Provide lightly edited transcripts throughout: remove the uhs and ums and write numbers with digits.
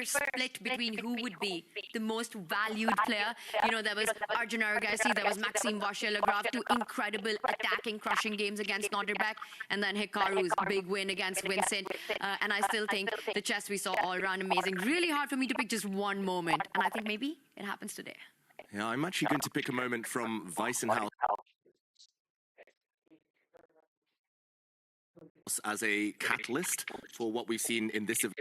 split between who would be the most valued player. There was Arjun Aragasi, there was Maxime Vachier-Lagrave, two incredible attacking, crushing games against Notterbeck, and then Hikaru's big win against Vincent. And I still think the chess we saw all around amazing. Really hard for me to pick just one moment, and I think maybe it happens today. Yeah, I'm actually going to pick a moment from Weissenhaus as a catalyst for what we've seen in this event.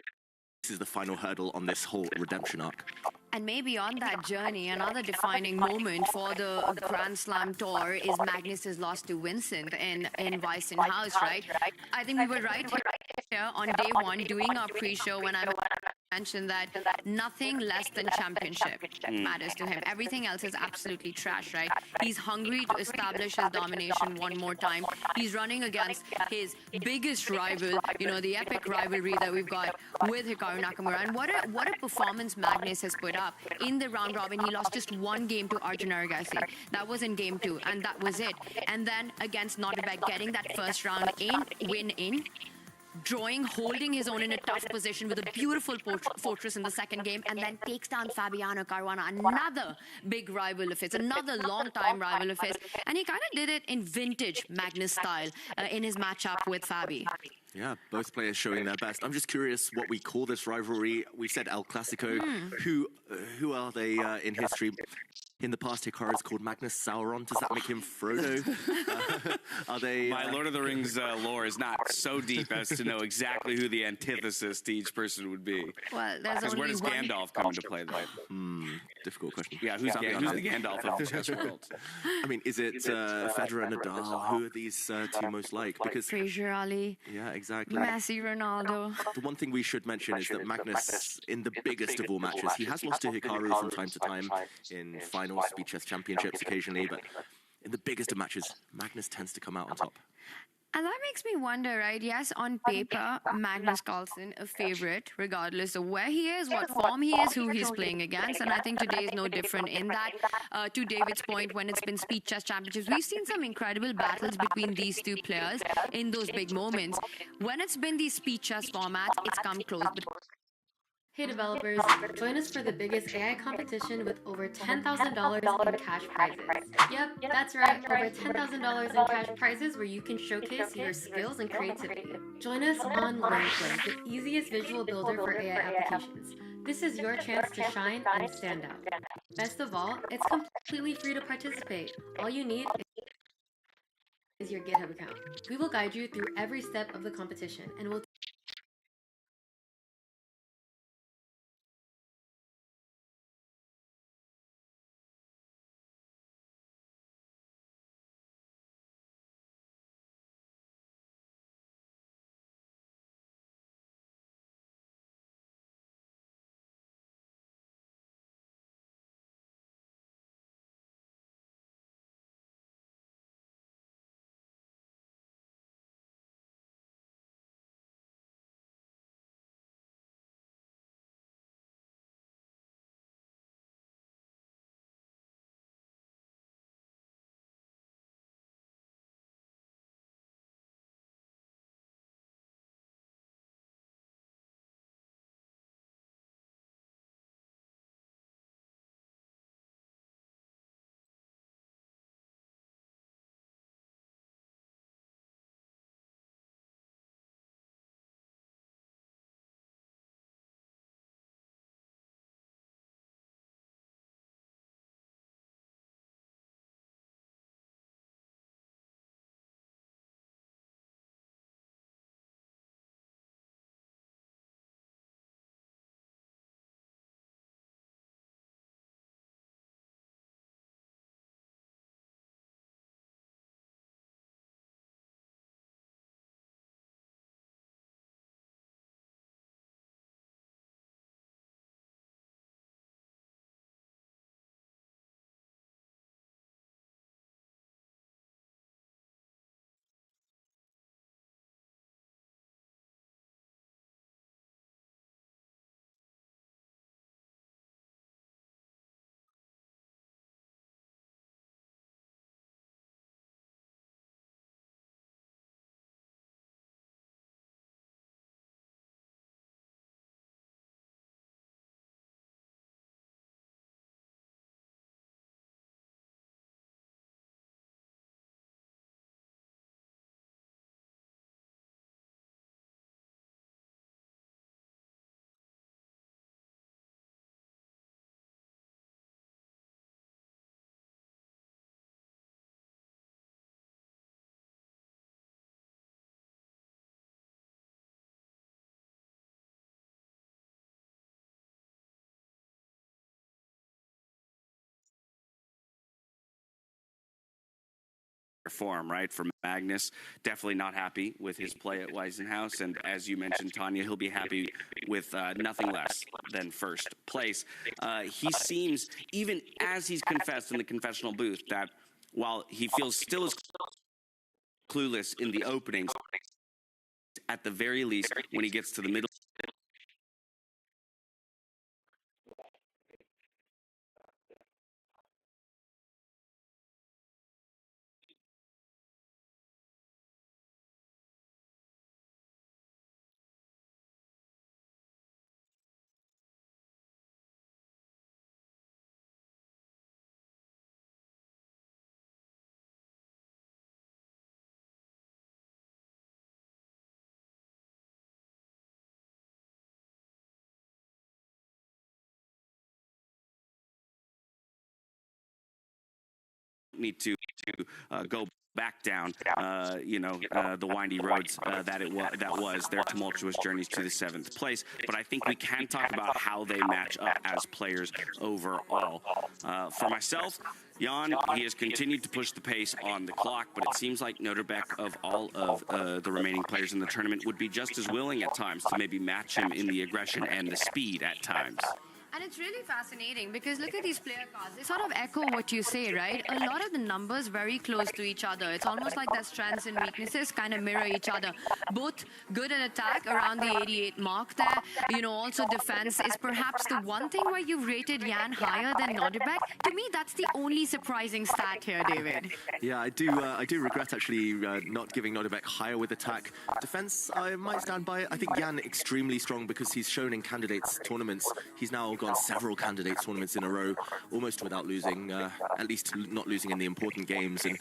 This is the final hurdle on this whole redemption arc. And maybe on that journey, another defining moment for the Grand Slam tour is Magnus's loss to Vincent in Weissenhaus, right? I think we were right here on day one doing our pre-show when I mentioned that nothing less than championship matters to him. Everything else is absolutely trash, right? He's hungry to establish his domination one more time. He's running against his biggest rival, the epic rivalry that we've got with Hikaru Nakamura. And what a performance Magnus has put up in the round robin. He lost just one game to Arjun Aragasi. That was in game 2, and that was it. And then against Notterbeck, getting that first round win in, drawing, holding his own in a tough position with a beautiful fortress in the second game, and then takes down Fabiano Caruana, another big rival of his, another long-time rival of his. And he kind of did it in vintage Magnus style in his matchup with Fabi. Yeah, both players showing their best. I'm just curious what we call this rivalry. We said El Clasico. Who are they in history? In the past, Hikaru's called Magnus Sauron. Does that make him Frodo? Are they... My Lord of the Rings lore is not so deep as to know exactly who the antithesis to each person would be. Well, there's where does one... Gandalf come into play, though? Difficult question. Yeah, who's the Gandalf of the chess world? I mean, is it Federer and Nadal? Who are these two most like? Because Fraser Ali. Yeah, exactly. Messi, Ronaldo. The one thing we should mention is that Magnus, in the biggest of all matches, he has lost to Hikaru from time to time in finals, Speed Chess Championships occasionally, but in the biggest of matches, Magnus tends to come out on top. And that makes me wonder, right? Yes, on paper, Magnus Carlsen, a favorite, regardless of where he is, what form he is, who he's playing against. And I think today is no different in that. To David's point, when it's been Speed Chess Championships, we've seen some incredible battles between these two players in those big moments. When it's been these Speed Chess formats, it's come close. But hey developers, join us for the biggest AI competition with over $10,000 in cash prizes. Yep, that's right, over $10,000 in cash prizes where you can showcase your skills and creativity. Join us on LangPlay, the easiest visual builder for AI applications. This is your chance to shine and stand out. Best of all, it's completely free to participate. All you need is your GitHub account. We will guide you through every step of the competition and will form, right? For Magnus, definitely not happy with his play at Weissenhaus, and as you mentioned, Tanya, he'll be happy with nothing less than first place. He seems, even as he's confessed in the confessional booth, that while he feels still as clueless in the openings, at the very least, when he gets to the middle, need to go back down, the windy roads that was their tumultuous journeys to the 7th place. But I think we can talk about how they match up as players overall. For myself, Jan, he has continued to push the pace on the clock, but it seems like Noterbeck, of all of the remaining players in the tournament, would be just as willing at times to maybe match him in the aggression and the speed at times. And it's really fascinating because look at these player cards. They sort of echo what you say, right? A lot of the numbers very close to each other. It's almost like their strengths and weaknesses kind of mirror each other. Both good at attack around the 88 mark there. Also defense is perhaps the one thing where you've rated Jan higher than Noterbeck. To me, that's the only surprising stat here, David. Yeah, I do regret actually not giving Noterbeck higher with attack. Defense, I might stand by it. I think Jan extremely strong because he's shown in candidates tournaments. He's now gone several candidates tournaments in a row, almost without losing, at least not losing in the important games. And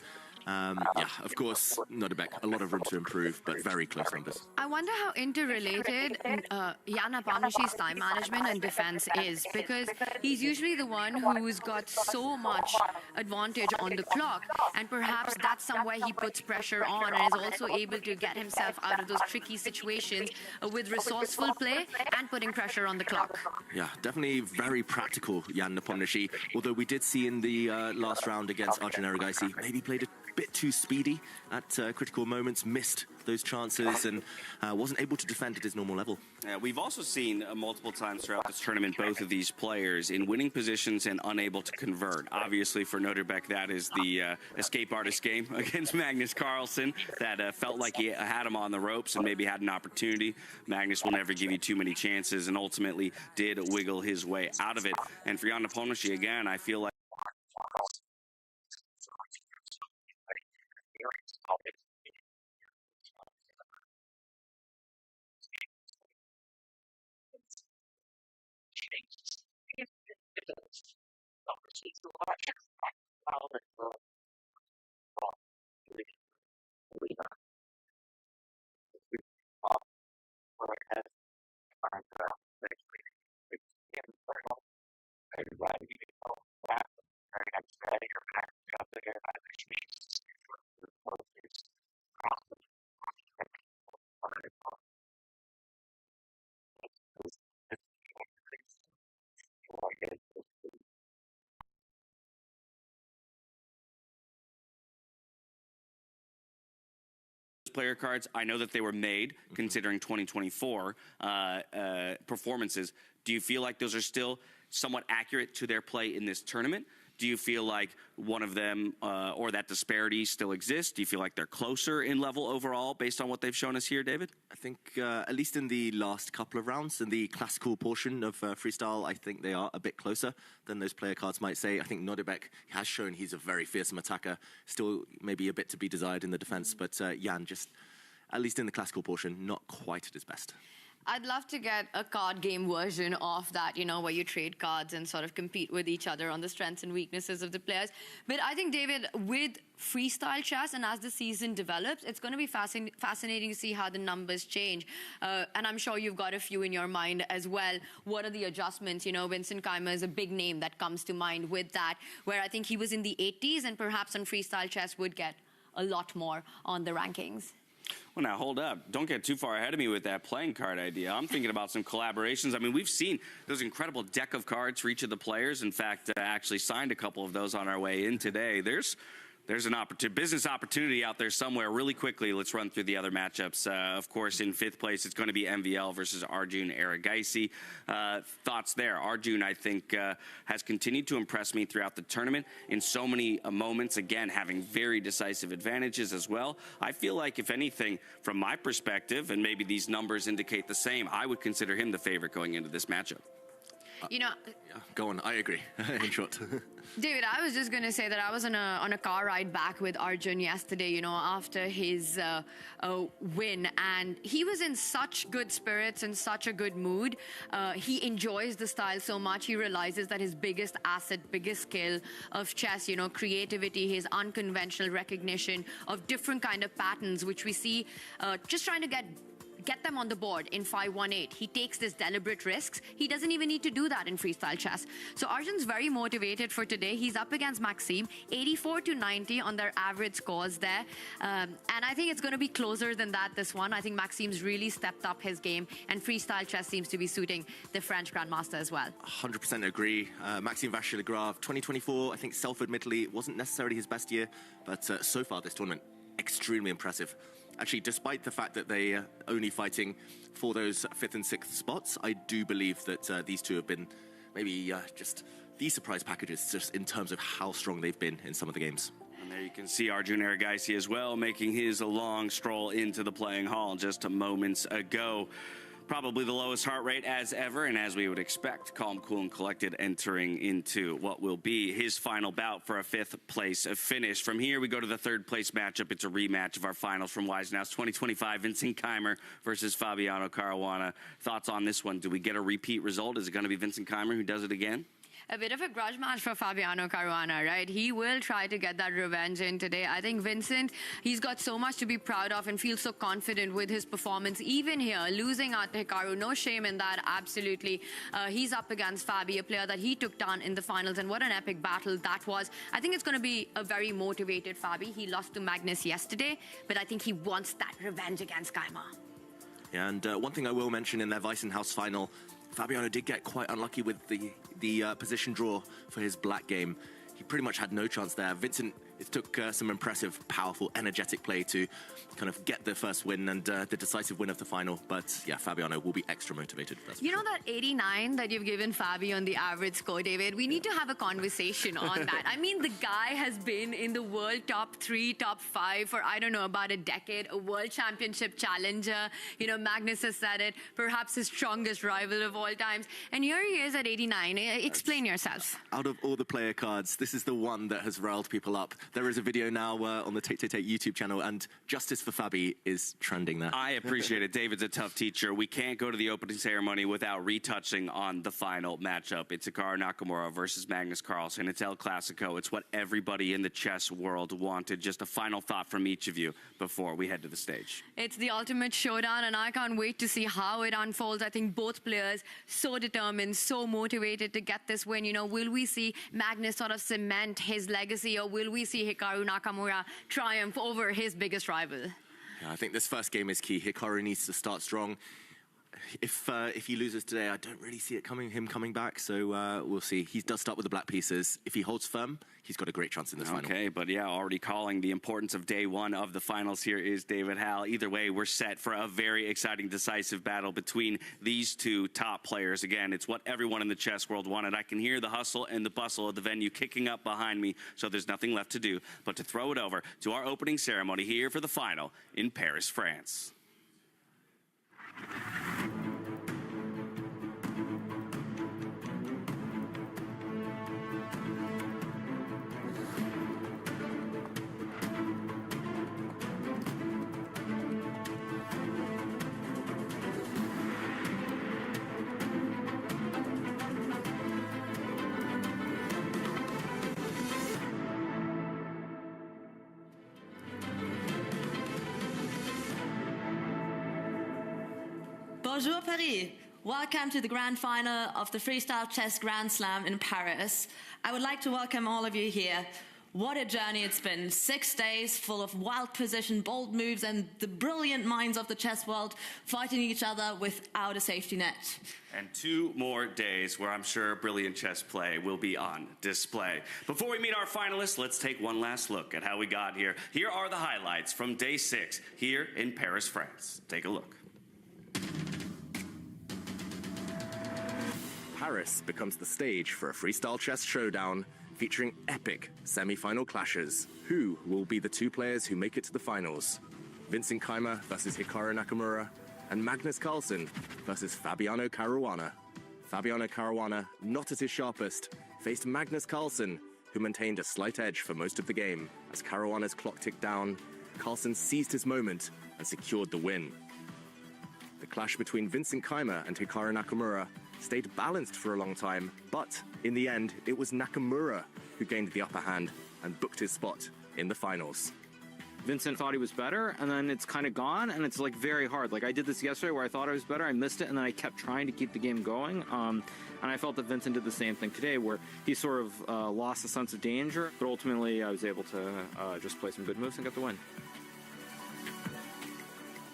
of course, Noterbeck, a lot of room to improve, but very close numbers. I wonder how interrelated Jan Apanoshi's time management and defense is, because he's usually the one who's got so much advantage on the clock, and perhaps that's somewhere he puts pressure on and is also able to get himself out of those tricky situations with resourceful play and putting pressure on the clock. Yeah, definitely very practical, Jan Nepomniachtchi, although we did see in the last round against Arjun Erigaisi, maybe played a bit too speedy at critical moments, missed those chances, and wasn't able to defend at his normal level. We've also seen multiple times throughout this tournament both of these players in winning positions and unable to convert. Obviously for Noterbeck, that is the escape artist game against Magnus Carlsen that felt like he had him on the ropes and maybe had an opportunity. Magnus will never give you too many chances and ultimately did wiggle his way out of it. And for Jan Nepomniachtchi, again, I feel like player cards, I know that they were made considering 2024 performances. Do you feel like those are still somewhat accurate to their play in this tournament? Do you feel like one of them or that disparity still exists? Do you feel like they're closer in level overall based on what they've shown us here, David? I think at least in the last couple of rounds, in the classical portion of freestyle, I think they are a bit closer than those player cards might say. I think Noterbeck has shown he's a very fearsome attacker, still maybe a bit to be desired in the defense, but Jan just, at least in the classical portion, not quite at his best. I'd love to get a card game version of that, where you trade cards and sort of compete with each other on the strengths and weaknesses of the players. But I think, David, with freestyle chess and as the season develops, it's going to be fascinating to see how the numbers change. And I'm sure you've got a few in your mind as well. What are the adjustments? Vincent Keimer is a big name that comes to mind with that, where I think he was in the 80s and perhaps on freestyle chess would get a lot more on the rankings. Well, now, hold up. Don't get too far ahead of me with that playing card idea. I'm thinking about some collaborations. I mean, we've seen those incredible deck of cards for each of the players. In fact, actually signed a couple of those on our way in today. There's There's an business opportunity out there somewhere. Really quickly, let's run through the other matchups. Of course, in 5th place, it's going to be MVL versus Arjun Erigaisi. Thoughts there? Arjun, I think, has continued to impress me throughout the tournament in so many moments, again, having very decisive advantages as well. I feel like, if anything, from my perspective, and maybe these numbers indicate the same, I would consider him the favorite going into this matchup. You know, Yeah, go on, I agree, in short. David, I was just going to say that I was on a car ride back with Arjun yesterday, you know, after his win. And he was in such good spirits and such a good mood. He enjoys the style so much. He realizes that his biggest asset, biggest skill of chess, you know, creativity, his unconventional recognition of different kind of patterns, which we see just trying to get them on the board in 5-1-8. He takes this deliberate risks. He doesn't even need to do that in freestyle chess. So Arjun's very motivated for today. He's up against Maxime, 84-90 on their average scores there. And I think it's going to be closer than that, this one. I think Maxime's really stepped up his game, and freestyle chess seems to be suiting the French Grandmaster as well. 100% agree. Maxime Vachier-Lagrave, 2024, I think self-admittedly wasn't necessarily his best year, but so far this tournament, extremely impressive. Actually, despite the fact that they are only fighting for those 5th and 6th spots, I do believe that these two have been maybe just these surprise packages, just in terms of how strong they've been in some of the games. And there you can see Arjun Erigaisi as well, making his long stroll into the playing hall just moments ago. Probably the lowest heart rate as ever, and as we would expect, calm, cool, and collected, entering into what will be his final bout for a 5th place finish. From here, we go to the 3rd place matchup. It's a rematch of our finals from Weisenhaus 2025, Vincent Keimer versus Fabiano Caruana. Thoughts on this one? Do we get a repeat result? Is it going to be Vincent Keimer who does it again? A bit of a grudge match for Fabiano Caruana, right? He will try to get that revenge in today. I think Vincent, he's got so much to be proud of and feels so confident with his performance. Even here, losing out to Hikaru, no shame in that, absolutely. He's up against Fabi, a player that he took down in the finals, and what an epic battle that was. I think it's going to be a very motivated Fabi. He lost to Magnus yesterday, but I think he wants that revenge against Keimer. Yeah, and one thing I will mention in their Weissenhaus final, Fabiano did get quite unlucky with the position draw for his black game. He pretty much had no chance there. Vincent, it took some impressive, powerful, energetic play to kind of get the first win and the decisive win of the final. But yeah, Fabiano will be extra motivated. You know that 89 that you've given Fabi on the average score, David? We need to have a conversation on that. I mean, the guy has been in the world top 3, top 5 for, I don't know, about a decade, a world championship challenger. You know, Magnus has said it, perhaps his strongest rival of all times. And here he is at 89. Explain yourself. Out of all the player cards, this is the one that has riled people up. There is a video now on the Take YouTube channel, and Justice for Fabi is trending there. I appreciate it. David's a tough teacher. We can't go to the opening ceremony without retouching on the final matchup. It's Hikaru Nakamura versus Magnus Carlsen. It's El Clasico. It's what everybody in the chess world wanted. Just a final thought from each of you before we head to the stage. It's the ultimate showdown, and I can't wait to see how it unfolds. I think both players so determined, so motivated to get this win. You know, will we see Magnus sort of cement his legacy, or will we see Hikaru Nakamura triumph over his biggest rival? Yeah, I think this first game is key. Hikaru needs to start strong. If he loses today, I don't really see him coming back. So we'll see. He does start with the black pieces. If he holds firm, he's got a great chance in this final. Okay, but yeah, already calling the importance of day one of the finals here is David Hal. Either way, we're set for a very exciting, decisive battle between these two top players. Again, it's what everyone in the chess world wanted. I can hear the hustle and the bustle of the venue kicking up behind me, so there's nothing left to do but to throw it over to our opening ceremony here for the final in Paris, France. Bonjour Paris. Welcome to the grand final of the Freestyle Chess Grand Slam in Paris. I would like to welcome all of you here. What a journey it's been. 6 days full of wild position, bold moves, and the brilliant minds of the chess world fighting each other without a safety net. And 2 more days where I'm sure brilliant chess play will be on display. Before we meet our finalists, let's take one last look at how we got here. Here are the highlights from day 6 here in Paris, France. Take a look. Paris becomes the stage for a freestyle chess showdown featuring epic semi-final clashes. Who will be the 2 players who make it to the finals? Vincent Keimer versus Hikaru Nakamura, and Magnus Carlsen versus Fabiano Caruana. Fabiano Caruana, not at his sharpest, faced Magnus Carlsen, who maintained a slight edge for most of the game. As Caruana's clock ticked down, Carlsen seized his moment and secured the win. The clash between Vincent Keimer and Hikaru Nakamura stayed balanced for a long time, but in the end, it was Nakamura who gained the upper hand and booked his spot in the finals. Vincent thought he was better, and then it's kind of gone, and it's like very hard. Like I did this yesterday where I thought I was better, I missed it, and then I kept trying to keep the game going. And I felt that Vincent did the same thing today, where he sort of lost a sense of danger, but ultimately I was able to just play some good moves and get the win.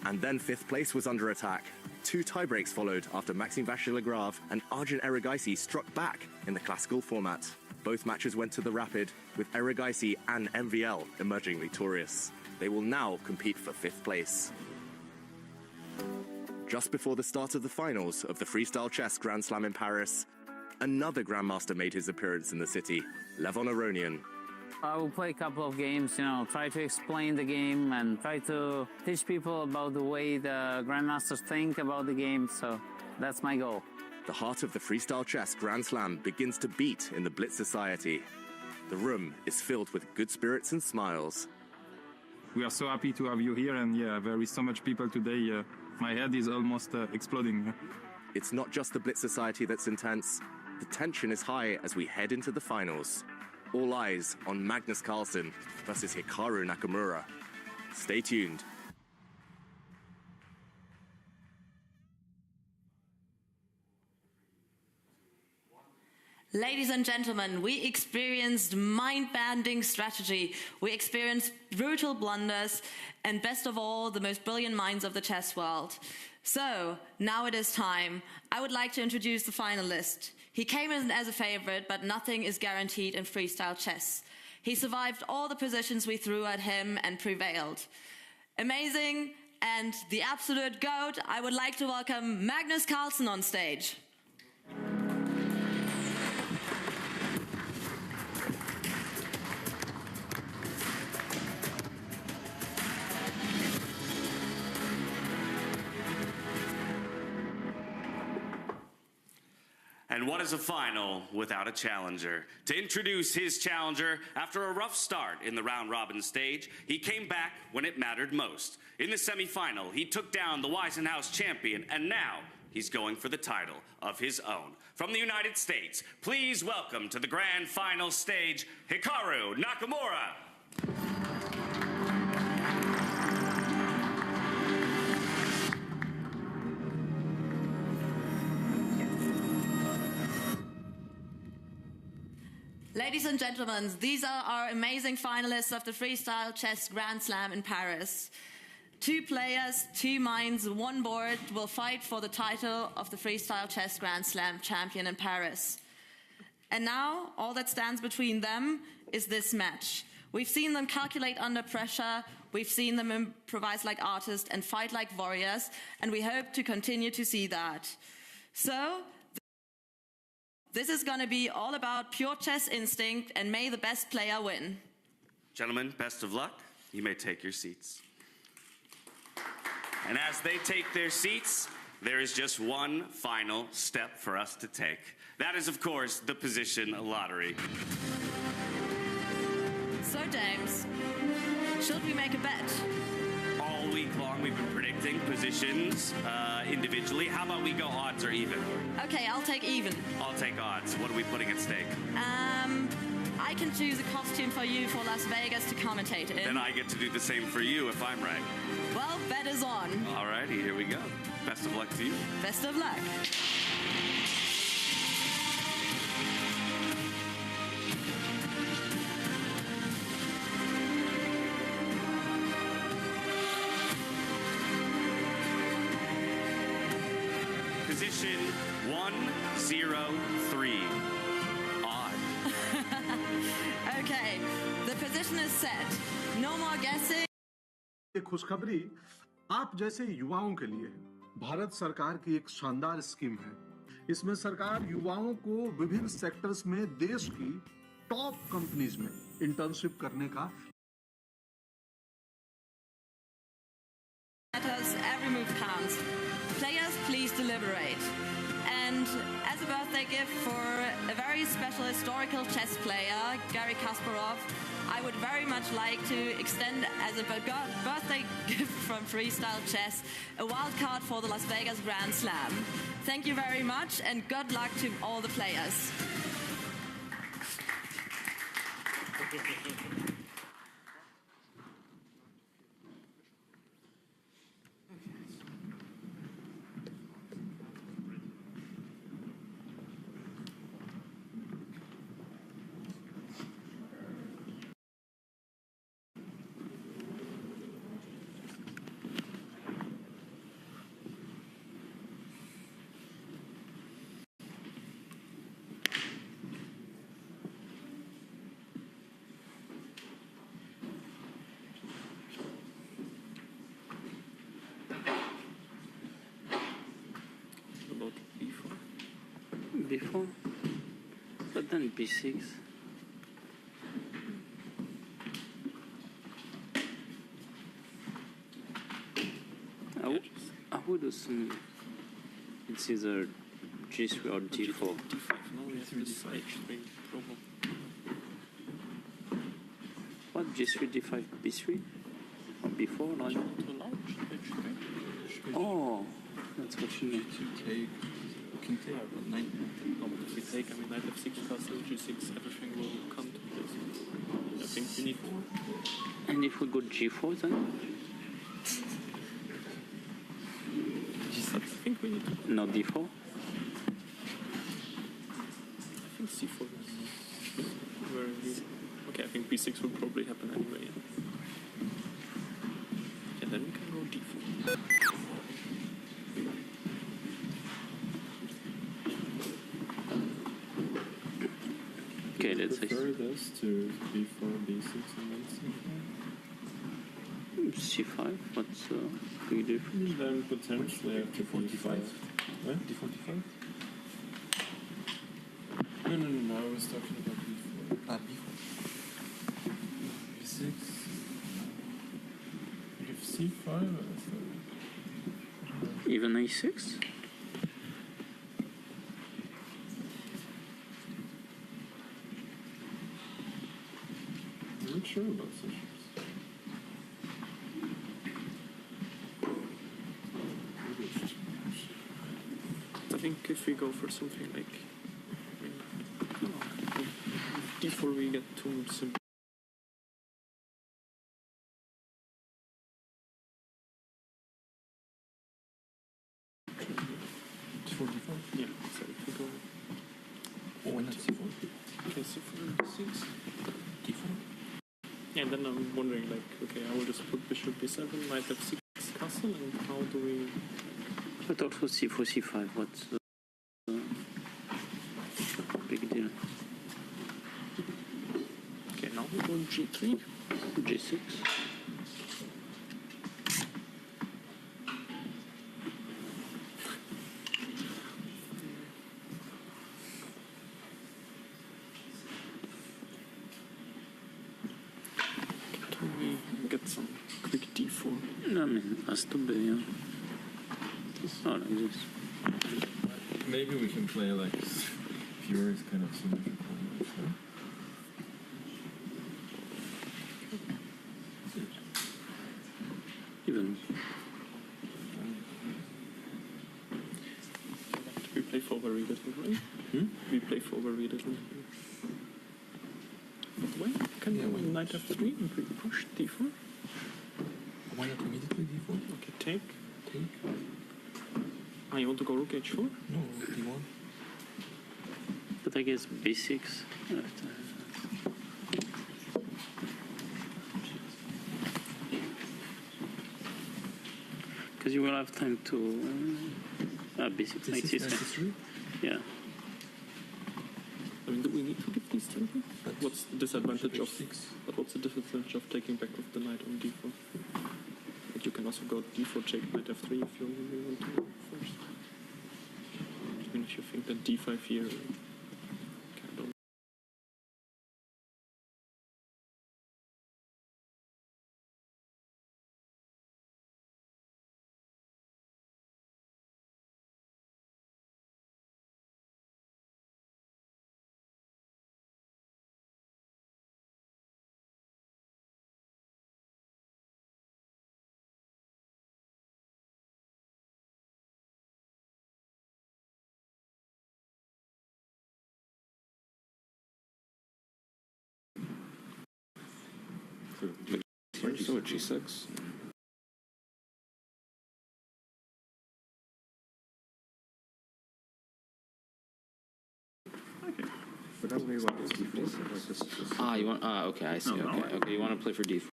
And then 5th place was under attack. 2 tiebreaks followed after Maxime Vachier-Lagrave and Arjun Erigaisi struck back in the classical format. Both matches went to the rapid, with Erigaisi and MVL emerging victorious. They will now compete for 5th place. Just before the start of the finals of the Freestyle Chess Grand Slam in Paris, another Grandmaster made his appearance in the city, Levon Aronian. I will play a couple of games, try to explain the game and try to teach people about the way the Grandmasters think about the game, so that's my goal. The heart of the Freestyle Chess Grand Slam begins to beat in the Blitz Society. The room is filled with good spirits and smiles. We are so happy to have you here, and there is so much people today. My head is almost exploding. It's not just the Blitz Society that's intense. The tension is high as we head into the finals. All eyes on Magnus Carlsen versus Hikaru Nakamura. Stay tuned. Ladies and gentlemen, we experienced mind-bending strategy, we experienced brutal blunders, and best of all, the most brilliant minds of the chess world. So, now it is time. I would like to introduce the finalist. He came in as a favorite, but nothing is guaranteed in freestyle chess. He survived all the positions we threw at him and prevailed. Amazing, and the absolute GOAT, I would like to welcome Magnus Carlsen on stage. And what is a final without a challenger? To introduce his challenger, after a rough start in the round-robin stage, he came back when it mattered most. In the semifinal, he took down the Weisenhouse champion, and now he's going for the title of his own. From the United States, please welcome to the grand final stage, Hikaru Nakamura. Ladies and gentlemen, these are our amazing finalists of the Freestyle Chess Grand Slam in Paris. 2 players, 2 minds, 1 board will fight for the title of the Freestyle Chess Grand Slam champion in Paris. And now, all that stands between them is this match. We've seen them calculate under pressure, we've seen them improvise like artists and fight like warriors, and we hope to continue to see that. So, this is going to be all about pure chess instinct, and may the best player win. Gentlemen, best of luck. You may take your seats. And as they take their seats, there is just one final step for us to take. That is, of course, the position lottery. So, James, should we make a bet? All week long, we've been predicting positions individually. How about we go odds or even? Okay, I'll take even. I'll take odds. What are we putting at stake? I can choose a costume for you for Las Vegas to commentate in. Then I get to do the same for you if I'm right. Well, bet is on. All righty, here we go. Best of luck to you. Best of luck. Position 103. Odd. Okay, the position is set. No more guessing. ये खुशखबरी आप जैसे युवाओं के लिए है। भारत सरकार की एक शानदार स्कीम है। इसमें सरकार युवाओं को विभिन्न सेक्टर्स में देश की टॉप कंपनीज में इंटर्नशिप करने का Every move counts. Players, please deliberate. And as a birthday gift for a very special historical chess player, Garry Kasparov, I would very much like to extend as a birthday gift from Freestyle Chess a wild card for the Las Vegas Grand Slam. Thank you very much and good luck to all the players. Before, but then b6. I would assume it's either g3 or d4. d5, no, we have this h3 problem. What, g3, d5, b3? Or b4? Like? Not allowed, h3. Oh, that's what you mean. Can take, but no, but if we take, I mean, knight f6 castle, g6, everything will come to this. I think we need more. And if we go g4 then? I think we need to. No d4? I think c4 is very good. Okay, I think b6 will probably happen anyway. Yeah, then we can go d4. Okay, let's say this to b4, b6, and then c5. What's the big difference? then potentially after 45. What? d45? No, I was talking about b4. b4. b6. If c5, Even a6? I'm not sure about such. I think if we go for something like, I mean, d4 we get too simple. Yeah, so if we go. Oh, why not c4? Okay, c4, c6, d4. Yeah, then I'm wondering, like, okay, I will just put bishop b7, knight f6 castle, and how do we... But also c4, c5, what's the big deal? Okay, now we go g3. g6. Can we get some quick d4? I mean, has to be, yeah. Oh, like this. Maybe we can play like pure is kind of symmetrical. So. Even. We play for very little, right? We play for very little. But why can we win knight f3 and we push d4? Why not immediately d4? Okay, take. Ah, you want to go rook h4? No, d1. But I guess b6. Because you will have time to B6, knight C6. Yeah. I mean, do we need to give these 20? What's the disadvantage of 6? But what's the disadvantage of taking back with the knight on d4? But you can also go d4 check knight f3 if you really want to first. Even if you think that d5 here. So at G6. Okay. But that's maybe like D4. Ah, you want? Okay, I see. Okay, you want to play for D4.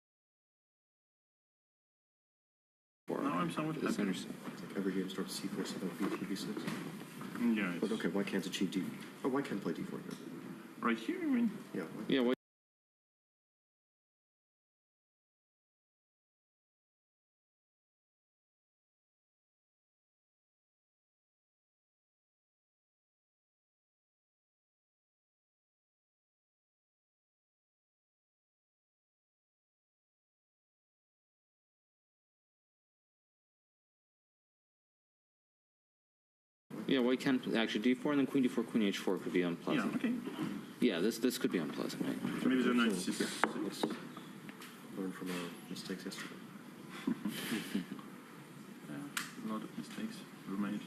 No, I'm somewhat happy. It's like every game starts C4, 7, B3, B6. Yeah. But okay, why can't it cheat D? Oh, why can't play D4 here? Right here, you mean? Yeah. Yeah. Why? Yeah, white can actually d4 and then queen d4, queen h4 could be unpleasant. Yeah, okay. Yeah, this could be unpleasant, right? So maybe the knight c6. Learn from our mistakes yesterday. Yeah, a lot of mistakes were made.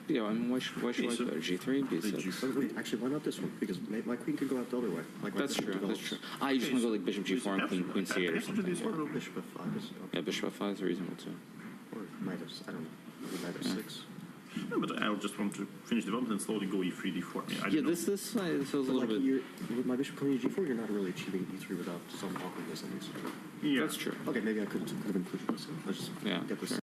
Yeah, I mean, why should I go G3, B6? Wait, actually, why not this one? Because my queen could go out the other way. Like That's true. That's true. You just want to go like bishop G4 and queen C8 or something. Or bishop f5 is okay. Yeah, bishop f5 is reasonable too. Or knight of, I don't know, maybe knight of 6. No, but I just want to finish development and slowly go e3, d4. I Yeah, this feels a little bit. With my bishop coming to g4, you're not really achieving e3 without some awkwardness at least. Yeah. That's true. Okay, maybe I could have included this. Let's just get this. Sure.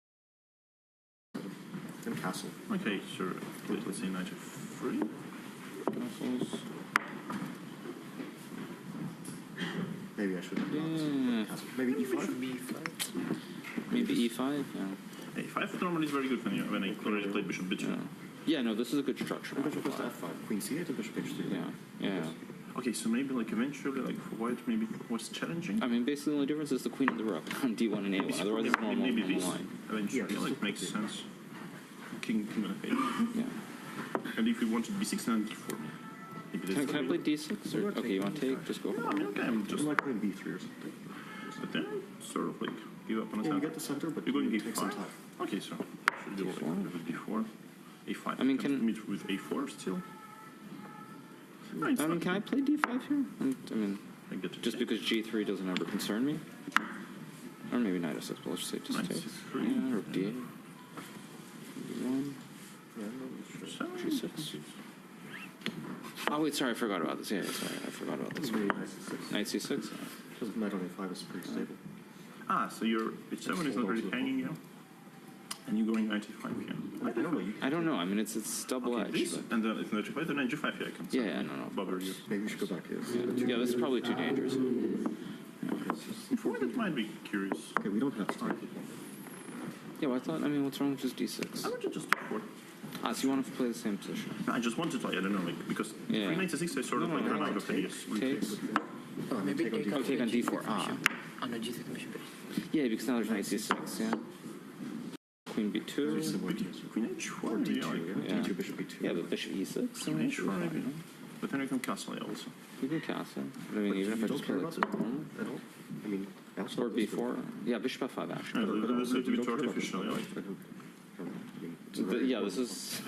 And castle. Okay, sure. Let's say knight f3. Castles. Maybe I should have castle. Maybe e5? Maybe e5, yeah. A5 normally is very good when I already played bishop b2. Yeah, no, this is a good structure. Bishop goes to f5, queen c8 and bishop h3. Yeah. Okay, so maybe like eventually, like for white, maybe what's challenging? I mean, basically the only difference is the queen and the rook on d1 and a1. Otherwise, it's normal maybe on the this line. eventually, like makes sense. King on f8. Yeah. And if we wanted b6 and d4, maybe that's. Can I play d6? Or, okay, you want to take? Just go. No, I mean, okay, I'm just. like playing b3 or something. But then sort of like give up on a Yeah, you center. get the center, but you're going you to take some d5. time. Okay, so should go like with d4, a5. I mean, can meet with a4 still? No, can I play d5 here? I mean, just because g3 doesn't ever concern me, or maybe knight f6. But let's just say just Knight take. c3. Yeah, rook d8. d1. G6. Oh wait, sorry, I forgot about this. Yeah, sorry, I forgot about this. Knight c6. Because knight on a5 is pretty stable. Ah, so your h7 is not really hanging, yeah? And you're going knight e5 here. I don't know. I mean, it's double-edged. Okay, this, and then if knight e5, then knight g5 here I can. Yeah, no. Bother you. Maybe we should go back here. Yeah, this is probably too dangerous. For me, that might be curious. Okay, we don't have to. Yeah, well, I mean, what's wrong with just d6? I would just d4. Ah, so you want to play the same position? I just wanted to, I don't know, like, because Yeah. 3 knights e6 is sort of like running out of ideas. Takes. Maybe take on Take on d4. Ah. On a g6 bishop. Yeah, because now there's knight c6, yeah. Queen b2. Queen h4, d2, yeah. yeah. d2, bishop b2. Yeah, but bishop e6. Queen h4 maybe. But then you can castle it also. You can castle. But I mean, even if I just play like normal. At all? I mean, Or b4. Yeah, bishop f5 actually. Yeah, that's a little bit too artificial, yeah. Yeah, this is.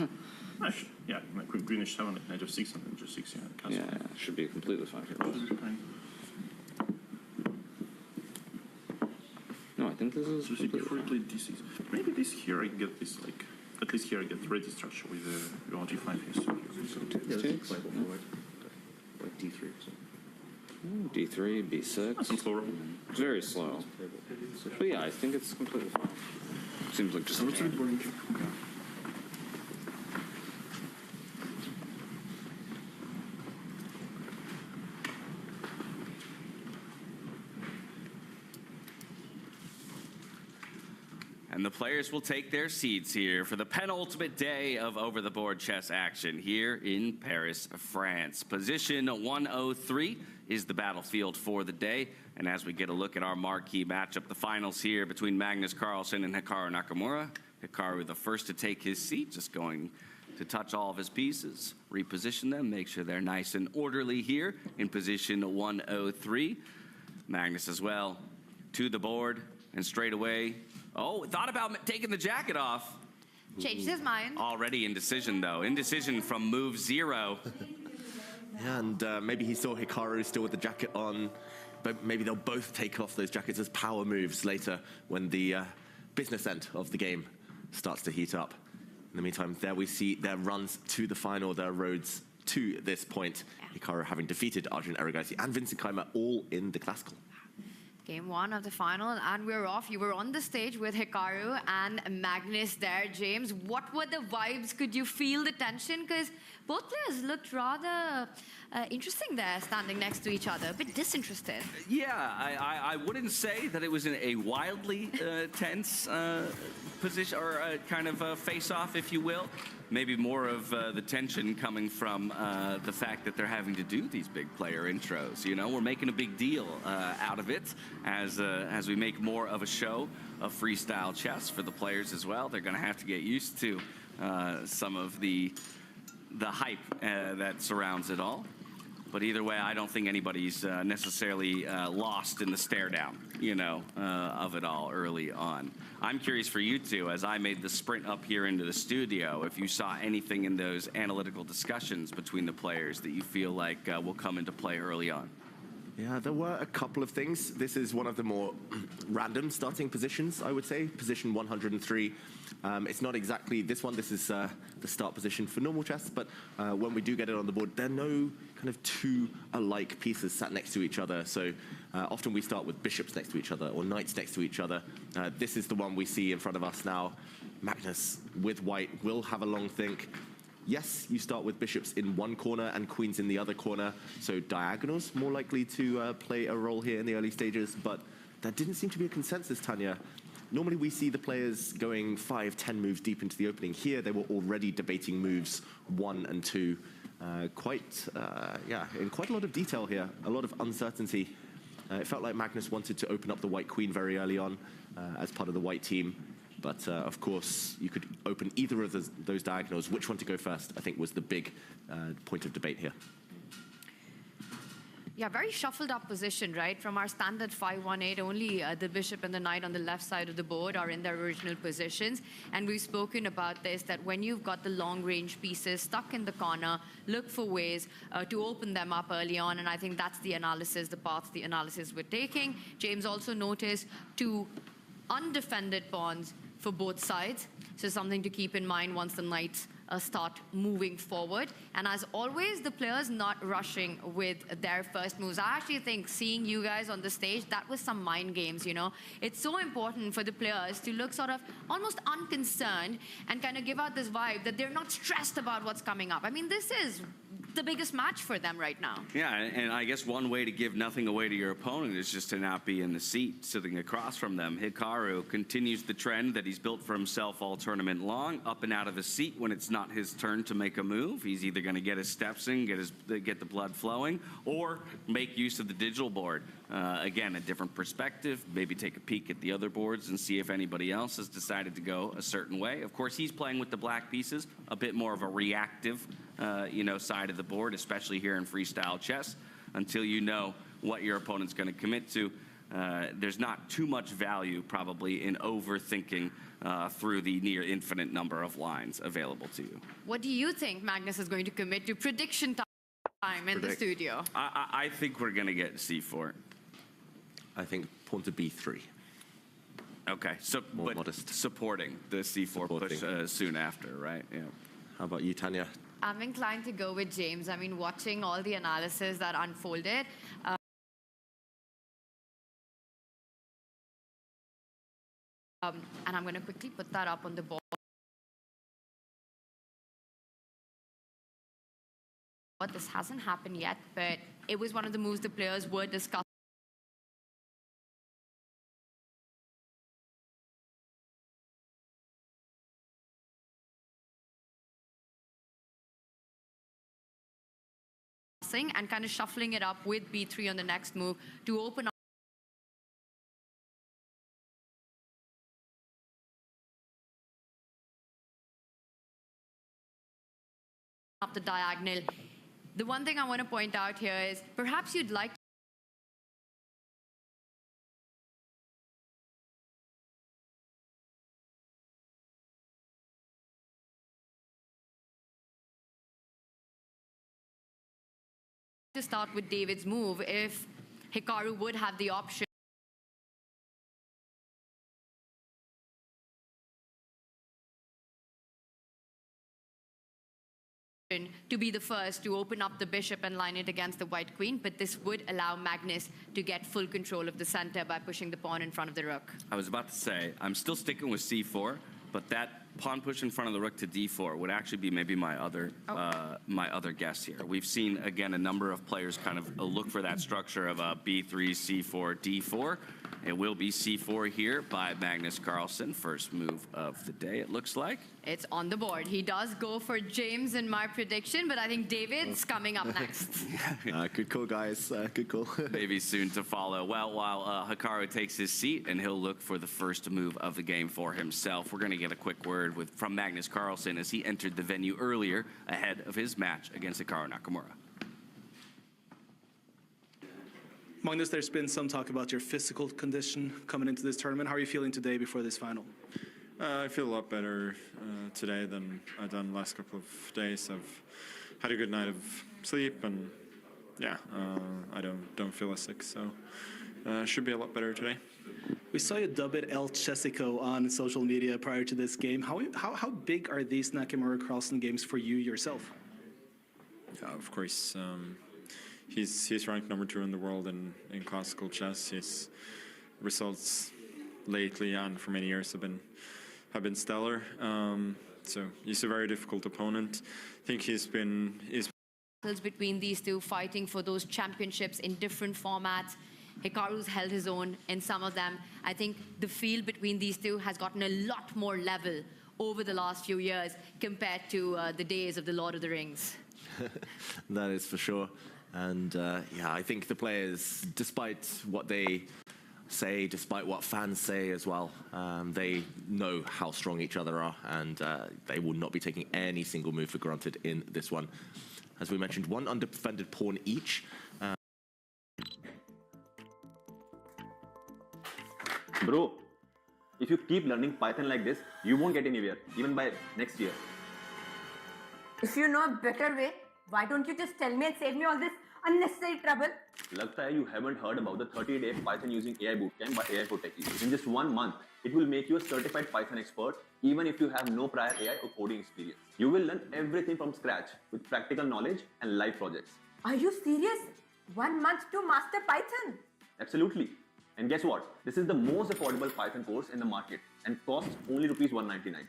Yeah, queen h7, knight f6, and then g6, yeah. Castle. Yeah, should be completely fine here. Should be fine. No, I think this is. So see, before you play d6, maybe this here I get this like at least here I get ready structure with the g5 here. So yeah, this is playable for white. Like d3 or something. D3, B6. some slower. Very slow. But yeah, I think it's completely fine. Seems like just outside boarding. Okay. And the players will take their seats here for the penultimate day of over-the-board chess action here in Paris, France. Position 103 is the battlefield for the day. And as we get a look at our marquee matchup, the finals here between Magnus Carlsen and Hikaru Nakamura. Hikaru the first to take his seat, just going to touch all of his pieces, reposition them, make sure they're nice and orderly here in position 103. Magnus as well to the board, and straight away, thought about taking the jacket off. Changed his mind. Already indecision, though. Indecision from move 0. Yeah, and maybe he saw Hikaru still with the jacket on, but maybe they'll both take off those jackets as power moves later when the business end of the game starts to heat up. In the meantime, there we see their runs to the final, their roads to this point. Hikaru having defeated Arjun Erigaisi and Vincent Keimer all in the classical. Game 1 of the final, and we're off. You were on the stage with Hikaru and Magnus there, James. What were the vibes? Could you feel the tension? Because both players looked rather interesting there, standing next to each other, a bit disinterested. Yeah, I wouldn't say that it was in a wildly tense position, or kind of face-off, if you will. Maybe more of the tension coming from the fact that they're having to do these big player intros. You know, we're making a big deal out of it as we make more of a show of freestyle chess for the players as well. They're going to have to get used to some of the hype that surrounds it all. But either way, I don't think anybody's necessarily lost in the stare down, you know, of it all early on. I'm curious for you two, as I made the sprint up here into the studio, if you saw anything in those analytical discussions between the players that you feel like will come into play early on. Yeah, there were a couple of things. This is one of the more random starting positions, I would say, position 103. It's not exactly this one. This is the start position for normal chess, but when we do get it on the board, there are no kind of two alike pieces sat next to each other. So often we start with bishops next to each other or knights next to each other. This is the one we see in front of us now. Magnus with white will have a long think. Yes, you start with bishops in one corner and queens in the other corner, so diagonals more likely to play a role here in the early stages, but there didn't seem to be a consensus, Tanya. Normally we see the players going 5, 10 moves deep into the opening. Here they were already debating moves 1 and 2. In quite a lot of detail here, a lot of uncertainty. It felt like Magnus wanted to open up the white queen very early on as part of the white team. But of course, you could open either of those diagonals. Which one to go first, I think, was the big point of debate here. Yeah, very shuffled up position, right? From our standard 5-1-8, only the bishop and the knight on the left side of the board are in their original positions. And we've spoken about this, that when you've got the long-range pieces stuck in the corner, look for ways to open them up early on. And I think that's the analysis, the path the analysis we're taking. James also noticed 2 undefended pawns for both sides. So something to keep in mind once the knights start moving forward. And as always, the players not rushing with their first moves. I actually think seeing you guys on the stage, that was some mind games, you know. It's so important for the players to look sort of almost unconcerned and kind of give out this vibe that they're not stressed about what's coming up. I mean, this is the biggest match for them right now. Yeah, and I guess one way to give nothing away to your opponent is just to not be in the seat sitting across from them. Hikaru continues the trend that he's built for himself all tournament long, up and out of the seat when it's not his turn to make a move. He's either going to get his steps in, get the blood flowing, or make use of the digital board. Again, a different perspective, maybe take a peek at the other boards and see if anybody else has decided to go a certain way. Of course, he's playing with the black pieces, a bit more of a reactive side of the board, especially here in freestyle chess. Until you know what your opponent's going to commit to, there's not too much value probably in overthinking through the near infinite number of lines available to you. What do you think Magnus is going to commit to? Prediction time in the studio. I think we're going to get C4. I think pawn to B3. Okay, so more modest. Supporting the C4 push soon after, right? Yeah. How about you, Tanya? I'm inclined to go with James. I mean, watching all the analysis that unfolded, And I'm going to quickly put that up on the board. This hasn't happened yet, but it was one of the moves the players were discussing. And kind of shuffling it up with b3 on the next move to open up the diagonal. The one thing I want to point out here is perhaps you'd like to start with David's move if Hikaru would have the option to be the first to open up the bishop and line it against the white queen, but this would allow Magnus to get full control of the center by pushing the pawn in front of the rook. I was about to say, I'm still sticking with c4, but that pawn push in front of the rook to d4 would actually be maybe my other guess here. We've seen, again, a number of players kind of look for that structure of b3, c4, d4. It will be c4 here by Magnus Carlsen. First move of the day, it looks like. It's on the board. He does go for James in my prediction, but I think David's coming up next. Good call, guys. Good call. Maybe soon to follow. Well, while Hikaru takes his seat, and he'll look for the first move of the game for himself, we're going to get a quick word from Magnus Carlsen as he entered the venue earlier ahead of his match against Hikaru Nakamura. Magnus, there's been some talk about your physical condition coming into this tournament. How are you feeling today before this final? I feel a lot better today than I've done the last couple of days. I've had a good night of sleep, and yeah, I don't feel as sick, so should be a lot better today. We saw you dub it El Chesico on social media prior to this game. How big are these Nakamura Carlsen games for you yourself? Yeah, of course. He's ranked number 2 in the world in classical chess. His results lately and for many years have been stellar. So he's a very difficult opponent. I think he's between these two fighting for those championships in different formats. Hikaru's held his own in some of them. I think the field between these two has gotten a lot more level over the last few years compared to the days of the Lord of the Rings. That is for sure. And yeah, I think the players, despite what they say, despite what fans say as well, they know how strong each other are, and they will not be taking any single move for granted in this one. As we mentioned, one undefended pawn each. Bro, if you keep learning Python like this, you won't get anywhere, even by next year. If you know a better way, why don't you just tell me and save me all this unnecessary trouble? Lagta hai you haven't heard about the 30-day Python using AI bootcamp by AI for Techies. In just 1 month, it will make you a certified Python expert, even if you have no prior AI or coding experience. You will learn everything from scratch with practical knowledge and live projects. Are you serious? 1 month to master Python? Absolutely. And guess what? This is the most affordable Python course in the market and costs only ₹199.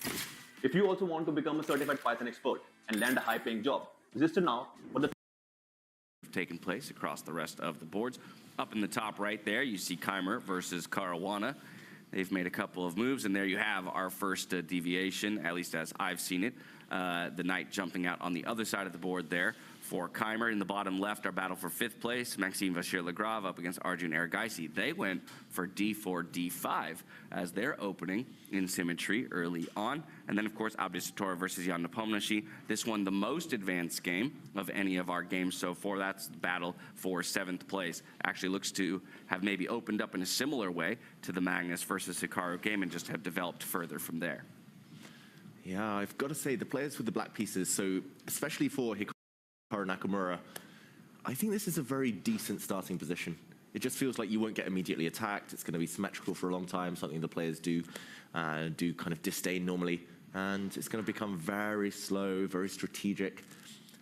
If you also want to become a certified Python expert and land a high-paying job, register now for the taken place across the rest of the boards. Up in the top right there, you see Keimer versus Caruana. They've made a couple of moves, and there you have our first deviation, at least as I've seen it. The knight jumping out on the other side of the board there for Keimer. In the bottom left, our battle for 5th place, Maxime Vachier-Lagrave up against Arjun Erigaisi. They went for d4, d5 as their opening in symmetry early on. And then, of course, Abdi Satora versus Jan Nepomniachtchi. This one, the most advanced game of any of our games so far. That's the battle for 7th place. Actually looks to have maybe opened up in a similar way to the Magnus versus Hikaru game and just have developed further from there. Yeah, I've got to say, the players with the black pieces, so especially for Hikaru Nakamura, I think this is a very decent starting position. It just feels like you won't get immediately attacked. It's going to be symmetrical for a long time, something the players do kind of disdain normally. And it's going to become very slow, very strategic.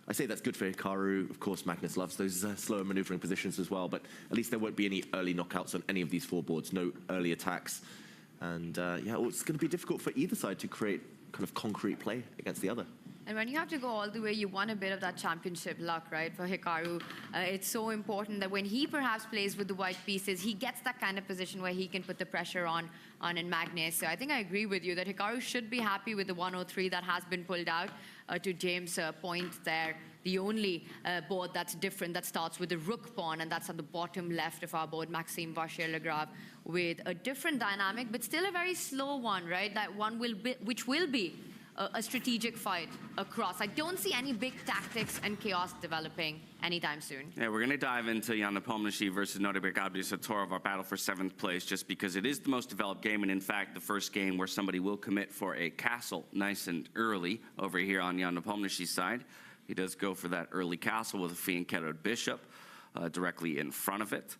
I say that's good for Hikaru. Of course, Magnus loves those slower maneuvering positions as well, but at least there won't be any early knockouts on any of these 4 boards, no early attacks. And yeah, well, it's going to be difficult for either side to create kind of concrete play against the other. And when you have to go all the way, you want a bit of that championship luck, right? For Hikaru, it's so important that when he perhaps plays with the white pieces, he gets that kind of position where he can put the pressure on in Magnus. So I think I agree with you that Hikaru should be happy with the 103 that has been pulled out. To James' point there, the only board that's different that starts with the rook pawn, and that's at the bottom left of our board, Maxime Vachier-Lagrave, with a different dynamic, but still a very slow one, right? That one which will be a strategic fight across. I don't see any big tactics and chaos developing anytime soon. Yeah, we're going to dive into Jan Nepomniachtchi versus Nodebek Abdisatorov, our battle for 7th place, just because it is the most developed game, and in fact, the first game where somebody will commit for a castle nice and early over here on Jan Nepomniachtchi's side. He does go for that early castle with a Fianchettoed bishop directly in front of it.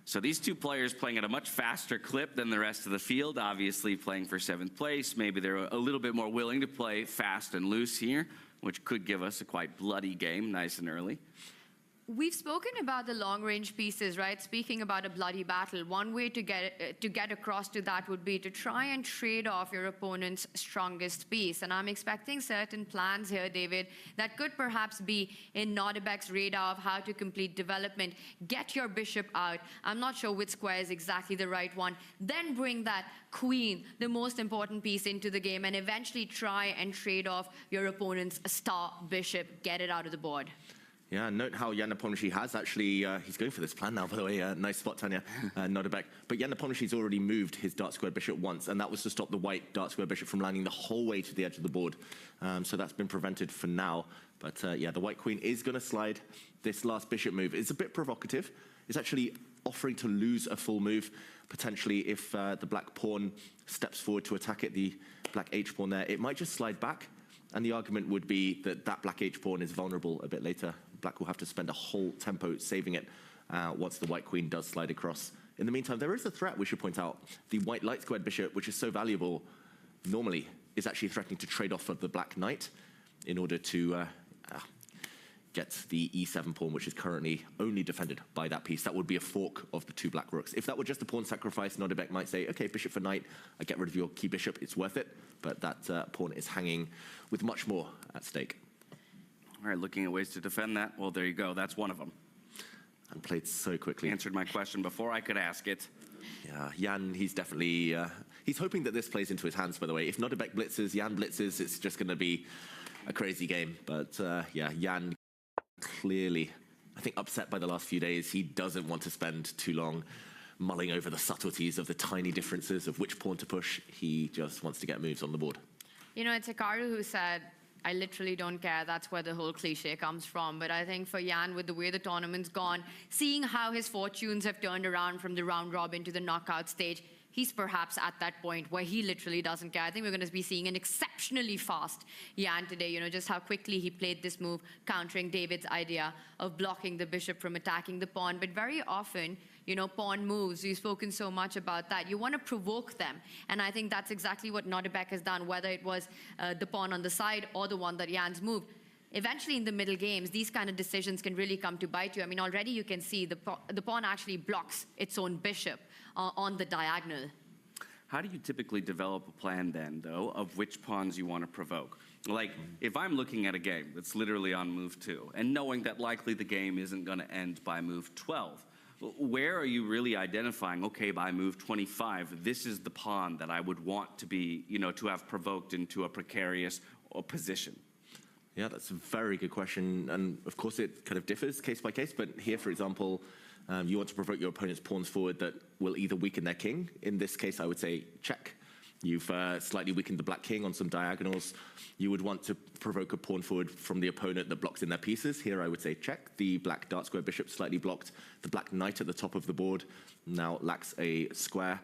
So these two players playing at a much faster clip than the rest of the field, obviously playing for 7th place. Maybe they're a little bit more willing to play fast and loose here, which could give us a quite bloody game nice and early. We've spoken about the long-range pieces, right? Speaking about a bloody battle, one way to get across to that would be to try and trade off your opponent's strongest piece. And I'm expecting certain plans here, David, that could perhaps be in Nodebek's radar of how to complete development. Get your bishop out. I'm not sure which square is exactly the right one. Then bring that queen, the most important piece, into the game, and eventually try and trade off your opponent's star bishop. Get it out of the board. Yeah, note how Jan Nepomniachtchi has actually, he's going for this plan now, by the way. Nice spot, Tanya, Nodebek. But Jan Nepomniachtchi's already moved his dark square bishop once, and that was to stop the white dark square bishop from landing the whole way to the edge of the board. So that's been prevented for now. But yeah, the white queen is going to slide. This last bishop move is a bit provocative. It's actually offering to lose a full move, potentially if the black pawn steps forward to attack it, the black h-pawn there. It might just slide back, and the argument would be that that black h-pawn is vulnerable a bit later. Black will have to spend a whole tempo saving it once the white queen does slide across. In the meantime, there is a threat, we should point out. The white light squared bishop, which is so valuable normally, is actually threatening to trade off of the black knight in order to get the e7 pawn, which is currently only defended by that piece. That would be a fork of the two black rooks. If that were just a pawn sacrifice, Nodebek might say, okay, bishop for knight, I get rid of your key bishop, it's worth it. But that pawn is hanging with much more at stake. All right, looking at ways to defend that. Well, there you go. That's one of them. And played so quickly. Answered my question before I could ask it. Yeah, Jan, he's definitely... he's hoping that this plays into his hands, by the way. If Nodebek blitzes, Jan blitzes, it's just going to be a crazy game. But yeah, Jan clearly, I think, upset by the last few days. He doesn't want to spend too long mulling over the subtleties of the tiny differences of which pawn to push. He just wants to get moves on the board. You know, it's Hikaru who said, I literally don't care. That's where the whole cliche comes from. But I think for Jan, with the way the tournament's gone, seeing how his fortunes have turned around from the round robin to the knockout stage, he's perhaps at that point where he literally doesn't care. I think we're going to be seeing an exceptionally fast Jan today, you know, just how quickly he played this move, countering David's idea of blocking the bishop from attacking the pawn. But very often, you know, pawn moves, we've spoken so much about that. You want to provoke them. And I think that's exactly what Nodebek has done, whether it was the pawn on the side or the one that Jan's moved. Eventually, in the middle games, these kind of decisions can really come to bite you. I mean, already you can see the pawn actually blocks its own bishop on the diagonal. How do you typically develop a plan then, though, of which pawns you want to provoke? Like, if I'm looking at a game that's literally on move 2, and knowing that likely the game isn't going to end by move 12, where are you really identifying, okay, by move 25, this is the pawn that I would want to be, you know, to have provoked into a precarious position? Yeah, that's a very good question. And of course, it kind of differs case by case. But here, for example, you want to provoke your opponent's pawns forward that will either weaken their king. In this case, I would say check. You've slightly weakened the black king on some diagonals. You would want to provoke a pawn forward from the opponent that blocks in their pieces. Here I would say check. The black dark square bishop slightly blocked. The black knight at the top of the board now lacks a square.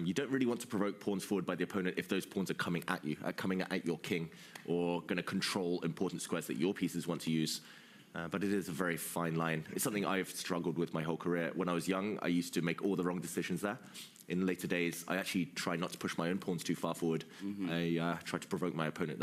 You don't really want to provoke pawns forward by the opponent if those pawns are coming at you, coming at your king, or going to control important squares that your pieces want to use. But it is a very fine line. It's something I've struggled with my whole career. When I was young, I used to make all the wrong decisions there. In later days, I actually try not to push my own pawns too far forward. I try to provoke my opponent.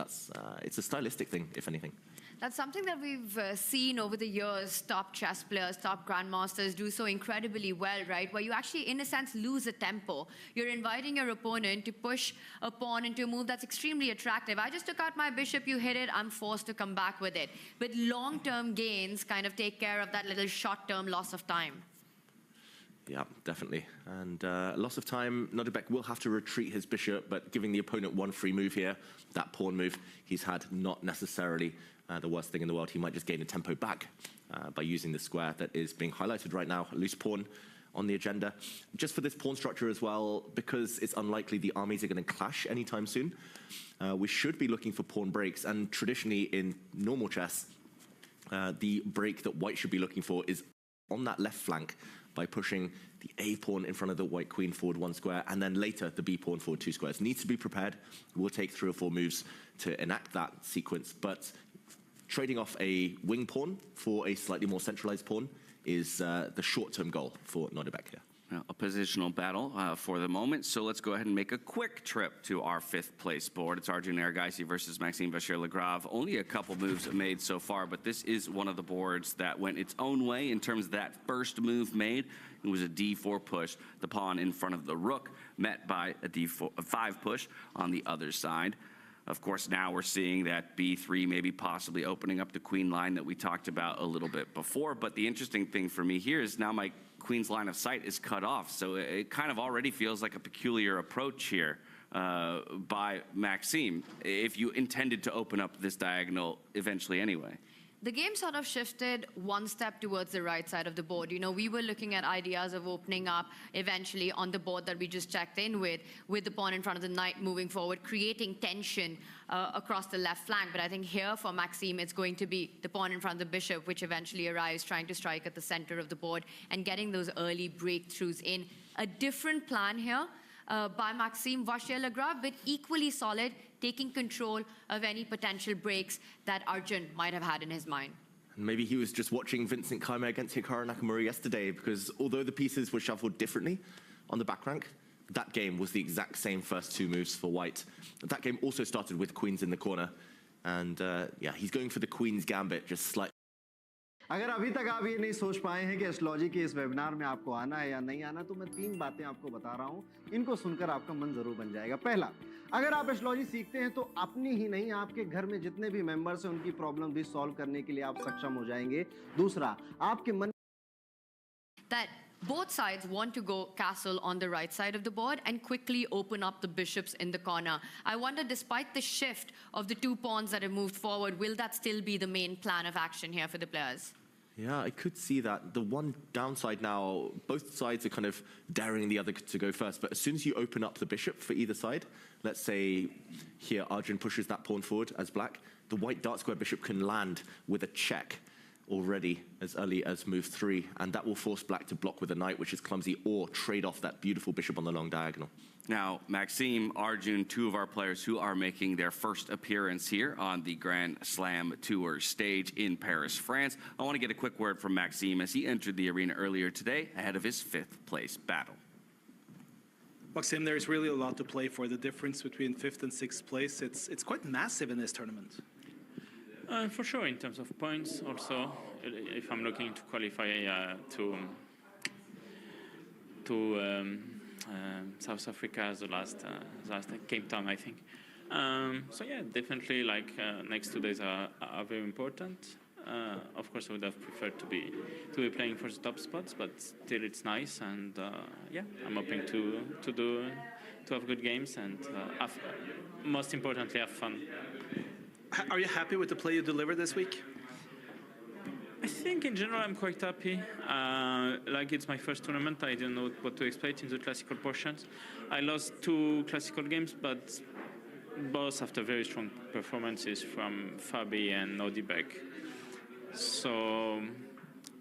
It's a stylistic thing, if anything. That's something that we've seen over the years, top chess players, top grandmasters do so incredibly well, right? Where you actually, in a sense, lose a tempo. You're inviting your opponent to push a pawn into a move that's extremely attractive. I just took out my bishop, you hit it, I'm forced to come back with it. But long-term gains kind of take care of that little short-term loss of time. Yeah, definitely. And loss of time, Nodibek will have to retreat his bishop, but giving the opponent one free move here, that pawn move he's had, not necessarily the worst thing in the world. He might just gain a tempo back by using the square that is being highlighted right now, a loose pawn on the agenda. Just for this pawn structure as well, because it's unlikely the armies are going to clash anytime soon, we should be looking for pawn breaks. And traditionally in normal chess, the break that white should be looking for is on that left flank by pushing the A pawn in front of the white queen forward one square, and then later the B pawn forward two squares. Needs to be prepared. It will take 3 or 4 moves to enact that sequence, but trading off a wing pawn for a slightly more centralized pawn is the short-term goal for Nodibek here. Well, a positional battle for the moment, so let's go ahead and make a quick trip to our 5th place board. It's Arjun Erigaisi versus Maxime Vachier-Lagrave. Only a couple moves made so far, but this is one of the boards that went its own way in terms of that first move made. It was a d4 push, the pawn in front of the rook, met by a d5 push on the other side. Of course, now we're seeing that b3 maybe possibly opening up the queen line that we talked about a little bit before. But the interesting thing for me here is now my queen's line of sight is cut off. So it kind of already feels like a peculiar approach here by Maxime, if you intended to open up this diagonal eventually anyway. The game sort of shifted one step towards the right side of the board. You know, we were looking at ideas of opening up eventually on the board that we just checked in with the pawn in front of the knight moving forward, creating tension across the left flank. But I think here for Maxime, it's going to be the pawn in front of the bishop, which eventually arrives, trying to strike at the center of the board and getting those early breakthroughs in. A different plan here by Maxime Vachier-Lagrave, but equally solid, taking control of any potential breaks that Arjun might have had in his mind. Maybe he was just watching Vincent Kaime against Hikaru Nakamura yesterday, because although the pieces were shuffled differently on the back rank, that game was the exact same first 2 moves for white. That game also started with queens in the corner, and yeah, he's going for the queen's gambit, just slightly. अगर अभी तक आप ये नहीं सोच पाए हैं कि एस्ट्रोलॉजी के इस वेबिनार में आपको आना है या नहीं आना, तो मैं 3 बातें आपको बता रहा हूं। इनको सुनकर आपका मन जरूर बन जाएगा। पहला, अगर आप एस्ट्रोलॉजी सीखते हैं तो अपनी ही नहीं, आपके घर में जितने भी मेंबर्स हैं उनकी प्रॉब्लम भी सॉल्व करने के लिए आप सक्षम हो जाएंगे। दूसरा, आपके मन that both sides want to go castle on the right side of the board and quickly open up the bishops in the corner. I wonder, despite the shift of the 2 pawns that have moved forward, will that still be the main plan of action here for the players? Yeah, I could see that. The one downside now, both sides are kind of daring the other to go first, but as soon as you open up the bishop for either side, let's say here Arjun pushes that pawn forward as black, the white dark square bishop can land with a check already as early as move 3, and that will force black to block with a knight, which is clumsy, or trade off that beautiful bishop on the long diagonal. Now, Maxime, Arjun, 2 of our players who are making their first appearance here on the Grand Slam Tour stage in Paris, France. I want to get a quick word from Maxime as he entered the arena earlier today ahead of his 5th place battle. Maxime, there's really a lot to play for. The difference between 5th and 6th place, it's quite massive in this tournament. For sure, in terms of points, also, if I'm looking to qualify to South Africa as the last Cape Town, I think. So yeah, definitely, like next 2 days are very important. Of course, I would have preferred to be playing for the top spots, but still it's nice, and yeah, I'm hoping to have good games and most importantly have fun. Are you happy with the play you delivered this week? I think in general I'm quite happy. Like, it's my first tournament, I don't know what to expect in the classical portions. I lost 2 classical games, but both after very strong performances from Fabi and Nodibek. So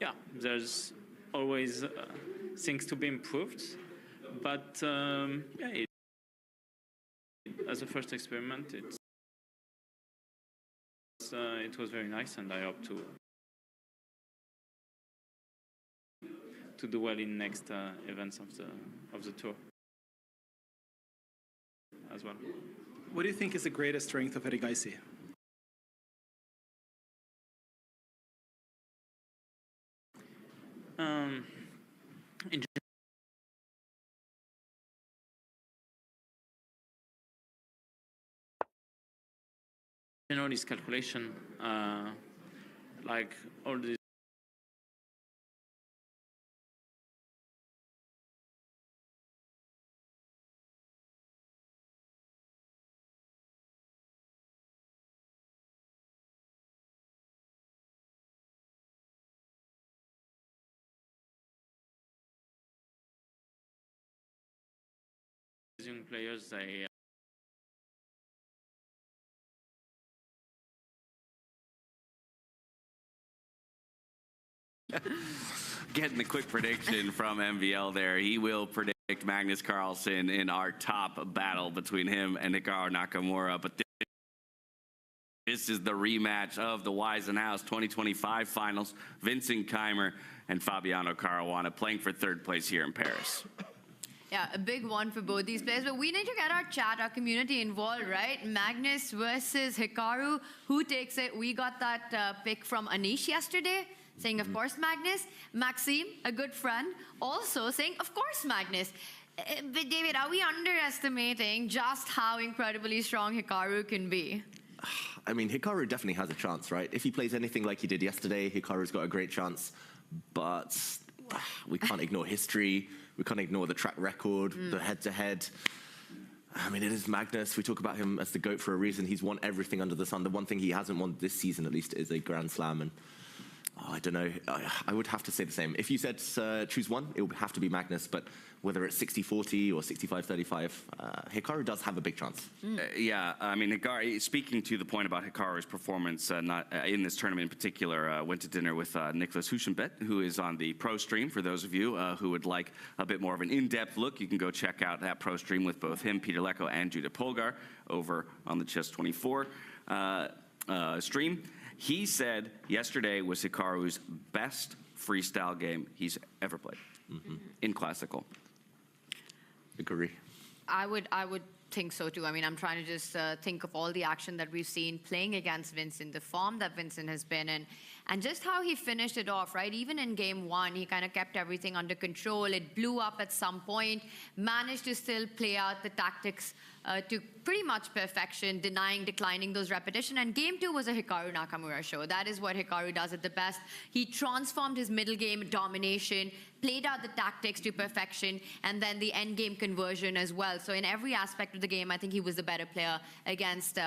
yeah, there's always things to be improved, but yeah, as a first experiment, it was very nice, and I hope to do well in next events of the tour as well. What do you think is the greatest strength of Erigaisi? In general, this calculation, like all the young players, they Getting the quick prediction from MVL there. He will predict Magnus Carlsen in our top battle between him and Hikaru Nakamura. But this is the rematch of the House 2025 finals. Vincent Keimer and Fabiano Caruana playing for third place here in Paris. Yeah, a big one for both these players. But we need to get our chat, our community involved, right? Magnus versus Hikaru. Who takes it? We got that pick from Anish yesterday, saying, of course, Magnus. Maxime, a good friend, also saying, of course, Magnus. But David, are we underestimating just how incredibly strong Hikaru can be? I mean, Hikaru definitely has a chance, right? If he plays anything like he did yesterday, Hikaru's got a great chance. But we can't ignore history. We can't ignore the track record, the head-to-head. I mean, it is Magnus. We talk about him as the GOAT for a reason. He's won everything under the sun. The one thing he hasn't won this season, at least, is a Grand Slam. And I don't know. I would have to say the same. If you said choose one, it would have to be Magnus. But whether it's 60-40 or 65-35, Hikaru does have a big chance. Yeah, I mean, Hikaru, speaking to the point about Hikaru's performance not in this tournament in particular, went to dinner with Nicholas Huschenbett, who is on the pro stream. For those of you who would like a bit more of an in-depth look, you can go check out that pro stream with both him, Peter Lecco, and Judah Polgar over on the Chess 24 stream. He said yesterday was Hikaru's best freestyle game he's ever played in classical. Agree. I would think so too. I mean, I'm trying to just think of all the action that we've seen playing against Vincent, the form that Vincent has been in, and just how he finished it off, right? Even in game one, he kind of kept everything under control. It blew up at some point, managed to still play out the tactics to pretty much perfection, declining those repetition. And game two was a Hikaru Nakamura show. That is what Hikaru does at the best. He transformed his middle game domination, played out the tactics to perfection, and then the end game conversion as well. So in every aspect of the game, I think he was the better player against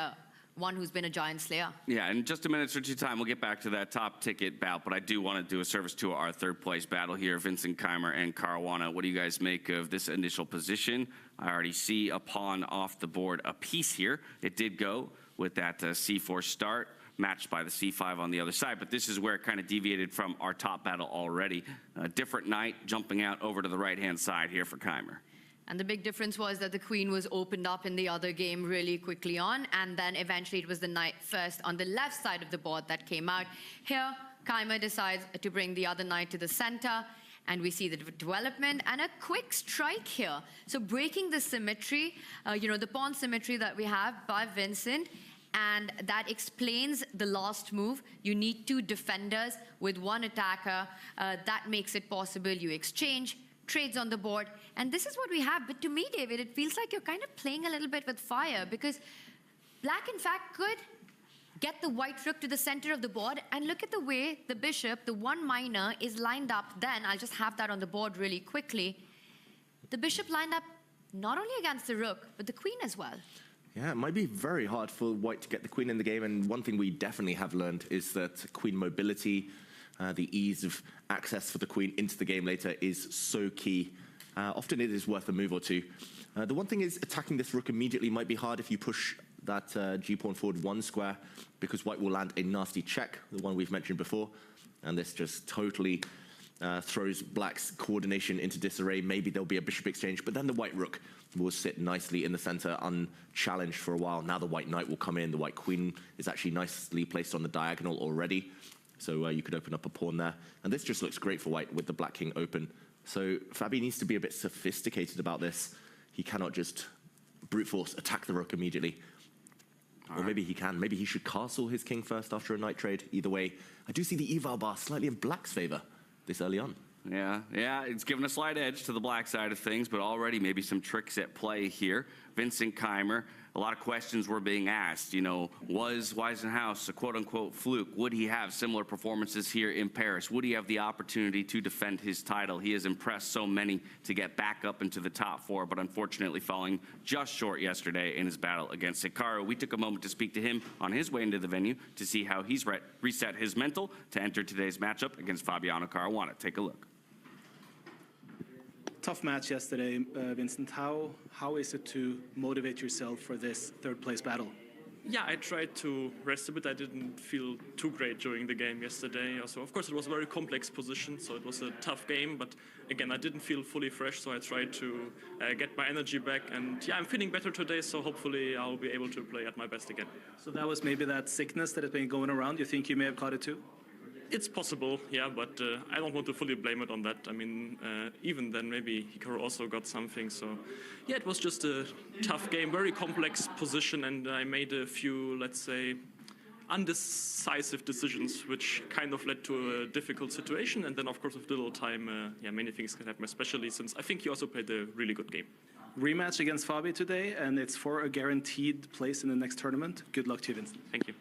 one who's been a giant slayer. Yeah, in just a minute or two time, we'll get back to that top ticket bout, but I do want to do a service to our third place battle here, Vincent Keimer and Caruana. What do you guys make of this initial position? I already see a pawn off the board, a piece here. It did go with that C4 start, matched by the C5 on the other side, but this is where it kind of deviated from our top battle already. A different knight jumping out over to the right-hand side here for Keimer. And the big difference was that the queen was opened up in the other game really quickly on, and then eventually it was the knight first on the left side of the board that came out. Here, Keimer decides to bring the other knight to the center, and we see the development and a quick strike here. So breaking the symmetry, the pawn symmetry that we have by Vincent, and that explains the last move. You need two defenders with one attacker. That makes it possible. You exchange trades on the board, and this is what we have. But to me, David, it feels like you're kind of playing a little bit with fire, because black, in fact, could get the white rook to the center of the board, and look at the way the bishop, the one minor, is lined up. Then I'll just have that on the board really quickly. The bishop lined up not only against the rook, but the queen as well. Yeah, it might be very hard for white to get the queen in the game, and one thing we definitely have learned is that queen mobility, the ease of access for the queen into the game later, is so key. Often it is worth a move or two. The one thing is attacking this rook immediately might be hard if you push that g-pawn forward one square, because white will land a nasty check, the one we've mentioned before, and this just totally throws black's coordination into disarray. Maybe there'll be a bishop exchange, but then the white rook will sit nicely in the center unchallenged for a while. Now the white knight will come in. The white queen is actually nicely placed on the diagonal already. So you could open up a pawn there. And this just looks great for white with the black king open. So Fabi needs to be a bit sophisticated about this. He cannot just brute force attack the rook immediately. Or maybe he can. Maybe he should castle his king first after a knight trade. Either way, I do see the eval bar slightly in black's favor this early on. Yeah, it's given a slight edge to the black side of things, but already maybe some tricks at play here. Vincent Keimer, a lot of questions were being asked. You know, was Weisenhaus a quote-unquote fluke? Would he have similar performances here in Paris? Would he have the opportunity to defend his title? He has impressed so many to get back up into the top four, but unfortunately falling just short yesterday in his battle against Hikaru. We took a moment to speak to him on his way into the venue to see how he's reset his mental to enter today's matchup against Fabiano Caruana. Take a look. Tough match yesterday, Vincent. How is it to motivate yourself for this third place battle? Yeah, I tried to rest a bit. I didn't feel too great during the game yesterday. Also, of course, it was a very complex position, so it was a tough game. But again, I didn't feel fully fresh, so I tried to get my energy back. And yeah, I'm feeling better today, so hopefully I'll be able to play at my best again. So that was maybe that sickness that has been going around. You think you may have caught it too? It's possible, yeah, but I don't want to fully blame it on that. I mean, even then, maybe Hikaru also got something. So, yeah, it was just a tough game, very complex position, and I made a few, let's say, undecisive decisions, which kind of led to a difficult situation. And then, of course, with little time, yeah, many things can happen, especially since I think he also played a really good game. Rematch against Fabi today, and it's for a guaranteed place in the next tournament. Good luck to you, Vincent. Thank you.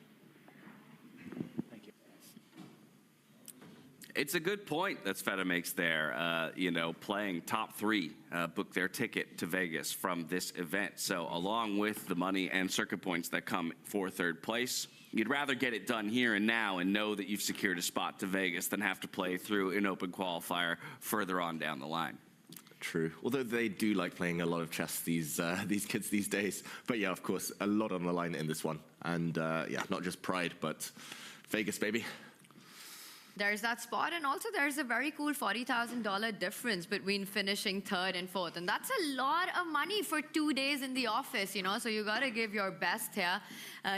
It's a good point that Sveta makes there. You know, playing top three book their ticket to Vegas from this event. So along with the money and circuit points that come for third place, you'd rather get it done here and now and know that you've secured a spot to Vegas than have to play through an open qualifier further on down the line. True. Although they do like playing a lot of chess, these kids these days. But yeah, of course, a lot on the line in this one. And yeah, not just pride, but Vegas, baby. There's that spot, and also there's a very cool $40,000 difference between finishing third and fourth, and that's a lot of money for 2 days in the office, you know, so you got to give your best here.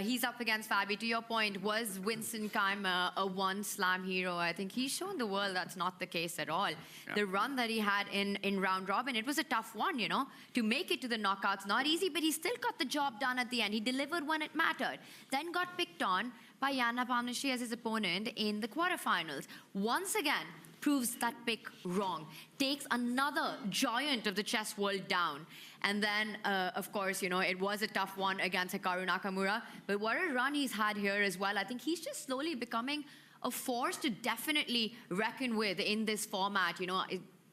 He's up against Fabi. To your point, was Vincent Keimer a one-slam hero? I think he's shown the world that's not the case at all. Yeah. The run that he had in round robin, it was a tough one, you know, to make it to the knockouts, not easy, but he still got the job done at the end. He delivered when it mattered, then got picked on by Yana Palmnishi as his opponent in the quarterfinals. Once again, proves that pick wrong. Takes another giant of the chess world down. And then, of course, you know, it was a tough one against Hikaru Nakamura. But what a run he's had here as well. I think he's just slowly becoming a force to definitely reckon with in this format. You know,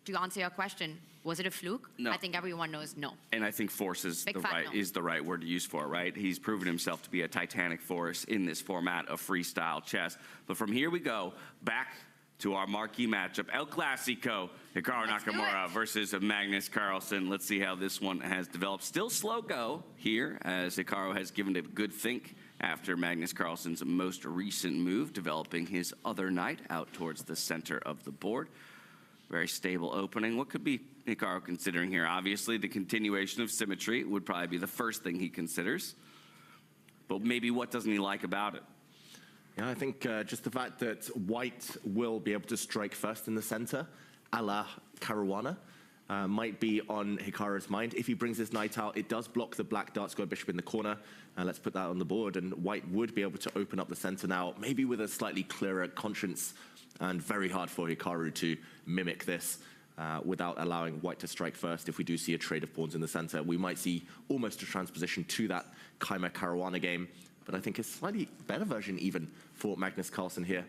to answer your question, was it a fluke? No. I think everyone knows no. And I think force is the right word to use for it, right? He's proven himself to be a titanic force in this format of freestyle chess. But from here we go back to our marquee matchup, El Clasico, Hikaru Nakamura versus Magnus Carlsen. Let's see how this one has developed. Still slow go here, as Hikaru has given it a good think after Magnus Carlsen's most recent move, developing his other knight out towards the center of the board. Very stable opening. What could be Hikaru considering here? Obviously, the continuation of symmetry would probably be the first thing he considers. But maybe what doesn't he like about it? Yeah, I think just the fact that white will be able to strike first in the center, a la Caruana, might be on Hikaru's mind. If he brings his knight out, it does block the black dark square bishop in the corner. Let's put that on the board. And white would be able to open up the center now, maybe with a slightly clearer conscience. And very hard for Hikaru to mimic this without allowing white to strike first. If we do see a trade of pawns in the center, we might see almost a transposition to that Keimer Caruana game. But I think a slightly better version even for Magnus Carlsen here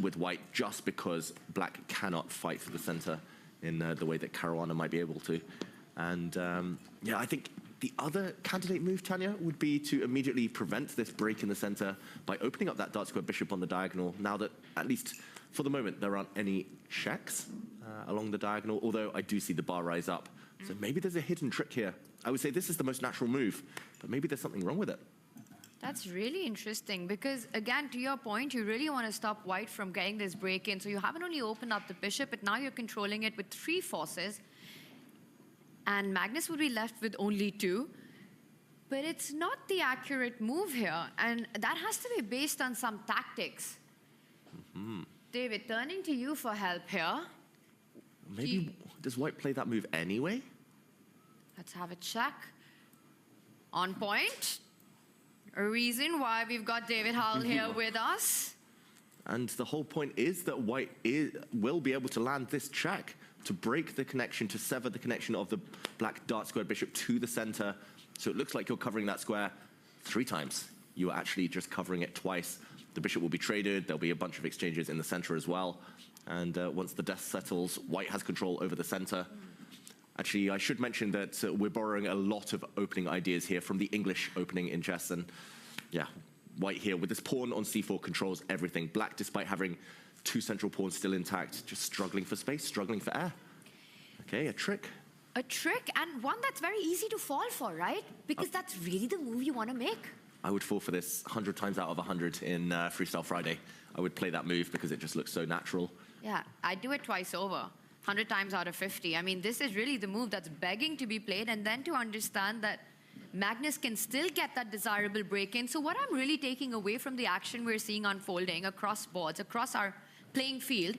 with white, just because black cannot fight for the center in the way that Caruana might be able to. And yeah, I think the other candidate move, Tanya, would be to immediately prevent this break in the center by opening up that dark square bishop on the diagonal, now that, at least for the moment, there aren't any checks along the diagonal, although I do see the bar rise up. So maybe there's a hidden trick here. I would say this is the most natural move, but maybe there's something wrong with it. That's really interesting because, again, to your point, you really want to stop white from getting this break in. So you haven't only opened up the bishop, but now you're controlling it with 3 forces. And Magnus would be left with only 2. But it's not the accurate move here. And that has to be based on some tactics. Mm-hmm. David, turning to you for help here. Maybe, does white play that move anyway? Let's have a check. On point. A reason why we've got David Howell here with us. And the whole point is that white will be able to land this check to break the connection, to sever the connection of the black dark squared bishop to the center. So it looks like you're covering that square 3 times. You're actually just covering it twice. The bishop will be traded. There'll be a bunch of exchanges in the center as well. And once the dust settles, white has control over the center. Actually, I should mention that we're borrowing a lot of opening ideas here from the English opening in chess. And yeah, white here with this pawn on c4 controls everything. Black, despite having 2 central pawns still intact, just struggling for space, struggling for air. Okay, a trick. A trick, and one that's very easy to fall for, right? Because that's really the move you want to make. I would fall for this 100 times out of 100 in Freestyle Friday. I would play that move because it just looks so natural. Yeah, I'd do it twice over. 100 times out of 50. I mean, this is really the move that's begging to be played, and then to understand that Magnus can still get that desirable break-in. So what I'm really taking away from the action we're seeing unfolding across boards, across our playing field,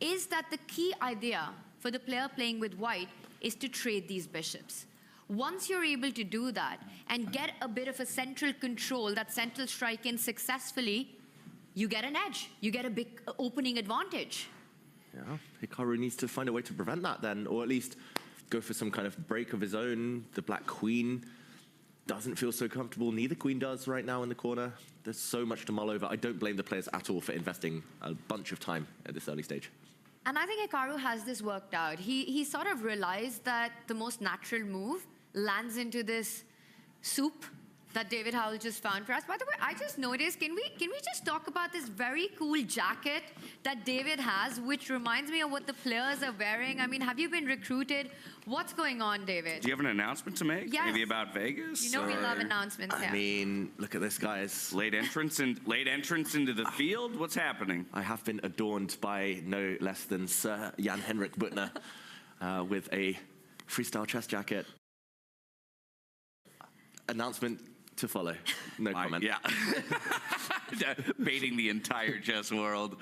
is that the key idea for the player playing with white is to trade these bishops. Once you're able to do that and get a bit of a central control, that central strike in successfully, you get an edge. You get a big opening advantage. Yeah, Hikaru needs to find a way to prevent that then, or at least go for some kind of break of his own. The black queen doesn't feel so comfortable. Neither queen does right now in the corner. There's so much to mull over. I don't blame the players at all for investing a bunch of time at this early stage. And I think Hikaru has this worked out. He sort of realized that the most natural move lands into this soup that David Howell just found for us. By the way, I just noticed, can we just talk about this very cool jacket that David has, which reminds me of what the players are wearing? I mean, have you been recruited? What's going on, David? Do you have an announcement to make? Yes. Maybe about Vegas? You know we love announcements here. I mean, look at this, guys. Late entrance into the field? What's happening? I have been adorned by no less than Sir Jan-Henrik Butner with a freestyle chess jacket. Announcement to follow. No comment. Yeah. Baiting the entire chess world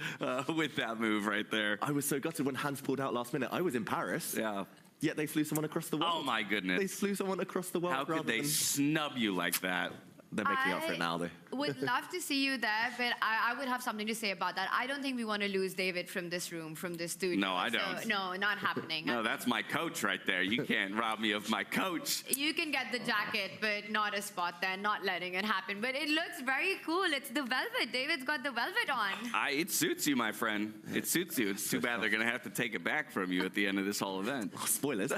with that move right there. I was so gutted when Hans pulled out last minute. I was in Paris. Yeah. Yet they flew someone across the world. Oh my goodness. They flew someone across the world. How could they snub you like that? They're making up for it now, though. Would love to see you there, but I would have something to say about that. I don't think we want to lose David from this room, from this studio. No, I don't. So, no, not happening. No, that's my coach right there. You can't rob me of my coach. You can get the jacket, but not a spot there, not letting it happen. But it looks very cool. It's the velvet. David's got the velvet on. It suits you, my friend. It suits you. It's too bad they're going to have to take it back from you at the end of this whole event. Oh, spoilers.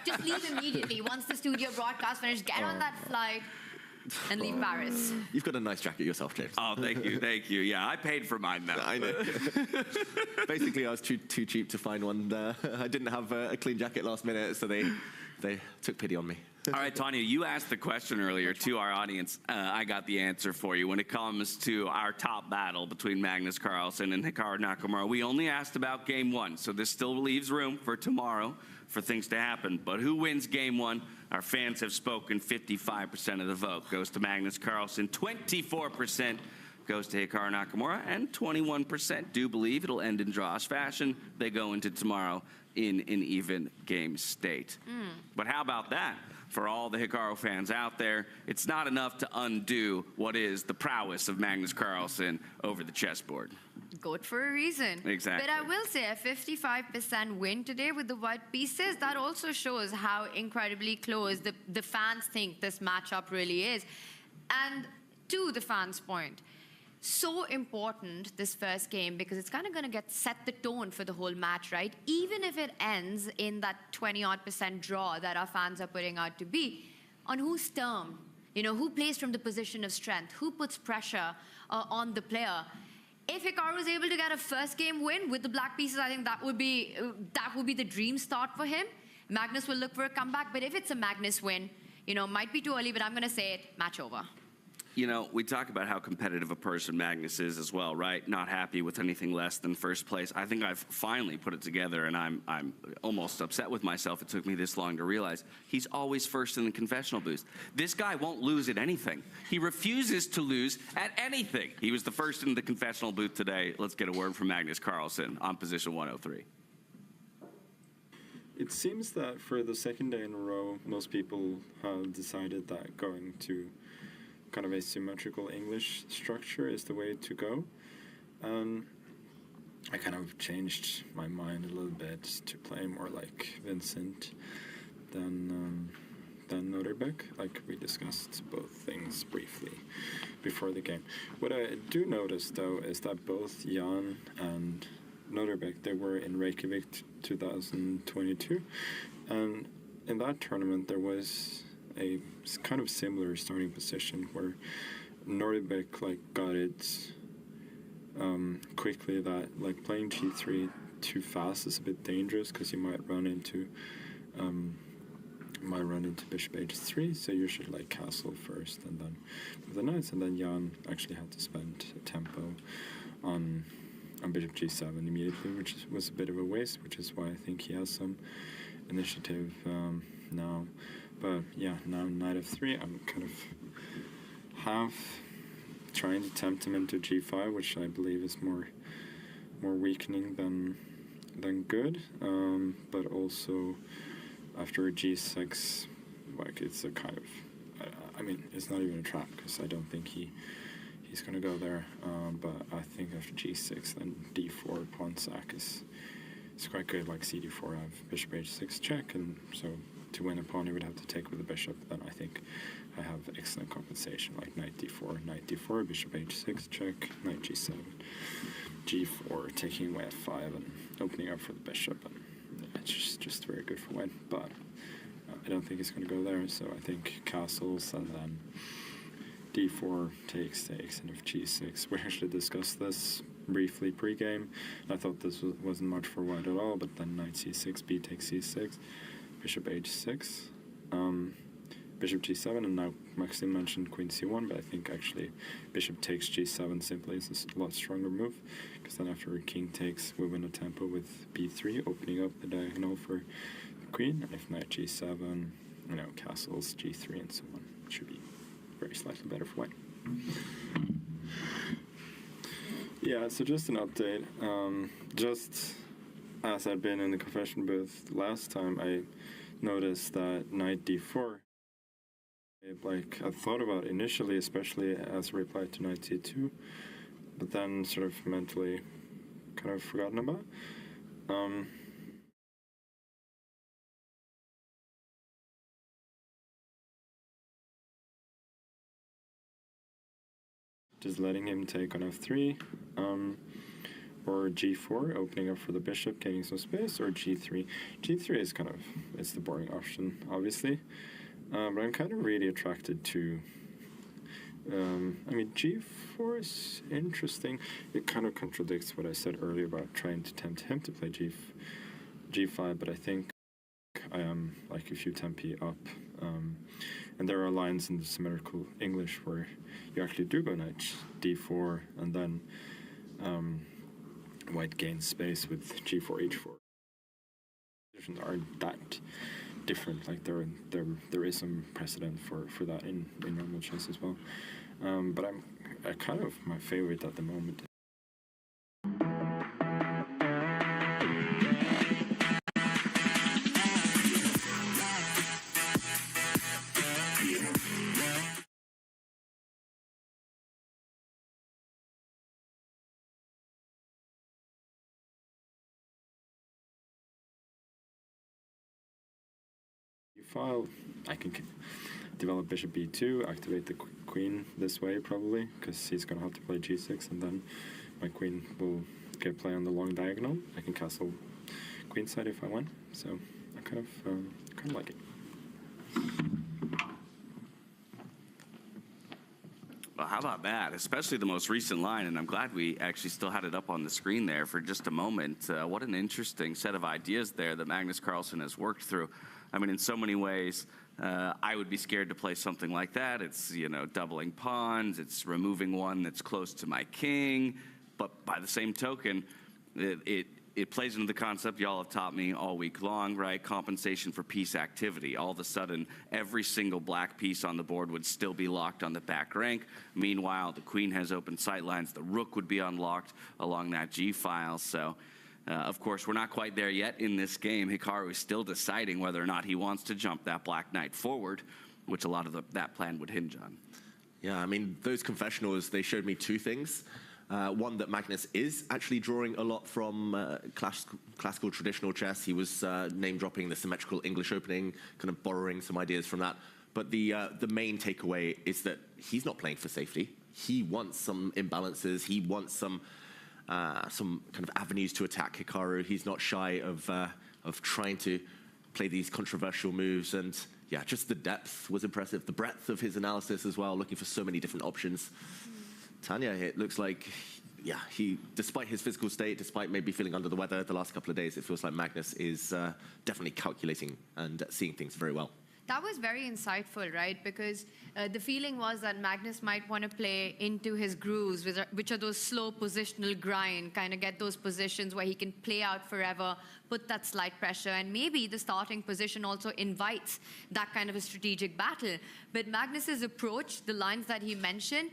Just leave immediately. Once the studio broadcast finished, get on that flight and leave Paris. You've got a nice jacket yourself, James. Oh, thank you, thank you. Yeah, I paid for mine now. I know. Basically, I was too cheap to find one. I didn't have a clean jacket last minute, so they took pity on me. All right, Tanya, you asked the question earlier to our audience. I got the answer for you. When it comes to our top battle between Magnus Carlsen and Hikaru Nakamura, we only asked about game 1, so this still leaves room for tomorrow for things to happen. But who wins game 1? Our fans have spoken. 55% of the vote goes to Magnus Carlsen, 24% goes to Hikaru Nakamura, and 21% do believe it'll end in draws fashion. They go into tomorrow in an even game state. But how about that? For all the Hikaru fans out there, it's not enough to undo what is the prowess of Magnus Carlsen over the chessboard. Goat for a reason. Exactly. But I will say a 55% win today with the white pieces, that also shows how incredibly close the fans think this matchup really is. And to the fans' point, so important this first game because it's kind of going to set the tone for the whole match, right? Even if it ends in that 20-odd% draw that our fans are putting out to be, on whose term? You know, who plays from the position of strength? Who puts pressure on the player? If Hikaru is able to get a first game win with the black pieces, I think that would be the dream start for him. Magnus will look for a comeback, but if it's a Magnus win, you know, might be too early, but I'm going to say it, match over. You know, we talk about how competitive a person Magnus is as well, right? Not happy with anything less than first place. I think I've finally put it together, and I'm almost upset with myself. It took me this long to realize he's always first in the confessional booth. This guy won't lose at anything. He refuses to lose at anything. He was the first in the confessional booth today. Let's get a word from Magnus Carlsen on position 103. It seems that for the second day in a row, most people have decided that going to kind of a symmetrical English structure is the way to go. I kind of changed my mind a little bit to play more like Vincent than Noterbeck. Like we discussed both things briefly before the game. What I do notice though is that both Jan and Noterbeck, they were in Reykjavik 2022, and in that tournament there was a kind of similar starting position where Noterbeck like got it quickly, that like playing g3 too fast is a bit dangerous because you might run into bishop h3, so you should like castle first and then with the knights, and then Jan actually had to spend tempo on bishop g7 immediately, which was a bit of a waste, which is why I think he has some initiative now. But yeah, now knight f3, I'm kind of half trying to tempt him into g5, which I believe is more weakening than good, but also after g6, like it's a kind of, I mean, it's not even a trap because I don't think he's gonna go there, but I think after g6 then d4 pawn sack is quite good. Like cd4, I have bishop h6 check, and so to win a pawn he would have to take with the bishop. Then I think I have excellent compensation, like knight d4, bishop h6 check, knight g7, g4, taking away f5 and opening up for the bishop, and it's just very good for white. But I don't think he's going to go there, so I think castles and then d4 takes, and if g6, we actually discussed this briefly pre-game. I thought this wasn't much for white at all, but then knight c6, b takes c6, bishop h6, bishop g7, and now Maxim mentioned queen c1, but I think actually bishop takes g7 simply is a lot stronger move, because then after king takes, we win a tempo with b3, opening up the diagonal for the queen, and if knight g7, you know, castles, g3, and so on. It should be very slightly better for white. Yeah, so just an update. Just as I'd been in the confession booth last time, I noticed that knight d4, like I thought about initially, especially as a reply to knight c2, but then sort of mentally kind of forgotten about. Just letting him take on f3, or g4, opening up for the bishop, gaining some space, or g3. g3 is kind of, it's the boring option, obviously, but I'm kind of really attracted to, I mean, g4 is interesting. It kind of contradicts what I said earlier about trying to tempt him to play g5, but I think I am like a few tempi up, and there are lines in the symmetrical English where you actually do go knight d4, and then white gains space with g4, h4. Positions aren't that different. Like there is some precedent for that in normal chess as well. But I kind of my favorite at the moment. File, I can develop bishop b2, activate the queen this way probably, because he's going to have to play g6, and then my queen will get play on the long diagonal. I can castle queenside if I want, so I kind of like it. Well, how about that? Especially the most recent line, and I'm glad we actually still had it up on the screen there for just a moment. What an interesting set of ideas there that Magnus Carlsen has worked through. I mean, in so many ways, I would be scared to play something like that. It's, you know, doubling pawns, it's removing one that's close to my king, but by the same token, it plays into the concept y'all have taught me all week long, right? Compensation for piece activity. All of a sudden, every single black piece on the board would still be locked on the back rank. Meanwhile, the queen has open sight lines. The rook would be unlocked along that g-file. So, of course, we're not quite there yet in this game. Hikaru is still deciding whether or not he wants to jump that black knight forward, which a lot of that plan would hinge on. Yeah, I mean, those confessionals, they showed me two things. one that Magnus is actually drawing a lot from classical traditional chess. He was name-dropping the symmetrical English opening, kind of borrowing some ideas from that. But the main takeaway is that he's not playing for safety. He wants some imbalances. He wants some kind of avenues to attack Hikaru. He's not shy of trying to play these controversial moves. And yeah, just the depth was impressive. The breadth of his analysis as well, looking for so many different options. Tanya, it looks like, yeah, despite his physical state, despite maybe feeling under the weather the last couple of days, it feels like Magnus is definitely calculating and seeing things very well. That was very insightful, right? Because the feeling was that Magnus might want to play into his grooves, which are those slow positional grind, kind of get those positions where he can play out forever, put that slight pressure, and maybe the starting position also invites that kind of a strategic battle. But Magnus's approach, the lines that he mentioned,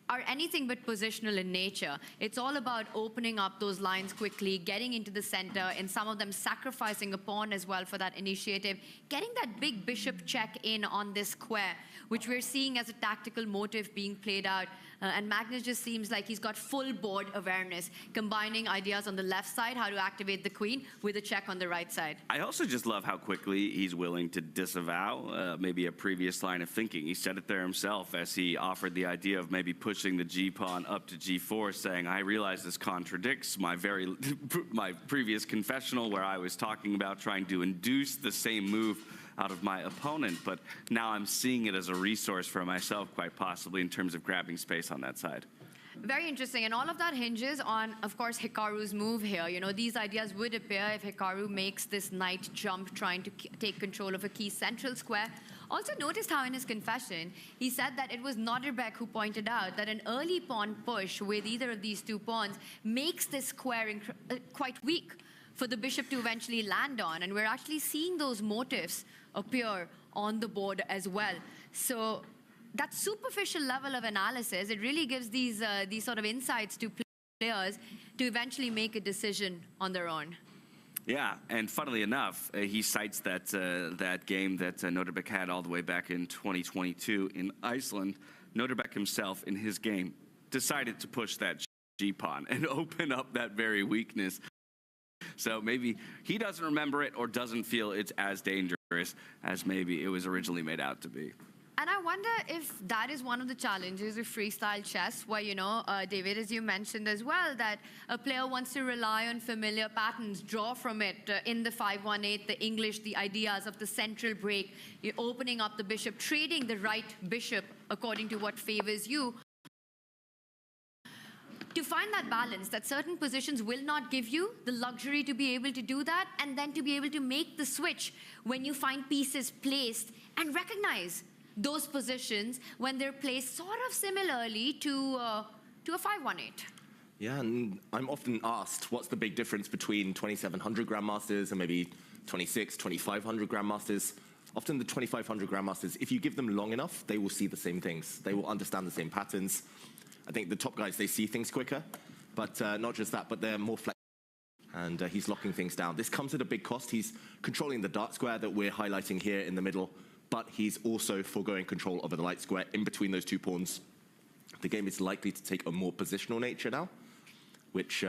are anything but positional in nature. It's all about opening up those lines quickly, getting into the center, and some of them sacrificing a pawn as well for that initiative, getting that big bishop check in on this square, which we're seeing as a tactical motive being played out. And Magnus just seems like he's got full board awareness, combining ideas on the left side, how to activate the queen, with a check on the right side. I also just love how quickly he's willing to disavow maybe a previous line of thinking. He said it there himself as he offered the idea of maybe pushing the g-pawn up to g4, saying, I realize this contradicts my previous confessional where I was talking about trying to induce the same move out of my opponent, but now I'm seeing it as a resource for myself, quite possibly, in terms of grabbing space on that side. Very interesting, and all of that hinges on, of course, Hikaru's move here. You know, these ideas would appear if Hikaru makes this knight jump, trying to take control of a key central square. Also noticed how in his confession, he said that it was Noderbek who pointed out that an early pawn push with either of these two pawns makes this square quite weak for the bishop to eventually land on, and we're actually seeing those motifs appear on the board as well. So that superficial level of analysis, it really gives these sort of insights to players to eventually make a decision on their own. Yeah, and funnily enough, he cites that game that Noderbek had all the way back in 2022 in Iceland. Noderbek himself, in his game, decided to push that g-pawn and open up that very weakness. So maybe he doesn't remember it or doesn't feel it's as dangerous as maybe it was originally made out to be. And I wonder if that is one of the challenges of freestyle chess, where, you know, David, as you mentioned as well, that a player wants to rely on familiar patterns, draw from it in the 5-1-8, the English, the ideas of the central break, you're opening up the bishop, trading the right bishop according to what favors you. To find that balance, that certain positions will not give you the luxury to be able to do that, and then to be able to make the switch when you find pieces placed and recognize those positions when they're placed sort of similarly to a 5-1-8. Yeah, and I'm often asked, what's the big difference between 2,700 grandmasters and maybe 2,500 grandmasters? Often the 2,500 grandmasters, if you give them long enough, they will see the same things. They will understand the same patterns. I think the top guys, they see things quicker, but not just that, but they're more flexible. And he's locking things down. This comes at a big cost. He's controlling the dark square that we're highlighting here in the middle, but he's also foregoing control over the light square in between those two pawns. The game is likely to take a more positional nature now, which,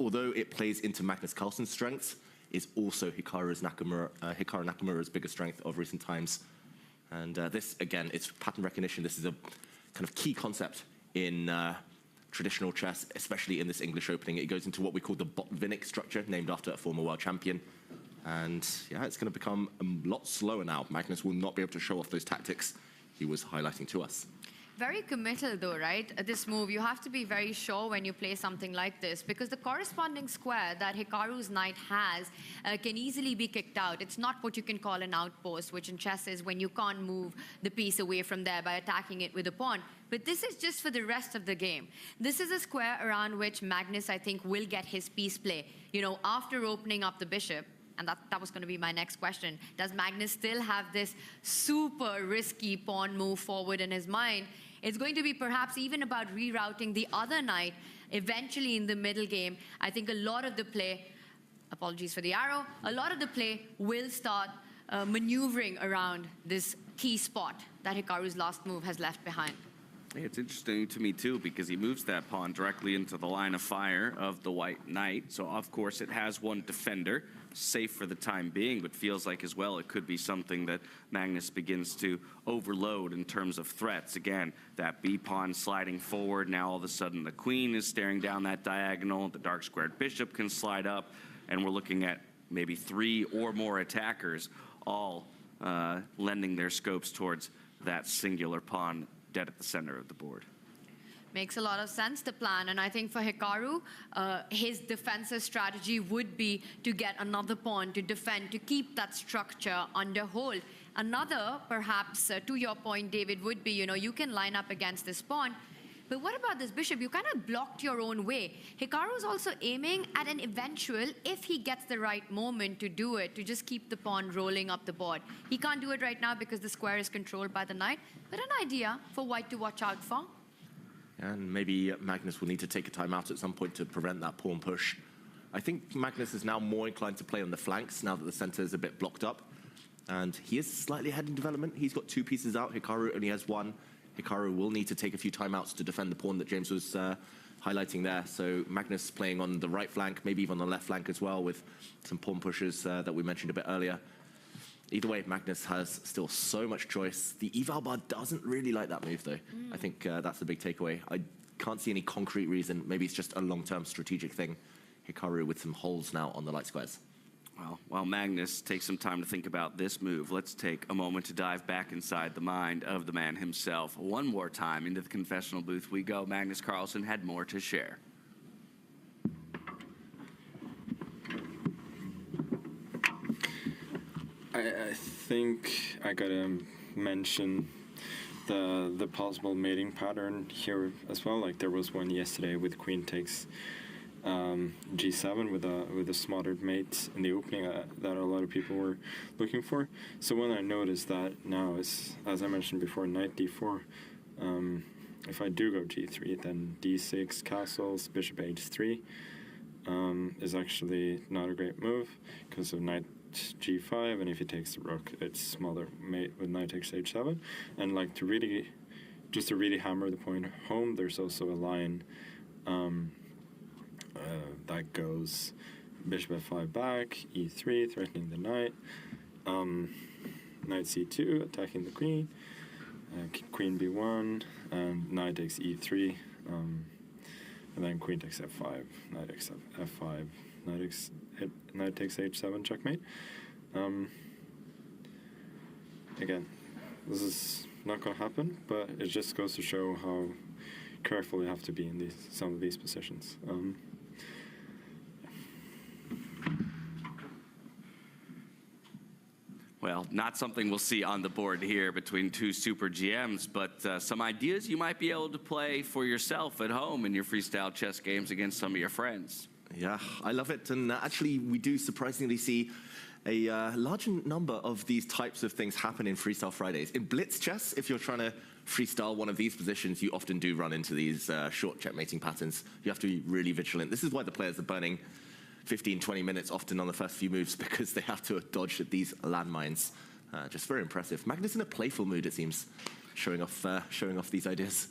although it plays into Magnus Carlsen's strengths, is also Hikaru Nakamura's biggest strength of recent times. And this, again, it's pattern recognition. This is a kind of key concept in traditional chess, especially in this English opening. It goes into what we call the Botvinnik structure, named after a former world champion. And yeah, it's going to become a lot slower now. Magnus will not be able to show off those tactics he was highlighting to us. Very committal though, right? This move, you have to be very sure when you play something like this, because the corresponding square that Hikaru's knight has can easily be kicked out. It's not what you can call an outpost, which in chess is when you can't move the piece away from there by attacking it with a pawn. But this is just for the rest of the game. This is a square around which Magnus, I think, will get his piece play. You know, after opening up the bishop, and that was going to be my next question. Does Magnus still have this super risky pawn move forward in his mind? It's going to be perhaps even about rerouting the other knight eventually in the middle game. I think a lot of the play, apologies for the arrow, a lot of the play will start maneuvering around this key spot that Hikaru's last move has left behind. It's interesting to me, too, because he moves that pawn directly into the line of fire of the white knight. So, of course, it has one defender, safe for the time being, but feels like as well it could be something that Magnus begins to overload in terms of threats. Again, that b-pawn sliding forward. Now, all of a sudden, the queen is staring down that diagonal. The dark-squared bishop can slide up, and we're looking at maybe 3 or more attackers all lending their scopes towards that singular pawn dead at the center of the board. Makes a lot of sense, the plan. And I think for Hikaru, his defensive strategy would be to get another pawn to defend, to keep that structure under hold. Another, perhaps, to your point, David, would be, you can line up against this pawn. But what about this bishop? You kind of blocked your own way. Hikaru is also aiming at an eventual, if he gets the right moment to do it, to just keep the pawn rolling up the board. He can't do it right now because the square is controlled by the knight. But an idea for white to watch out for. And maybe Magnus will need to take a timeout at some point to prevent that pawn push. I think Magnus is now more inclined to play on the flanks now that the center is a bit blocked up. And he is slightly ahead in development. He's got 2 pieces out. Hikaru only has 1. Hikaru will need to take a few timeouts to defend the pawn that James was highlighting there. So Magnus playing on the right flank, maybe even on the left flank as well, with some pawn pushes that we mentioned a bit earlier. Either way, Magnus has still so much choice. The eval bar doesn't really like that move, though. I think that's the big takeaway. I can't see any concrete reason. Maybe it's just a long-term strategic thing. Hikaru with some holes now on the light squares. Well, while Magnus takes some time to think about this move, let's take a moment to dive back inside the mind of the man himself. One more time into the confessional booth we go. Magnus Carlsen had more to share. I think I gotta mention the possible mating pattern here as well. Like there was one yesterday with queen takes G7 with a smothered mate in the opening that a lot of people were looking for. So when I noticed that now is, as I mentioned before, knight d4. If I do go g3, then d6 castles, bishop h3 is actually not a great move because of knight g5, and if he takes the rook, it's smaller mate with knight takes h7. And like to really hammer the point home, there's also a line that goes bishop f5 back, e3, threatening the knight, knight c2, attacking the queen, queen b1, and knight takes e3, and then queen takes f5, knight takes f5, knight takes h7, checkmate. Again, this is not going to happen, but it just goes to show how careful you have to be in some of these positions. Well, not something we'll see on the board here between 2 super GMs, but some ideas you might be able to play for yourself at home in your freestyle chess games against some of your friends. Yeah, I love it. And actually, we do surprisingly see a large number of these types of things happen in Freestyle Fridays. In Blitz chess, if you're trying to freestyle one of these positions, you often do run into these short checkmating patterns. You have to be really vigilant. This is why the players are burning 15, 20 minutes often on the first few moves, because they have to dodge these landmines. Just very impressive. Magnus in a playful mood, it seems, showing off these ideas.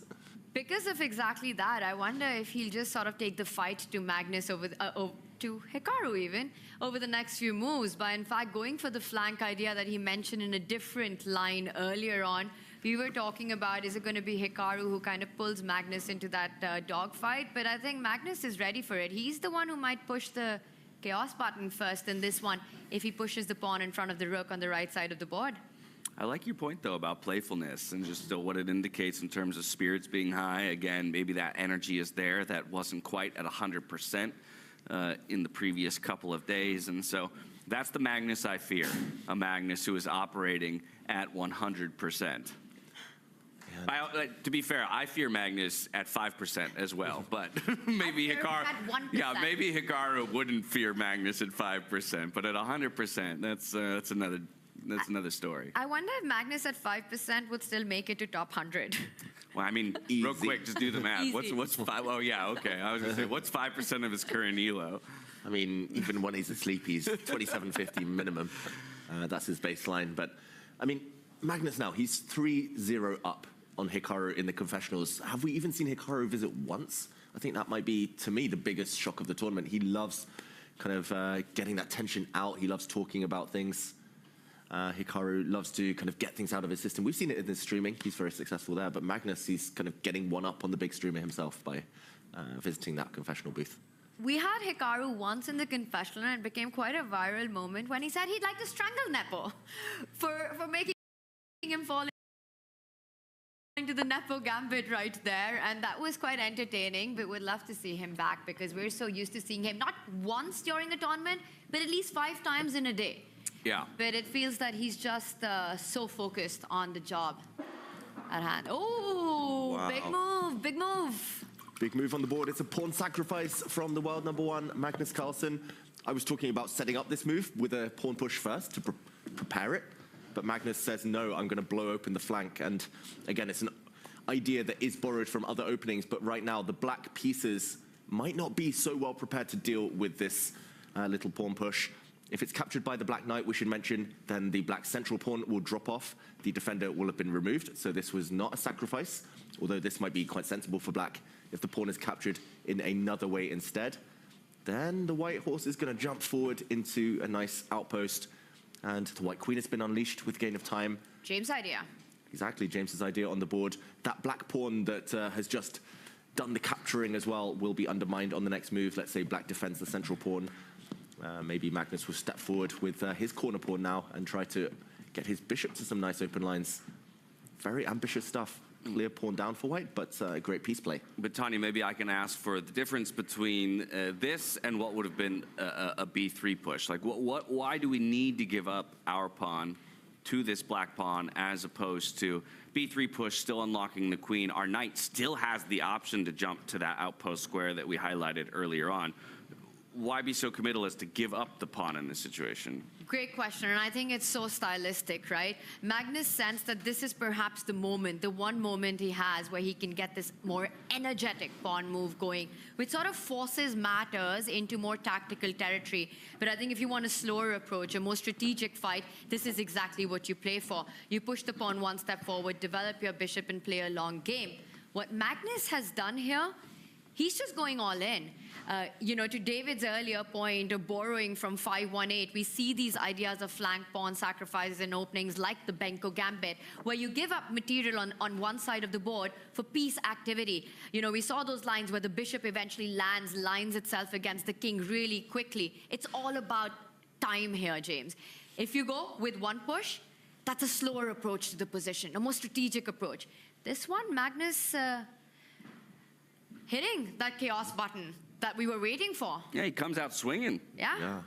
Because of exactly that, I wonder if he'll just sort of take the fight to Magnus to Hikaru even, over the next few moves, by in fact going for the flank idea that he mentioned in a different line earlier on. We were talking about, is it going to be Hikaru who kind of pulls Magnus into that dogfight? But I think Magnus is ready for it. He's the one who might push the chaos button first in this one, if he pushes the pawn in front of the rook on the right side of the board. I like your point, though, about playfulness and just what it indicates in terms of spirits being high. Again, maybe that energy is there that wasn't quite at 100% in the previous couple of days. And so that's the Magnus I fear, a Magnus who is operating at 100%. To be fair, I fear Magnus at 5% as well, but maybe Hikaru wouldn't fear Magnus at 5%, but at 100%, that's another story. I wonder if Magnus at 5% would still make it to top 100. Well, I mean, real quick, just do the math. What's 5? Oh, yeah, okay. I was going to say, what's 5% of his current elo? I mean, even when he's asleep, he's 2750 minimum. That's his baseline. But, I mean, Magnus now, he's 3-0 up on Hikaru in the confessionals. Have we even seen Hikaru visit once? I think that might be, to me, the biggest shock of the tournament. He loves kind of getting that tension out. He loves talking about things. Hikaru loves to kind of get things out of his system. We've seen it in his streaming. He's very successful there. But Magnus, he's kind of getting one up on the big streamer himself by visiting that confessional booth. We had Hikaru once in the confessional, and it became quite a viral moment when he said he'd like to strangle Nepo for making him fall into the Nepo gambit right there, and that was quite entertaining. But we'd love to see him back because we're so used to seeing him not once during the tournament, but at least 5 times in a day. Yeah. But it feels that he's just so focused on the job at hand. Oh, wow. Big move, big move. Big move on the board. It's a pawn sacrifice from the world number 1, Magnus Carlsen. I was talking about setting up this move with a pawn push first to prepare it. But Magnus says, no, I'm going to blow open the flank. And again, it's an idea that is borrowed from other openings. But right now, the black pieces might not be so well prepared to deal with this little pawn push. If it's captured by the black knight, we should mention, then the black central pawn will drop off. The defender will have been removed. So this was not a sacrifice, although this might be quite sensible for black. If the pawn is captured in another way instead, then the white horse is going to jump forward into a nice outpost. And the white queen has been unleashed with gain of time. James' idea. Exactly, James's idea on the board. That black pawn that has just done the capturing as well will be undermined on the next move. Let's say black defends the central pawn. Maybe Magnus will step forward with his corner pawn now and try to get his bishop to some nice open lines. Very ambitious stuff. Clear pawn down for white, but great piece play. But Tanya, maybe I can ask for the difference between this and what would have been a b3 push. Like, why do we need to give up our pawn to this black pawn as opposed to b3 push, still unlocking the queen? Our knight still has the option to jump to that outpost square that we highlighted earlier on. Why be so committal as to give up the pawn in this situation? Great question, and I think it's so stylistic, right? Magnus sensed that this is perhaps the moment, the one moment he has where he can get this more energetic pawn move going, which sort of forces matters into more tactical territory. But I think if you want a slower approach, a more strategic fight, this is exactly what you play for. You push the pawn one step forward, develop your bishop, and play a long game. What Magnus has done here, he's just going all in. To David's earlier point of borrowing from 518, we see these ideas of flank pawn sacrifices and openings like the Benko Gambit, where you give up material on one side of the board for piece activity. We saw those lines where the bishop eventually lines itself against the king really quickly. It's all about time here, James. If you go with one push, that's a slower approach to the position, a more strategic approach. This one, Magnus hitting that chaos button that we were waiting for. Yeah, he comes out swinging. Yeah.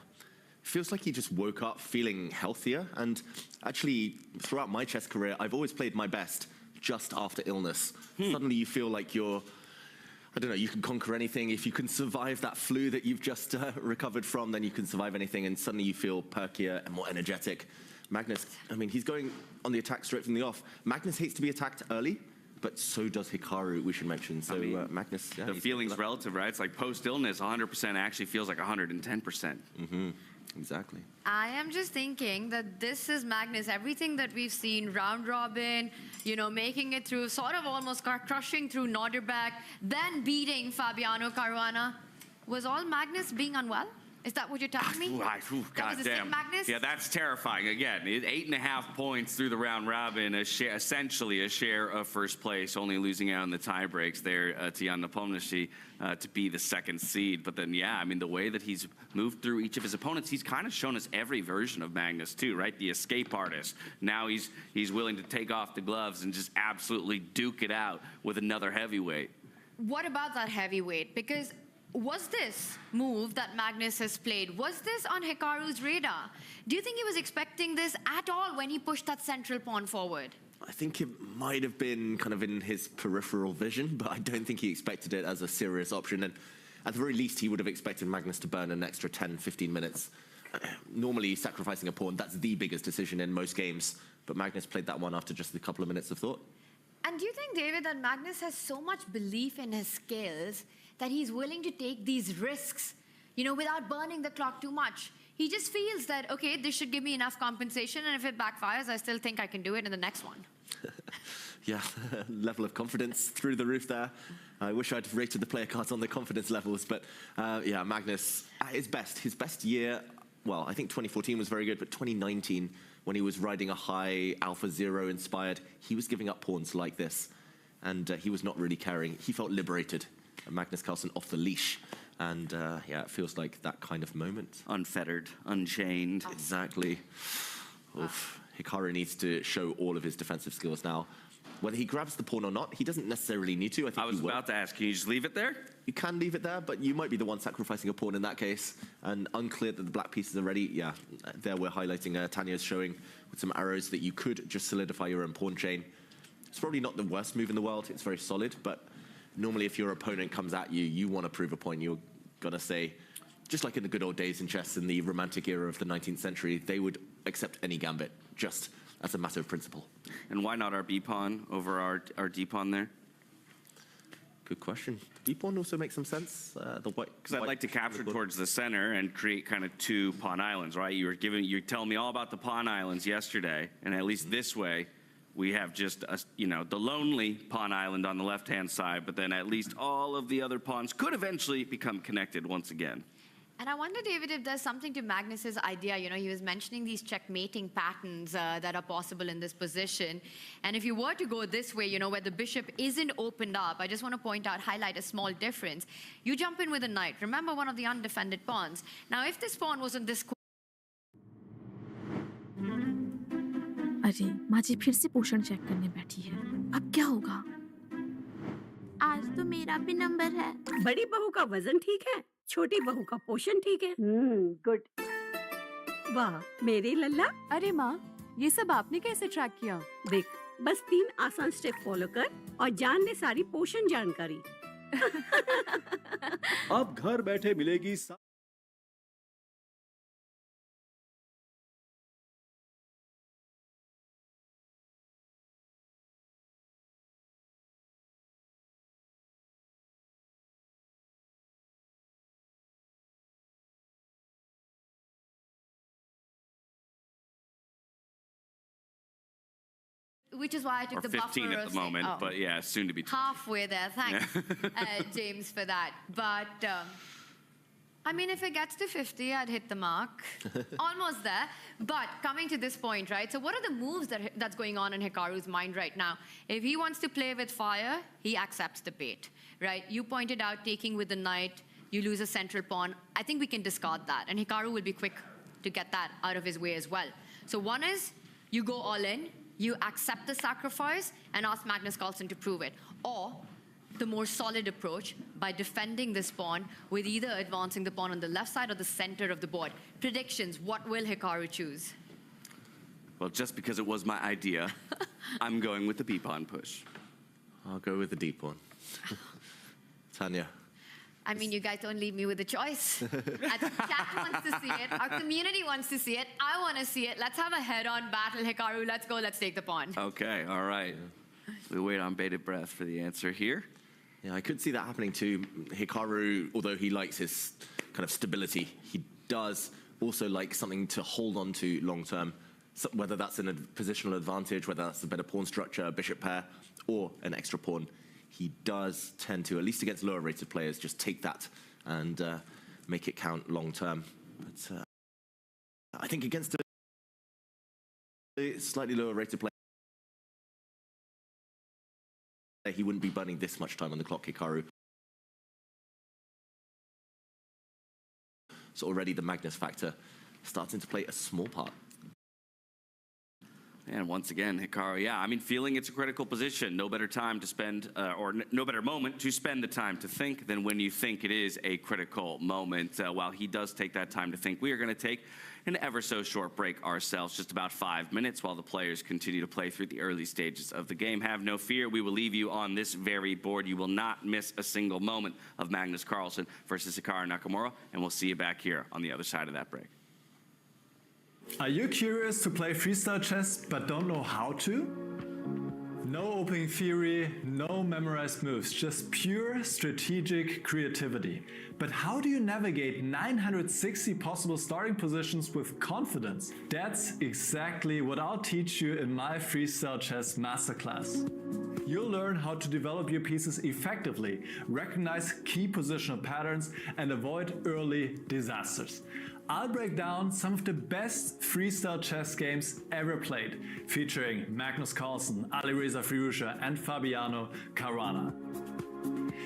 Feels like he just woke up feeling healthier. And actually, throughout my chess career, I've always played my best just after illness. Suddenly you feel like you can conquer anything. If you can survive that flu that you've just recovered from, then you can survive anything. And suddenly you feel perkier and more energetic. Magnus, he's going on the attack straight from the off. Magnus hates to be attacked early, but so does Hikaru, we should mention. So Magnus... Yeah, the feeling's relative, right? It's like post-illness, 100% actually feels like 110%. Mm-hmm. Exactly. I am just thinking that this is Magnus. Everything that we've seen, round robin, making it through, sort of almost crushing through Norderbeck, then beating Fabiano Caruana, was all Magnus being unwell? Is that what you're telling me? God damn. Magnus? Yeah, that's terrifying. Again, 8.5 points through the round robin, essentially a share of first place, only losing out in the tie breaks there to Jan Nepomniachtchi to be the second seed. But then, the way that he's moved through each of his opponents, he's kind of shown us every version of Magnus too, right? The escape artist. Now he's willing to take off the gloves and just absolutely duke it out with another heavyweight. What about that heavyweight? Because was this move that Magnus has played, was this on Hikaru's radar? Do you think he was expecting this at all when he pushed that central pawn forward? I think it might have been kind of in his peripheral vision, but I don't think he expected it as a serious option. And at the very least, he would have expected Magnus to burn an extra 10, 15 minutes. Normally, sacrificing a pawn, that's the biggest decision in most games. But Magnus played that one after just a couple of minutes of thought. And do you think, David, that Magnus has so much belief in his skills that he's willing to take these risks, without burning the clock too much. He just feels that, okay, this should give me enough compensation, and if it backfires, I still think I can do it in the next one. Yeah, level of confidence through the roof there. I wish I'd rated the player cards on the confidence levels, but yeah, Magnus, at his best year, well, I think 2014 was very good, but 2019, when he was riding a high Alpha Zero inspired, he was giving up pawns like this, and he was not really caring. He felt liberated, Magnus Carlsen off the leash, and yeah, it feels like that kind of moment. Unfettered, unchained. Exactly. Oof. Hikaru needs to show all of his defensive skills now. Whether he grabs the pawn or not, he doesn't necessarily need to. I was about to ask, can you just leave it there? You can leave it there, but you might be the one sacrificing a pawn in that case. And unclear that the black pieces are ready. Yeah, there we're highlighting Tanya's showing with some arrows that you could just solidify your own pawn chain. It's probably not the worst move in the world. It's very solid, but normally if your opponent comes at you, you want to prove a point. You're going to say, just like in the good old days in chess in the romantic era of the 19th century, they would accept any gambit, just as a matter of principle. And why not our B-pawn over our D-pawn there? Good question. B-pawn also makes some sense. The white, because I'd like to capture towards the center and create kind of two pawn islands, right? You're telling me all about the pawn islands yesterday, and at least this way, we have just the lonely pawn island on the left-hand side, but then at least all of the other pawns could eventually become connected once again. And I wonder, David, if there's something to Magnus's idea. He was mentioning these checkmating patterns that are possible in this position. And if you were to go this way, where the bishop isn't opened up, I just want to highlight a small difference. You jump in with a knight. Remember, one of the undefended pawns. Now, if this pawn was on this... अरे माँ जी फिर से पोषण check करने बैठी है अब क्या होगा आज तो मेरा भी नंबर है बड़ी बहू का वजन ठीक है छोटी बहू का पोषण ठीक है गुड वाह मेरी लल्ला अरे माँ ये सब आपने कैसे ट्रैक किया देख बस 3 आसान स्टेप फॉलो कर और जान ले सारी पोषण जानकारी अब घर बैठे मिलेगी Which is why I took or the 15 buffer at the moment, but yeah, soon to be 20. Halfway there, thanks, James, for that. But, I mean, if it gets to 50, I'd hit the mark. Almost there. But coming to this point, right, so what are the moves that's going on in Hikaru's mind right now? If he wants to play with fire, he accepts the bait, right? You pointed out taking with the knight, you lose a central pawn. I think we can discard that, and Hikaru will be quick to get that out of his way as well. So one is, you go all in, you accept the sacrifice and ask Magnus Carlsen to prove it. Or the more solid approach by defending this pawn with either advancing the pawn on the left side or the center of the board. Predictions, what will Hikaru choose? Well, just because it was my idea, I'm going with the B-pawn push. I'll go with the D-pawn. Tanya. I mean, you guys don't leave me with a choice. I think chat wants to see it. Our community wants to see it. I want to see it. Let's have a head-on battle, Hikaru. Let's go. Let's take the pawn. Okay, all right. We wait on bated breath for the answer here. Yeah, I could see that happening too. Hikaru, although he likes his kind of stability, he does also like something to hold on to long-term, so whether that's in a positional advantage, whether that's a better pawn structure, a bishop pair, or an extra pawn. He does tend to, at least against lower-rated players, just take that and make it count long-term. But I think against a slightly lower-rated player, he wouldn't be burning this much time on the clock, Hikaru. So already the Magnus factor starting to play a small part. And once again, Hikaru, yeah, I mean, feeling it's a critical position. No better time to spend, no better moment to spend the time to think than when you think it is a critical moment. While he does take that time to think, we are going to take an ever so short break ourselves, just about 5 minutes, while the players continue to play through the early stages of the game. Have no fear, we will leave you on this very board. You will not miss a single moment of Magnus Carlsen versus Hikaru Nakamura, and we'll see you back here on the other side of that break. Are you curious to play freestyle chess but don't know how to? No opening theory, no memorized moves, just pure strategic creativity. But how do you navigate 960 possible starting positions with confidence? That's exactly what I'll teach you in my Freestyle Chess Masterclass. You'll learn how to develop your pieces effectively, recognize key positional patterns, and avoid early disasters. I'll break down some of the best freestyle chess games ever played, featuring Magnus Carlsen, Alireza Firouzja, and Fabiano Caruana.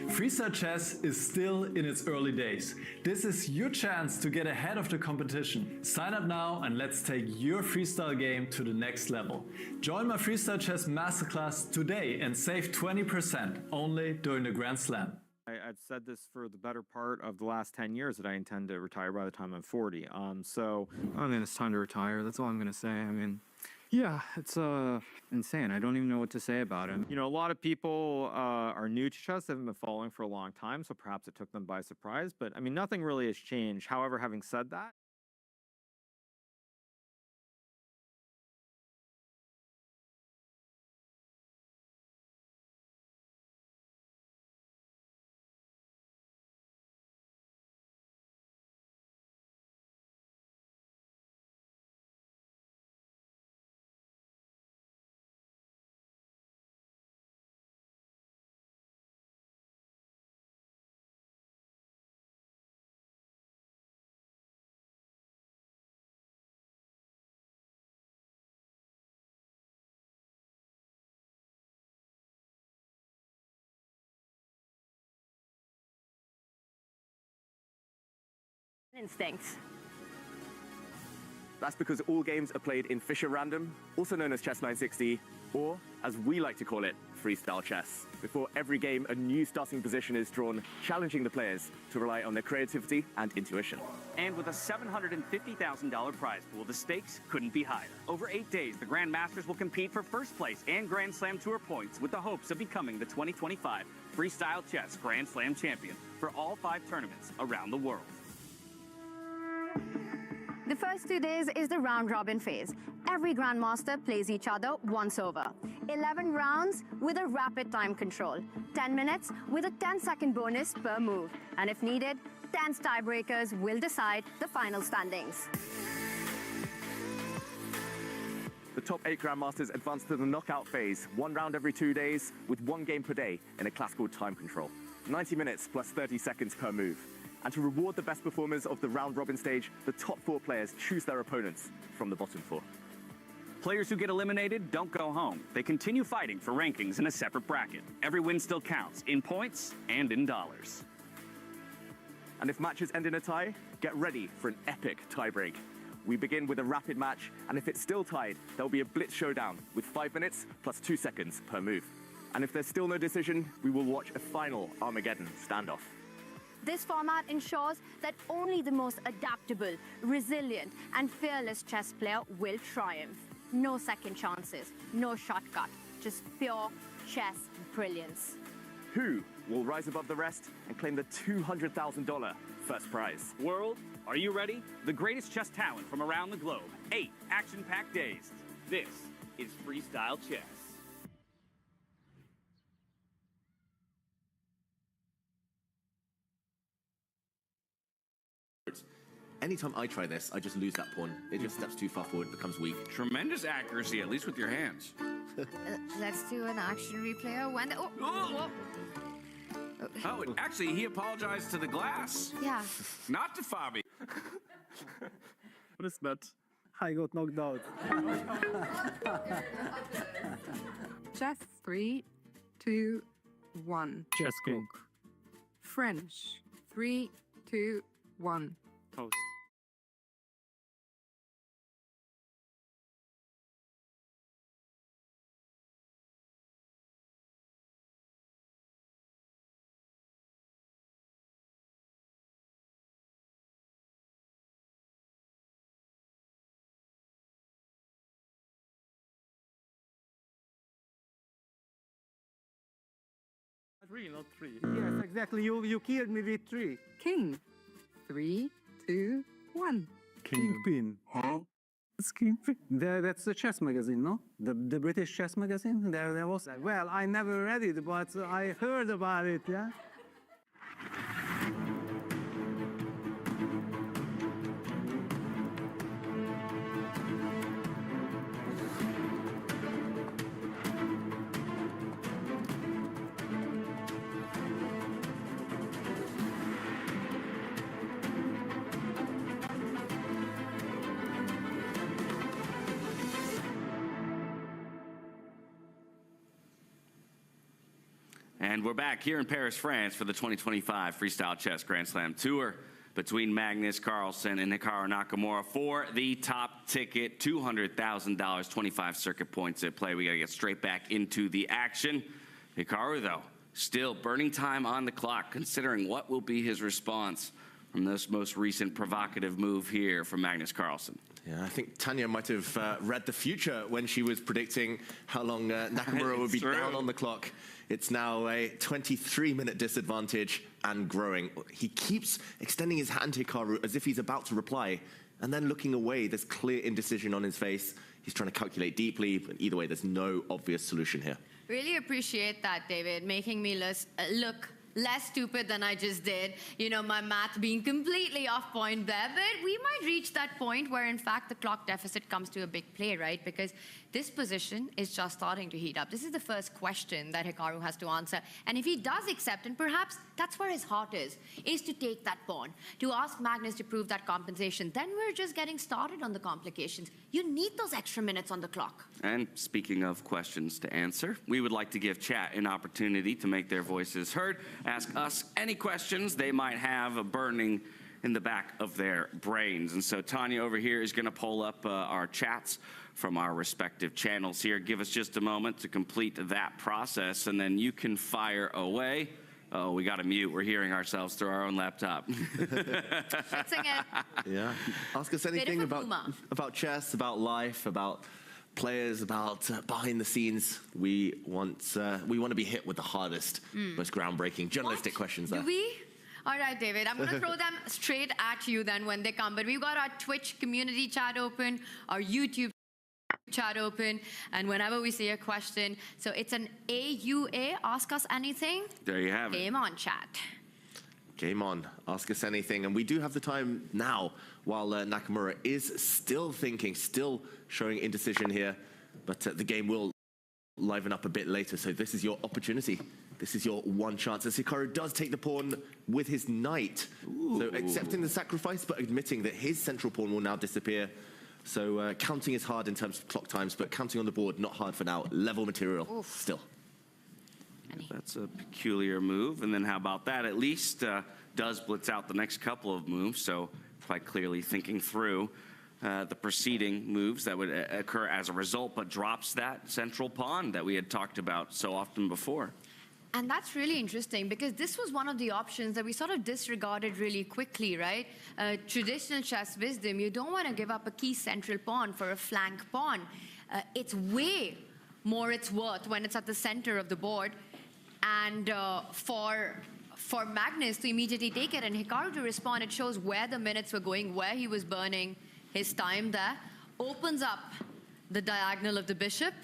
Freestyle chess is still in its early days. This is your chance to get ahead of the competition. Sign up now and let's take your freestyle game to the next level. Join my Freestyle Chess Masterclass today and save 20% only during the Grand Slam. I've said this for the better part of the last 10 years that I intend to retire by the time I'm 40. So, I mean, it's time to retire. That's all I'm going to say. I mean, yeah, it's insane. I don't even know what to say about him. You know, a lot of people are new to chess. They haven't been following for a long time, so perhaps it took them by surprise. But, I mean, nothing really has changed. However, having said that, Instincts. That's because all games are played in Fisher Random, also known as Chess 960, or as we like to call it, freestyle chess. Before every game, a new starting position is drawn, challenging the players to rely on their creativity and intuition. And with a $750,000 prize pool, the stakes couldn't be higher. Over 8 days, the Grandmasters will compete for first place and Grand Slam Tour points with the hopes of becoming the 2025 Freestyle Chess Grand Slam champion for all 5 tournaments around the world. The first 2 days is the round-robin phase. Every Grandmaster plays each other once over. 11 rounds with a rapid time control. 10 minutes with a 10-second bonus per move. And if needed, 10 tiebreakers will decide the final standings. The top 8 Grandmasters advance to the knockout phase, 1 round every 2 days, with 1 game per day in a classical time control. 90 minutes plus 30 seconds per move. And to reward the best performers of the round-robin stage, the top 4 players choose their opponents from the bottom 4. Players who get eliminated don't go home. They continue fighting for rankings in a separate bracket. Every win still counts, in points and in dollars. And if matches end in a tie, get ready for an epic tiebreak. We begin with a rapid match, and if it's still tied, there'll be a blitz showdown with 5 minutes plus 2 seconds per move. And if there's still no decision, we will watch a final Armageddon standoff. This format ensures that only the most adaptable, resilient, and fearless chess player will triumph. No second chances, no shortcut, just pure chess brilliance. Who will rise above the rest and claim the $200,000 first prize? World, are you ready? The greatest chess talent from around the globe. 8 action-packed days. This is Freestyle Chess. Anytime I try this, I just lose that pawn. It just steps too far forward, becomes weak. Tremendous accuracy, at least with your hands. Let's do an action replay when the... Oh, actually, he apologized to the glass. Yeah. Not to Fabi. What is that? I got knocked out. Chess 3, 2, 1. Chess cook. French 3, 2, 1. Toast. Three, not 3. Yes, exactly. You killed me with 3. King 3, 2, 1. Kingpin. Huh? It's Kingpin. That's the chess magazine, no? The British chess magazine? There was that. Well, I never read it, but I heard about it, yeah? And we're back here in Paris, France for the 2025 Freestyle Chess Grand Slam Tour between Magnus Carlsen and Hikaru Nakamura for the top ticket, $200,000, 25 circuit points at play. We got to get straight back into the action. Hikaru, though, still burning time on the clock, considering what will be his response from this most recent provocative move here from Magnus Carlsen. Yeah, I think Tanya might have read the future when she was predicting how long Nakamura would be down on the clock. It's now a 23-minute disadvantage and growing. He keeps extending his hand to Hikaru as if he's about to reply, and then looking away. There's clear indecision on his face. He's trying to calculate deeply, but either way, there's no obvious solution here. Really appreciate that, David, making me look less stupid than I just did. You know, my math being completely off point there. But we might reach that point where, in fact, the clock deficit comes to a big play, right? Because this position is just starting to heat up. This is the first question that Hikaru has to answer. And if he does accept, and perhaps that's where his heart is to take that pawn, to ask Magnus to prove that compensation, then we're just getting started on the complications. You need those extra minutes on the clock. And speaking of questions to answer, we would like to give chat an opportunity to make their voices heard. Ask us any questions they might have burning in the back of their brains. And so Tanya over here is going to pull up our chats from our respective channels here. Give us just a moment to complete that process, and then you can fire away. Oh, we got to mute. We're hearing ourselves through our own laptop. Fixing it. Yeah. Ask us anything about chess, about life, about players, about behind the scenes. We want to be hit with the hardest, most groundbreaking journalistic questions there. Do we? All right, David, I'm going to throw them straight at you then when they come. But we've got our Twitch community chat open, our YouTube chat open, and whenever we see a question, so it's an AUA, ask us anything. There you have it. Game on, chat. Game on. Ask us anything. And we do have the time now while Nakamura is still thinking, still showing indecision here. But the game will liven up a bit later. So this is your opportunity. This is your one chance. As Hikaru does take the pawn with his knight. Ooh. So accepting the sacrifice, but admitting that his central pawn will now disappear. So counting is hard in terms of clock times, but counting on the board, not hard for now. Level material, still. That's a peculiar move. And then how about that? At least does blitz out the next couple of moves, so quite clearly thinking through the preceding moves that would occur as a result, but drops that central pawn that we had talked about so often before. And that's really interesting because this was one of the options that we sort of disregarded really quickly, right? Traditional chess wisdom, you don't want to give up a key central pawn for a flank pawn. It's way more it's worth when it's at the center of the board. And for Magnus to immediately take it and Hikaru to respond, it shows where the minutes were going, where he was burning his time there. Opens up the diagonal of the bishop,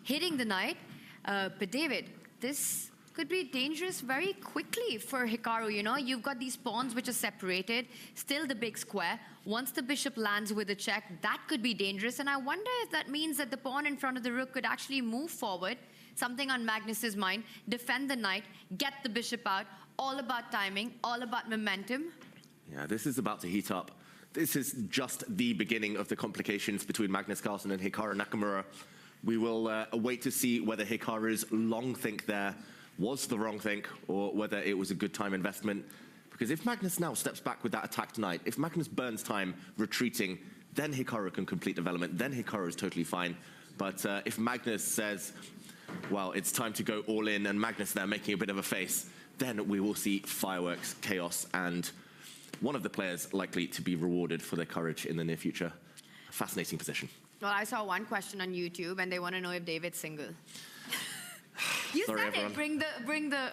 hitting the knight. But David, this could be dangerous very quickly for Hikaru, you know? You've got these pawns which are separated, still the big square. Once the bishop lands with a check, that could be dangerous. And I wonder if that means that the pawn in front of the rook could actually move forward, something on Magnus's mind, defend the knight, get the bishop out, all about timing, all about momentum. Yeah, this is about to heat up. This is just the beginning of the complications between Magnus Carlsen and Hikaru Nakamura. We will wait to see whether Hikaru's long think there was the wrong think, or whether it was a good time investment. Because if Magnus now steps back with that attacked knight, if Magnus burns time retreating, then Hikaru can complete development, then Hikaru is totally fine. But if Magnus says, well, it's time to go all in, and Magnus there making a bit of a face, then we will see fireworks, chaos, and one of the players likely to be rewarded for their courage in the near future. Fascinating position. Well, I saw one question on YouTube, and they want to know if David's single. You Sorry, said everyone. it. Bring the.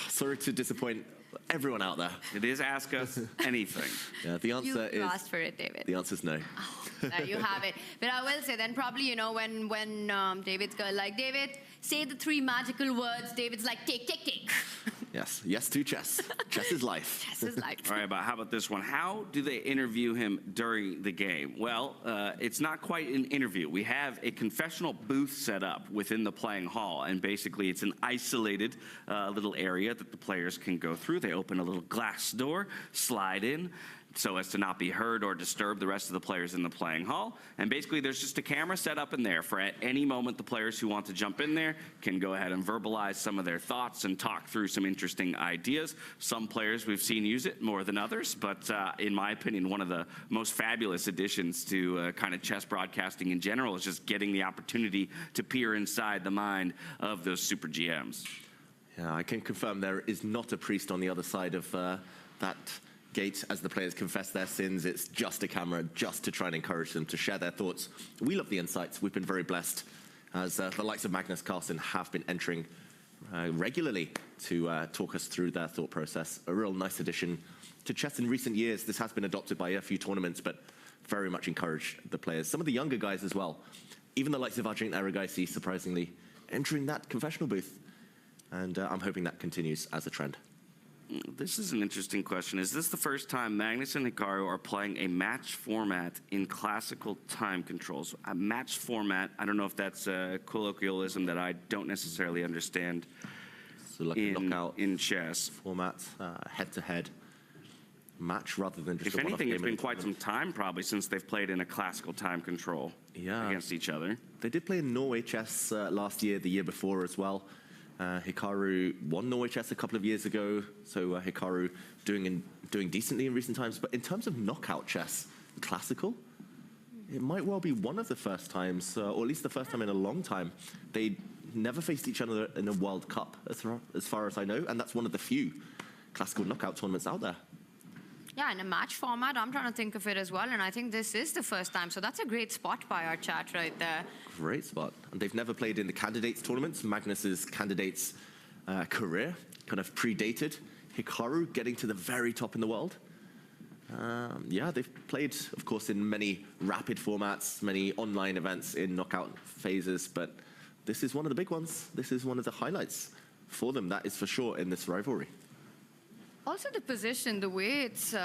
Sorry to disappoint everyone out there. It is ask us anything. Yeah, the answer You is. asked for it, David. The answer is no. There you have it. But I will say then probably, you know, when David's girl like, David, say the 3 magical words. David's like, take, take, take. Yes, yes to chess. Chess is life. Chess is life. All right, but how about this one? How do they interview him during the game? Well, it's not quite an interview. We have a confessional booth set up within the playing hall, and basically it's an isolated little area that the players can go through. They open a little glass door, slide in. so as to not be heard or disturb the rest of the players in the playing hall. And basically there's just a camera set up in there for at any moment the players who want to jump in there can go ahead and verbalize some of their thoughts and talk through some interesting ideas. Some players we've seen use it more than others, but in my opinion, one of the most fabulous additions to kind of chess broadcasting in general is just getting the opportunity to peer inside the mind of those super GMs. Yeah, I can confirm there is not a priest on the other side of that gate as the players confess their sins. It's just a camera, just to try and encourage them to share their thoughts. We love the insights. We've been very blessed as the likes of Magnus Carlsen have been entering regularly to talk us through their thought process. A real nice addition to chess in recent years. This has been adopted by a few tournaments, but very much encouraged the players. Some of the younger guys as well. Even the likes of Arjun Aragaisi, surprisingly, entering that confessional booth. And I'm hoping that continues as a trend. This is an interesting question. Is this the first time Magnus and Hikaru are playing a match format in classical time controls? A match format, I don't know if that's a colloquialism that I don't necessarily understand so like a knockout in chess. Format, head-to-head match rather than just if anything, it's been quite some time probably since they've played in a classical time control against each other. They did play in Norway chess last year, the year before as well. Hikaru won Norway chess a couple of years ago, so Hikaru doing decently in recent times. But in terms of knockout chess, classical, it might well be one of the first times, or at least the first time in a long time. They never faced each other in a World Cup, as far as I know, and that's one of the few classical knockout tournaments out there. Yeah, in a match format, I'm trying to think of it as well, and I think this is the first time, so that's a great spot by our chat right there. Great spot. And they've never played in the candidates tournaments. Magnus's candidates career kind of predated Hikaru getting to the very top in the world. Yeah, they've played, of course, in many rapid formats, many online events in knockout phases, but this is one of the big ones. This is one of the highlights for them, that is for sure, in this rivalry. Also, the position, the way it's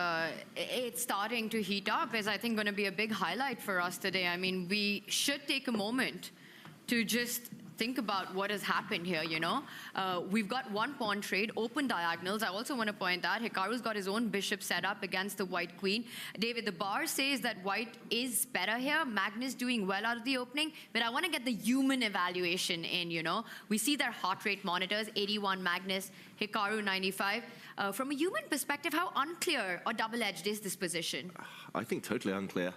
starting to heat up is, I think, going to be a big highlight for us today. I mean, we should take a moment to just think about what has happened here, you know. We've got one pawn trade, open diagonals. I also want to point out Hikaru's got his own bishop set up against the white queen. David, the bar says that white is better here. Magnus doing well out of the opening, but I want to get the human evaluation in, you know. We see their heart rate monitors, 81 Magnus, Hikaru 95. From a human perspective, how unclear or double-edged is this position? I think totally unclear.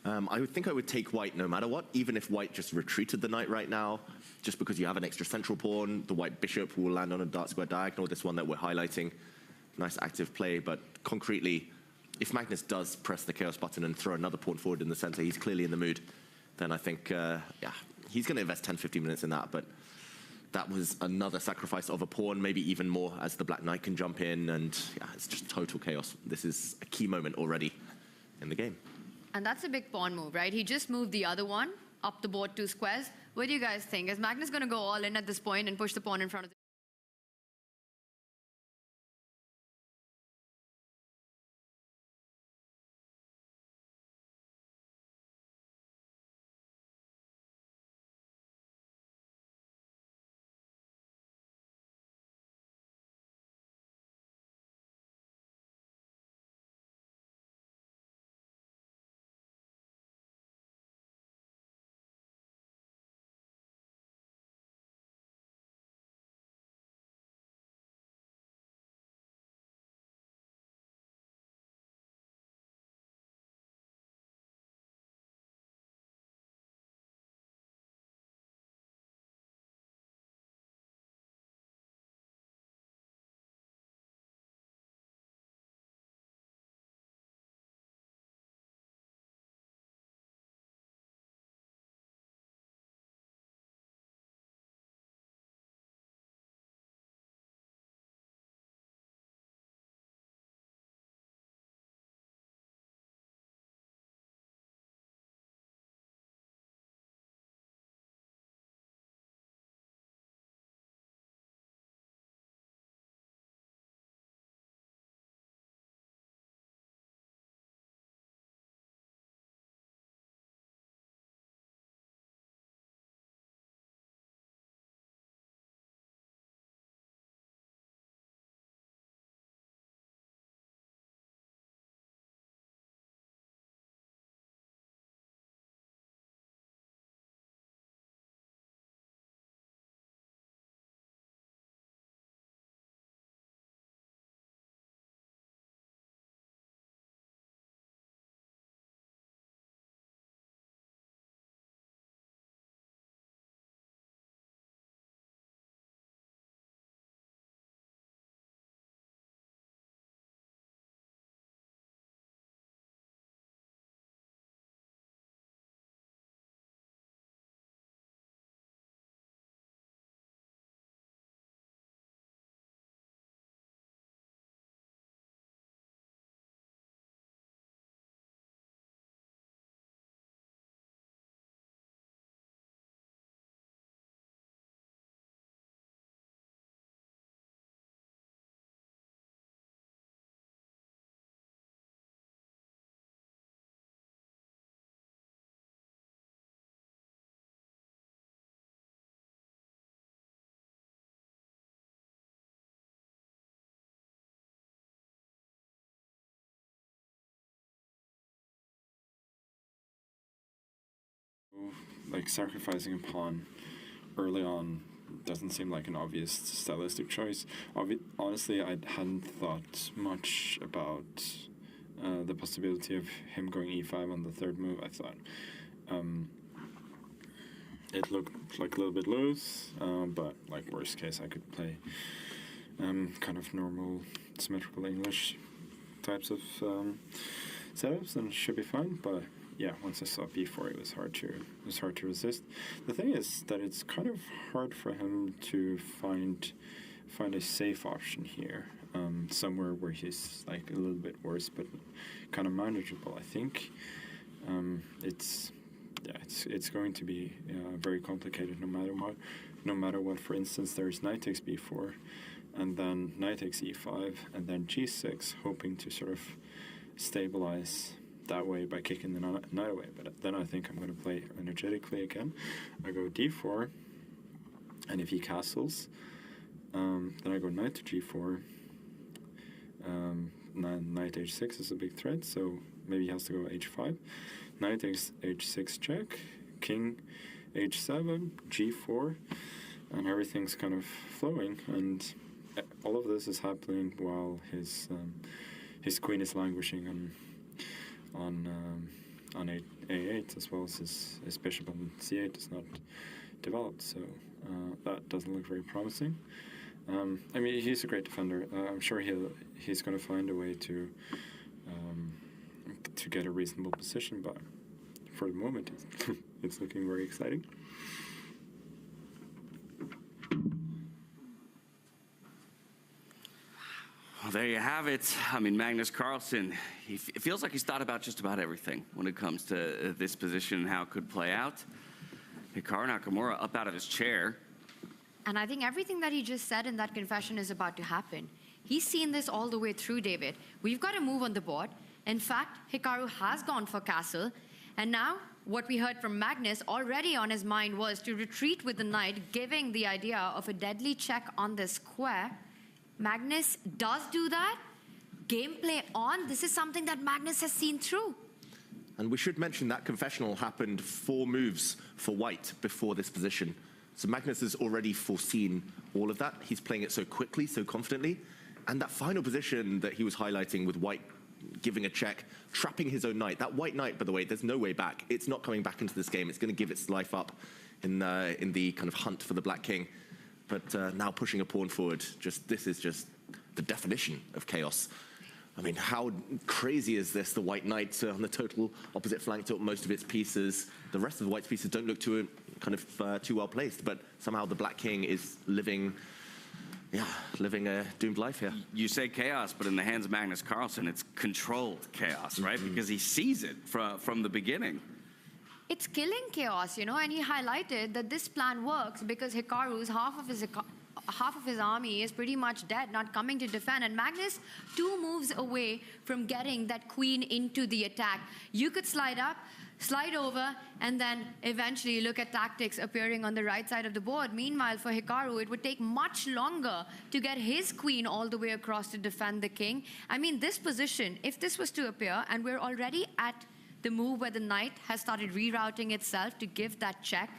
I would think I would take white no matter what, even if white just retreated the knight right now, just because you have an extra central pawn. The white bishop will land on a dark square diagonal, this one that we're highlighting. Nice active play, but concretely, if Magnus does press the chaos button and throw another pawn forward in the center, he's clearly in the mood, then I think, yeah, he's going to invest 10-15 minutes in that, but that was another sacrifice of a pawn, maybe even more, as the black knight can jump in, and yeah, it's just total chaos. This is a key moment already in the game. And that's a big pawn move, right? He just moved the other one up the board 2 squares. What do you guys think? Is Magnus going to go all in at this point and push the pawn in front of the like sacrificing a pawn early on doesn't seem like an obvious stylistic choice. Honestly, I hadn't thought much about the possibility of him going e5 on the third move. I thought it looked like a little bit loose, but like worst case, I could play kind of normal symmetrical English types of setups, and it should be fine. But yeah, once I saw b4, it was hard to resist. The thing is that it's kind of hard for him to find a safe option here, somewhere where he's like a little bit worse, but kind of manageable. I think it's going to be very complicated no matter what. For instance, there's knight takes b4, and then knight takes e5, and then g6, hoping to sort of stabilize that way by kicking the knight away. But then I think I'm going to play energetically again. I go d4, and if he castles, then I go knight to g4. Knight h6 is a big threat, so maybe he has to go h5. Knight takes h6 check, king h7, g4, and everything's kind of flowing. And all of this is happening while his queen is languishing on a8, as well as his bishop on c8 is not developed. So that doesn't look very promising. I mean, he's a great defender. I'm sure he's going to find a way to get a reasonable position, but for the moment, it's looking very exciting. Well, there you have it. I mean, Magnus Carlsen, it feels like he's thought about just about everything when it comes to this position and how it could play out. Hikaru Nakamura up out of his chair. And I think everything that he just said in that confession is about to happen. He's seen this all the way through, David. We've got a move on the board. In fact, Hikaru has gone for castle. And now, what we heard from Magnus already on his mind was to retreat with the knight, giving the idea of a deadly check on the square. Magnus does do that. Gameplay on. This is something that Magnus has seen through. And we should mention that confessional happened 4 moves for white before this position. So Magnus has already foreseen all of that. He's playing it so quickly, so confidently. And that final position that he was highlighting with white giving a check, trapping his own knight. That white knight, by the way, there's no way back. It's not coming back into this game. It's going to give its life up in the kind of hunt for the black king. But now pushing a pawn forward, this is just the definition of chaos. I mean, how crazy is this? The white knight on the total opposite flank took most of its pieces. The rest of the white's pieces don't look too well placed, but somehow the black king is living a doomed life here. You say chaos, but in the hands of Magnus Carlsen, it's controlled chaos, right? Because he sees it from the beginning. It's killing chaos, you know, and he highlighted that this plan works because Hikaru's half of his army is pretty much dead, not coming to defend. And Magnus, 2 moves away from getting that queen into the attack. You could slide up, slide over, and then eventually look at tactics appearing on the right side of the board. Meanwhile, for Hikaru, it would take much longer to get his queen all the way across to defend the king. I mean, this position, if this was to appear, and we're already at the move where the knight has started rerouting itself to give that check,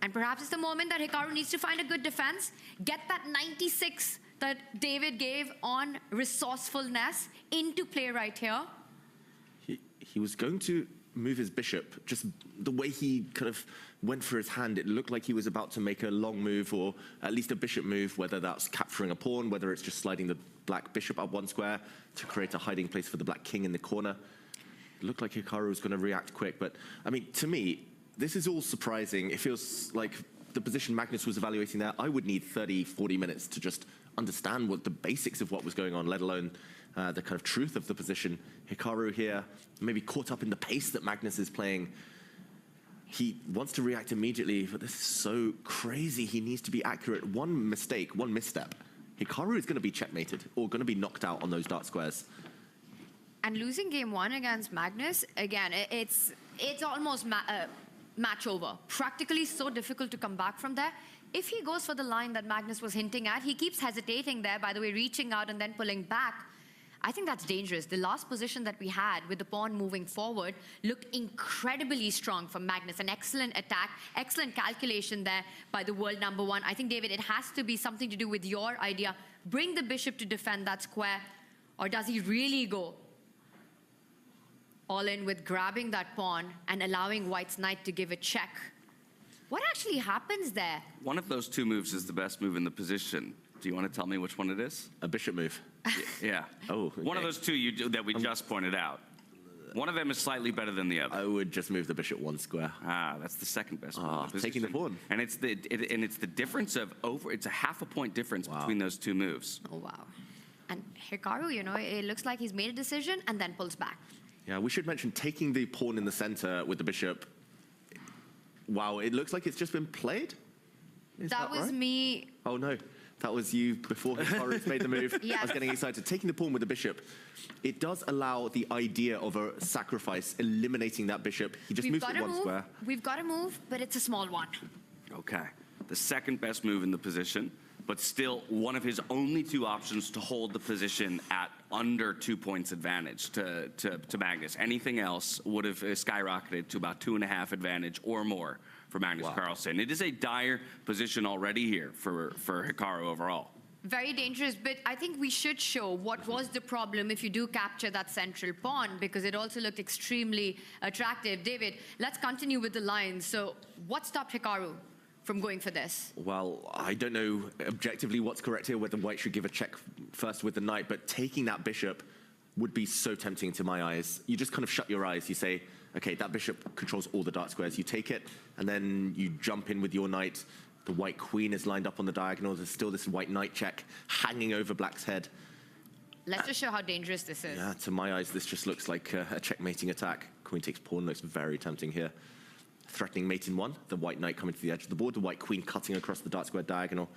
and perhaps it's the moment that Hikaru needs to find a good defense, get that 96 that David gave on resourcefulness into play right here. He was going to move his bishop, just the way he kind of went for his hand, it looked like he was about to make a long move, or at least a bishop move, whether that's capturing a pawn, whether it's just sliding the black bishop up 1 square to create a hiding place for the black king in the corner. It looked like Hikaru was going to react quick, but I mean, to me, this is all surprising. It feels like the position Magnus was evaluating there, I would need 30, 40 minutes to just understand what the basics of what was going on, let alone the kind of truth of the position. Hikaru here, maybe caught up in the pace that Magnus is playing. He wants to react immediately, but this is so crazy. He needs to be accurate. One mistake, one misstep, Hikaru is going to be checkmated or going to be knocked out on those dark squares. And losing game 1 against Magnus, again, it's almost match over. Practically so difficult to come back from there. If he goes for the line that Magnus was hinting at, he keeps hesitating there, by the way, reaching out and then pulling back. I think that's dangerous. The last position that we had with the pawn moving forward looked incredibly strong for Magnus. An excellent attack, excellent calculation there by the world number one. I think, David, it has to be something to do with your idea. Bring the bishop to defend that square, or does he really go all in with grabbing that pawn and allowing White's knight to give a check? What actually happens there? One of those two moves is the best move in the position. Do you want to tell me which one it is? A bishop move. Yeah. Oh, okay. One of those two that we just pointed out. One of them is slightly better than the other. I would just move the bishop one square. Ah, that's the second best move. Taking the pawn. And it's the difference of it's a half a point difference between those two moves. Oh, wow. And Hikaru, you know, it looks like he's made a decision and then pulls back. Yeah, we should mention taking the pawn in the center with the bishop. Wow, it looks like it's just been played. Is that was right? me. Oh, no. That was you before Hikaru's made the move. Yes. I was getting excited. Taking the pawn with the bishop, it does allow the idea of a sacrifice, eliminating that bishop. He just moves it one square. We've got a move, but it's a small one. Okay. The second best move in the position, but still one of his only two options to hold the position at under 2 points advantage to Magnus. Anything else would have skyrocketed to about 2.5 advantage or more for Magnus Carlsen. It is a dire position already here for Hikaru overall. Very dangerous, but I think we should show what was the problem if you do capture that central pawn, because it also looked extremely attractive. David, let's continue with the lines. So what stopped Hikaru from going for this? Well, I don't know objectively what's correct here, whether White should give a check first with the knight, but taking that bishop would be so tempting to my eyes. You just kind of shut your eyes. You say, okay, that bishop controls all the dark squares. You take it, and then you jump in with your knight. The white queen is lined up on the diagonal. There's still this white knight check hanging over black's head. Let's just show how dangerous this is. Yeah, to my eyes, this just looks like a checkmating attack. Queen takes pawn looks very tempting here. Threatening mate in one, the white knight coming to the edge of the board, the white queen cutting across the dark square diagonal.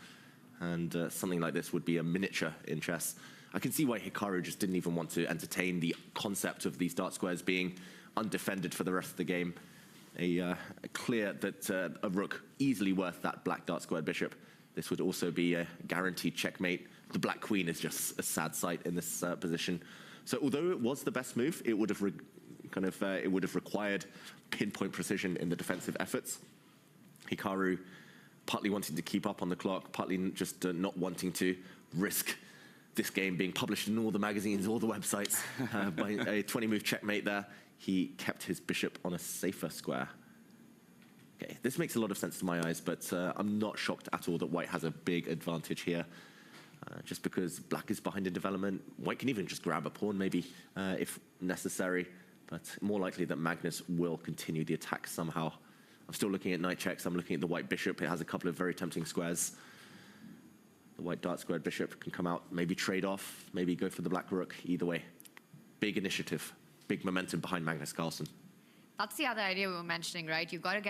And something like this would be a miniature in chess. I can see why Hikaru just didn't even want to entertain the concept of these dark squares being undefended for the rest of the game. Clear that a rook easily worth that black dark squared bishop. This would also be a guaranteed checkmate. The black queen is just a sad sight in this position. So although it was the best move, it would have required pinpoint precision in the defensive efforts. Hikaru partly wanting to keep up on the clock, partly just not wanting to risk this game being published in all the magazines, all the websites, by a 20-move checkmate there. He kept his bishop on a safer square. Okay, this makes a lot of sense to my eyes, but I'm not shocked at all that White has a big advantage here. Just because black is behind in development, White can even just grab a pawn maybe if necessary, but more likely that Magnus will continue the attack somehow. I'm still looking at knight checks. I'm looking at the white bishop. It has a couple of very tempting squares. The white dark squared bishop can come out, maybe trade off, maybe go for the black rook. Either way, big initiative, big momentum behind Magnus Carlsen. That's the other idea we were mentioning, right? You got to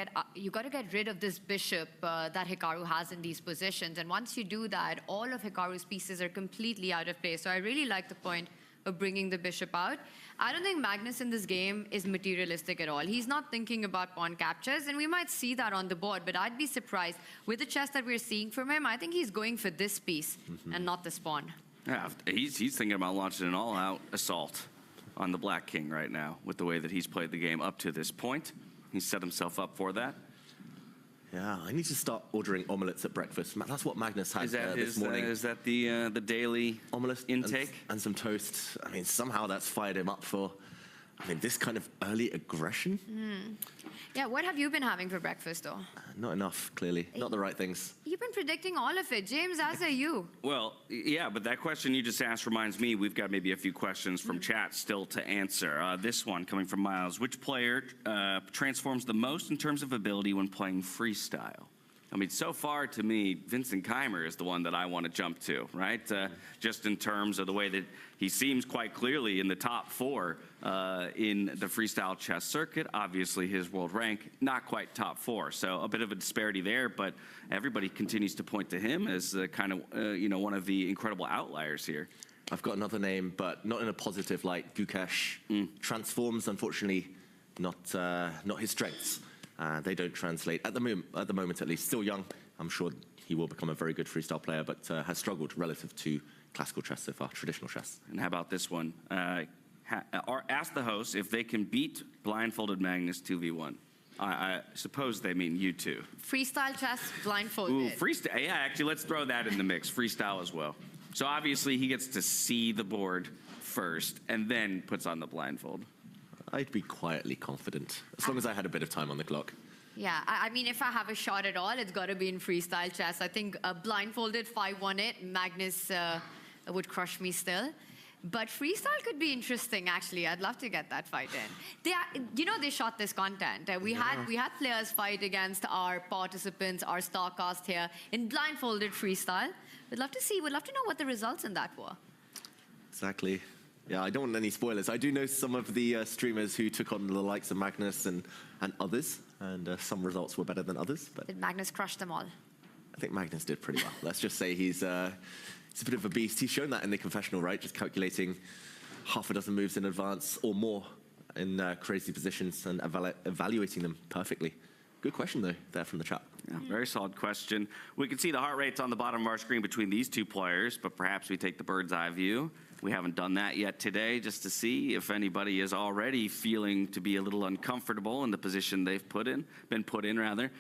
get rid of this bishop that Hikaru has in these positions, and once you do that, all of Hikaru's pieces are completely out of place. So I really like the point of bringing the bishop out. I don't think Magnus in this game is materialistic at all. He's not thinking about pawn captures, and we might see that on the board, but I'd be surprised. With the chess that we're seeing from him, I think he's going for this piece and not this pawn. Yeah, he's thinking about launching an all-out assault on the black king right now with the way that he's played the game up to this point. He's set himself up for that. Yeah, I need to start ordering omelets at breakfast. That's what Magnus had this morning. Is that the daily omelette intake? And some toast. I mean, somehow that's fired him up for, this kind of early aggression. Yeah, what have you been having for breakfast, though? Not enough, clearly. Not the right things. You've been predicting all of it. James, as are you. Well, yeah, but that question you just asked reminds me we've got maybe a few questions from chat still to answer. This one coming from Miles. Which player transforms the most in terms of ability when playing freestyle? I mean, so far to me, Vincent Keimer is the one that I want to jump to, right? Just in terms of the way that he seems quite clearly in the top 4 in the freestyle chess circuit. Obviously, his world rank, not quite top 4. So a bit of a disparity there, but everybody continues to point to him as kind of, one of the incredible outliers here. I've got another name, but not in a positive light. Gukesh transforms, unfortunately, not his strengths. They don't translate at the moment, at least. Still young. I'm sure he will become a very good freestyle player, but has struggled relative to classical chess so far, traditional chess. And how about this one? Or ask the host if they can beat blindfolded Magnus 2v1. I suppose they mean you two. Freestyle chess, blindfolded. Ooh, freestyle. Yeah, actually, let's throw that in the mix. Freestyle as well. So obviously, he gets to see the board first and then puts on the blindfold. I'd be quietly confident, as long as I had a bit of time on the clock. Yeah, I mean, if I have a shot at all, it's got to be in freestyle chess. I think blindfolded 5-1 it, Magnus would crush me still. But freestyle could be interesting, actually. I'd love to get that fight in. They shot this content. We had players fight against our participants, our StarCast here, in blindfolded freestyle. We'd love to know what the results in that were. Exactly. Yeah, I don't want any spoilers. I do know some of the streamers who took on the likes of Magnus and others, and some results were better than others. But Did Magnus crush them all? I think Magnus did pretty well. Let's just say he's a bit of a beast. He's shown that in the confessional, right? Just calculating half a dozen moves in advance or more in crazy positions and evaluating them perfectly. Good question, though, there from the chat. Yeah, very solid question. We can see the heart rates on the bottom of our screen between these two players, but perhaps we take the bird's eye view. We haven't done that yet today, just to see if anybody is already feeling to be a little uncomfortable in the position they've been put in.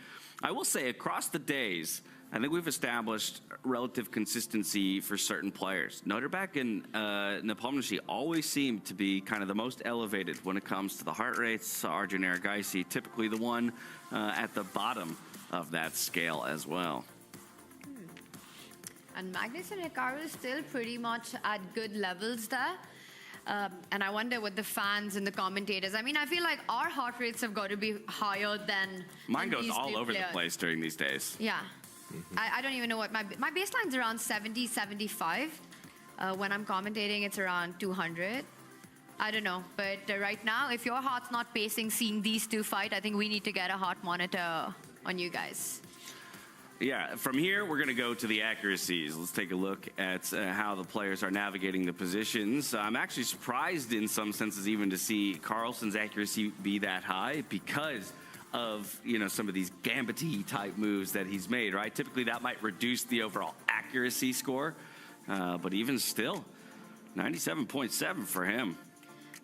I will say, across the days, I think we've established relative consistency for certain players. Noterback and Nepomniachtchi always seem to be kind of the most elevated when it comes to the heart rates. Arjun Erigaisi, typically the one at the bottom of that scale as well. And Magnus and Hikaru still pretty much at good levels there. And I wonder what the fans and the commentators, I mean, I feel like our heart rates have got to be higher than Mine goes these all two over players. the place during these days. Yeah. I don't even know what my baseline's around 70, 75. When I'm commentating, it's around 200. I don't know. But right now, if your heart's not pacing seeing these two fight, I think we need to get a heart monitor on you guys. Yeah, from here, we're going to go to the accuracies. Let's take a look at how the players are navigating the positions. I'm actually surprised in some senses even to see Carlsen's accuracy be that high because of, some of these gambit-y type moves that he's made, right? Typically, that might reduce the overall accuracy score, but even still, 97.7 for him.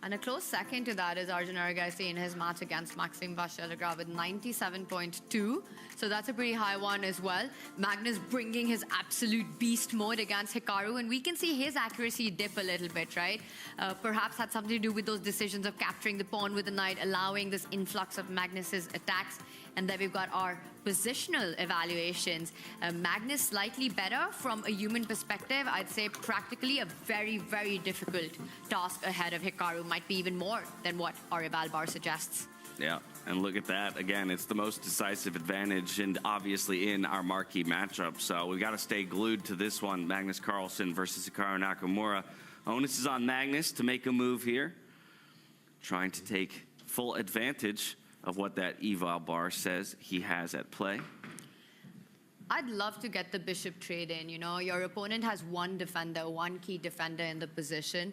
And a close second to that is Arjun Erigaisi in his match against Maxim Vasilyev with 97.2. So that's a pretty high one as well. Magnus bringing his absolute beast mode against Hikaru. And we can see his accuracy dip a little bit, right? Perhaps had something to do with those decisions of capturing the pawn with the knight, allowing this influx of Magnus's attacks. And then we've got our positional evaluations. Magnus slightly better from a human perspective. I'd say practically a very, very difficult task ahead of Hikaru. Might be even more than what our eval bar suggests. Yeah, and look at that. Again, it's the most decisive advantage and obviously in our marquee matchup. So we've got to stay glued to this one. Magnus Carlsen versus Hikaru Nakamura. Onus is on Magnus to make a move here. Trying to take full advantage of what that eval bar says he has at play. I'd love to get the bishop trade in. Your opponent has one defender, one key defender in the position.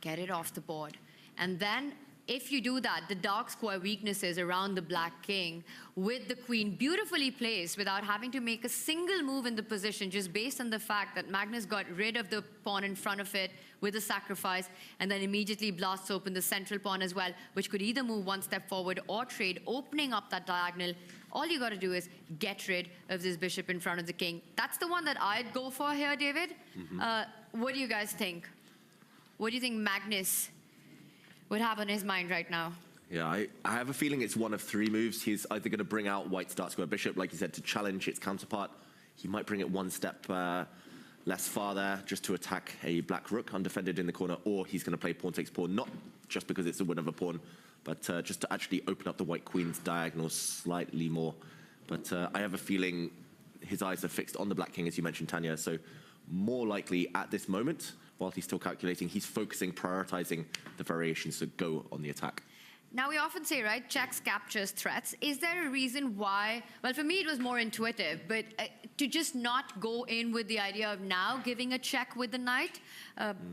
Get it off the board. And then if you do that, the dark square weaknesses around the black king with the queen beautifully placed without having to make a single move in the position, just based on the fact that Magnus got rid of the pawn in front of it with a sacrifice and then immediately blasts open the central pawn as well, which could either move one step forward or trade, opening up that diagonal. All you got to do is get rid of this bishop in front of the king. That's the one that I'd go for here, David. What do you guys think? What do you think Magnus would have on his mind right now? Yeah, I have a feeling it's one of three moves. He's either going to bring out white's dark square bishop, like you said, to challenge its counterpart. He might bring it one step less far there, just to attack a black rook undefended in the corner, or he's going to play pawn takes pawn, not just because it's a win of a pawn, but just to actually open up the white queen's diagonal slightly more. But I have a feeling his eyes are fixed on the black king, as you mentioned, Tanya, so more likely at this moment, while he's still calculating, he's focusing, prioritizing the variations to go on the attack. Now, we often say, right, checks captures threats. Is there a reason why? Well, for me, it was more intuitive, but to just not go in with the idea of now giving a check with the knight,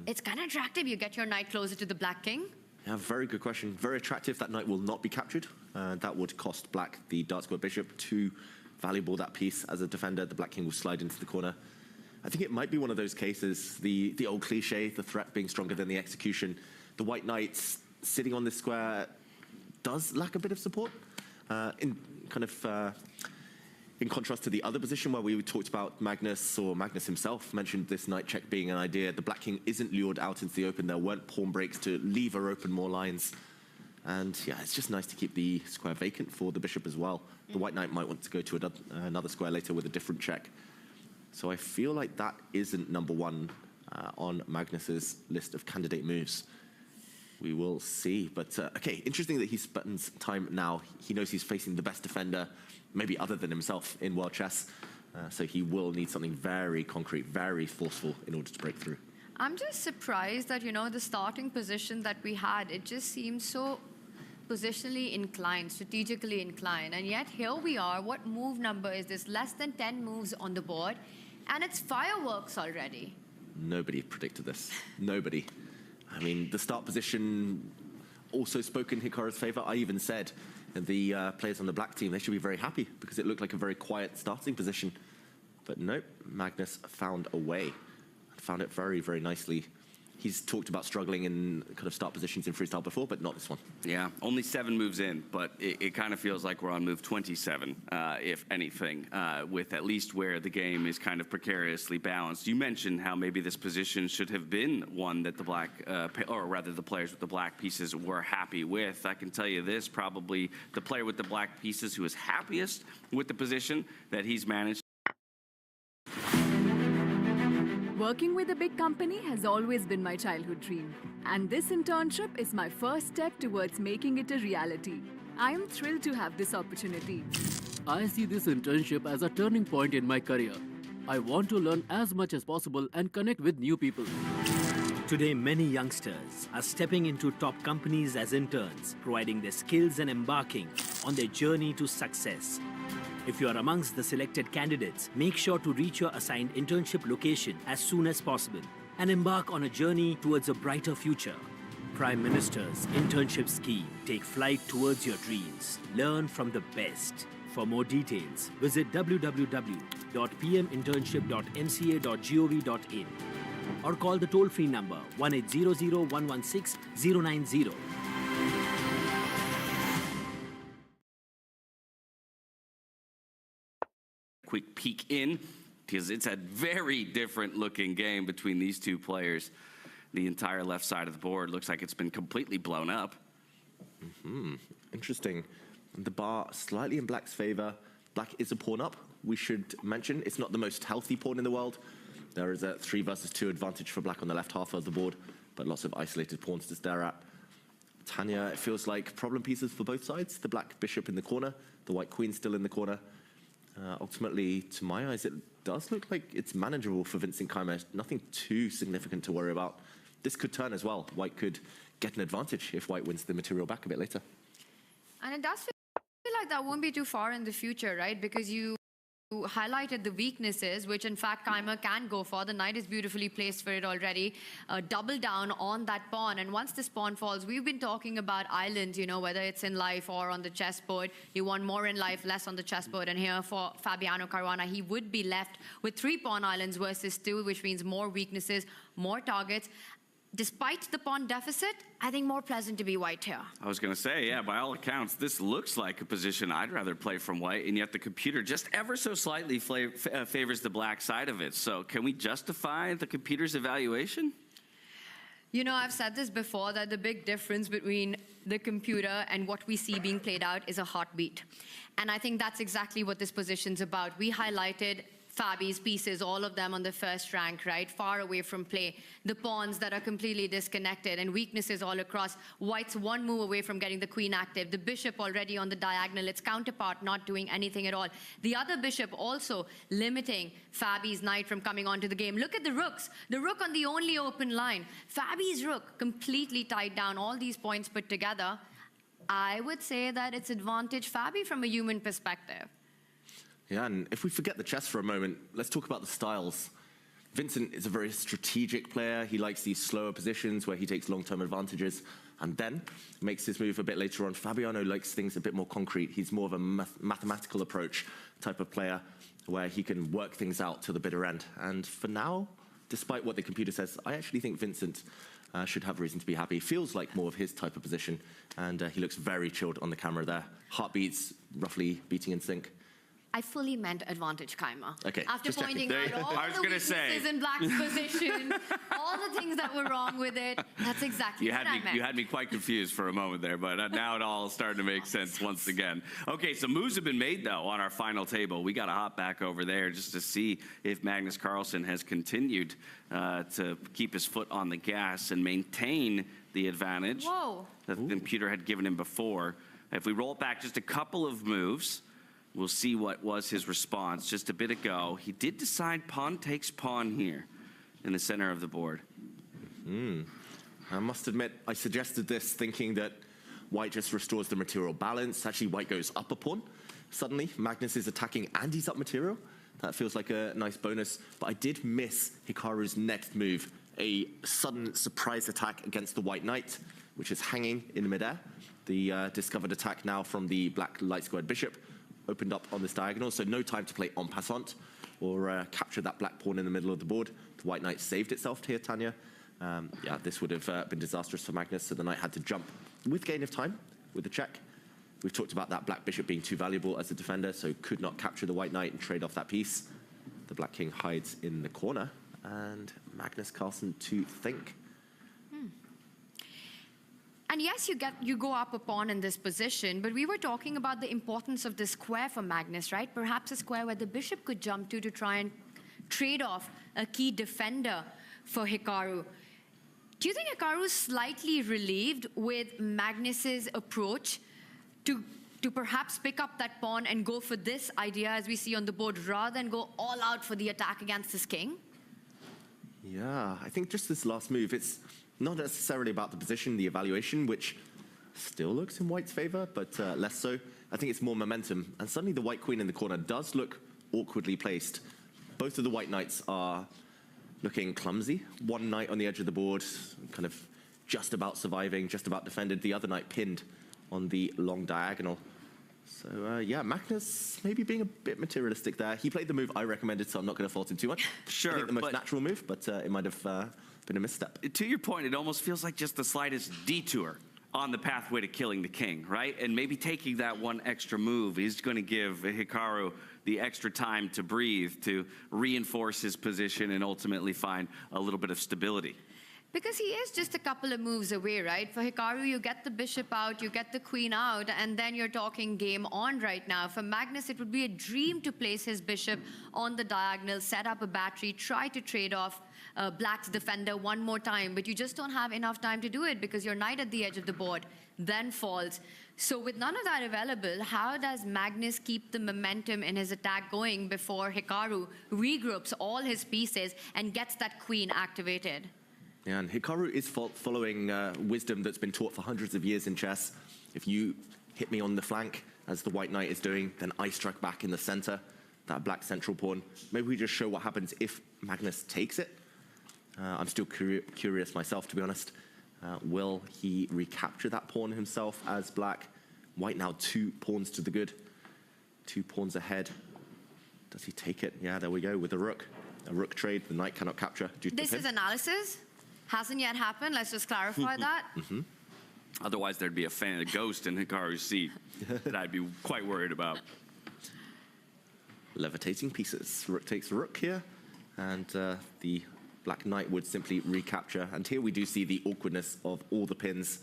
it's kind of attractive. You get your knight closer to the black king. Yeah, very good question. Very attractive. That knight will not be captured. That would cost black the dark square bishop. Too valuable, that piece. As a defender, the black king will slide into the corner. I think it might be one of those cases, the old cliche, the threat being stronger than the execution. The white knight sitting on this square does lack a bit of support. In contrast to the other position where we talked about Magnus, or Magnus himself mentioned this knight check being an idea. The black king isn't lured out into the open. There weren't pawn breaks to leave her open more lines. And yeah, it's just nice to keep the square vacant for the bishop as well. The white knight might want to go to another square later with a different check. So I feel like that isn't number one on Magnus's list of candidate moves. We will see. But okay, interesting that he spends time now. He knows he's facing the best defender, maybe other than himself, in world chess. So he will need something very concrete, very forceful in order to break through. I'm just surprised that, the starting position that we had, it just seems so positionally inclined, strategically inclined. And yet here we are. What move number is this? Less than 10 moves on the board. And it's fireworks already. Nobody predicted this. Nobody. I mean, the start position also spoke in Hikaru's favor. I even said the players on the black team, they should be very happy because it looked like a very quiet starting position. But nope, Magnus found a way. Found it very, very nicely. He's talked about struggling in kind of start positions in freestyle before, but not this one. Yeah, only 7 moves in, but it kind of feels like we're on move 27, if anything, with at least where the game is kind of precariously balanced. You mentioned how maybe this position should have been one that the black, or rather the players with the black pieces were happy with. I can tell you this, probably the player with the black pieces who is happiest with the position that he's managed. Working with a big company has always been my childhood dream, and this internship is my first step towards making it a reality. I am thrilled to have this opportunity. I see this internship as a turning point in my career. I want to learn as much as possible and connect with new people. Today, many youngsters are stepping into top companies as interns, providing their skills and embarking on their journey to success. If you are amongst the selected candidates, make sure to reach your assigned internship location as soon as possible and embark on a journey towards a brighter future. Prime Minister's Internship Scheme. Take flight towards your dreams. Learn from the best. For more details, visit www.pminternship.mca.gov.in or call the toll-free number 1-800-116-090. Quick peek in, because it's a very different looking game between these two players. The entire left side of the board looks like it's been completely blown up. Interesting. The bar slightly in black's favor. Black is a pawn up. We should mention it's not the most healthy pawn in the world. There is a 3 versus 2 advantage for black on the left half of the board, but lots of isolated pawns to stare at. Tanya, it feels like problem pieces for both sides. The black bishop in the corner, the white queen still in the corner. Ultimately, to my eyes, it does look like it's manageable for Vincent Keimer. Nothing too significant to worry about. This could turn as well. White could get an advantage if white wins the material back a bit later. And it does feel like that won't be too far in the future, right? Because you highlighted the weaknesses, which in fact Keimer can go for. The knight is beautifully placed for it already. Double down on that pawn. And once this pawn falls, we've been talking about islands, whether it's in life or on the chessboard. You want more in life, less on the chessboard. And here for Fabiano Caruana, he would be left with 3 pawn islands versus 2, which means more weaknesses, more targets. Despite the pawn deficit, I think more pleasant to be white here. I was going to say, yeah, by all accounts, this looks like a position I'd rather play from white, and yet the computer just ever so slightly favors the black side of it. So can we justify the computer's evaluation? I've said this before, that the big difference between the computer and what we see being played out is a heartbeat. And I think that's exactly what this position's about. We highlighted Fabi's pieces, all of them on the first rank, right? Far away from play. The pawns that are completely disconnected and weaknesses all across. White's 1 move away from getting the queen active. The bishop already on the diagonal. Its counterpart not doing anything at all. The other bishop also limiting Fabi's knight from coming onto the game. Look at the rooks. The rook on the only open line. Fabi's rook completely tied down. All these points put together. I would say that it's advantage Fabi from a human perspective. Yeah, and if we forget the chess for a moment, let's talk about the styles. Vincent is a very strategic player. He likes these slower positions where he takes long-term advantages and then makes his move a bit later on. Fabiano likes things a bit more concrete. He's more of a mathematical approach type of player. where he can work things out to the bitter end. And for now, despite what the computer says, I actually think Vincent should have reason to be happy. Feels like more of his type of position, and he looks very chilled on the camera there. Heartbeats roughly beating in sync. I fully meant advantage, Kaima. Okay, After just pointing checking. out all the weaknesses in Black's position, all the things that were wrong with it, that's exactly what I meant. You had me quite confused for a moment there, but now it all started to make sense once again. Okay, so moves have been made, though, on our final table. We got to hop back over there just to see if Magnus Carlsen has continued to keep his foot on the gas and maintain the advantage that the computer had given him before. If we roll it back just a couple of moves, we'll see what was his response just a bit ago. He did decide pawn takes pawn here in the center of the board. I must admit, I suggested this thinking that white just restores the material balance. Actually, white goes up a pawn. Suddenly, Magnus is attacking and he's up material. That feels like a nice bonus. But I did miss Hikaru's next move, a sudden surprise attack against the white knight, which is hanging in midair. The discovered attack now from the black light squared bishop opened up on this diagonal, so no time to play en passant or capture that black pawn in the middle of the board. The white knight saved itself here, Tanya. Yeah, this would have been disastrous for Magnus, so the knight had to jump with gain of time with the check. We've talked about that black bishop being too valuable as a defender, so could not capture the white knight and trade off that piece. The black king hides in the corner, and Magnus Carlsen to think. And yes, you go up a pawn in this position, but we were talking about the importance of the square for Magnus, right? Perhaps a square where the bishop could jump to try and trade off a key defender for Hikaru. Do you think Hikaru is slightly relieved with Magnus's approach to perhaps pick up that pawn and go for this idea as we see on the board, rather than go all out for the attack against his king? Yeah, I think just this last move, it's not necessarily about the position, the evaluation, which still looks in white's favor, but less so. I think it's more momentum. And suddenly the white queen in the corner does look awkwardly placed. Both of the white knights are looking clumsy. One knight on the edge of the board, kind of just about surviving, just about defended. The other knight pinned on the long diagonal. So, yeah, Magnus maybe being a bit materialistic there. He played the move I recommended, so I'm not going to fault him too much. Sure, I think the most natural move, but it might have been a misstep. To your point, it almost feels like just the slightest detour on the pathway to killing the king, right? And maybe taking that one extra move is going to give Hikaru the extra time to breathe, to reinforce his position and ultimately find a little bit of stability. Because he is just a couple of moves away, right? For Hikaru, you get the bishop out, you get the queen out, and then you're talking game on right now. For Magnus, it would be a dream to place his bishop on the diagonal, set up a battery, try to trade off Black's defender one more time, but you just don't have enough time to do it because your knight at the edge of the board then falls. So with none of that available, how does Magnus keep the momentum in his attack going before Hikaru regroups all his pieces and gets that queen activated? Yeah, and Hikaru is following wisdom that's been taught for hundreds of years in chess. If you hit me on the flank, as the white knight is doing, then I strike back in the center, that black central pawn. Maybe we just show what happens if Magnus takes it. I'm still curious myself, to be honest. Will he recapture that pawn himself as black? White now 2 pawns to the good. 2 pawns ahead. Does he take it? Yeah, there we go, with a rook. A rook trade, the knight cannot capture due to This is analysis. Hasn't yet happened. Let's just clarify that. Otherwise, there'd be a ghost in Hikaru's seat that I'd be quite worried about. Levitating pieces. Rook takes rook here, and the black knight would simply recapture. And here we do see the awkwardness of all the pins.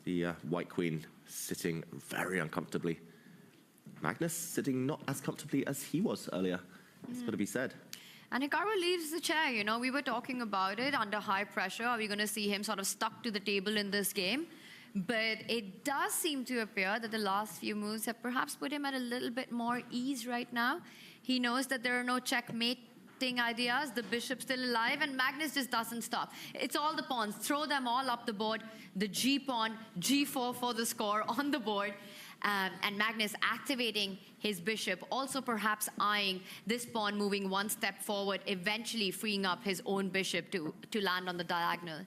The white queen sitting very uncomfortably. Magnus sitting not as comfortably as he was earlier. It's got to be said. And Hikaru leaves the chair, you know, we were talking about it, under high pressure. Are we going to see him sort of stuck to the table in this game? But it does seem to appear that the last few moves have perhaps put him at a little bit more ease right now. He knows that there are no checkmating ideas, the bishop's still alive, and Magnus just doesn't stop. It's all the pawns, throw them all up the board, the G pawn, G4 for the score on the board. And Magnus activating his bishop, also perhaps eyeing this pawn moving one step forward, eventually freeing up his own bishop to land on the diagonal.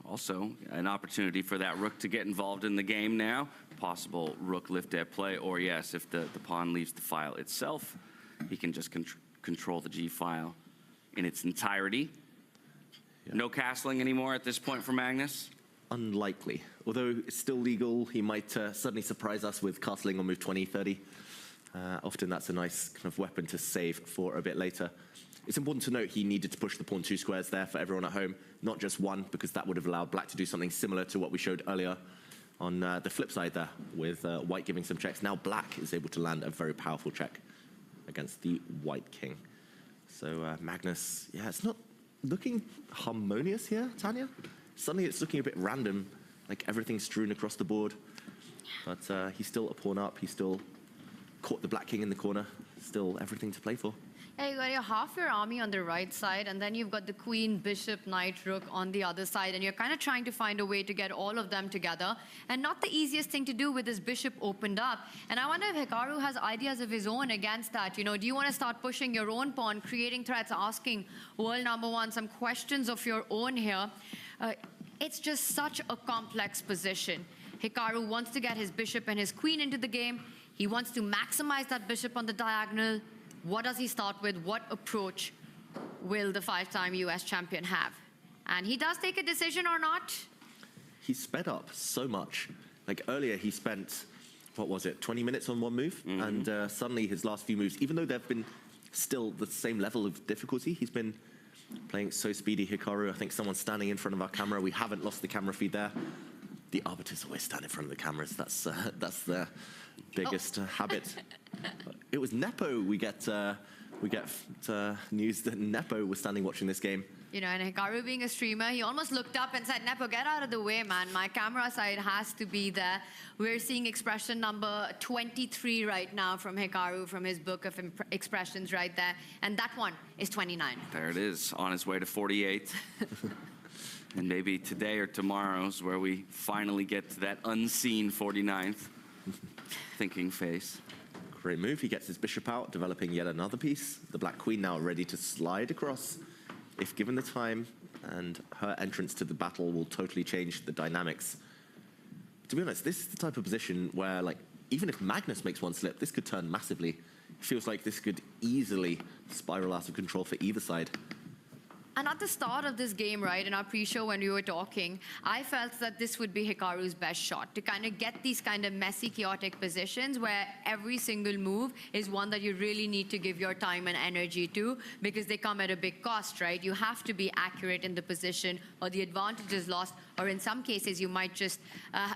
Also, an opportunity for that rook to get involved in the game now. Possible rook lift at play, or yes, if the pawn leaves the file itself, he can just control the G file in its entirety. Yeah. No castling anymore at this point for Magnus? Unlikely. Although it's still legal, he might suddenly surprise us with castling on move 20, 30. Often that's a nice kind of weapon to save for a bit later. It's important to note he needed to push the pawn 2 squares there for everyone at home, not just one, because that would have allowed black to do something similar to what we showed earlier on the flip side there, with white giving some checks. Now black is able to land a very powerful check against the white king. So Magnus, yeah, it's not looking harmonious here, Tanya. Suddenly it's looking a bit random, like everything's strewn across the board. But he's still a pawn up, he's still caught the black king in the corner, still everything to play for. Yeah, you got half your army on the right side, and then you've got the queen, bishop, knight, rook on the other side, and you're kind of trying to find a way to get all of them together. And not the easiest thing to do with this bishop opened up. And I wonder if Hikaru has ideas of his own against that. You know, do you want to start pushing your own pawn, creating threats, asking world number one some questions of your own here? It's just such a complex position. Hikaru wants to get his bishop and his queen into the game. He wants to maximize that bishop on the diagonal. What does he start with? What approach will the 5-time US champion have? And he does take a decision or not? He sped up so much. Like earlier he spent, what was it, 20 minutes on one move? Mm-hmm. And suddenly his last few moves, even though they've been still the same level of difficulty, he's been playing so speedy. Hikaru, I think someone's standing in front of our camera. We haven't lost the camera feed there. The arbiters always stand in front of the cameras. That's their biggest habit. It was Nepo. We get news that Nepo was standing watching this game. You know, and Hikaru being a streamer, he almost looked up and said, Nepo, get out of the way, man. My camera side has to be there. We're seeing expression number 23 right now from Hikaru, from his book of expressions right there. And that one is 29. There it is, on his way to 48. And maybe today or tomorrow's where we finally get to that unseen 49th thinking face. Great move. He gets his bishop out, developing yet another piece. The black queen now ready to slide across if given the time, and her entrance to the battle will totally change the dynamics. To be honest, this is the type of position where, like, even if Magnus makes one slip, this could turn massively. It feels like this could easily spiral out of control for either side. And at the start of this game, right, in our pre-show when we were talking, I felt that this would be Hikaru's best shot, to kind of get these kind of messy, chaotic positions where every single move is one that you really need to give your time and energy to, because they come at a big cost, right? You have to be accurate in the position, or the advantage is lost, or in some cases you might just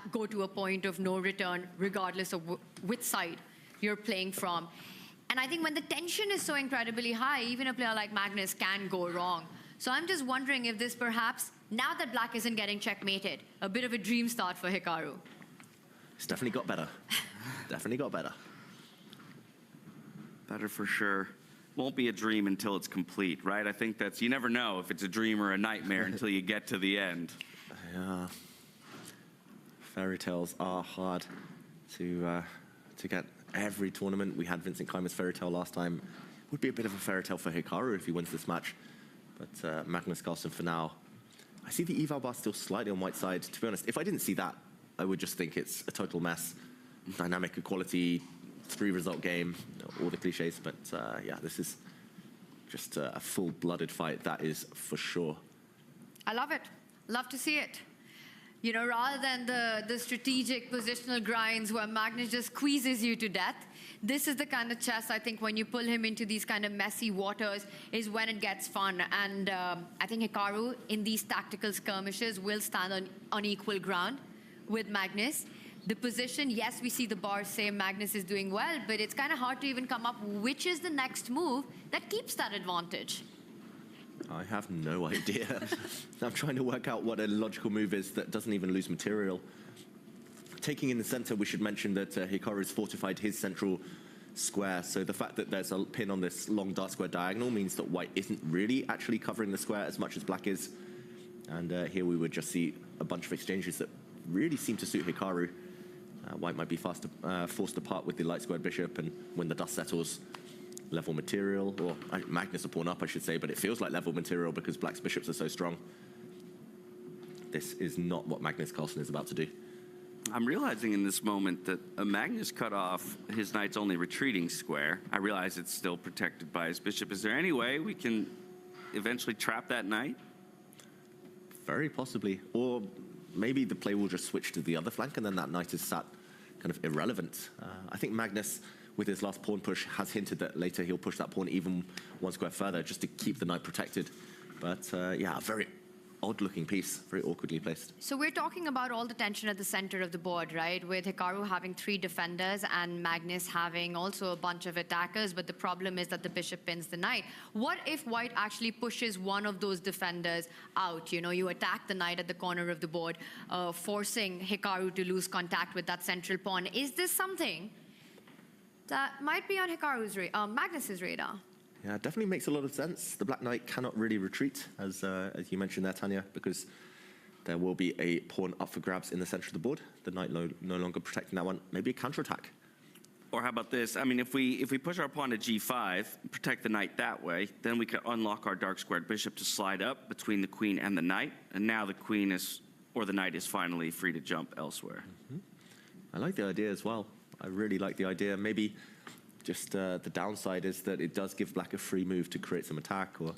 go to a point of no return, regardless of which side you're playing from. And I think when the tension is so incredibly high, even a player like Magnus can go wrong. So I'm just wondering if this perhaps, now that black isn't getting checkmated, a bit of a dream start for Hikaru. It's definitely got better. Definitely got better. Better for sure. Won't be a dream until it's complete, right? I think that's, you never know if it's a dream or a nightmare until you get to the end. Yeah. Fairy tales are hard to get every tournament. We had Vincent Kleiman's fairy tale last time. Would be a bit of a fairy tale for Hikaru if he wins this match. But Magnus Carlsen for now. I see the eval bar still slightly on white side. To be honest, if I didn't see that, I would just think it's a total mess. Dynamic equality, 3-result game, all the cliches. But yeah, this is just a full-blooded fight, that is for sure. I love it. Love to see it. You know, rather than the strategic positional grinds where Magnus just squeezes you to death, this is the kind of chess, I think, when you pull him into these kind of messy waters is when it gets fun. And I think Hikaru, in these tactical skirmishes, will stand on equal ground with Magnus. The position, yes, we see the bars say Magnus is doing well, but it's kind of hard to even come up which is the next move that keeps that advantage. I have no idea. I'm trying to work out what a logical move is that doesn't even lose material. Taking in the center, we should mention that Hikaru's fortified his central square, so the fact that there's a pin on this long dark square diagonal means that white isn't really actually covering the square as much as black is. And here we would just see a bunch of exchanges that really seem to suit Hikaru. White might be forced apart with the light squared bishop, and when the dust settles, level material, or Magnus a pawn up, I should say, but it feels like level material because black's bishops are so strong. This is not what Magnus Carlsen is about to do. I'm realizing in this moment that Magnus cut off his knight's only retreating square. I realize it's still protected by his bishop. Is there any way we can eventually trap that knight? Very possibly. Or maybe the play will just switch to the other flank and then that knight is sat kind of irrelevant. I think Magnus, with his last pawn push, has hinted that later he'll push that pawn even one square further just to keep the knight protected. But yeah, a very odd-looking piece, very awkwardly placed. So we're talking about all the tension at the center of the board, right? With Hikaru having 3 defenders and Magnus having also a bunch of attackers, but the problem is that the bishop pins the knight. What if white actually pushes one of those defenders out? You know, you attack the knight at the corner of the board, forcing Hikaru to lose contact with that central pawn. Is this something that might be on Magnus's radar? Yeah, it definitely makes a lot of sense. The black knight cannot really retreat, as you mentioned there, Tanya, because there will be a pawn up for grabs in the center of the board. The knight no longer protecting that one. Maybe a counterattack. Or how about this? I mean, if we push our pawn to g5, protect the knight that way, then we can unlock our dark squared bishop to slide up between the queen and the knight, and now the queen is, or the knight is finally free to jump elsewhere. I like the idea as well. I really like the idea. Maybe just the downside is that it does give black a free move to create some attack or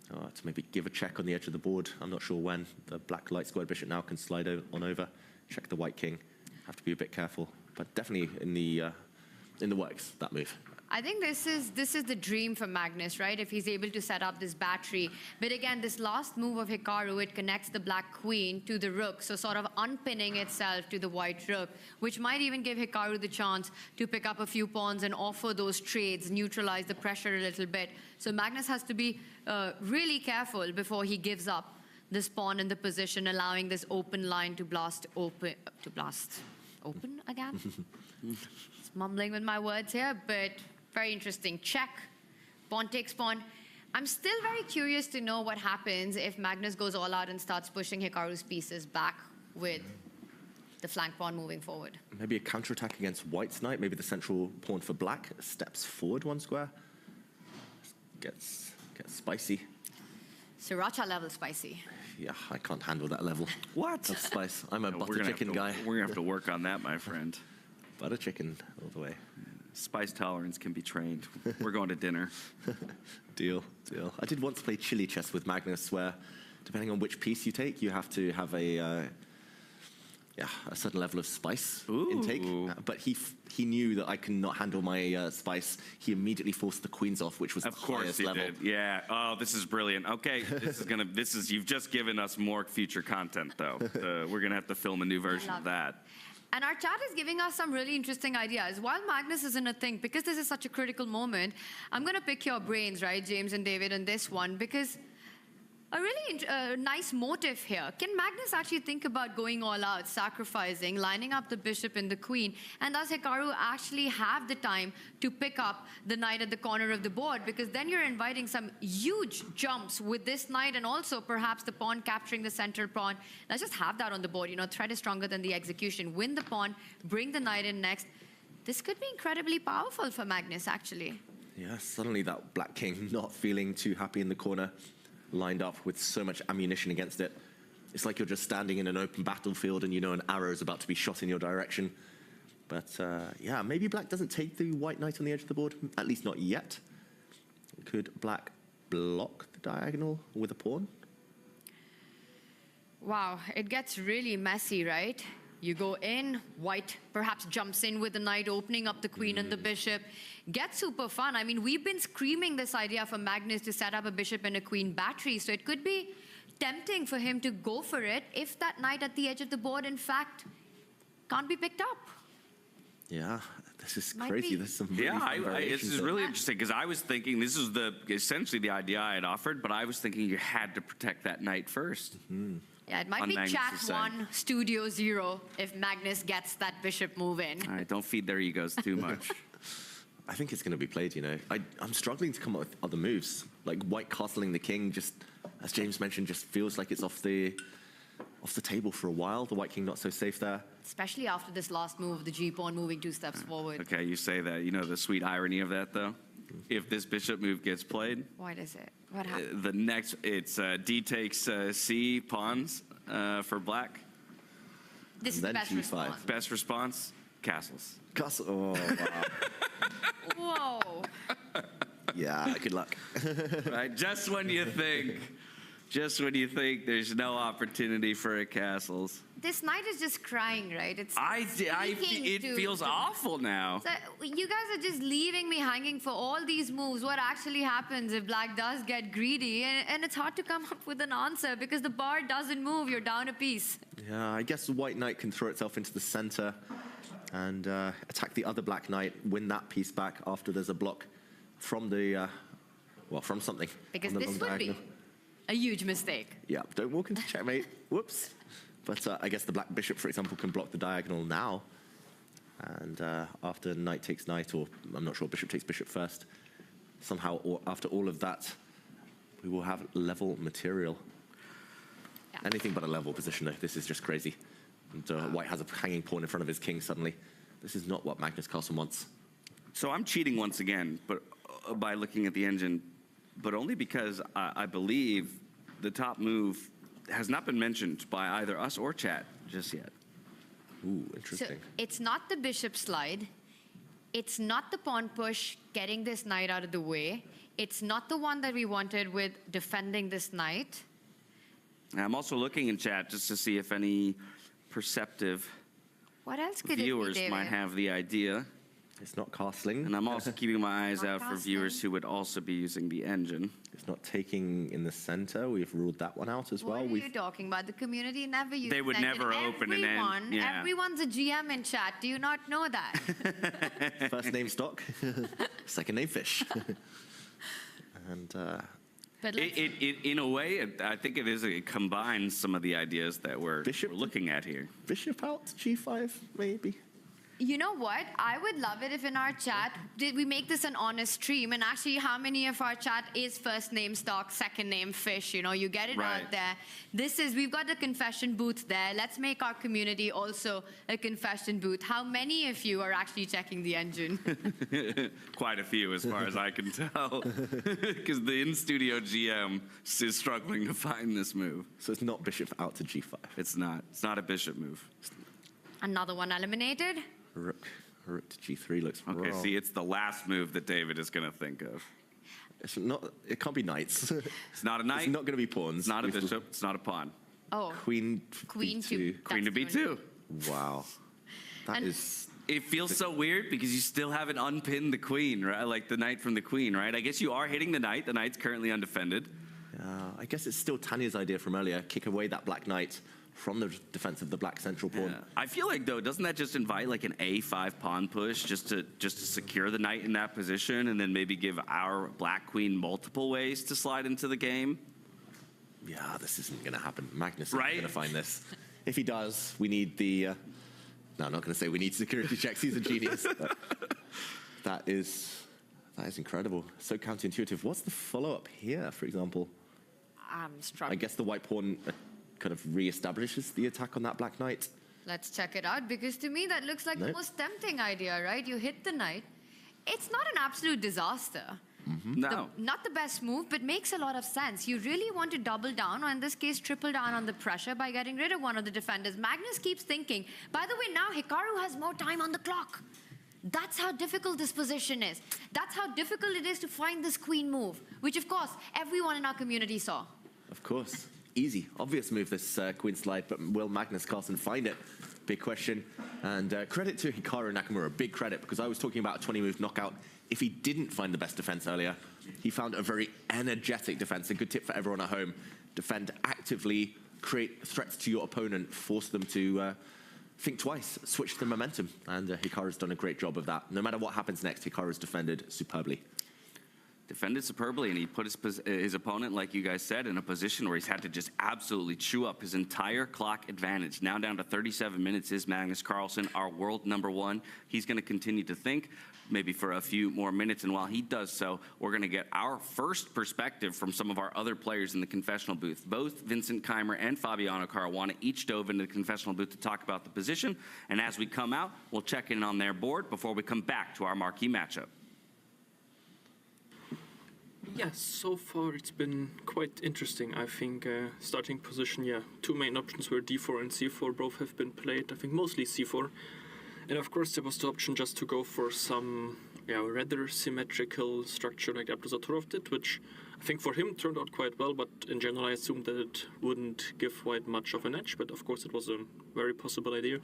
to maybe give a check on the edge of the board. I'm not sure when. The black light squared bishop now can slide on over, check the white king. Have to be a bit careful, but definitely in the works, that move. I think this is the dream for Magnus, right? If he's able to set up this battery. But again, this last move of Hikaru, it connects the black queen to the rook, so sort of unpinning itself to the white rook, which might even give Hikaru the chance to pick up a few pawns and offer those trades, neutralize the pressure a little bit. So Magnus has to be really careful before he gives up this pawn in the position, allowing this open line to blast open again? Just mumbling with my words here, but very interesting. Check. Pawn takes pawn. I'm still very curious to know what happens if Magnus goes all out and starts pushing Hikaru's pieces back with the flank pawn moving forward. Maybe a counterattack against white's knight. Maybe the central pawn for black steps forward one square. Gets spicy. Sriracha level spicy. Yeah, I can't handle that level. What? Of spice. I'm a butter chicken guy. We're going to have to work on that, my friend. Butter chicken all the way. Spice tolerance can be trained. We're going to dinner. Deal. I did once play chili chess with Magnus, where depending on which piece you take, you have to have a certain level of spice intake. But he knew that I cannot handle my spice. He immediately forced the queens off, which was the highest level. Did. Yeah. Oh, this is brilliant. Okay, you've just given us more future content, though. We're gonna have to film a new version of that. And our chat is giving us some really interesting ideas. While Magnus isn't a thing, because this is such a critical moment, I'm going to pick your brains, right, James and David, on this one, because a really nice motive here. Can Magnus actually think about going all out, sacrificing, lining up the bishop and the queen, and does Hikaru actually have the time to pick up the knight at the corner of the board? Because then you're inviting some huge jumps with this knight and also perhaps the pawn capturing the central pawn. Let's just have that on the board. You know, threat is stronger than the execution. Win the pawn, bring the knight in next. This could be incredibly powerful for Magnus, actually. Yeah, suddenly that black king not feeling too happy in the corner, lined up with so much ammunition against it. It's like you're just standing in an open battlefield and you know an arrow is about to be shot in your direction. But yeah, maybe black doesn't take the white knight on the edge of the board, at least not yet. Could black block the diagonal with a pawn? Wow, it gets really messy, right? You go in, white perhaps jumps in with the knight, opening up the queen and the bishop. Gets super fun. I mean, we've been screaming this idea for Magnus to set up a bishop and a queen battery, so it could be tempting for him to go for it if that knight at the edge of the board, in fact, can't be picked up. Yeah, this is crazy. There's some really fun this is really interesting, because I was thinking this is essentially the idea I had offered, but I was thinking you had to protect that knight first. Yeah, it might be Jack 1, Studio 0 if Magnus gets that bishop move in. All right, don't feed their egos too much. I think it's going to be played, you know. I'm struggling to come up with other moves. Like white castling the king, just, as James mentioned, just feels like it's off the table for a while. The white king not so safe there. Especially after this last move, the g-pawn moving 2 steps forward. Okay, you say that. You know the sweet irony of that, though? If this bishop move gets played... What is it? What happens? The next, it's D takes C pawns for black. This is And the then best G5. response. Best response? Castles. Castle. Oh, wow. Whoa. Yeah, good luck. Right? Just when you think there's no opportunity for a castles. This knight is just crying, right? It's it feels awful now. So you guys are just leaving me hanging for all these moves. What actually happens if black does get greedy? And it's hard to come up with an answer because the bar doesn't move. You're down a piece. Yeah, I guess the white knight can throw itself into the center and attack the other black knight, win that piece back after there's a block from the, from something. Because on the this long would be diagonal. a huge mistake. Yeah, don't walk into checkmate. Whoops. But I guess the black bishop, for example, can block the diagonal now. And after knight takes knight, or I'm not sure, bishop takes bishop first, somehow, or after all of that, we will have level material. Yeah. Anything but a level position, though. This is just crazy. And white has a hanging pawn in front of his king suddenly. This is not what Magnus Carlsen wants. So I'm cheating once again, but by looking at the engine, but only because I believe the top move has not been mentioned by either us or chat just yet. Ooh, So interesting. it's not the bishop slide. It's not the pawn push getting this knight out of the way. It's not the one that we wanted with defending this knight. I'm also looking in chat just to see if any perceptive What else could viewers it be, might David? have the idea. It's not castling. And I'm also keeping my eyes Not out for viewers who would also be using the engine. It's not taking in the center. We've ruled that one out as well. What are you talking about? The community never uses They would engine. never open an end, Everyone, yeah. everyone's a GM in chat. Do you not know that? First name stock, second name fish. And But in a way, I think it combines some of the ideas that we're looking at here. bishop out, g5, maybe. you know what? I would love it if in our chat, did we make this an honest stream? And actually, how many of our chat is first name stock, second name fish? You know, you get it Right. out there. We've got a confession booth there. Let's make our community also a confession booth. How many of you are actually checking the engine? Quite a few, as far as I can tell, because the in-studio GM is struggling to find this move. So it's not bishop out to g5. It's not. It's not a bishop move. Another one eliminated. Rook to g3 looks Okay, wrong. see, it's the last move that David is going to think of. It's not. It can't be knights. It's not a knight. It's not going to be pawns. It's not a bishop. It's not a pawn. Oh. Queen Queen b2. to Queen to b2. Wow. That And- is. It feels so weird because you still haven't unpinned the queen, right? Like the knight from the queen, right? I guess you are hitting the knight. The knight's currently undefended. I guess it's still Tanya's idea from earlier. Kick away that black knight from the defense of the black central pawn. I feel like, though, doesn't that just invite like an a5 pawn push just to secure the knight in that position and then maybe give our black queen multiple ways to slide into the game? Yeah, this isn't going to happen. Magnus is Right? going to find this. If he does, we need the... no, I'm not going to say we need security checks. He's a genius. But that is incredible. So counterintuitive. What's the follow-up here, for example? I'm I struggling. guess the white pawn kind of re-establishes the attack on that black knight. Let's check it out, because to me that looks like the Nope. most tempting idea, right? You hit the knight. It's not an absolute disaster. No. Not the best move, but makes a lot of sense. You really want to double down, or in this case, triple down on the pressure by getting rid of one of the defenders. Magnus keeps thinking, by the way, now Hikaru has more time on the clock. That's how difficult this position is. That's how difficult it is to find this queen move, which, of course, everyone in our community saw. Of course. Easy, obvious move, this queen slide, but will Magnus Carlsen find it? Big question. And credit to Hikaru Nakamura, big credit, because I was talking about a 20-move knockout. If he didn't find the best defense earlier, he found a very energetic defense. A good tip for everyone at home: defend actively, create threats to your opponent, force them to think twice, switch the momentum. And Hikaru's done a great job of that. No matter what happens next, Hikaru's defended superbly. Defended superbly, and he put his opponent, like you guys said, in a position where he's had to just absolutely chew up his entire clock advantage. Now down to 37 minutes is Magnus Carlsen, our world #1. He's going to continue to think, maybe for a few more minutes, and while he does so, we're going to get our first perspective from some of our other players in the confessional booth. Both Vincent Keimer and Fabiano Caruana each dove into the confessional booth to talk about the position, and as we come out, we'll check in on their board before we come back to our marquee matchup. Yeah, so far it's been quite interesting. I think starting position, two main options were d4 and c4. Both have been played. I think mostly c4. And of course there was the option just to go for some rather symmetrical structure like Abdusatorov did, which I think for him turned out quite well, but in general I assumed that it wouldn't give White much of an edge, but of course it was a very possible idea.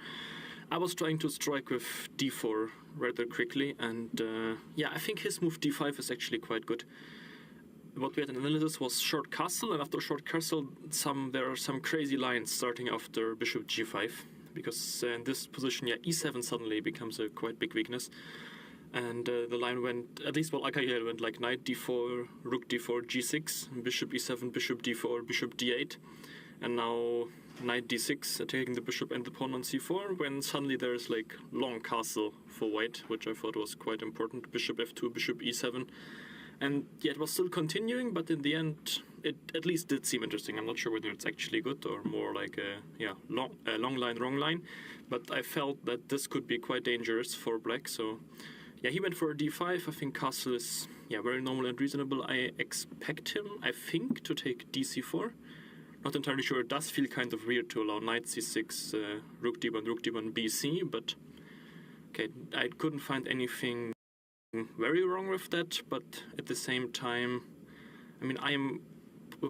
I was trying to strike with d4 rather quickly, and I think his move d5 is actually quite good. What we had in analysis was short castle, and after short castle there are some crazy lines starting after bishop g5, because in this position e7 suddenly becomes a quite big weakness. And the line went, at least went like knight d4, rook d4, g6, bishop e7, bishop d4, bishop d8, and now knight d6, attacking the bishop and the pawn on c4, when suddenly there's like long castle for white, which I thought was quite important, bishop f2, bishop e7. And it was still continuing, but in the end, it at least did seem interesting. I'm not sure whether it's actually good or more like a long line, wrong line, but I felt that this could be quite dangerous for black, so he went for a d5. I think castle is very normal and reasonable. I expect him, I think, to take dc4. Not entirely sure. It does feel kind of weird to allow knight c6, rook d1, bc, but okay, I couldn't find anything very wrong with that, but at the same time, I mean, I'm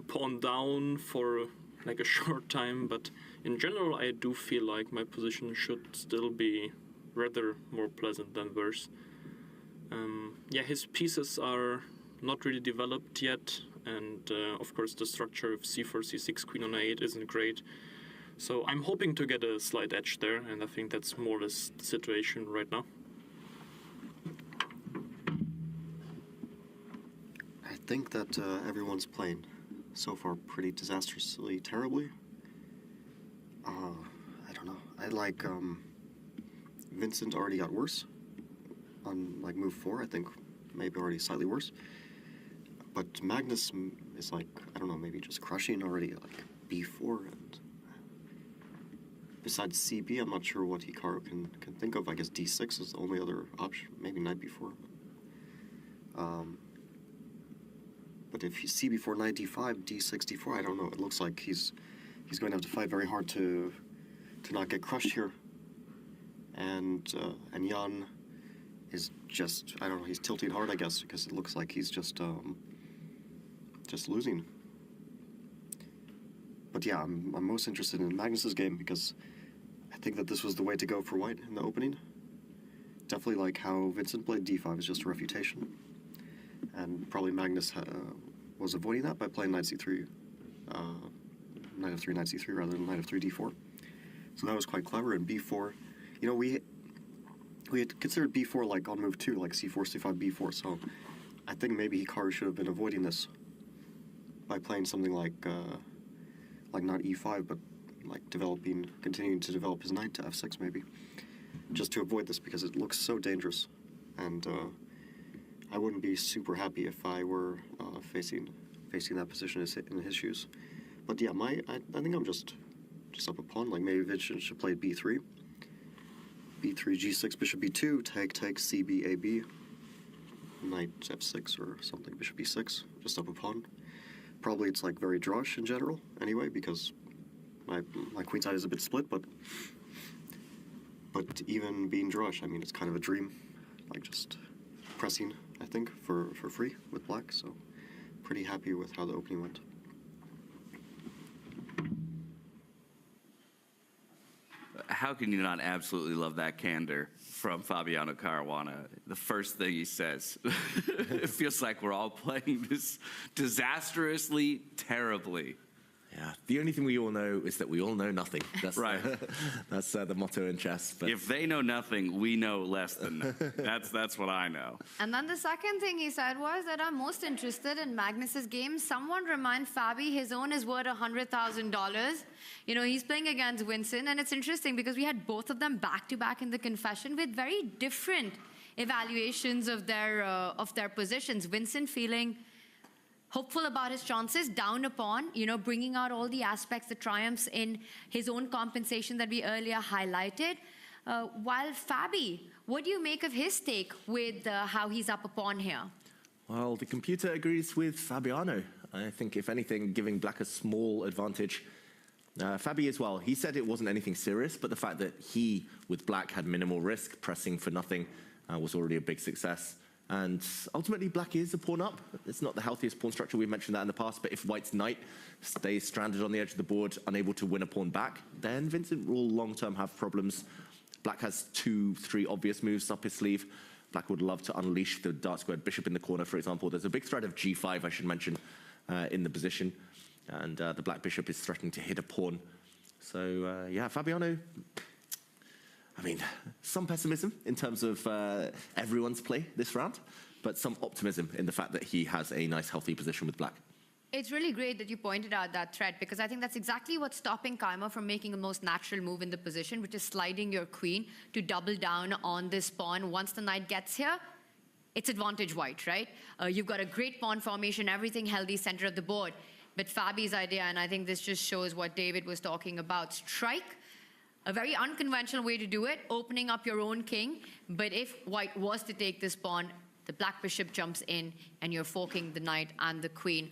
pawn down for like a short time, but in general, I do feel like my position should still be rather more pleasant than worse. His pieces are not really developed yet, and of course the structure of c4, c6, queen on a8 isn't great. So I'm hoping to get a slight edge there, and I think that's more or less the situation right now. I think that everyone's playing so far pretty disastrously terribly. I don't know. I like Vincent already got worse on like move 4. I think maybe already slightly worse. But Magnus is like, I don't know, maybe just crushing already like b4, and besides cb, I'm not sure what Hikaru can think of. I guess d6 is the only other option, maybe knight b4. But if he's cb4, knight d5, d6, d4, I don't know. It looks like he's going to have to fight very hard to not get crushed here. And Jan is just, I don't know, he's tilting hard, I guess, because it looks like he's just losing. But yeah, I'm most interested in Magnus's game because I think that this was the way to go for white in the opening. Definitely like how Vincent played d5 is just a refutation. And probably Magnus was avoiding that by playing knight c3, knight f3, knight c3 rather than knight f3, d4. So that was quite clever. And b4, you know, we had considered b4 like on move 2, like c4, c5, b4. So I think maybe Hikaru should have been avoiding this by playing something like not e5, but like continuing to develop his knight to f6 maybe, just to avoid this because it looks so dangerous. And I wouldn't be super happy if I were facing that position in his shoes. But yeah, I think I'm just up a pawn. Like maybe Vincent should play b3, g6, bishop b2, take, cb, ab, knight f6 or something, bishop b6, just up a pawn. Probably it's like very drawish in general anyway, because my queen side is a bit split, but even being drawish, I mean, it's kind of a dream, like just pressing, I think, for free with black, so pretty happy with how the opening went. How can you not absolutely love that candor from Fabiano Caruana? The first thing he says, it feels like we're all playing this disastrously terribly. Yeah, the only thing we all know is that we all know nothing. That's right. That's the motto in chess. But if they know nothing, we know less than nothing. That's what I know. And then the second thing he said was that I'm most interested in Magnus's game. Someone remind Fabi his own is worth $100,000. You know, he's playing against Vincent, and it's interesting because we had both of them back to back in the confession with very different evaluations of their positions. Vincent feeling hopeful about his chances, down upon, you know, bringing out all the aspects, the triumphs in his own compensation that we earlier highlighted. While Fabi, what do you make of his take with how he's up upon here? Well, the computer agrees with Fabiano. I think, if anything, giving Black a small advantage. Fabi as well, he said it wasn't anything serious, but the fact that he, with Black, had minimal risk, pressing for nothing, was already a big success. And ultimately, Black is a pawn up. It's not the healthiest pawn structure. We've mentioned that in the past, but if White's knight stays stranded on the edge of the board, unable to win a pawn back, then Vincent will long-term have problems. Black has 2-3 obvious moves up his sleeve. Black would love to unleash the dark squared bishop in the corner, for example. There's a big threat of g5, I should mention, in the position. And the black bishop is threatening to hit a pawn. So, yeah, Fabiano, I mean, some pessimism in terms of everyone's play this round, but some optimism in the fact that he has a nice, healthy position with Black. It's really great that you pointed out that threat, because I think that's exactly what's stopping Kaymer from making the most natural move in the position, which is sliding your queen to double down on this pawn. Once the knight gets here, it's advantage White, right? You've got a great pawn formation, everything healthy, center of the board. But Fabi's idea, and I think this just shows what David was talking about, strike, a very unconventional way to do it, opening up your own king. But if White was to take this pawn, the black bishop jumps in and you're forking the knight and the queen.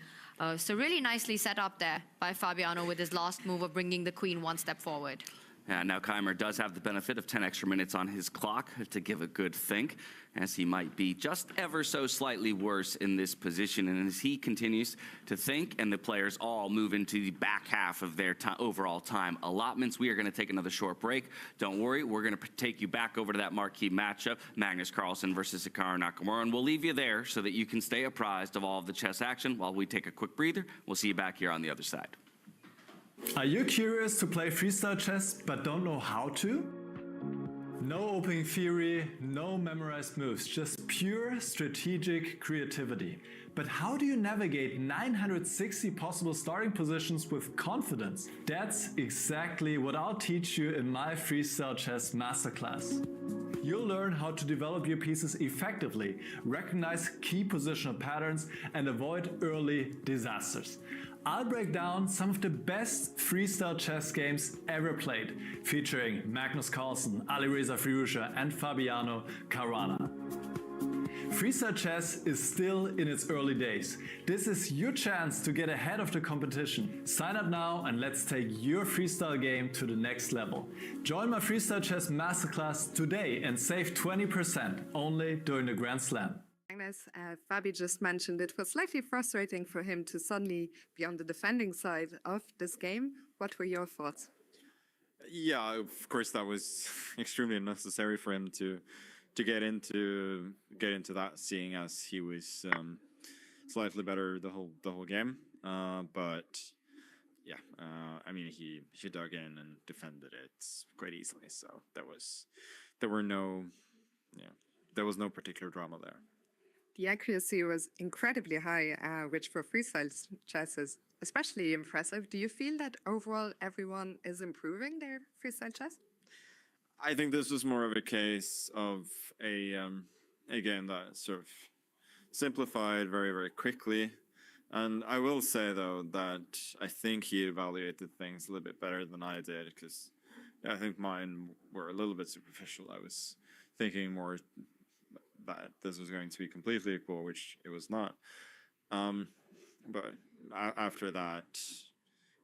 So really nicely set up there by Fabiano with his last move of bringing the queen one step forward. Yeah, now Kaymer does have the benefit of 10 extra minutes on his clock to give a good think, as he might be just ever so slightly worse in this position. And as he continues to think, and the players all move into the back half of their overall time allotments, we are going to take another short break. Don't worry, we're going to take you back over to that marquee matchup, Magnus Carlsen versus Hikaru Nakamura, and we'll leave you there so that you can stay apprised of all of the chess action while we take a quick breather. We'll see you back here on the other side. Are you curious to play freestyle chess but don't know how to? No opening theory, no memorized moves, just pure strategic creativity. But how do you navigate 960 possible starting positions with confidence? That's exactly what I'll teach you in my Freestyle Chess Masterclass. You'll learn how to develop your pieces effectively, recognize key positional patterns, and avoid early disasters. I'll break down some of the best freestyle chess games ever played, featuring Magnus Carlsen, Alireza Firouzja, and Fabiano Caruana. Freestyle chess is still in its early days. This is your chance to get ahead of the competition. Sign up now and let's take your freestyle game to the next level. Join my Freestyle Chess Masterclass today and save 20% only during the Grand Slam. As Fabi just mentioned, it was slightly frustrating for him to suddenly be on the defending side of this game. What were your thoughts? Yeah, of course, that was extremely unnecessary for him to get into that, seeing as he was slightly better the whole game. But yeah, I mean, he dug in and defended it quite easily. So there was no particular drama there. The accuracy was incredibly high, which for freestyle chess is especially impressive. Do you feel that overall everyone is improving their freestyle chess? I think this was more of a case of a game that sort of simplified very, very quickly. And I will say, though, that I think he evaluated things a little bit better than I did, because I think mine were a little bit superficial. I was thinking more that this was going to be completely equal, which it was not. But after that,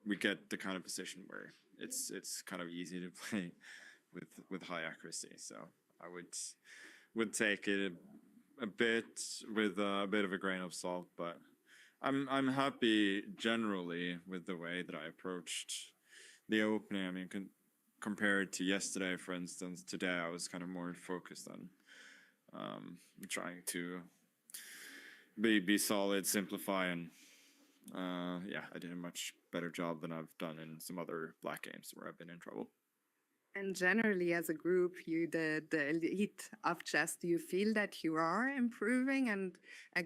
we get the kind of position where it's kind of easy to play with high accuracy. So I would take it a bit with a bit of a grain of salt, but I'm happy generally with the way that I approached the opening. I mean, compared to yesterday, for instance, today I was kind of more focused on trying to be solid, simplify, and yeah, I did a much better job than I've done in some other black games where I've been in trouble. And generally, as a group, the elite of chess, do you feel that you are improving and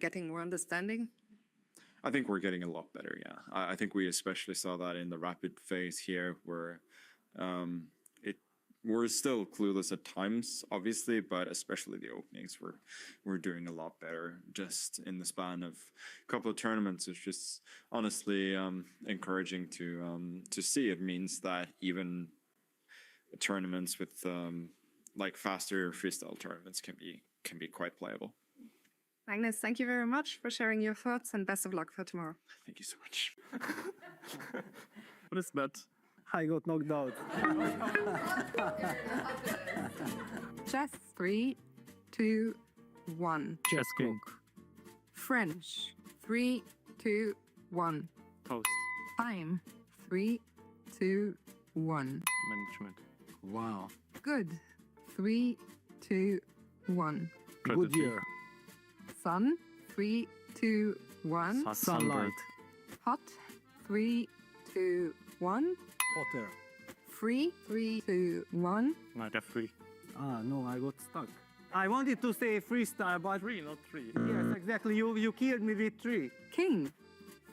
getting more understanding? I think we're getting a lot better, yeah. I think we especially saw that in the rapid phase here, where we're still clueless at times, obviously, but especially the openings, we're doing a lot better just in the span of a couple of tournaments. It's just honestly encouraging to see. It means that even tournaments with like faster freestyle tournaments can be quite playable. Magnus, thank you very much for sharing your thoughts and best of luck for tomorrow. Thank you so much. What is that? I got knocked out. Chess 3, 2, 1. Chess cook. French 3, 2, 1. Post. Time 3, 2, 1. Management. Wow. Good 3, 2, 1. Good year. Sun 3, 2, 1. Sunlight. Hot 3, 2, 1. Hotter. Free 3, 2, 1. Not F3. Ah, no, I got stuck. I wanted to say freestyle, but... 3, not 3. Yes, exactly. You killed me with 3. King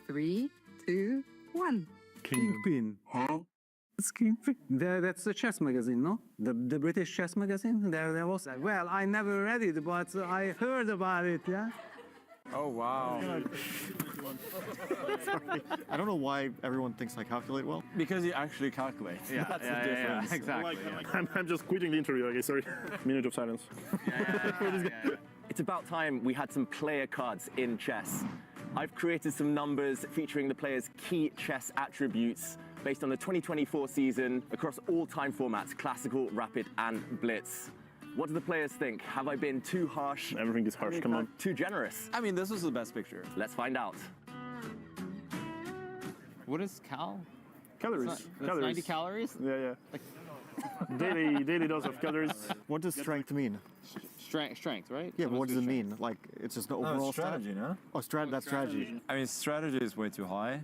3, 2, 1. Kingpin. Huh? It's Kingpin. That's a chess magazine, no? The British chess magazine? There was... Well, I never read it, but I heard about it, yeah? Oh, wow. Sorry. I don't know why everyone thinks I calculate well. Because you actually calculate. Yeah, That's the difference. exactly. I'm just quitting the interview. Okay, sorry. Minute of silence. It's about time we had some player cards in chess. I've created some numbers featuring the players' key chess attributes based on the 2024 season across all time formats, classical, rapid, and blitz. What do the players think? Have I been too harsh? Everything is harsh, come on. Too generous? I mean, this was the best picture. Let's find out. What is cal? Calories. That's 90 calories? Yeah. Daily dose of calories. What does strength mean? Strength, right? Yeah, but what does it mean? Like, it's just an overall strategy, no? Oh, that's strategy. I mean, strategy is way too high.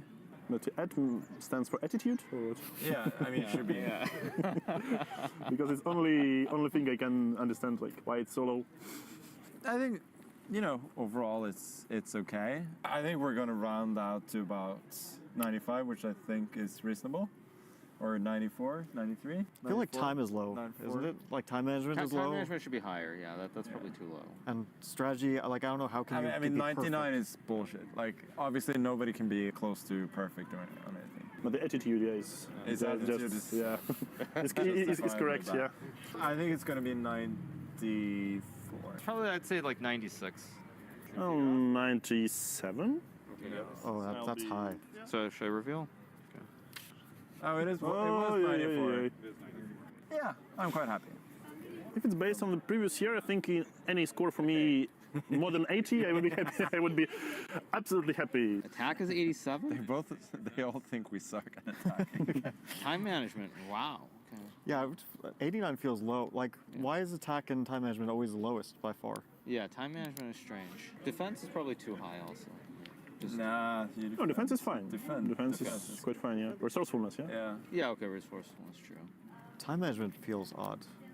No, stands for attitude, or what? Yeah, I mean, it should be. Yeah. Because it's only thing I can understand, like, why it's so low. I think, overall it's okay. I think we're going to round out to about 95, which I think is reasonable. Or 94, 93. I feel like time is low, 94. isn't it? Like time management is low. Time management should be higher. Yeah, that's probably too low. And strategy, like I don't know how can you. I mean, be 99 perfect? is bullshit. Like, obviously, nobody can be close to perfect on anything. But the attitude, yeah, is His attitude is yeah, it's correct. Yeah. I think it's going to be 94. Probably, I'd say like 96. Oh, 97. Oh, that's high. So should I reveal? Oh, it is. It was 94. Yeah, I'm quite happy. If it's based on the previous year, I think any score for me more than 80, I would be happy. I would be absolutely happy. Attack is 87. They all think we suck at attacking. Time management. Wow. Okay. Yeah, 89 feels low. Like, why is attack and time management always the lowest by far? Yeah, time management is strange. Defense is probably too high also. Nah. No, defense is fine. Defense is is quite fine, yeah. Resourcefulness, yeah? Yeah, okay, resourcefulness, true. Time management feels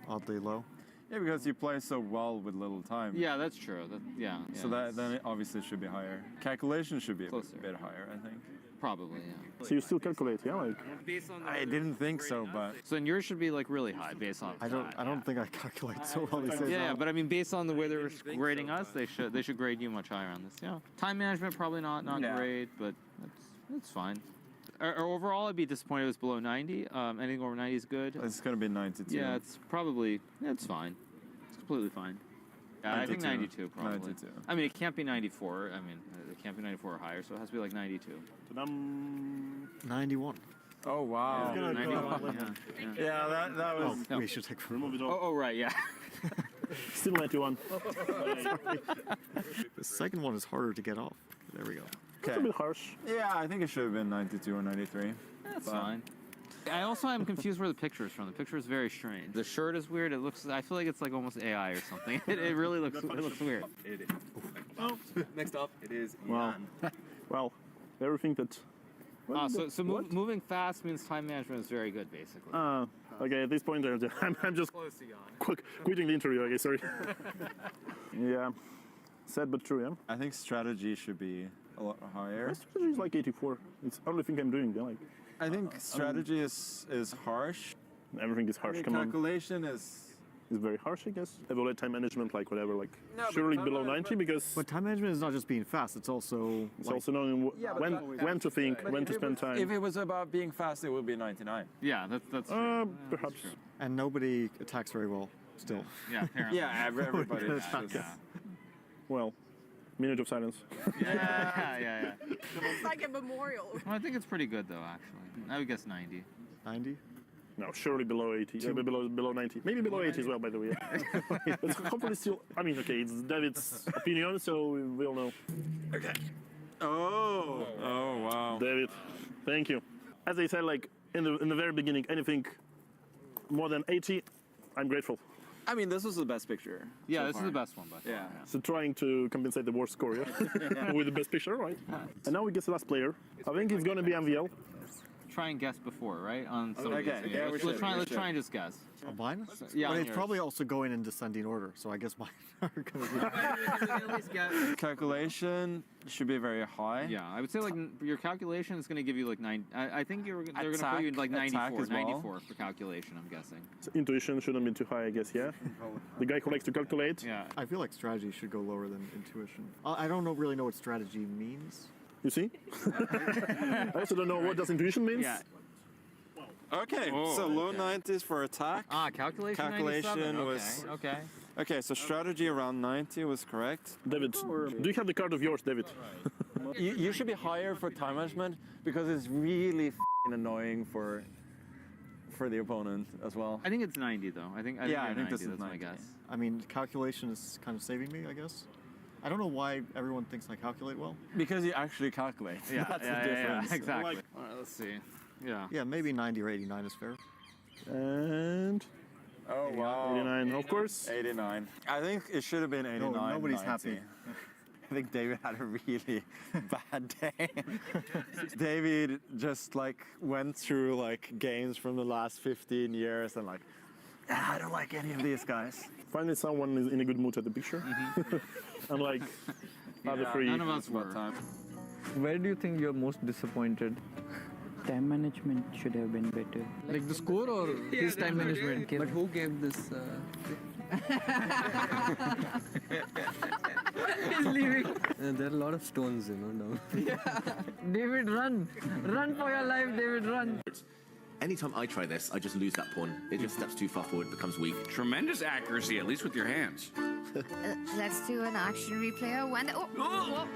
oddly low. Yeah, because you play so well with little time. Yeah, that's true. Yeah. So then it obviously should be higher. Calculation should be a bit higher, I think. Probably, yeah. So you still calculate, yeah? Like I didn't think so, but so then yours should be like really high based on. I don't think I calculate so well. Yeah, but I mean, based on the way they're grading us, they should grade you much higher on this. Yeah. Time management probably not great, but that's fine. Or overall, I'd be disappointed if it was below 90. Anything over 90 is good. It's gonna be 92. Yeah, it's fine. It's completely fine. Yeah, I think 92 probably. 92. I mean, it can't be 94. I mean, it can't be 94 or higher, so it has to be like 92. 91. Oh wow. Yeah, 91. Yeah, that was. Oh, we should take remove it all. Oh, right, yeah. Still 91. The second one is harder to get off. There we go. It's a bit harsh. Yeah, I think it should have been 92 or 93. That's fine. I also am confused where the picture is from. The picture is very strange. The shirt is weird. I feel like it's like almost AI or something. It really looks weird. It is. Oh. Next up, it is Wow. Well, everything that. So moving fast means time management is very good, basically. Okay, at this point, I'm just quitting the interview. Okay, sorry. Yeah, sad but true. Yeah. I think strategy should be a lot higher. My strategy is like 84. It's the only thing I'm doing. Yeah, like. I think strategy is harsh. Everything is harsh. Come calculation is very harsh, I guess. Evaluate time management, like whatever, like surely below 90 because. But time management is not just being fast; it's also. It's also knowing when to think, when to spend time. If it was about being fast, it would be 99. Yeah, that's perhaps. And nobody attacks very well still. Yeah, apparently. Yeah, everybody. Well, Minute of silence. Yeah. It's like a memorial. Well, I think it's pretty good though, actually. I would guess 90. 90? No, surely below 80. Below 90. Maybe below 80 as well, by the way. It's hopefully still. I mean, okay, it's David's opinion, so we'll know. Okay. Oh, wow. David, thank you. As I said, like in the very beginning, anything more than 80, I'm grateful. I mean, this was the best picture. Yeah, so this far. is the best one, but yeah. So trying to compensate the worst score, yeah? With the best picture, right? And now we get the last player. I think it's gonna be MVL. Try and guess before, right? On some Okay, of these. yeah, Let's try and just guess. Mine? Yeah, but on it's yours. probably also going in descending order, so I guess mine are going to be... Calculation should be very high. Yeah, I would say like your calculation is going to give you like 9. I think they're going to put you in like Attack 94, as well. 94 for calculation. I'm guessing. So intuition shouldn't be too high, I guess, yeah? The guy who likes to calculate. Yeah. I feel like strategy should go lower than intuition. I don't really know what strategy means. You see? I also don't know what does intuition means. Yeah. Okay, so low 90s for attack. Calculation 97. was... Okay. Okay, so strategy around 90 was correct. David, do you have the card of yours, David? You should be higher for time management because it's really annoying for the opponent as well. I think it's 90 though. I think this that's is 90. my guess. I mean, calculation is kind of saving me, I guess. I don't know why everyone thinks I calculate well. Because you actually calculate. Yeah, That's the difference. Yeah, exactly. Like- All right, let's see. Yeah. Yeah, maybe 90 or 89 is fair. And... Oh, wow. 89, of course. 89. I think it should have been 89. No, nobody's 90. happy. I think David had a really bad day. David just like went through like games from the last 15 years and like, I don't like any of these guys. Finally, someone is in a good mood at the picture. Unlike other three. None of us were. Where do you think you're most disappointed? Time management should have been better. Like the score or his time management? But who gave this? He's leaving. There are a lot of stones, now. David, run! Run for your life, David, run! Anytime I try this, I just lose that pawn. It just steps too far forward, becomes weak. Tremendous accuracy, at least with your hands. Let's do an action replay when the... Oh!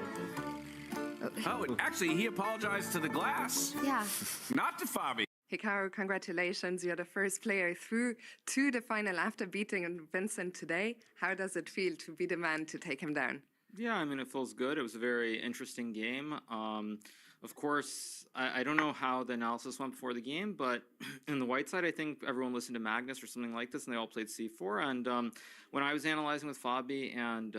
Oh, actually, he apologized to the glass. Yeah. Not to Fabi. Hikaru, congratulations. You're the first player through to the final after beating Vincent today. How does it feel to be the man to take him down? Yeah, I mean, it feels good. It was a very interesting game. Of course, I don't know how the analysis went before the game, but in the white side, I think everyone listened to Magnus or something like this, and they all played C4. And when I was analyzing with Fabi and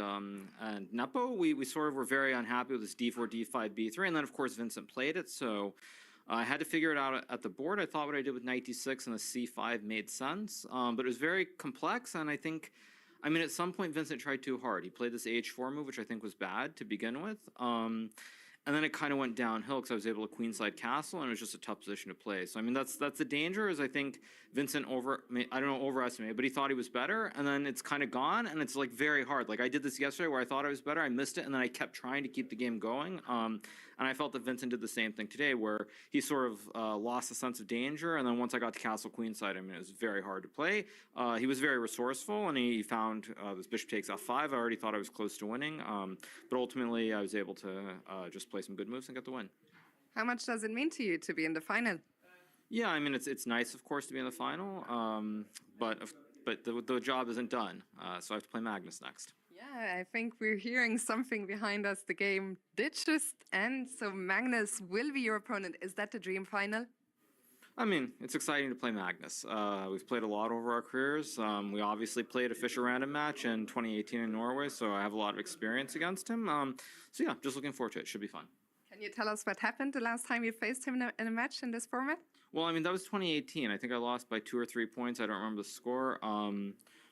Nepo, we sort of were very unhappy with this D4, D5, B3, and then, of course, Vincent played it, so... I had to figure it out at the board. I thought what I did with knight d6 and the c5 made sense, but it was very complex, and I mean, at some point, Vincent tried too hard. He played this h4 move, which I think was bad to begin with, and then it kind of went downhill because I was able to queenside castle, and it was just a tough position to play. So, I mean, that's the danger, is I think Vincent overestimated, but he thought he was better, and then it's kind of gone, and it's, like, very hard. Like, I did this yesterday where I thought I was better, I missed it, and then I kept trying to keep the game going, and I felt that Vincent did the same thing today, where he sort of lost a sense of danger, and then once I got to castle queenside, I mean, it was very hard to play. He was very resourceful, and he found this bishop takes f5. I already thought I was close to winning, but ultimately I was able to just play some good moves and get the win. How much does it mean to you to be in the final? Yeah, I mean, it's nice, of course, to be in the final, but the job isn't done, so I have to play Magnus next. Yeah, I think we're hearing something behind us. The game did just end, so Magnus will be your opponent. Is that the dream final? I mean, it's exciting to play Magnus. We've played a lot over our careers. We obviously played a Fischer Random match in 2018 in Norway, so I have a lot of experience against him. So yeah, just looking forward to it. Should be fun. Can you tell us what happened the last time you faced him in a match in this format? Well, I mean, that was 2018. I think I lost by 2 or 3 points. I don't remember the score.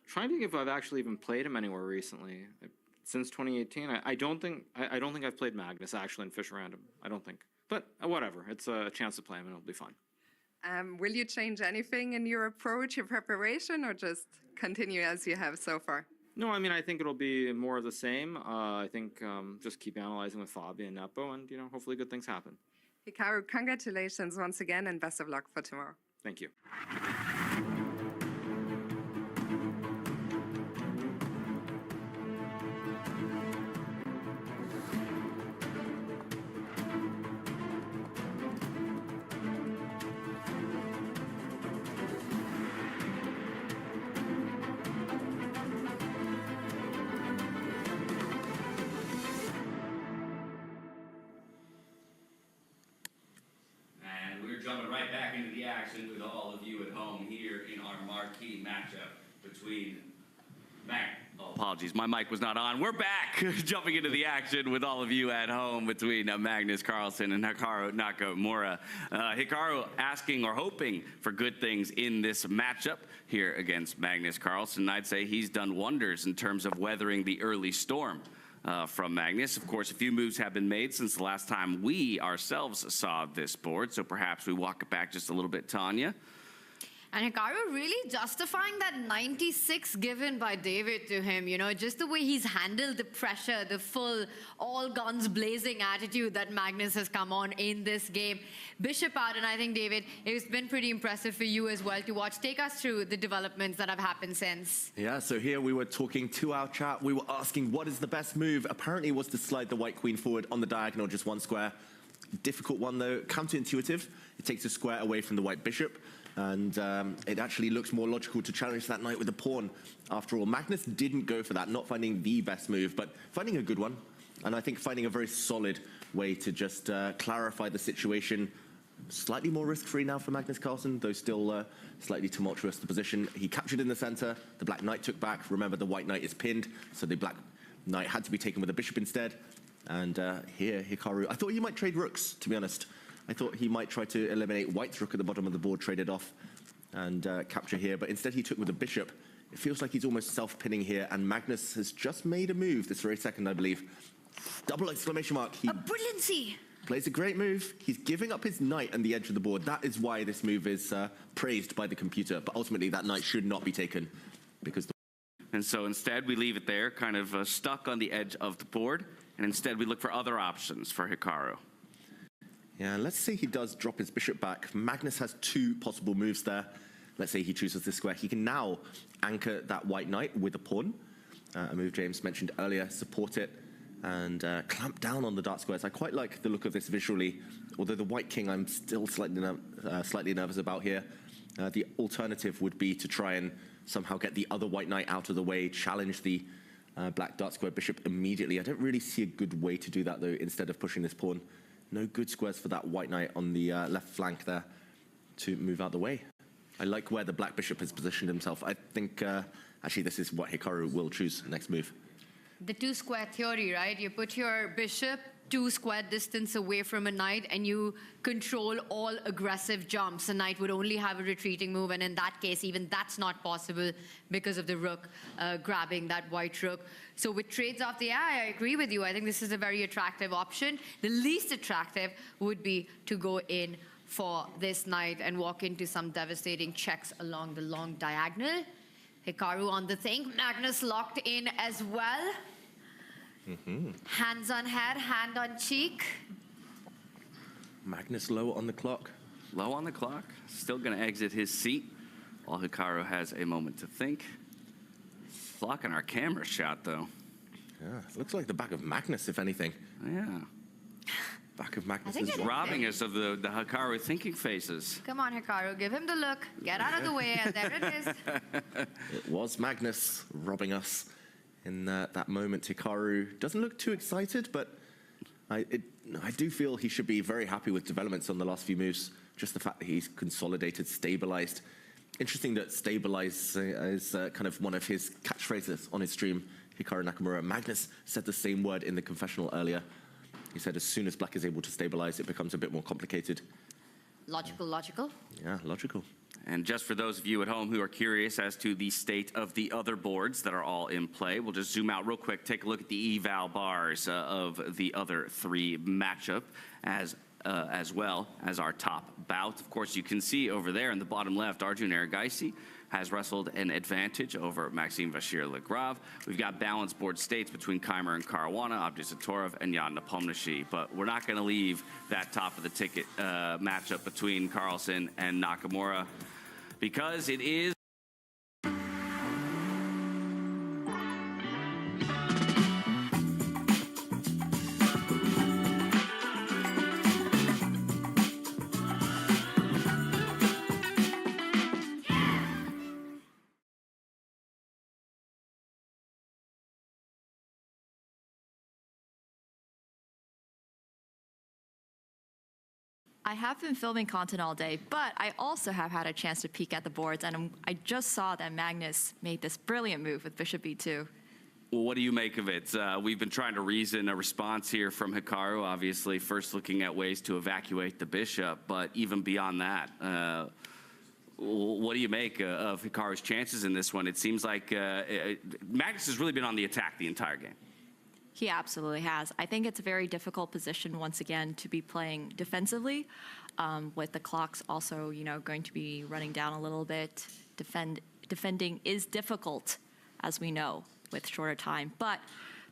Trying to think if I've actually even played him anywhere recently. Since 2018, I don't think I've played Magnus actually in Fischer Random. I don't think. But whatever. It's a chance to play him and it'll be fun. Will you change anything in your approach, your preparation, or just continue as you have so far? No, I mean, I think it'll be more of the same. I think just keep analyzing with Fabi and Nepo, and hopefully good things happen. Hikaru, congratulations once again, and best of luck for tomorrow. Thank you. action with all of you at home here in our marquee matchup between apologies, my mic was not on. We're back, jumping into the action with all of you at home between Magnus Carlsen and Hikaru Nakamura. Hikaru asking or hoping for good things in this matchup here against Magnus Carlsen. I'd say he's done wonders in terms of weathering the early storm from Magnus. Of course, a few moves have been made since the last time we ourselves saw this board, so perhaps we walk it back just a little bit, Tanya. And Hikaru really justifying that 96 given by David to him, you know, just the way he's handled the pressure, the full all guns blazing attitude that Magnus has come on in this game. Bishop out, and I think, David, it's been pretty impressive for you as well to watch. Take us through the developments that have happened since. Yeah, so here we were talking to our chat. We were asking what is the best move. Apparently it was to slide the white queen forward on the diagonal, just one square. Difficult one, though. Counterintuitive. It takes a square away from the white bishop. And it actually looks more logical to challenge that knight with a pawn. After all, Magnus didn't go for that, not finding the best move, but finding a good one. And I think finding a very solid way to just clarify the situation. Slightly more risk-free now for Magnus Carlsen, though still slightly tumultuous, the position. He captured in the center. The black knight took back. Remember, the white knight is pinned, so the black knight had to be taken with a bishop instead. And here, Hikaru, I thought he might trade rooks, to be honest. I thought he might try to eliminate white's rook at the bottom of the board, trade it off, and capture here. But instead he took with the bishop. It feels like he's almost self-pinning here, and Magnus has just made a move this very second, I believe. Double exclamation mark. He a brilliancy. Plays a great move. He's giving up his knight on the edge of the board. That is why this move is praised by the computer. But ultimately, that knight should not be taken because... And so instead, we leave it there, kind of stuck on the edge of the board, and instead we look for other options for Hikaru. Yeah, let's say he does drop his bishop back. Magnus has two possible moves there. Let's say he chooses this square. He can now anchor that white knight with a pawn, a move James mentioned earlier, support it, and clamp down on the dark squares. I quite like the look of this visually, although the white king I'm still slightly nervous about here. The alternative would be to try and somehow get the other white knight out of the way, challenge the black dark square bishop immediately. I don't really see a good way to do that, though, instead of pushing this pawn. No good squares for that white knight on the left flank there to move out the way. I like where the black bishop has positioned himself. I think, actually, this is what Hikaru will choose next move. The two-square theory, right? You put your bishop 2 square distance away from a knight and you control all aggressive jumps. A knight would only have a retreating move, and in that case, even that's not possible because of the rook grabbing that white rook. So with trades off the eye, I agree with you. I think this is a very attractive option. The least attractive would be to go in for this knight and walk into some devastating checks along the long diagonal. Hikaru on the thing. Magnus locked in as well. Hands on head, hand on cheek. Magnus low on the clock. Low on the clock. Still going to exit his seat while Hikaru has a moment to think. Blocking our camera shot, though. Yeah, it looks like the back of Magnus, if anything. Yeah. Back of Magnus is robbing us of the Hikaru thinking faces. Come on, Hikaru, give him the look. Get out of the way, and there it is. It was Magnus robbing us in that moment. Hikaru doesn't look too excited, but I do feel he should be very happy with developments on the last few moves. Just the fact that he's consolidated, stabilized. Interesting that stabilize is kind of one of his catchphrases on his stream, Hikaru Nakamura. Magnus said the same word in the confessional earlier. He said as soon as black is able to stabilize, it becomes a bit more complicated. Logical, logical. Yeah, logical. And just for those of you at home who are curious as to the state of the other boards that are all in play, we'll just zoom out real quick, take a look at the eval bars of the other 3 matchup as well as our top bout. Of course, you can see over there in the bottom left, Arjun Erigaisi has wrestled an advantage over Maxime Vachier-Lagrave. We've got balanced board states between Keimer and Caruana, Abdi Zatorov, and Jan Nepomniachtchi. But we're not going to leave that top of the ticket matchup between Carlsen and Nakamura because it is I have been filming content all day, but I also have had a chance to peek at the boards, and I just saw that Magnus made this brilliant move with bishop b2. Well, what do you make of it? We've been trying to reason a response here from Hikaru, obviously, first looking at ways to evacuate the bishop, but even beyond that, what do you make of Hikaru's chances in this one? It seems like Magnus has really been on the attack the entire game. He absolutely has. I think it's a very difficult position, once again, to be playing defensively, with the clocks also, going to be running down a little bit. Defending is difficult, as we know, with shorter time. But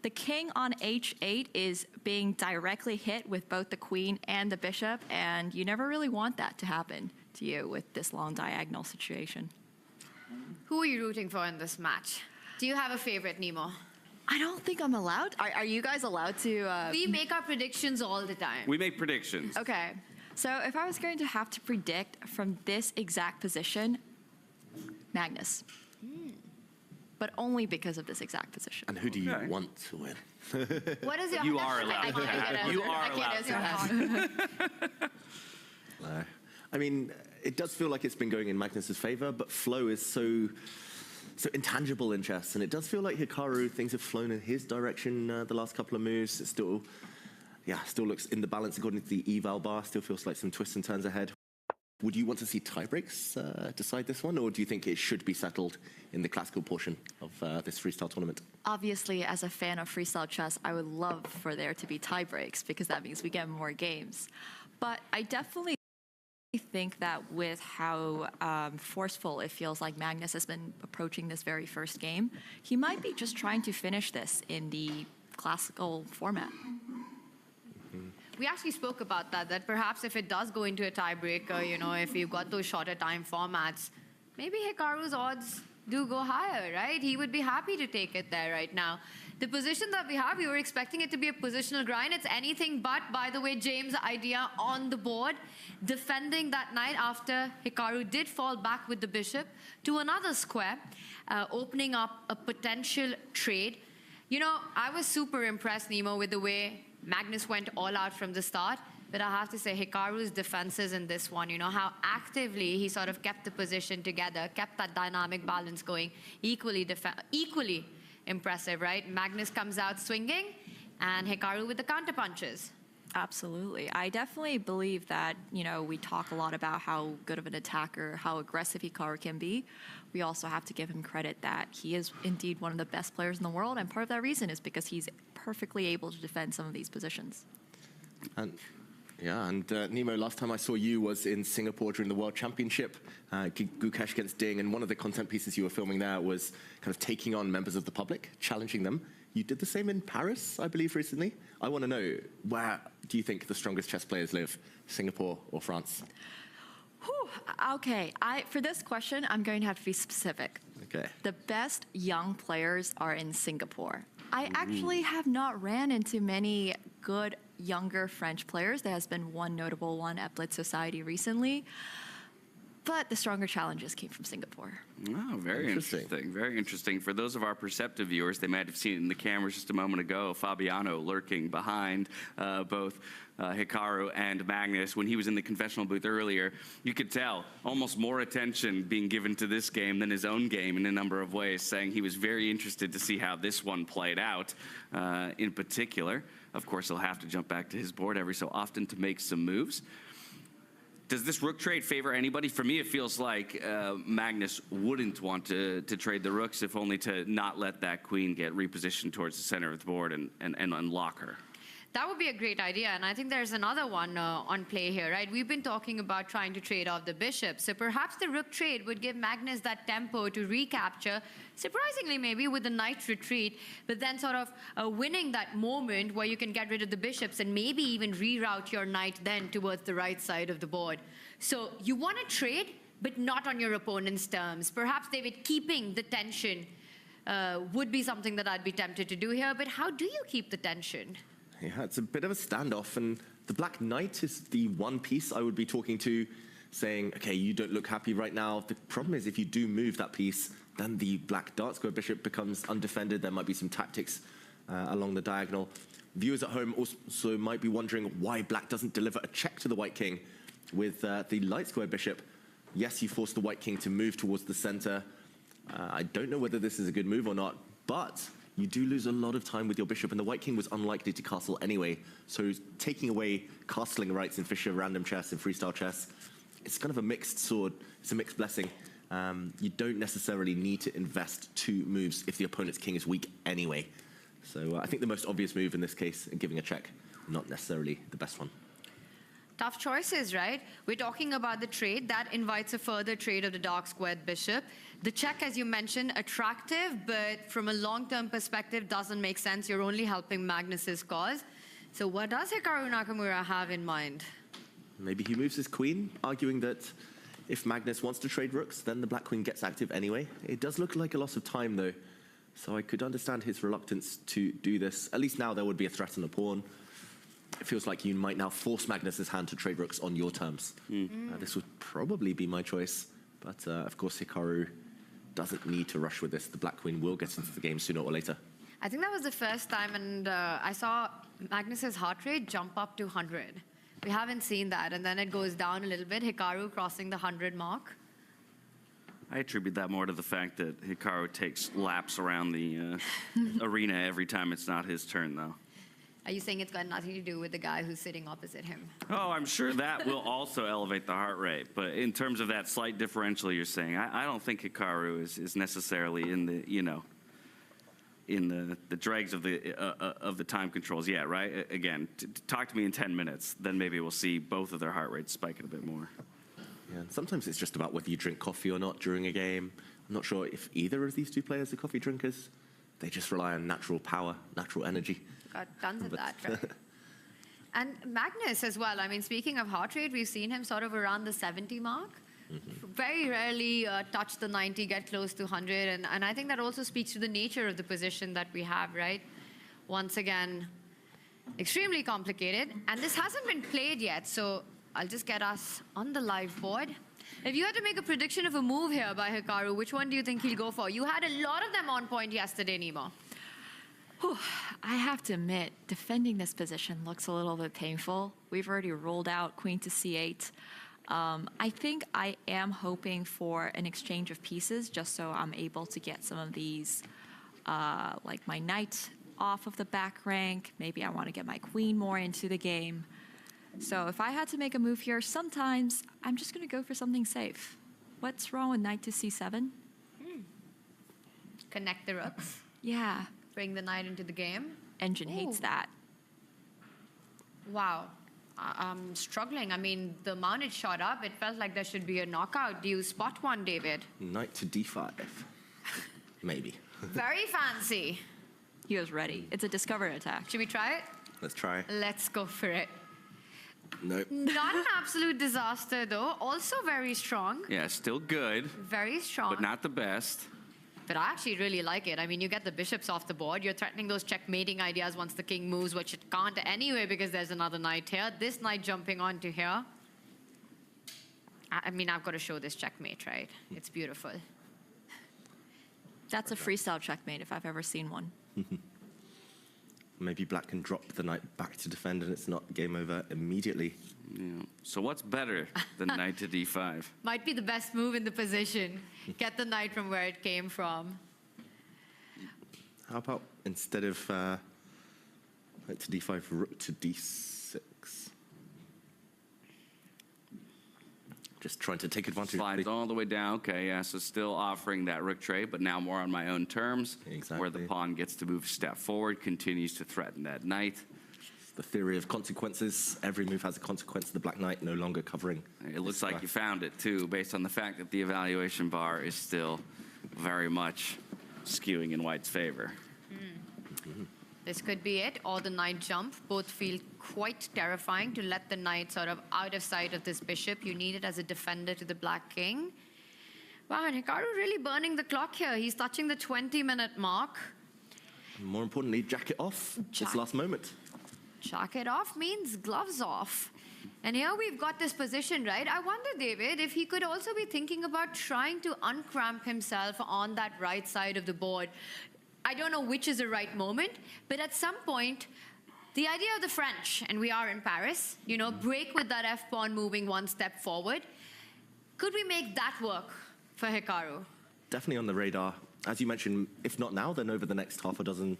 the king on h8 is being directly hit with both the queen and the bishop, and you never really want that to happen to you with this long diagonal situation. Who are you rooting for in this match? Do you have a favorite, Nemo? I don't think I'm allowed. Are you guys allowed to? We make our predictions all the time. We make predictions. Okay. So if I was going to have to predict from this exact position, Magnus. But only because of this exact position. And who do you want to win? What is your... You are allowed. You are allowed. No. I mean, it does feel like it's been going in Magnus's favor, but flow is so intangible in chess, and it does feel like Hikaru, things have flown in his direction the last couple of moves. It still looks in the balance according to the eval bar. Still feels like some twists and turns ahead. Would you want to see tiebreaks decide this one, or do you think it should be settled in the classical portion of this freestyle tournament? Obviously, as a fan of freestyle chess, I would love for there to be tiebreaks because that means we get more games. But I definitely think that with how forceful it feels like Magnus has been approaching this very first game, he might be just trying to finish this in the classical format. We actually spoke about that perhaps if it does go into a tiebreaker, if you've got those shorter time formats, maybe Hikaru's odds do go higher, right? He would be happy to take it there right now. The position that we have, we were expecting it to be a positional grind. It's anything but, by the way, James' idea on the board, defending that knight after Hikaru did fall back with the bishop to another square, opening up a potential trade. I was super impressed, Nemo, with the way Magnus went all out from the start. But I have to say, Hikaru's defenses in this one, how actively he sort of kept the position together, kept that dynamic balance going, equally impressive, right? Magnus comes out swinging, and Hikaru with the counter punches. Absolutely. I definitely believe that, we talk a lot about how good of an attacker, how aggressive Hikaru can be. We also have to give him credit that he is indeed one of the best players in the world, and part of that reason is because he's perfectly able to defend some of these positions. And Nemo, last time I saw you was in Singapore during the World Championship, Gukesh against Ding, and one of the content pieces you were filming there was kind of taking on members of the public, challenging them. You did the same in Paris, I believe, recently. I want to know, where do you think the strongest chess players live, Singapore or France? Okay, for this question, I'm going to have to be specific. Okay. The best young players are in Singapore. I actually have not ran into many good younger French players. There has been one notable one at Blitz Society recently. But the stronger challenges came from Singapore. Oh, very interesting. Very interesting. For those of our perceptive viewers, they might have seen it in the cameras just a moment ago, Fabiano lurking behind both Hikaru and Magnus. When he was in the confessional booth earlier, you could tell almost more attention being given to this game than his own game in a number of ways, saying he was very interested to see how this one played out in particular. Of course, he'll have to jump back to his board every so often to make some moves. Does this rook trade favor anybody? For me, it feels like Magnus wouldn't want to trade the rooks, if only to not let that queen get repositioned towards the center of the board and unlock her. That would be a great idea, and I think there's another one on play here, right? We've been talking about trying to trade off the bishop, so perhaps the rook trade would give Magnus that tempo to recapture, surprisingly maybe with the knight retreat, but then sort of winning that moment where you can get rid of the bishops and maybe even reroute your knight then towards the right side of the board. So you want to trade, but not on your opponent's terms. Perhaps, David, keeping the tension would be something that I'd be tempted to do here, but how do you keep the tension? Yeah, it's a bit of a standoff, and the black knight is the one piece I would be talking to, saying, okay, you don't look happy right now. The problem is if you do move that piece, then the black dark square bishop becomes undefended. There might be some tactics along the diagonal. Viewers at home also might be wondering why black doesn't deliver a check to the white king with the light square bishop. Yes, you force the white king to move towards the center. I don't know whether this is a good move or not, but you do lose a lot of time with your bishop, and the white king was unlikely to castle anyway, so taking away castling rights in Fischer random chess and freestyle chess, it's kind of a mixed sword. It's a mixed blessing. You don't necessarily need to invest 2 moves if the opponent's king is weak anyway. So I think the most obvious move in this case, giving a check, not necessarily the best one. Tough choices, right? We're talking about the trade. That invites a further trade of the dark squared bishop. The check, as you mentioned, attractive, but from a long-term perspective, doesn't make sense. You're only helping Magnus's cause. So what does Hikaru Nakamura have in mind? Maybe he moves his queen, arguing that if Magnus wants to trade rooks, then the black queen gets active anyway. It does look like a loss of time, though. So I could understand his reluctance to do this. At least now there would be a threat on the pawn. It feels like you might now force Magnus's hand to trade rooks on your terms. This would probably be my choice. But of course, Hikaru doesn't need to rush with this. The black queen will get into the game sooner or later. I think that was the first time, and I saw Magnus's heart rate jump up to 100. We haven't seen that, and then it goes down a little bit. Hikaru crossing the 100 mark. I attribute that more to the fact that Hikaru takes laps around the arena every time it's not his turn, though. Are you saying it's got nothing to do with the guy who's sitting opposite him? Oh, I'm sure that will also elevate the heart rate. But in terms of that slight differential you're saying, I don't think Hikaru is necessarily in the, in the dregs of the time controls yet, right? Again, talk to me in 10 minutes, then maybe we'll see both of their heart rates spiking a bit more. Yeah, and sometimes it's just about whether you drink coffee or not during a game. I'm not sure if either of these 2 players are coffee drinkers. They just rely on natural power, natural energy. Got tons of that, right? And Magnus as well. I mean, speaking of heart rate, we've seen him sort of around the 70 mark. Very rarely touch the 90, get close to 100. And I think that also speaks to the nature of the position that we have, right? Once again, extremely complicated. And this hasn't been played yet, so I'll just get us on the live board. If you had to make a prediction of a move here by Hikaru, which one do you think he'll go for? You had a lot of them on point yesterday, Nima. Whew, I have to admit, defending this position looks a little bit painful. We've already rolled out queen to c8. I think I am hoping for an exchange of pieces just so I'm able to get some of these, like my knight off of the back rank. Maybe I want to get my queen more into the game. So if I had to make a move here, sometimes I'm just going to go for something safe. What's wrong with knight to c7? Connect the rooks. Yeah. Bring the knight into the game. Engine hates that. Wow. I'm struggling. I mean, the amount it shot up, it felt like there should be a knockout. Do you spot one, David? Knight to d5. Maybe. Very fancy. He was ready. It's a discover attack. Should we try it? Let's try. Let's go for it. Nope. Not an absolute disaster, though. Also very strong. Yeah, still good. Very strong. But not the best. But I actually really like it. I mean, you get the bishops off the board. You're threatening those checkmating ideas once the king moves, which it can't anyway because there's another knight here. This knight jumping onto here. I mean, I've got to show this checkmate, right? It's beautiful. That's a freestyle checkmate if I've ever seen one. Maybe black can drop the knight back to defend and it's not game over immediately. Yeah. So what's better than knight to d5? Might be the best move in the position. Get the knight from where it came from. How about instead of knight to d5, rook to d6? Just trying to take advantage. Slides all the way down. Okay, yeah, so still offering that rook trade, but now more on my own terms. Exactly. Where the pawn gets to move a step forward, continues to threaten that knight. The theory of consequences. Every move has a consequence. The black knight no longer covering. It looks like you found it, too, based on the fact that the evaluation bar is still very much skewing in white's favor. This could be it, or the knight jump. Both feel quite terrifying to let the knight sort of out of sight of this bishop. You need it as a defender to the black king. Wow, and Hikaru really burning the clock here. He's touching the 20-minute mark. More importantly, jack it off. It's last moment. Jack it off means gloves off. And here we've got this position, right? I wonder, David, if he could also be thinking about trying to uncramp himself on that right side of the board. I don't know which is the right moment, but at some point, The idea of the French, and we are in Paris, break with that F-pawn moving one step forward. Could we make that work for Hikaru? Definitely on the radar. As you mentioned, if not now, then over the next half a dozen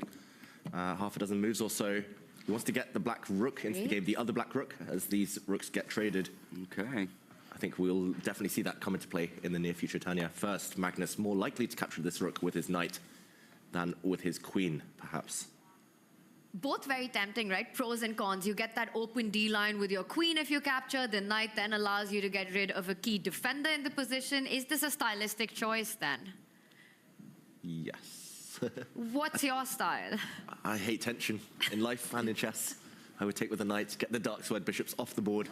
moves or so. He wants to get the black rook into the game, the other black rook, as these rooks get traded. Okay. I think we'll definitely see that come into play in the near future, Tanya. First, Magnus more likely to capture this rook with his knight than with his queen, perhaps. Both very tempting, right? Pros and cons. You get that open D line with your queen if you capture. The knight then allows you to get rid of a key defender in the position. Is this a stylistic choice then? Yes. What's your style? I hate tension in life and in chess. I would take with the knight, get the dark sword bishops off the board,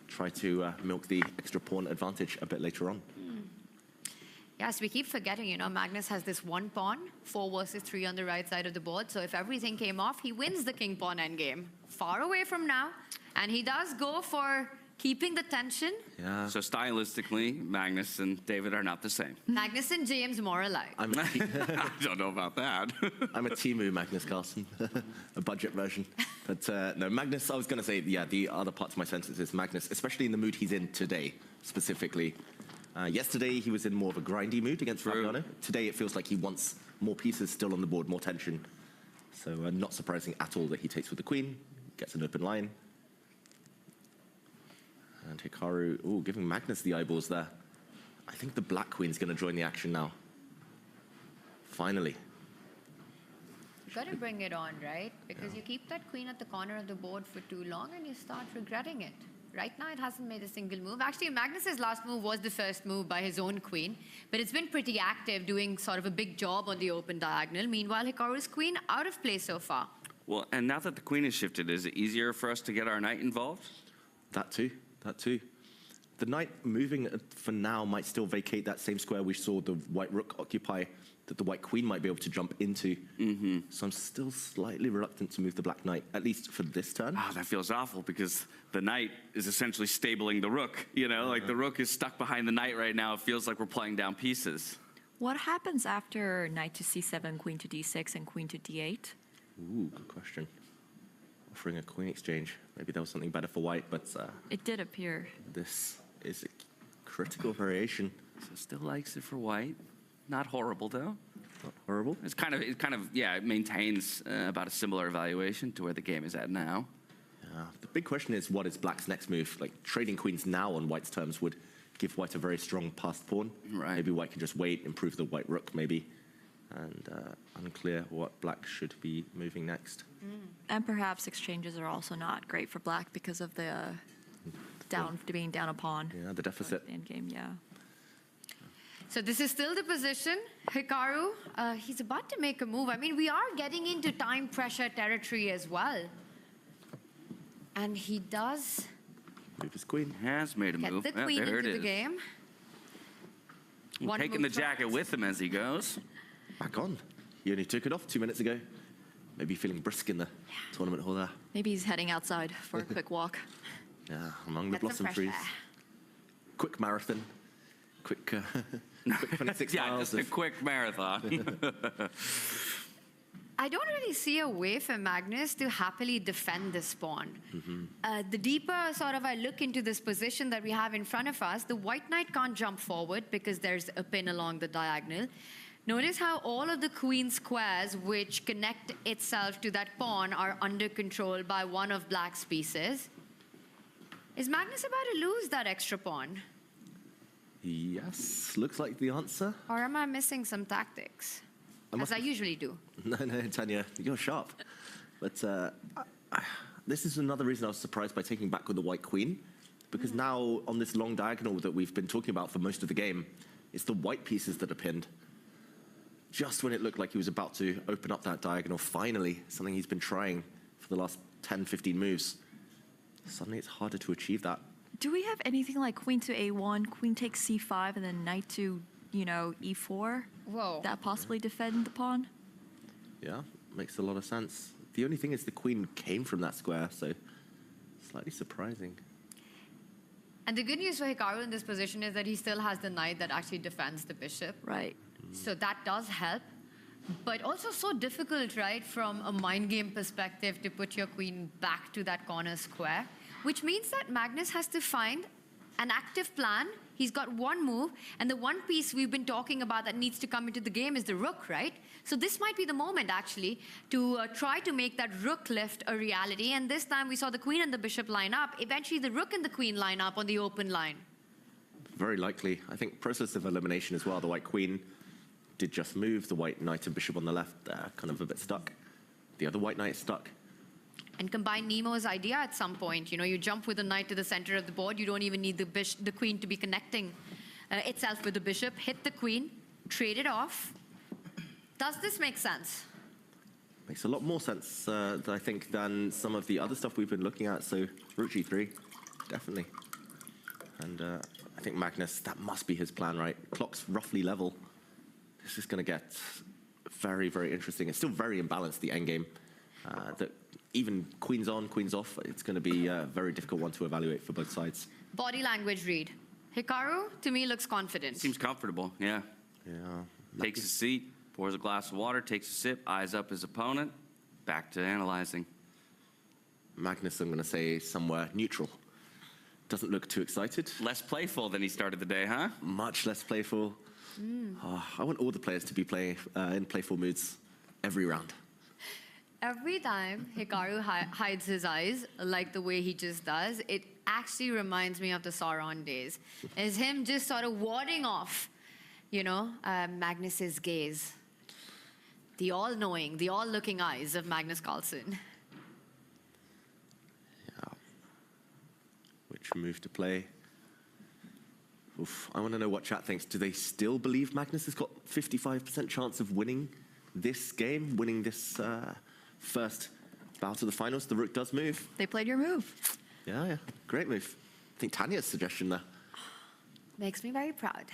try to milk the extra pawn advantage a bit later on. Yes, we keep forgetting, Magnus has this one pawn, 4 versus 3 on the right side of the board. So if everything came off, he wins the king pawn endgame. Far away from now. And he does go for keeping the tension. Yeah. So stylistically, Magnus and David are not the same. Magnus and James more alike. I don't know about that. I'm a Timu Magnus Carlsen, a budget version. But no, Magnus, I was going to say, yeah, the other part to my sentence is Magnus, especially in the mood he's in today, specifically. Yesterday, he was in more of a grindy mood against Fabiano. Today, it feels like he wants more pieces still on the board, more tension. So not surprising at all that he takes with the queen, gets an open line. And Hikaru, giving Magnus the eyeballs there. I think the black queen's going to join the action now. Finally. You've got to bring it on, right? Because you keep that queen at the corner of the board for too long and you start regretting it. Right now, it hasn't made a single move. Actually, Magnus's last move was the first move by his own queen, but it's been pretty active, doing sort of a big job on the open diagonal. Meanwhile, Hikaru's queen out of play so far. Well, and now that the queen is shifted, is it easier for us to get our knight involved? That too. The knight moving for now might still vacate that same square we saw the white rook occupy, that the white queen might be able to jump into. So I'm still slightly reluctant to move the black knight, at least for this turn. That feels awful because the knight is essentially stabling the rook. Like the rook is stuck behind the knight right now. It feels like we're playing down pieces. What happens after knight to c7, queen to d6, and queen to d8? Ooh, good question. Offering a queen exchange. Maybe there was something better for white, but it did appear. This is a critical variation. So still likes it for white. Not horrible though. Not horrible. It maintains about a similar evaluation to where the game is at now. The big question is, what is black's next move? Like trading queens now on white's terms would give white a very strong passed pawn. Right. Maybe white can just wait, improve the white rook maybe. And unclear what black should be moving next. And perhaps exchanges are also not great for black because of the being down a pawn. Yeah, the deficit. Endgame, yeah. So this is still the position. Hikaru, he's about to make a move. I mean, we are getting into time pressure territory as well. And he does move his queen. Has made a move. Get the queen into the game. Taking the jacket with him as he goes. Back on. He only took it off 2 minutes ago. Maybe feeling brisk in the tournament hall there. Maybe he's heading outside for a quick walk. Yeah, among the blossom trees. Quick marathon. Quick 26 miles. Just a quick marathon. I don't really see a way for Magnus to happily defend this pawn. The deeper I look into this position that we have in front of us, the white knight can't jump forward because there's a pin along the diagonal. Notice how all of the queen squares which connect itself to that pawn are under control by one of black's pieces. Is Magnus about to lose that extra pawn? Yes, looks like the answer. Or am I missing some tactics? As I usually do. No, Tanya, you're sharp. But this is another reason I was surprised by taking back with the white queen. Because now, on this long diagonal that we've been talking about for most of the game, it's the white pieces that are pinned. Just when it looked like he was about to open up that diagonal, finally, something he's been trying for the last 10, 15 moves. Suddenly it's harder to achieve that. Do we have anything like queen to a1, queen takes c5, and then knight to, e4? Whoa. That possibly defend the pawn? Yeah, makes a lot of sense. The only thing is the queen came from that square, so slightly surprising. And the good news for Hikaru in this position is that he still has the knight that actually defends the bishop. Right. So that does help. but also so difficult, right, from a mind game perspective to put your queen back to that corner square, which means that Magnus has to find an active plan. He's got one move, and the one piece we've been talking about that needs to come into the game is the rook, right? So this might be the moment, actually, to try to make that rook lift a reality, and this time we saw the queen and the bishop line up. Eventually, the rook and the queen line up on the open line. Very likely. I think process of elimination as well. The white queen did just move. The white knight and bishop on the left, kind of a bit stuck. The other white knight is stuck. And combine Nemo's idea at some point. You know, you jump with the knight to the center of the board. You don't even need the queen to be connecting itself with the bishop. Hit the queen, trade it off. Does this make sense? Makes a lot more sense, I think, than some of the other stuff we've been looking at. So rook g3, definitely. And I think Magnus, that must be his plan, right? Clock's roughly level. This is going to get very, very interesting. It's still very imbalanced, the endgame. That even queens on, queens off, it's going to be a very difficult one to evaluate for both sides. Body language read. Hikaru, to me, looks confident. Seems comfortable, yeah. Yeah. Takes a seat, pours a glass of water, takes a sip, eyes up his opponent, back to analyzing. Magnus, I'm going to say somewhere neutral. Doesn't look too excited. Less playful than he started the day, huh? Much less playful. Oh, I want all the players to be in playful moods every round. Every time Hikaru hides his eyes, like the way he just does, it actually reminds me of the Sauron days. It's him just sort of warding off, Magnus's gaze. The all-knowing, the all-looking eyes of Magnus Carlsen. Yeah. Which move to play? Oof, I want to know what chat thinks. Do they still believe Magnus has got 55% chance of winning this game, winning this first bout of the finals? The rook does move. They played your move. Yeah, great move. I think Tanya's suggestion there. Makes me very proud.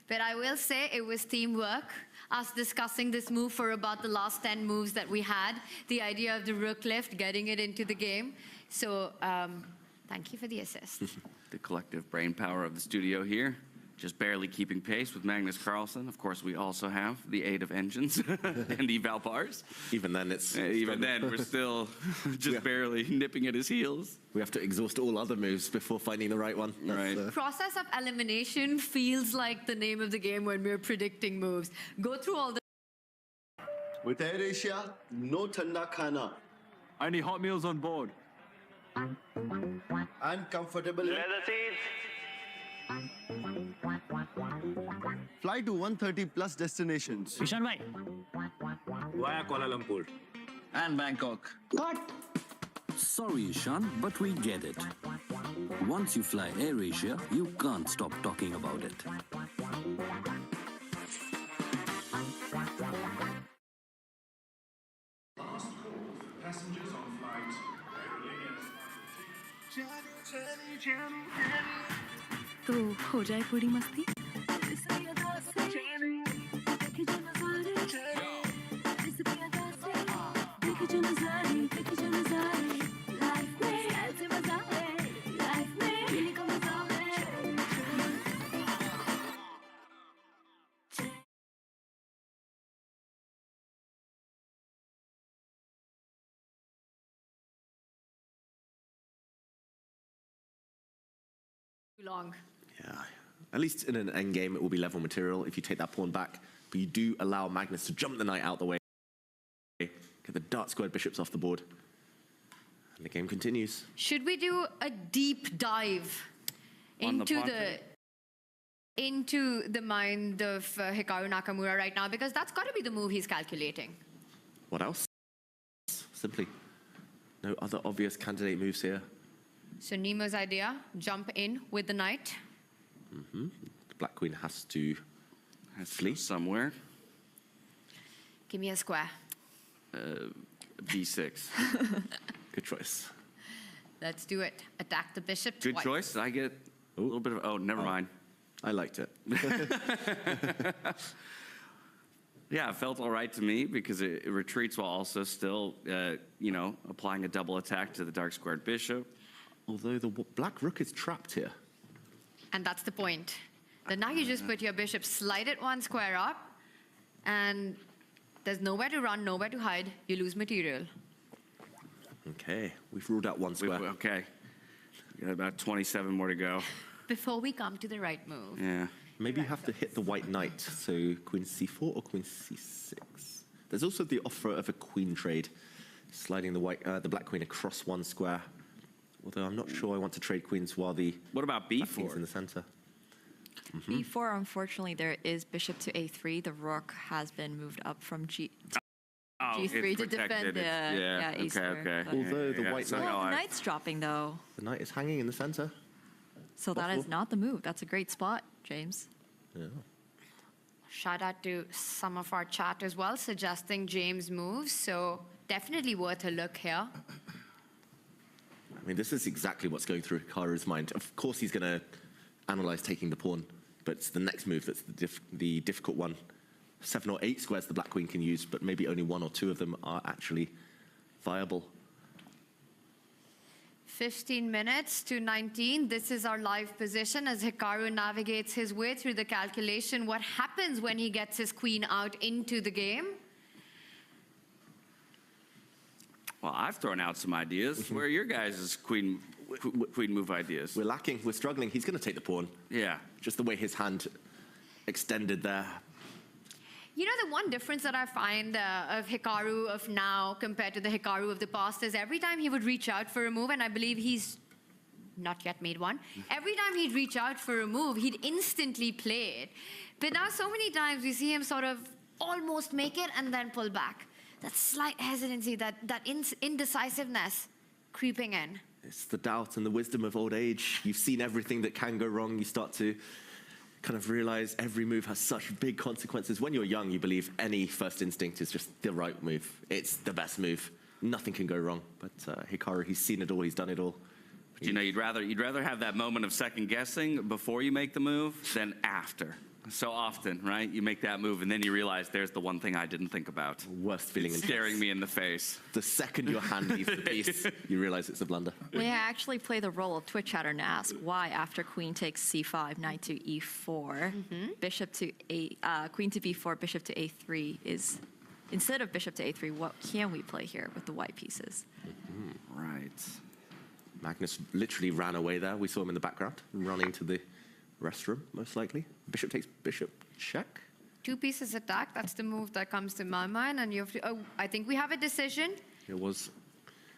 But I will say it was teamwork, us discussing this move for about the last 10 moves that we had, the idea of the rook lift, getting it into the game. So thank you for the assist. The collective brain power of the studio here, just barely keeping pace with Magnus Carlsen. Of course, we also have the aid of engines and eval bars. Even then, it's... even then, we're still just barely nipping at his heels. We have to exhaust all other moves before finding the right one. Right. Process of elimination feels like the name of the game when we're predicting moves. Go through all the... With Air Asia, no Thanda Khana. I need hot meals on board. And comfortable... Leather seats. Fly to 130 plus destinations. Ishan bhai. Via Kuala Lumpur. And Bangkok. Cut. Sorry, Ishan, but we get it. Once you fly AirAsia, you can't stop talking about it. Passengers on flight. तो हो जाए पूरी मस्ती long. Yeah. At least in an endgame, it will be level material if you take that pawn back. But you do allow Magnus to jump the knight out the way, get the dart squared bishops off the board. And the game continues. Should we do a deep dive into the mind of Hikaru Nakamura right now? Because that's got to be the move he's calculating. What else? Simply. No other obvious candidate moves here. So Nemo's idea, jump in with the knight. The black queen has to flee somewhere. Give me a square. B6. Good choice. Let's do it. Attack the bishop Good twice. choice. I get a little bit of... Oh, never mind. I liked it. Yeah, it felt all right to me because it retreats while also still, applying a double attack to the dark squared bishop. Although the black rook is trapped here. And that's the point. Then now you just put your bishop, slide it one square up, and There's nowhere to run, nowhere to hide. You lose material. Okay, we've ruled out one square. Okay. We got about 27 more to go. Before we come to the right move. Yeah. Maybe you have to hit the white knight, so queen c4 or queen c6. There's also the offer of a queen trade, sliding the black queen across one square. Although I'm not sure I want to trade queens while the what about b4 in the center. B4, unfortunately, there is bishop to A3. The rook has been moved up from G3 to defend the A square. Okay. Although the white knight, the knight's dropping though. The knight is hanging in the center. So that is not the move. That's a great spot, James. Yeah. Shout out to some of our chat as well, suggesting James moves. So definitely worth a look here. I mean, this is exactly what's going through Hikaru's mind. Of course, he's going to analyze taking the pawn, but it's the next move that's the difficult one. 7 or 8 squares the black queen can use, but maybe only 1 or 2 of them are actually viable. 15 minutes to 19. This is our live position as Hikaru navigates his way through the calculation. What happens when he gets his queen out into the game? Well, I've thrown out some ideas. Where are your guys' queen move ideas? We're lacking. We're struggling. He's going to take the pawn. Yeah. Just the way his hand extended there. You know, the one difference that I find of Hikaru of now compared to the Hikaru of the past is every time he would reach out for a move, and I believe he's not yet made one, every time he'd reach out for a move, he'd instantly play it. But now so many times we see him sort of almost make it and then pull back. That slight hesitancy, that indecisiveness creeping in. It's the doubt and the wisdom of old age. You've seen everything that can go wrong. You start to kind of realize every move has such big consequences. When you're young, you believe any first instinct is just the right move. It's the best move. Nothing can go wrong. But Hikaru, he's seen it all. He's done it all. But you know, you'd rather have that moment of second guessing before you make the move than after. So often, right? You make that move and then you realize there's the one thing I didn't think about. Worst feeling. It's staring me in the face. The second your hand leaves the piece, you realize it's a blunder. May I actually play the role of Twitch chatter and ask why after queen takes c5, knight to e4, bishop to queen to b4, bishop to a3 is, instead of bishop to a3, what can we play here with the white pieces? Right. Magnus literally ran away there. We saw him in the background, running to the restroom, most likely. Bishop takes bishop, check. 2 pieces attack, that's the move that comes to my mind. And you have to, I think we have a decision. It was.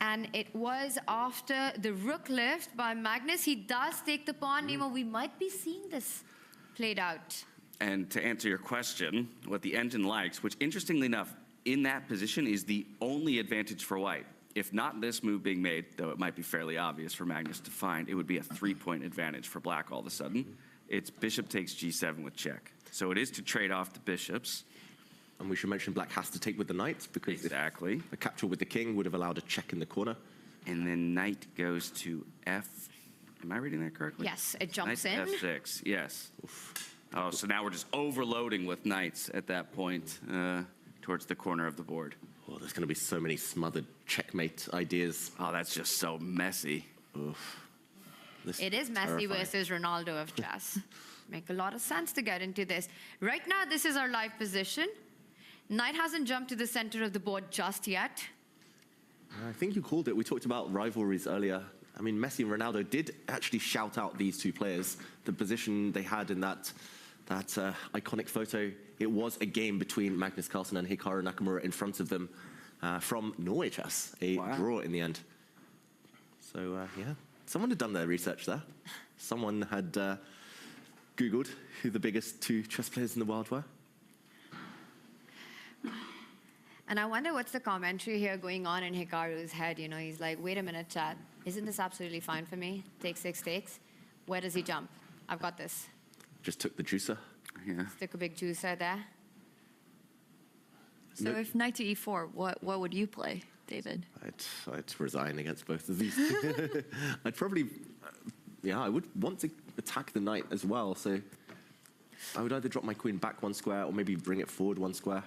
And it was after the rook lift by Magnus. He does take the pawn. Nemo, we might be seeing this played out. And to answer your question, what the engine likes, which interestingly enough, in that position is the only advantage for white. If not this move being made, though it might be fairly obvious for Magnus to find, it would be a 3-point advantage for black all of a sudden. It's bishop takes g7 with check. So it is to trade off the bishops. And we should mention black has to take with the knight, because exactly. A capture with the king would have allowed a check in the corner. And then knight goes to f. Am I reading that correctly? Yes, it jumps knight in. f6, yes. Oof. Oh, so now we're just overloading with knights at that point towards the corner of the board. Oh, there's going to be so many smothered checkmate ideas. Oh, that's just so messy. Oof. It is Messi versus Ronaldo of chess. Make a lot of sense to get into this. Right now, this is our live position. Knight hasn't jumped to the center of the board just yet. I think you called it. We talked about rivalries earlier. I mean, Messi and Ronaldo did actually shout out these 2 players. The position they had in that iconic photo, it was a game between Magnus Carlsen and Hikaru Nakamura in front of them from Norway Chess, a draw in the end. So, yeah. Someone had done their research there. Someone had Googled who the biggest 2 chess players in the world were. And I wonder what's the commentary here going on in Hikaru's head. You know, he's like, wait a minute, chat. Isn't this absolutely fine for me? Take 6 takes. Where does he jump? I've got this. Just took the juicer. Yeah. Stick a big juicer there. So if knight to e4, what would you play, David? I'd resign against both of these. I'd probably, I would want to attack the knight as well. So I would either drop my queen back 1 square or maybe bring it forward 1 square.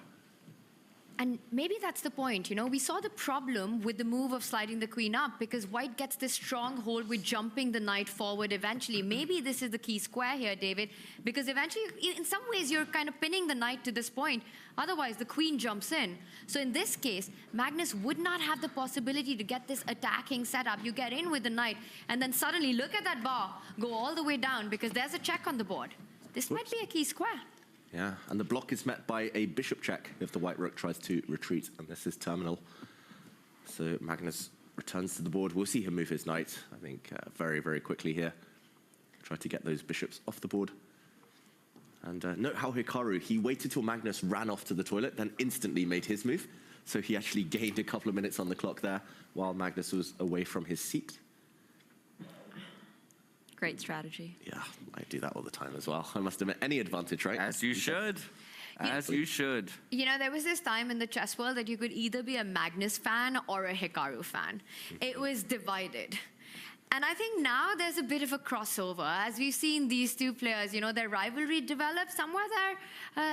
And maybe that's the point, we saw the problem with the move of sliding the queen up because white gets this stronghold with jumping the knight forward eventually. Maybe this is the key square here, David, because eventually, in some ways, you're kind of pinning the knight to this point. Otherwise, the queen jumps in. So in this case, Magnus would not have the possibility to get this attacking setup. You get in with the knight, and then suddenly, look at that bar go all the way down because there's a check on the board. This might be a key square. Yeah, and the block is met by a bishop check if the white rook tries to retreat, and this is terminal. So Magnus returns to the board. We'll see him move his knight, I think, very, very quickly here. Try to get those bishops off the board. And note how Hikaru, he waited till Magnus ran off to the toilet, then instantly made his move. So he actually gained a couple of minutes on the clock there while Magnus was away from his seat. Great strategy. Yeah, I do that all the time as well. I must admit, any advantage, right? As you should. As you should. There was this time in the chess world that you could either be a Magnus fan or a Hikaru fan. It was divided. And I think now there's a bit of a crossover. As we've seen these two players, their rivalry develop. Somewhere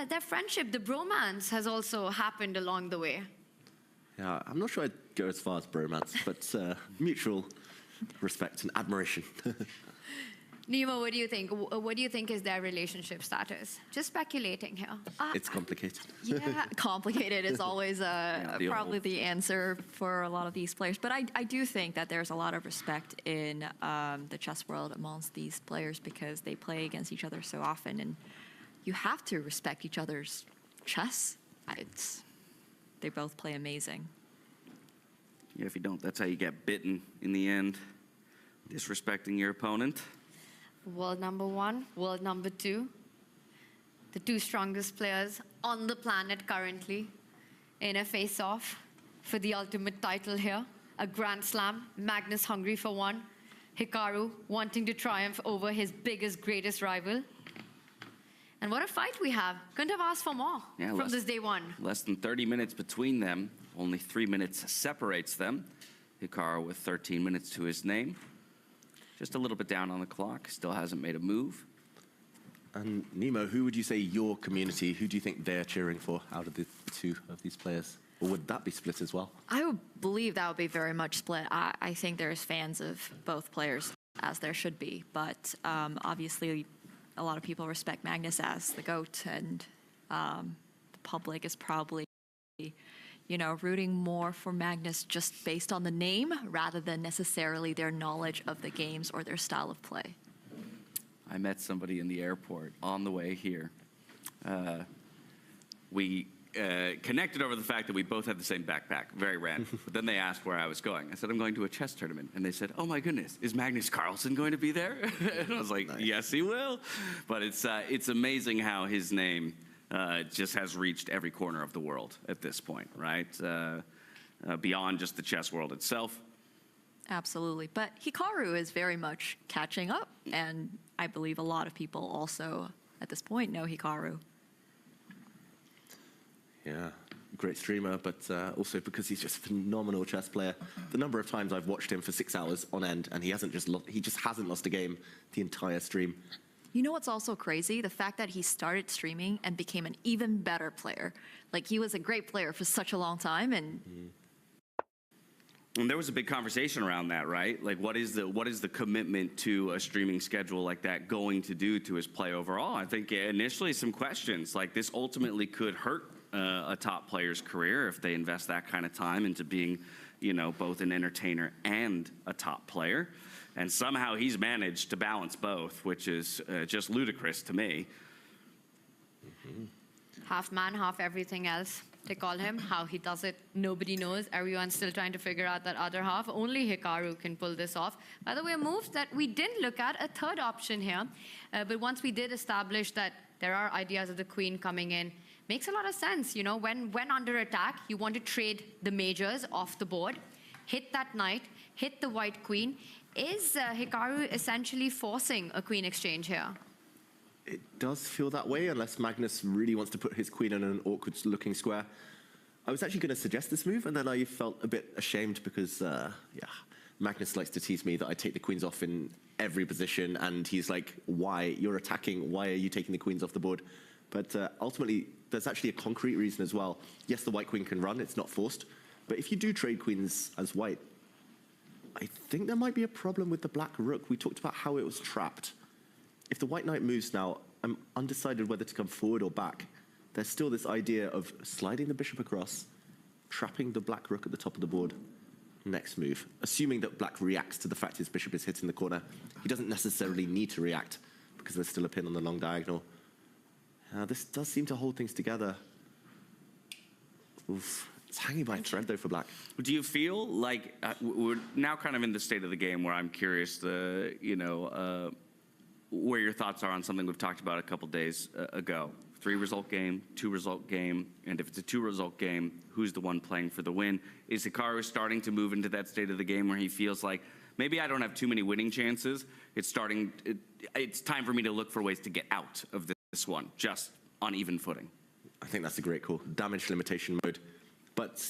their friendship, the bromance, has also happened along the way. Yeah, I'm not sure I'd go as far as bromance, but mutual respect and admiration. Nima, what do you think? What do you think is their relationship status? Just speculating here. It's complicated. Yeah, complicated is always probably the answer for a lot of these players. But I do think that there's a lot of respect in the chess world amongst these players because they play against each other so often. And you have to respect each other's chess. They both play amazing. Yeah, if you don't, that's how you get bitten in the end. Disrespecting your opponent. World number one, world number two. The two strongest players on the planet currently in a face-off for the ultimate title here. A Grand Slam, Magnus hungry for one. Hikaru wanting to triumph over his biggest, greatest rival. And what a fight we have. Couldn't have asked for more from this day one. Less than 30 minutes between them. Only 3 minutes separates them. Hikaru with 13 minutes to his name. Just a little bit down on the clock. Still hasn't made a move. And Nemo, who would you say your community, who do you think they're cheering for out of the two of these players? Or would that be split as well? I would believe that would be very much split. I think there's fans of both players, as there should be. But obviously, a lot of people respect Magnus as the GOAT, and the public is probably, rooting more for Magnus just based on the name rather than necessarily their knowledge of the games or their style of play. I met somebody in the airport on the way here. We connected over the fact that we both had the same backpack. Very random. But then they asked where I was going. I said, I'm going to a chess tournament. And they said, oh my goodness, is Magnus Carlsen going to be there? And I was like, nice. Yes, he will. But it's amazing how his name just has reached every corner of the world at this point, right? Beyond just the chess world itself. Absolutely. But Hikaru is very much catching up. And I believe a lot of people also, at this point, know Hikaru. Yeah, great streamer, but also because he's just a phenomenal chess player. The number of times I've watched him for 6 hours on end, and he just hasn't lost a game the entire stream. You know what's also crazy? The fact that he started streaming and became an even better player. Like, he was a great player for such a long time, and... And there was a big conversation around that, right? Like, what is the commitment to a streaming schedule like that going to do to his play overall? I think initially some questions, like this ultimately could hurt a top player's career if they invest that kind of time into being, both an entertainer and a top player. And somehow he's managed to balance both, which is just ludicrous to me. Half man, half everything else. They call him. How he does it, nobody knows. Everyone's still trying to figure out that other half. Only Hikaru can pull this off. By the way, a move that we didn't look at, a third option here. But once we did establish that there are ideas of the queen coming in, makes a lot of sense. When under attack, you want to trade the majors off the board, hit that knight, hit the white queen. Is Hikaru essentially forcing a queen exchange here? It does feel that way, unless Magnus really wants to put his queen in an awkward-looking square. I was actually going to suggest this move, and then I felt a bit ashamed because, Magnus likes to tease me that I take the queens off in every position, and he's like, why? You're attacking. Why are you taking the queens off the board? But ultimately, there's actually a concrete reason as well. Yes, the white queen can run, it's not forced, but if you do trade queens as white, I think there might be a problem with the black rook. We talked about how it was trapped. If the white knight moves now, I'm undecided whether to come forward or back. There's still this idea of sliding the bishop across, trapping the black rook at the top of the board. Next move, assuming that black reacts to the fact his bishop is hitting the corner. He doesn't necessarily need to react because there's still a pin on the long diagonal. This does seem to hold things together. Oof. It's hanging by a thread, though, for black. Do you feel like we're now kind of in the state of the game where I'm curious, where your thoughts are on something we've talked about a couple days ago? 3-result game, 2-result game, and if it's a 2-result game, who's the one playing for the win? Is Hikaru starting to move into that state of the game where he feels like, maybe I don't have too many winning chances. It's time for me to look for ways to get out of this one, just on even footing. I think that's a great call. Damage limitation mode. But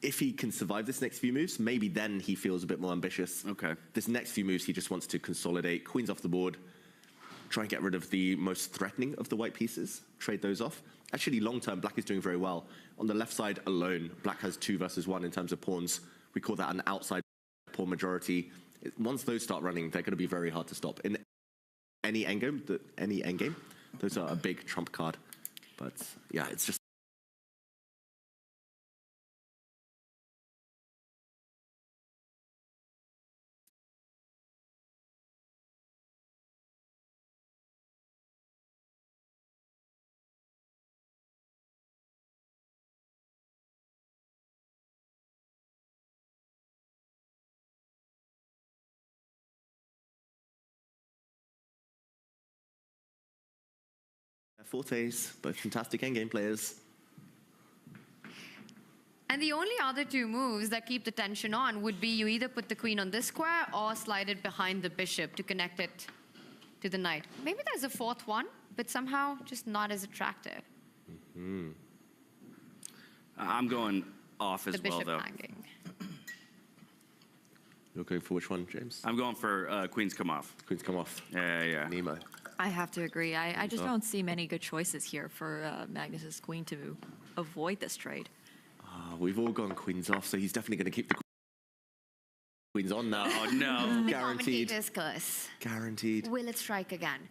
if he can survive this next few moves, maybe then he feels a bit more ambitious. Okay. This next few moves, he just wants to consolidate. Queens off the board. Try and get rid of the most threatening of the white pieces. Trade those off. Actually, long term, black is doing very well. On the left side alone, black has 2 versus 1 in terms of pawns. We call that an outside pawn majority. Once those start running, they're going to be very hard to stop. In any endgame, those are a big trump card. But yeah, it's just. Fortes, both fantastic endgame players. And the only other 2 moves that keep the tension on would be you either put the queen on this square or slide it behind the bishop to connect it to the knight. Maybe there's a 4th one, but somehow just not as attractive. Mm-hmm. I'm going off as well, though. The bishop hanging. You're going for which one, James? I'm going for queens come off. Queens come off. Yeah. Nemo. I have to agree. I just don't see many good choices here for Magnus's queen to avoid this trade. We've all gone queens off, so he's definitely going to keep the queens on now. Oh, no. Guaranteed. The commentator's curse. Guaranteed. Will it strike again?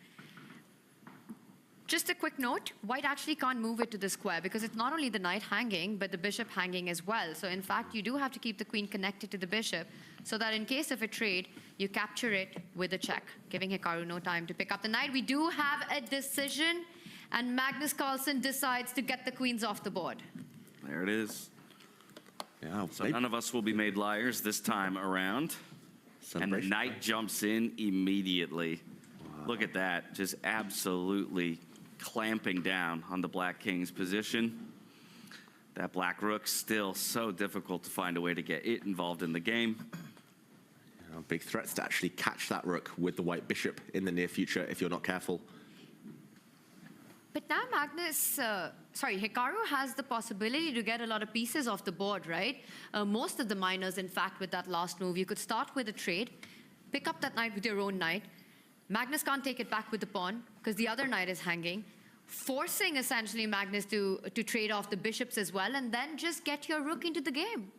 Just a quick note, white actually can't move it to the square because it's not only the knight hanging, but the bishop hanging as well. So in fact, you do have to keep the queen connected to the bishop so that in case of a trade, you capture it with a check, giving Hikaru no time to pick up the knight. We do have a decision, and Magnus Carlsen decides to get the queens off the board. There it is. Yeah, so none of us will be made liars this time around. And the knight jumps in immediately. Wow. Look at that, just absolutely clamping down on the black king's position. That black rook still so difficult to find a way to get it involved in the game. Big threats to actually catch that rook with the white bishop in the near future if you're not careful. But now Hikaru has the possibility to get a lot of pieces off the board, right? Most of the minors, in fact, with that last move, you could start with a trade, pick up that knight with your own knight. Magnus can't take it back with the pawn because the other knight is hanging, forcing essentially Magnus to trade off the bishops as well, and then just get your rook into the game.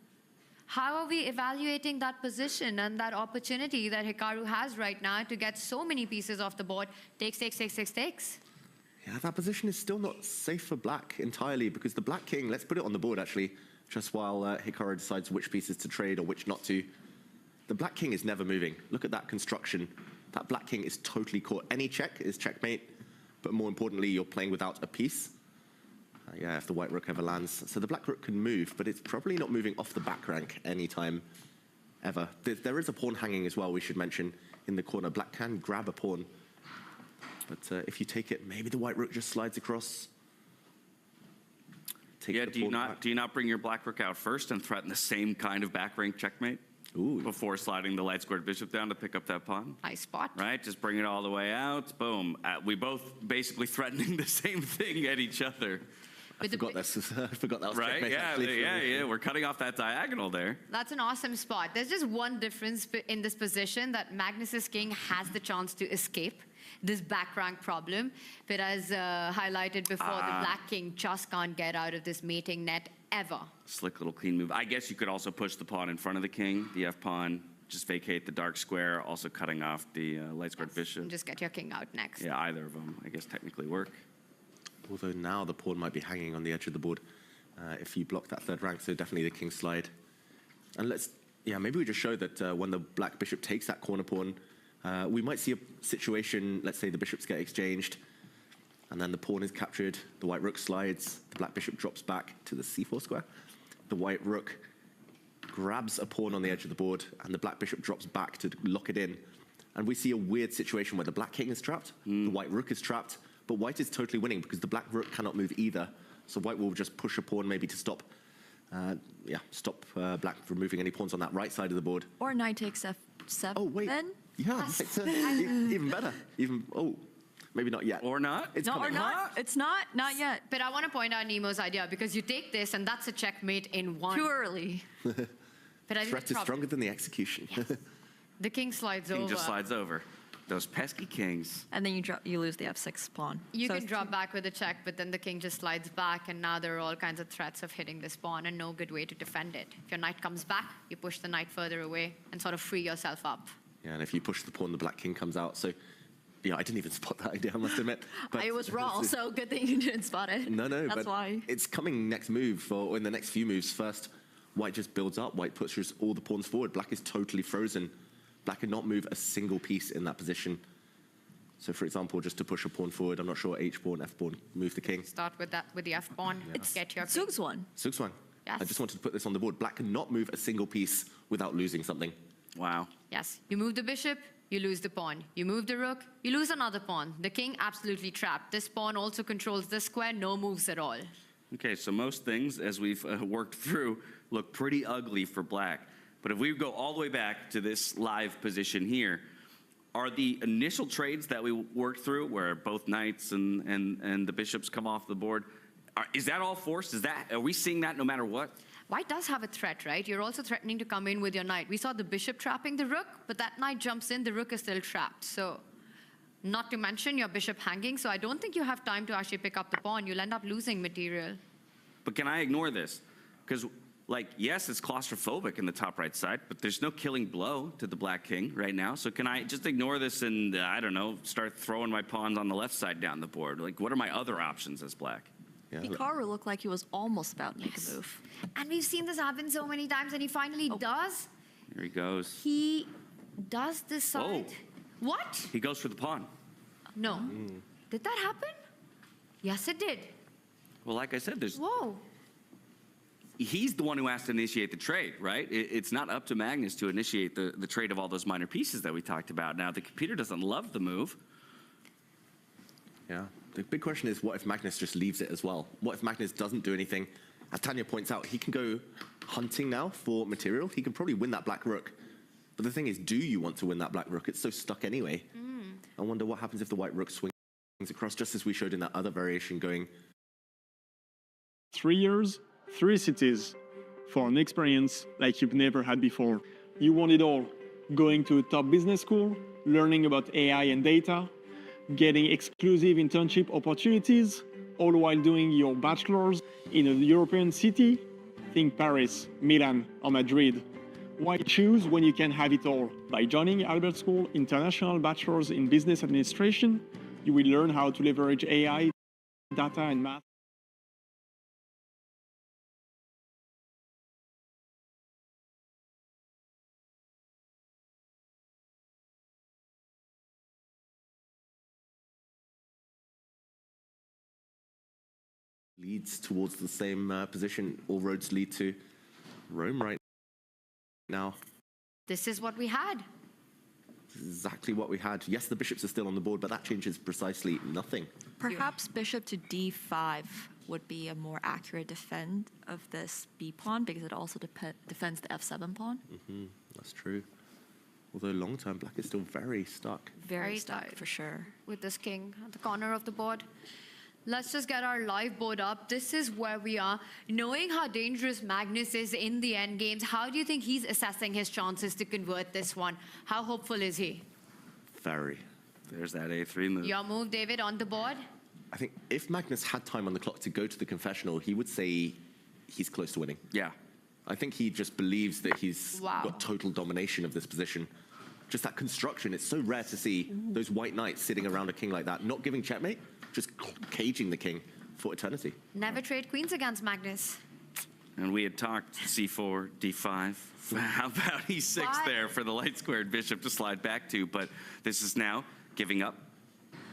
How are we evaluating that position and that opportunity that Hikaru has right now to get so many pieces off the board? Takes. Yeah, that position is still not safe for black entirely because the black king, let's put it on the board actually, just while Hikaru decides which pieces to trade or which not to. The black king is never moving. Look at that construction. That black king is totally caught. Any check is checkmate, but more importantly, you're playing without a piece. Yeah, if the white rook ever lands. So the black rook can move, but it's probably not moving off the back rank anytime ever. There is a pawn hanging as well, we should mention, in the corner. Black can grab a pawn. But if you take it, maybe the white rook just slides across. Do you not bring your black rook out first and threaten the same kind of back rank checkmate? Ooh. Before sliding the light squared bishop down to pick up that pawn? Nice spot. Right, just bring it all the way out, boom. We both basically threatening the same thing at each other. I forgot this. I forgot that was Right? checkmate, Yeah, actually. yeah. We're cutting off that diagonal there. That's an awesome spot. There's just one difference in this position, that Magnus's king has the chance to escape this back rank problem, but as highlighted before, the black king just can't get out of this mating net ever. Slick little clean move. I guess you could also push the pawn in front of the king, the F pawn, just vacate the dark square, also cutting off the light squared bishop. And just get your king out next. Yeah, either of them, I guess, technically work. Although now the pawn might be hanging on the edge of the board if you block that third rank, so definitely the king slide. And maybe we just show that when the black bishop takes that corner pawn, we might see a situation, let's say the bishops get exchanged, and then the pawn is captured, the white rook slides, the black bishop drops back to the c4 square, the white rook grabs a pawn on the edge of the board, and the black bishop drops back to lock it in. And we see a weird situation where the black king is trapped, the white rook is trapped, but white is totally winning because the black rook cannot move either. So white will just push a pawn maybe to stop black from moving any pawns on that right side of the board. Or knight takes f7. Oh, wait. Then? Yeah, even better. Maybe not yet. Or not. It's No, or coming. not. It's not yet. But I want to point out Nemo's idea, because you take this and that's a checkmate in one. Too early. But I think Threat is stronger than the execution. the king slides over. King just slides over. Those pesky kings. And then you lose the f6 pawn. You So can it's drop back with a check, but then the king just slides back, and now there are all kinds of threats of hitting this pawn, and no good way to defend it. If your knight comes back, you push the knight further away and sort of free yourself up. Yeah, and if you push the pawn, the black king comes out. So, yeah, I didn't even spot that idea, I must admit. But I was wrong, so good thing you didn't spot it. No, That's but why. it's coming next move, or in the next few moves. First, white just builds up. White pushes all the pawns forward. Black is totally frozen. Black cannot move a single piece in that position. So, for example, just to push a pawn forward, I'm not sure, H pawn, F pawn, move the king. Start with the F pawn. Get your Zug's one. Zug's one. Yes. I just wanted to put this on the board. Black cannot move a single piece without losing something. Wow. Yes. You move the bishop, you lose the pawn. You move the rook, you lose another pawn. The king absolutely trapped. This pawn also controls this square, no moves at all. Okay, so most things, as we've worked through, look pretty ugly for black. But if we go all the way back to this live position here, are the initial trades that we worked through, where both knights and the bishops come off the board, is that all forced? Are we seeing that no matter what? White does have a threat, right? You're also threatening to come in with your knight. We saw the bishop trapping the rook, but that knight jumps in, the rook is still trapped. So, not to mention your bishop hanging, so I don't think you have time to actually pick up the pawn. You'll end up losing material. But can I ignore this? Because, yes, it's claustrophobic in the top right side, but there's no killing blow to the black king right now. So can I just ignore this and, I don't know, start throwing my pawns on the left side down the board? What are my other options as black? Hikaru looked like he was almost about to make a move. And we've seen this happen so many times, and he finally does. Here he goes. He does decide. Oh. What? He goes for the pawn. No. Did that happen? Yes, it did. Well, like I said, Whoa. he's the one who has to initiate the trade, right? It's not up to Magnus to initiate the trade of all those minor pieces that we talked about. Now, the computer doesn't love the move. Yeah. The big question is, what if Magnus just leaves it as well? What if Magnus doesn't do anything? As Tanya points out, he can go hunting now for material. He can probably win that black rook. But the thing is, do you want to win that black rook? It's so stuck anyway. I wonder what happens if the white rook swings across, just as we showed in that other variation going. 3 years, 3 cities, for an experience like you've never had before. You want it all. Going to a top business school, learning about AI and data, getting exclusive internship opportunities, all while doing your bachelor's in a European city. Think Paris, Milan, or Madrid. Why choose when you can have it all? By joining Albert School International Bachelor's in Business Administration, you will learn how to leverage AI, data, and math. Leads towards the same position. All roads lead to Rome right now. This is what we had. This is exactly what we had. Yes, the bishops are still on the board, but that changes precisely nothing. Perhaps bishop to d5 would be a more accurate defend of this b pawn, because it also defends the f7 pawn. That's true. Although long term, black is still very stuck. Very stuck, for sure. With this king at the corner of the board. Let's just get our live board up. This is where we are. Knowing how dangerous Magnus is in the end games, how do you think he's assessing his chances to convert this one? How hopeful is he? Very. There's that A3 move. Your move, David, on the board? I think if Magnus had time on the clock to go to the confessional, he would say he's close to winning. Yeah. I think he just believes that he's got total domination of this position. Just that construction, it's so rare to see those white knights sitting around a king like that, not giving checkmate, just caging the king for eternity. Never trade queens against Magnus. And we had talked C4, D5. How about E6 there for the light squared bishop to slide back to, but this is now giving up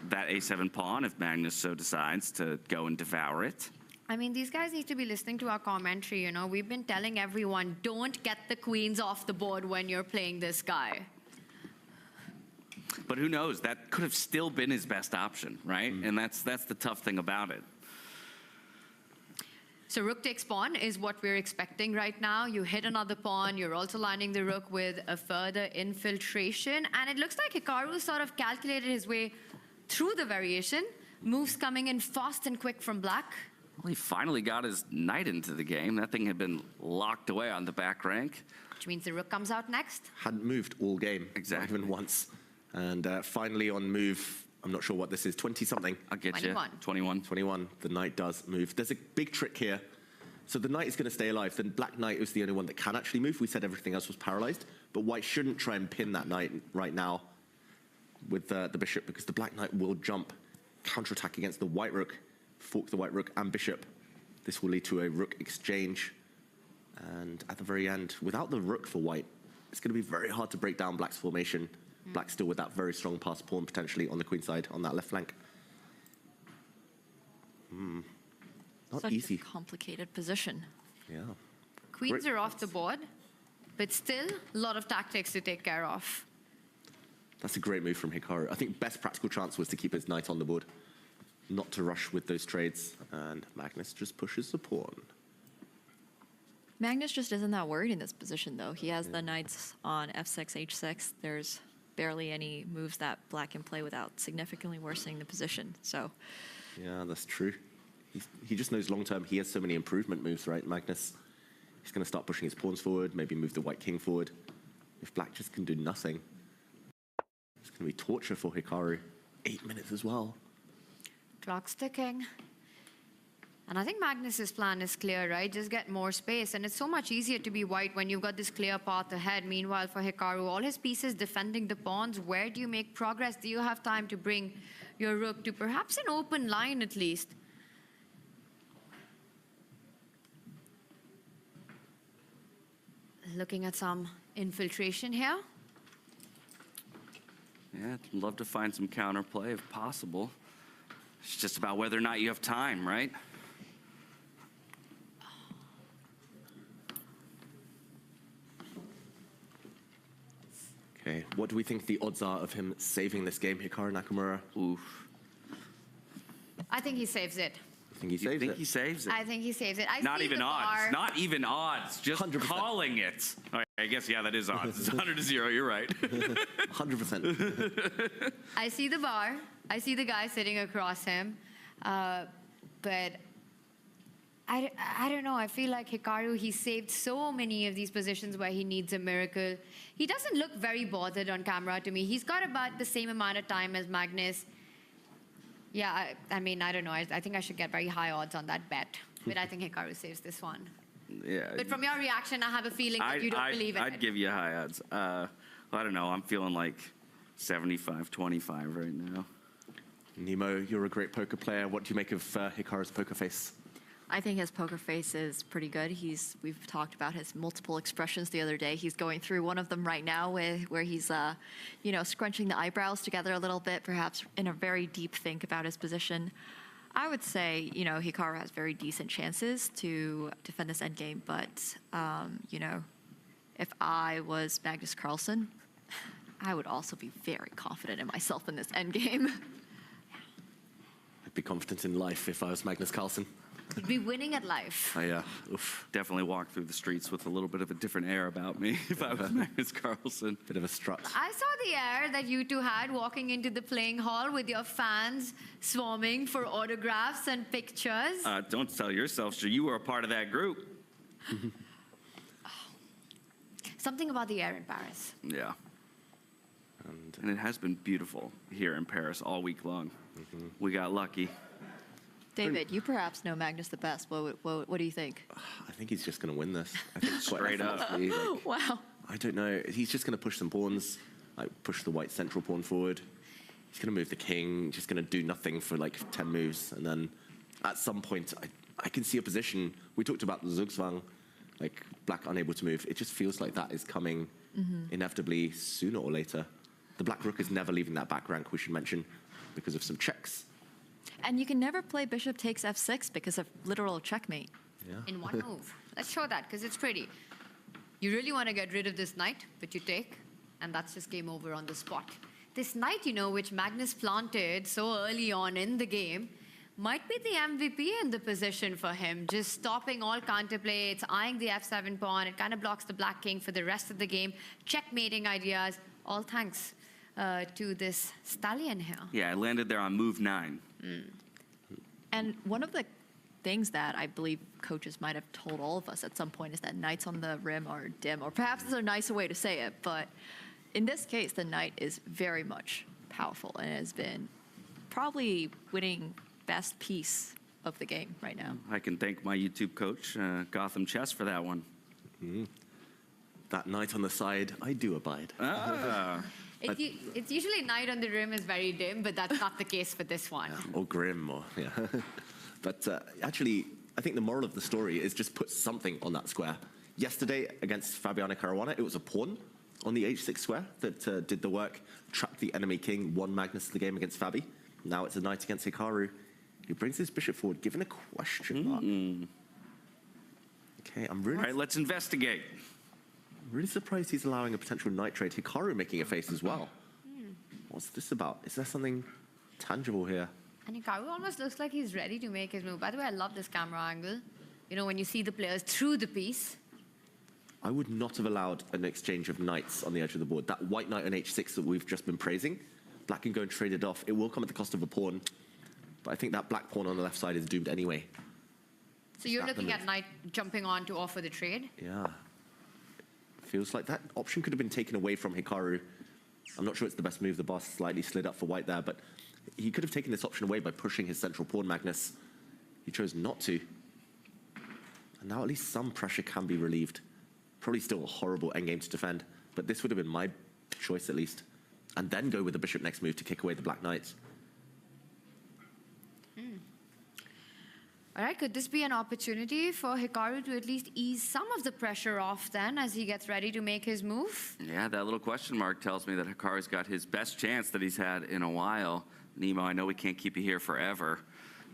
that A7 pawn if Magnus so decides to go and devour it. I mean, these guys need to be listening to our commentary, you know. We've been telling everyone, don't get the queens off the board when you're playing this guy. But who knows? That could have still been his best option, right? And that's the tough thing about it. So rook takes pawn is what we're expecting right now. You hit another pawn. You're also lining the rook with a further infiltration. And it looks like Hikaru sort of calculated his way through the variation. Moves coming in fast and quick from black. Well, he finally got his knight into the game. That thing had been locked away on the back rank. Which means the rook comes out next. Hadn't moved all game. Exactly. Not even once. And finally on move, I'm not sure what this is, 20-something. I'll get 21. you. 21. 21. The knight does move. There's a big trick here. So the knight is going to stay alive. The black knight is the only one that can actually move. We said everything else was paralyzed. But white shouldn't try and pin that knight right now with the bishop, because the black knight will jump, counterattack against the white rook, fork the white rook and bishop. This will lead to a rook exchange. And at the very end, without the rook for white, it's going to be very hard to break down black's formation. Black still with that very strong pass pawn potentially on the queen side on that left flank. Not Such easy. a complicated position. Yeah. Queens Great. are off the board, but still a lot of tactics to take care of. That's a great move from Hikaru. I think best practical chance was to keep his knight on the board, not to rush with those trades, and Magnus just pushes the pawn. Magnus just isn't that worried in this position, though. He has the knights on f6, h6. There's barely any moves that black can play without significantly worsening the position. So, Yeah, that's true. He just knows long term he has so many improvement moves, right, Magnus? He's going to start pushing his pawns forward, maybe move the white king forward. If black just can do nothing, it's going to be torture for Hikaru. 8 minutes as well. Clock's ticking. And I think Magnus's plan is clear, right? Just get more space. And it's so much easier to be white when you've got this clear path ahead. Meanwhile, for Hikaru, all his pieces defending the pawns. Where do you make progress? Do you have time to bring your rook to perhaps an open line at least? Looking at some infiltration here. Yeah, I'd love to find some counterplay if possible. It's just about whether or not you have time, right? Okay, what do we think the odds are of him saving this game, Hikaru Nakamura? Oof. I think he saves it. I think he saves it. He saves it? I think he saves it. Not even odds. Not even odds. Just 100%. calling it. All right, I guess, yeah, that is odds. It's 100 to 0. You're right. 100%. I see the bar. I see the guy sitting across him. But I don't know. I feel like Hikaru, he saved so many of these positions where he needs a miracle. He doesn't look very bothered on camera to me. He's got about the same amount of time as Magnus. Yeah, I mean, I don't know. I think I should get very high odds on that bet. But I think Hikaru saves this one. Yeah. But from your reaction, I have a feeling that you don't believe in I'd it. give you high odds. I don't know. I'm feeling like 75-25 right now. Nemo, you're a great poker player. What do you make of Hikaru's poker face? I think his poker face is pretty good. We've talked about his multiple expressions the other day. He's going through one of them right now where he's, scrunching the eyebrows together a little bit, perhaps in a very deep think about his position. I would say, Hikaru has very decent chances to defend this endgame, but, if I was Magnus Carlsen, I would also be very confident in myself in this endgame. I'd be confident in life if I was Magnus Carlsen. You'd be winning at life. I definitely walked through the streets with a little bit of a different air about me if I was Magnus Carlsen. Bit of a strut. I saw the air that you two had walking into the playing hall with your fans swarming for autographs and pictures. Don't tell yourself, sure, you were a part of that group. Something about the air in Paris. Yeah. And it has been beautiful here in Paris all week long. We got lucky. David, you perhaps know Magnus the best. What do you think? I think he's just going to win this. I think Straight up. Wow. I don't know. He's just going to push some pawns, like push the white central pawn forward. He's going to move the king, just going to do nothing for like 10 moves. And then at some point, I can see a position. We talked about the Zugzwang, like black unable to move. It just feels like that is coming inevitably sooner or later. The black rook is never leaving that back rank, we should mention, because of some checks. And you can never play bishop takes f6 because of literal checkmate. Yeah. In one move. Let's show that, because it's pretty. You really want to get rid of this knight, but you take, and that's just game over on the spot. This knight, you know, which Magnus planted so early on in the game, might be the MVP in the position for him, just stopping all counterplay. It's eyeing the f7 pawn. It kind of blocks the black king for the rest of the game. Checkmating ideas, all thanks to this stallion here. Yeah, I landed there on move 9. And one of the things that I believe coaches might have told all of us at some point is that knights on the rim are dim, or perhaps there's a nicer way to say it, but in this case, the knight is very much powerful and has been probably winning best piece of the game right now. I can thank my YouTube coach, Gotham Chess, for that one. That knight on the side, I do abide. It's usually knight on the rim is very dim, but that's not the case for this one. Or grim, or yeah. But actually, I think the moral of the story is just put something on that square. Yesterday against Fabiano Caruana, it was a pawn on the h6 square that did the work, trapped the enemy king, won Magnus the game against Fabi. Now it's a knight against Hikaru. He brings his bishop forward, given a question mark. Okay, I'm really... All right, let's investigate. Really surprised he's allowing a potential knight trade. Hikaru making a face as well. What's this about? Is there something tangible here? And Hikaru almost looks like he's ready to make his move. By the way, I love this camera angle. You know, when you see the players through the piece. I would not have allowed an exchange of knights on the edge of the board. That white knight on h6 that we've just been praising, black can go and trade it off. It will come at the cost of a pawn, but I think that black pawn on the left side is doomed anyway. So you're looking at knight jumping on to offer the trade? Yeah. Feels like that option could have been taken away from Hikaru. I'm not sure it's the best move. The boss slightly slid up for white there, but he could have taken this option away by pushing his central pawn, Magnus. He chose not to. And now at least some pressure can be relieved. Probably still a horrible endgame to defend, but this would have been my choice at least. And then go with the bishop next move to kick away the black knights. All right, could this be an opportunity for Hikaru to at least ease some of the pressure off then as he gets ready to make his move? Yeah, that little question mark tells me that Hikaru's got his best chance that he's had in a while. Nemo, I know we can't keep you here forever,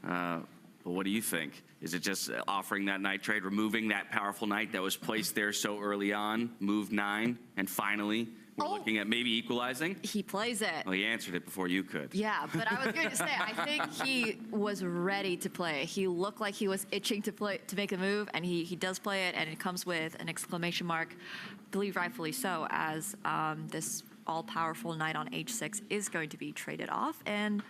but what do you think? Is it just offering that knight trade, removing that powerful knight that was placed there so early on, move 9, and finally we're looking at maybe equalizing? He plays it. Well, he answered it before you could. Yeah, but I was going to say, I think he was ready to play. He looked like he was itching to make a move, and he does play it, and it comes with an exclamation mark, I believe rightfully so, as this all-powerful knight on h6 is going to be traded off, and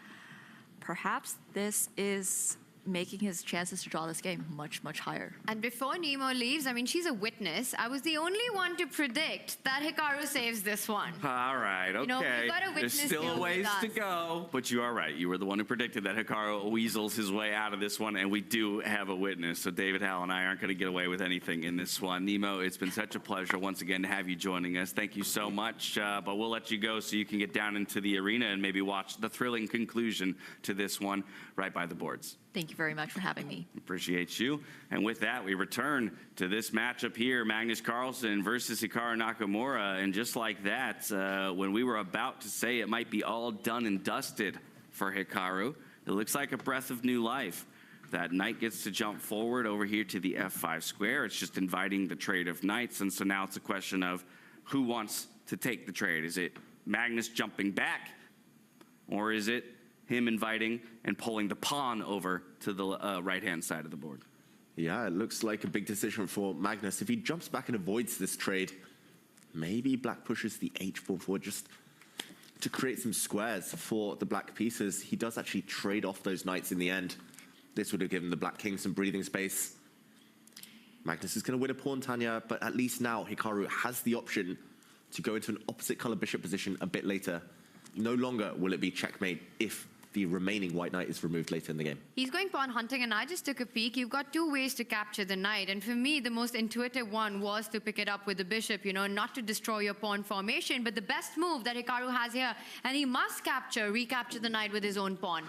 perhaps this is making his chances to draw this game much, much higher. And before Nemo leaves, I mean, she's a witness. I was the only one to predict that Hikaru saves this one. All right, okay. You know, we've got a witness There's still a ways to go, but you are right. You were the one who predicted that Hikaru weasels his way out of this one, and we do have a witness. So David, Hal, and I aren't going to get away with anything in this one. Nemo, it's been such a pleasure once again to have you joining us. Thank you so much, but we'll let you go so you can get down into the arena and maybe watch the thrilling conclusion to this one right by the boards. Thank you very much for having me. Appreciate you. And with that, we return to this matchup here, Magnus Carlsen versus Hikaru Nakamura. And just like that, when we were about to say it might be all done and dusted for Hikaru, it looks like a breath of new life. That knight gets to jump forward over here to the f5 square. It's just inviting the trade of knights. And so now it's a question of who wants to take the trade. Is it Magnus jumping back, or is it him inviting and pulling the pawn over to the right-hand side of the board. Yeah, it looks like a big decision for Magnus. If he jumps back and avoids this trade, maybe black pushes the h-pawn forward just to create some squares for the black pieces. He does actually trade off those knights in the end. This would have given the black king some breathing space. Magnus is going to win a pawn, Tanya, but at least now Hikaru has the option to go into an opposite color bishop position a bit later. No longer will it be checkmate if the remaining white knight is removed later in the game. He's going pawn hunting, and I just took a peek. You've got two ways to capture the knight, and for me, the most intuitive one was to pick it up with the bishop, you know, not to destroy your pawn formation, but the best move that Hikaru has here, and he must recapture the knight with his own pawn.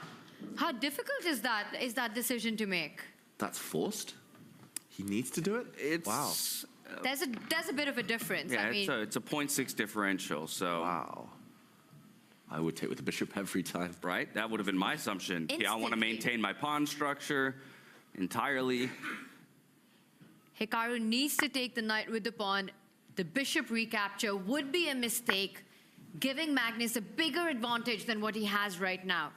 How difficult is that decision to make? That's forced? He needs to do it? Wow. There's a bit of a difference. Yeah, I mean, it's a 0.6 differential, so... Wow. I would take with the bishop every time. Right? That would have been my assumption. Yeah, I want to maintain my pawn structure entirely. Hikaru needs to take the knight with the pawn. The bishop recapture would be a mistake, giving Magnus a bigger advantage than what he has right now.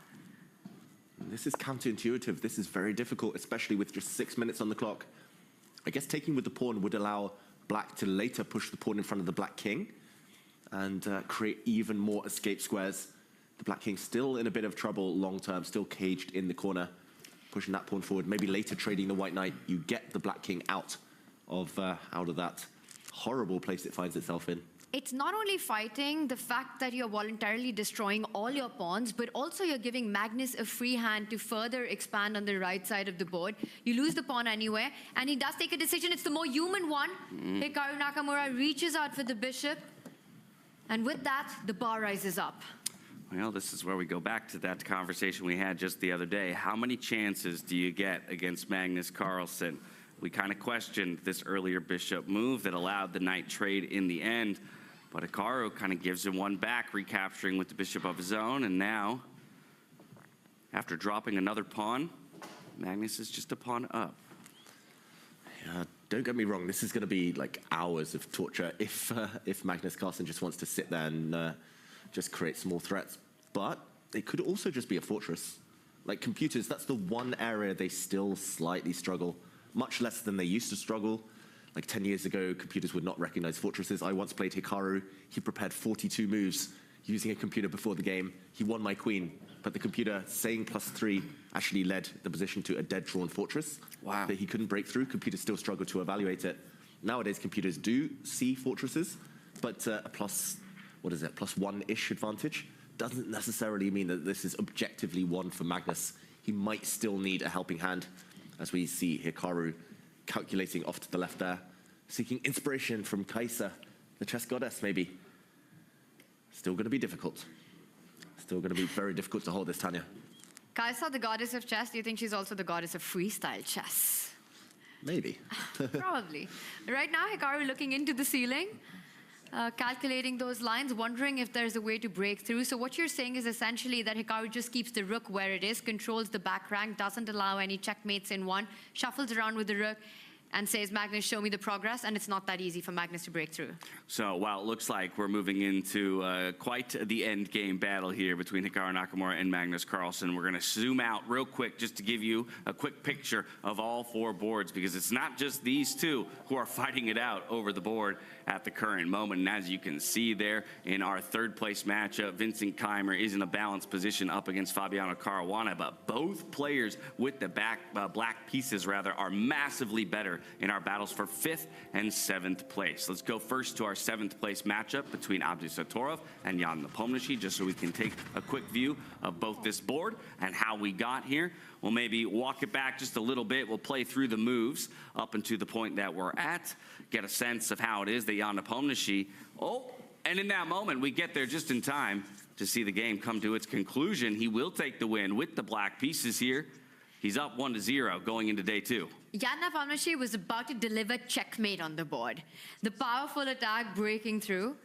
This is counterintuitive. This is very difficult, especially with just 6 minutes on the clock. I guess taking with the pawn would allow black to later push the pawn in front of the black king and create even more escape squares. The black king still in a bit of trouble long term, still caged in the corner, pushing that pawn forward, maybe later trading the white knight. You get the black king out of that horrible place it finds itself in. It's not only fighting the fact that you're voluntarily destroying all your pawns, but also you're giving Magnus a free hand to further expand on the right side of the board. You lose the pawn anywhere, and he does take a decision. It's the more human one. Hikaru Nakamura reaches out for the bishop, and with that, the bar rises up. Well, this is where we go back to that conversation we had just the other day. How many chances do you get against Magnus Carlsen? We kind of questioned this earlier bishop move that allowed the knight trade in the end. But Hikaru kind of gives him one back, recapturing with the bishop of his own. And now, after dropping another pawn, Magnus is just a pawn up. Yeah, don't get me wrong. This is going to be like hours of torture if Magnus Carlsen just wants to sit there and just create small threats. But it could also just be a fortress. Like computers, that's the one area they still slightly struggle, much less than they used to struggle. Like 10 years ago, computers would not recognize fortresses. I once played Hikaru. He prepared 42 moves using a computer before the game. He won my queen, but the computer, saying +3, actually led the position to a dead-drawn fortress. Wow. That he couldn't break through. Computers still struggle to evaluate it. Nowadays, computers do see fortresses, but a +1-ish advantage doesn't necessarily mean that this is objectively won for Magnus. He might still need a helping hand, as we see Hikaru calculating off to the left there, seeking inspiration from Kaisa, the chess goddess, maybe. Still going to be difficult. Still going to be very difficult to hold this, Tanya. Kaisa, the goddess of chess, do you think she's also the goddess of freestyle chess? Maybe. Probably. Right now, Hikaru looking into the ceiling, calculating those lines, wondering if there's a way to break through. So what you're saying is essentially that Hikaru just keeps the rook where it is, controls the back rank, doesn't allow any checkmates in one, shuffles around with the rook, and says, Magnus, show me the progress, and it's not that easy for Magnus to break through. So while it looks like we're moving into quite the end game battle here between Hikaru Nakamura and Magnus Carlsen, we're going to zoom out real quick just to give you a quick picture of all four boards, because it's not just these two who are fighting it out over the board at the current moment. And as you can see there in our third place matchup, Vincent Keimer is in a balanced position up against Fabiano Caruana, but both players with the black pieces are massively better in our battles for 5th and 7th place. Let's go first to our 7th place matchup between Abdul Satorov and Jan Nepomniachtchi, just so we can take a quick view of both this board and how we got here. We'll maybe walk it back just a little bit. We'll play through the moves up until the point that we're at, get a sense of how it is that Jan Nepomniachtchi, and in that moment, we get there just in time to see the game come to its conclusion. He will take the win with the black pieces here. He's up 1-0 going into day 2. Jan Nepomniachtchi was about to deliver checkmate on the board. The powerful attack breaking through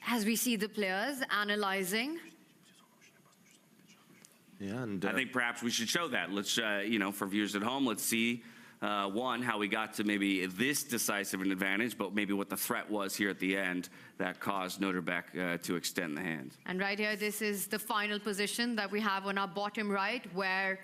as we see the players analyzing. Yeah, and I think perhaps we should show that. Let's, for viewers at home, let's see one, how we got to maybe this decisive an advantage, but maybe what the threat was here at the end that caused Noterbeck to extend the hand. And right here, this is the final position that we have on our bottom right, where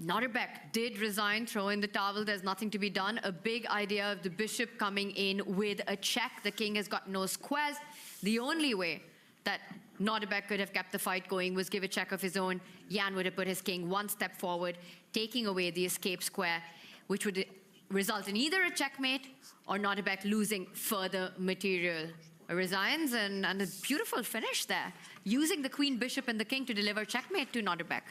Noterbeck did resign, throw in the towel. There's nothing to be done. A big idea of the bishop coming in with a check. The king has got no squares. The only way that Noterbeck could have kept the fight going was give a check of his own. Jan would have put his king one step forward, taking away the escape square, which would result in either a checkmate or Noterbeck losing further material. Resigns and a beautiful finish there, using the queen, bishop, and the king to deliver checkmate to Noterbeck.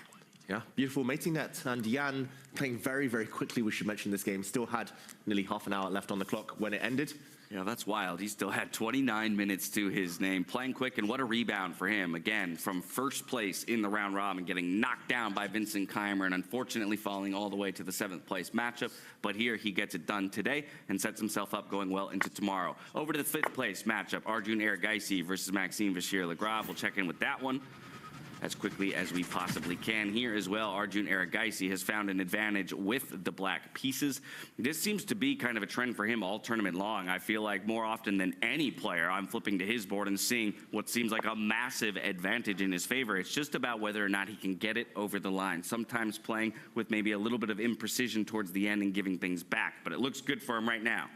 Yeah, beautiful mating net. And Jan playing very, very quickly, we should mention this game. Still had nearly half an hour left on the clock when it ended. Yeah, that's wild. He still had 29 minutes to his name. Playing quick, and what a rebound for him. Again, from first place in the round robin, getting knocked down by Vincent Keimer and unfortunately falling all the way to the 7th place matchup. But here he gets it done today and sets himself up going well into tomorrow. Over to the 5th place matchup, Arjun Erigaisi versus Maxime Vachier-Lagrave. We'll check in with that one as quickly as we possibly can. Here as well, Arjun Erigaisi has found an advantage with the black pieces. This seems to be kind of a trend for him all tournament long. I feel like more often than any player, I'm flipping to his board and seeing what seems like a massive advantage in his favor. It's just about whether or not he can get it over the line. Sometimes playing with maybe a little bit of imprecision towards the end and giving things back, but it looks good for him right now.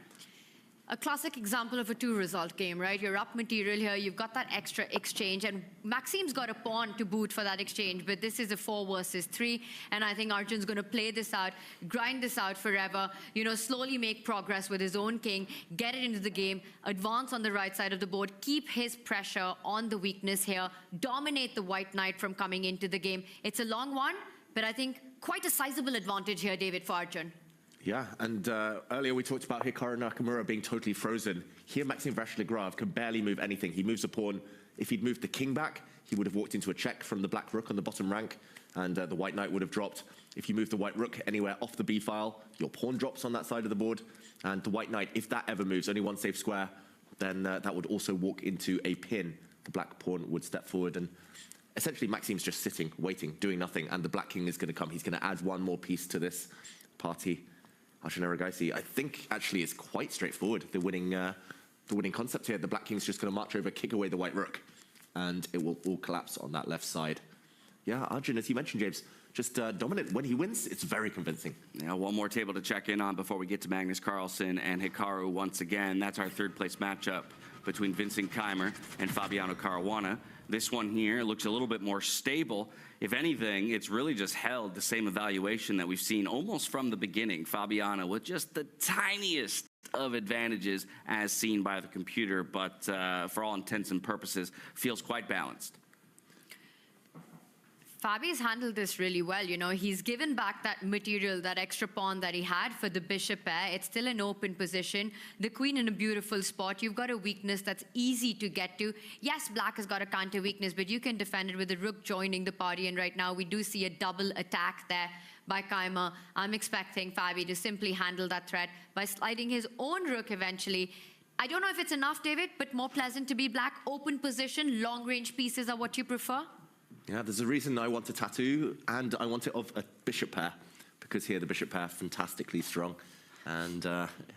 A classic example of a two-result game, right? You're up material here, you've got that extra exchange, and Maxime's got a pawn to boot for that exchange, but this is a 4 versus 3, and I think Arjun's going to play this out, grind this out forever, you know, slowly make progress with his own king, get it into the game, advance on the right side of the board, keep his pressure on the weakness here, dominate the white knight from coming into the game. It's a long one, but I think quite a sizable advantage here, David, for Arjun. Yeah, and earlier we talked about Hikaru Nakamura being totally frozen. Here, Maxime Vachier-Lagrave can barely move anything. He moves a pawn. If he'd moved the king back, he would have walked into a check from the black rook on the bottom rank, and the white knight would have dropped. If you move the white rook anywhere off the b file, your pawn drops on that side of the board, and the white knight, if that ever moves, only one safe square, then that would also walk into a pin. The black pawn would step forward, and essentially Maxime's just sitting, waiting, doing nothing, and the black king is going to come. He's going to add one more piece to this party. Arjun Erigaisi, I think actually it's quite straightforward. The winning concept here. The black king's just going to march over, kick away the white rook, and it will all collapse on that left side. Yeah, Arjun, as you mentioned, James, just dominant. When he wins, it's very convincing. Yeah, one more table to check in on before we get to Magnus Carlsen and Hikaru once again. That's our 3rd place matchup between Vincent Keimer and Fabiano Caruana. This one here looks a little bit more stable. If anything, it's really just held the same evaluation that we've seen almost from the beginning. Fabiano with just the tiniest of advantages as seen by the computer, but for all intents and purposes, feels quite balanced. Fabi's handled this really well. You know, he's given back that material, that extra pawn that he had for the bishop pair. It's still an open position. The queen in a beautiful spot. You've got a weakness that's easy to get to. Yes, black has got a counter weakness, but you can defend it with the rook joining the party. And right now we do see a double attack there by Keimer. I'm expecting Fabi to simply handle that threat by sliding his own rook eventually. I don't know if it's enough, David, but more pleasant to be black. Open position, long range pieces are what you prefer? Yeah, there's a reason I want a tattoo, and I want it of a bishop pair, because here the bishop pair fantastically strong. And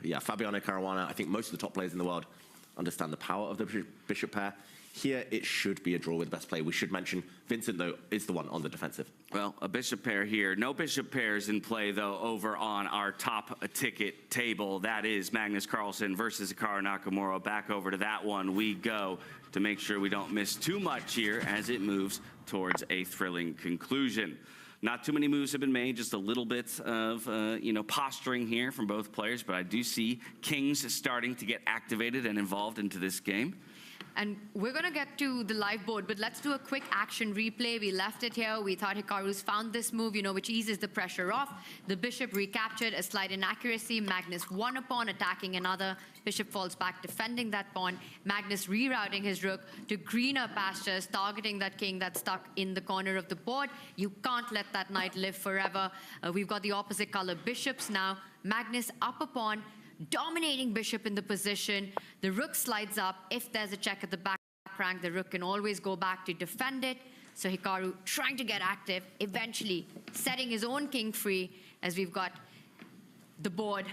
yeah, Fabiano Caruana, I think most of the top players in the world understand the power of the bishop pair. Here, it should be a draw with best play. We should mention Vincent, though, is the one on the defensive. Well, a bishop pair here. No bishop pairs in play, though, over on our top ticket table. That is Magnus Carlsen versus Hikaru Nakamura. Back over to that one we go to make sure we don't miss too much here as it moves towards a thrilling conclusion. Not too many moves have been made, just a little bit of posturing here from both players, but I do see kings starting to get activated and involved into this game. And we're going to get to the live board, but let's do a quick action replay. We left it here. We thought Hikaru's found this move, which eases the pressure off. The bishop recaptured, a slight inaccuracy. Magnus won a pawn, attacking another. Bishop falls back, defending that pawn. Magnus rerouting his rook to greener pastures, targeting that king that's stuck in the corner of the board. You can't let that knight live forever. We've got the opposite color bishops now. Magnus up a pawn, dominating bishop in the position. The rook slides up. If there's a check at the back rank, the rook can always go back to defend it. So Hikaru trying to get active, eventually setting his own king free, as we've got the board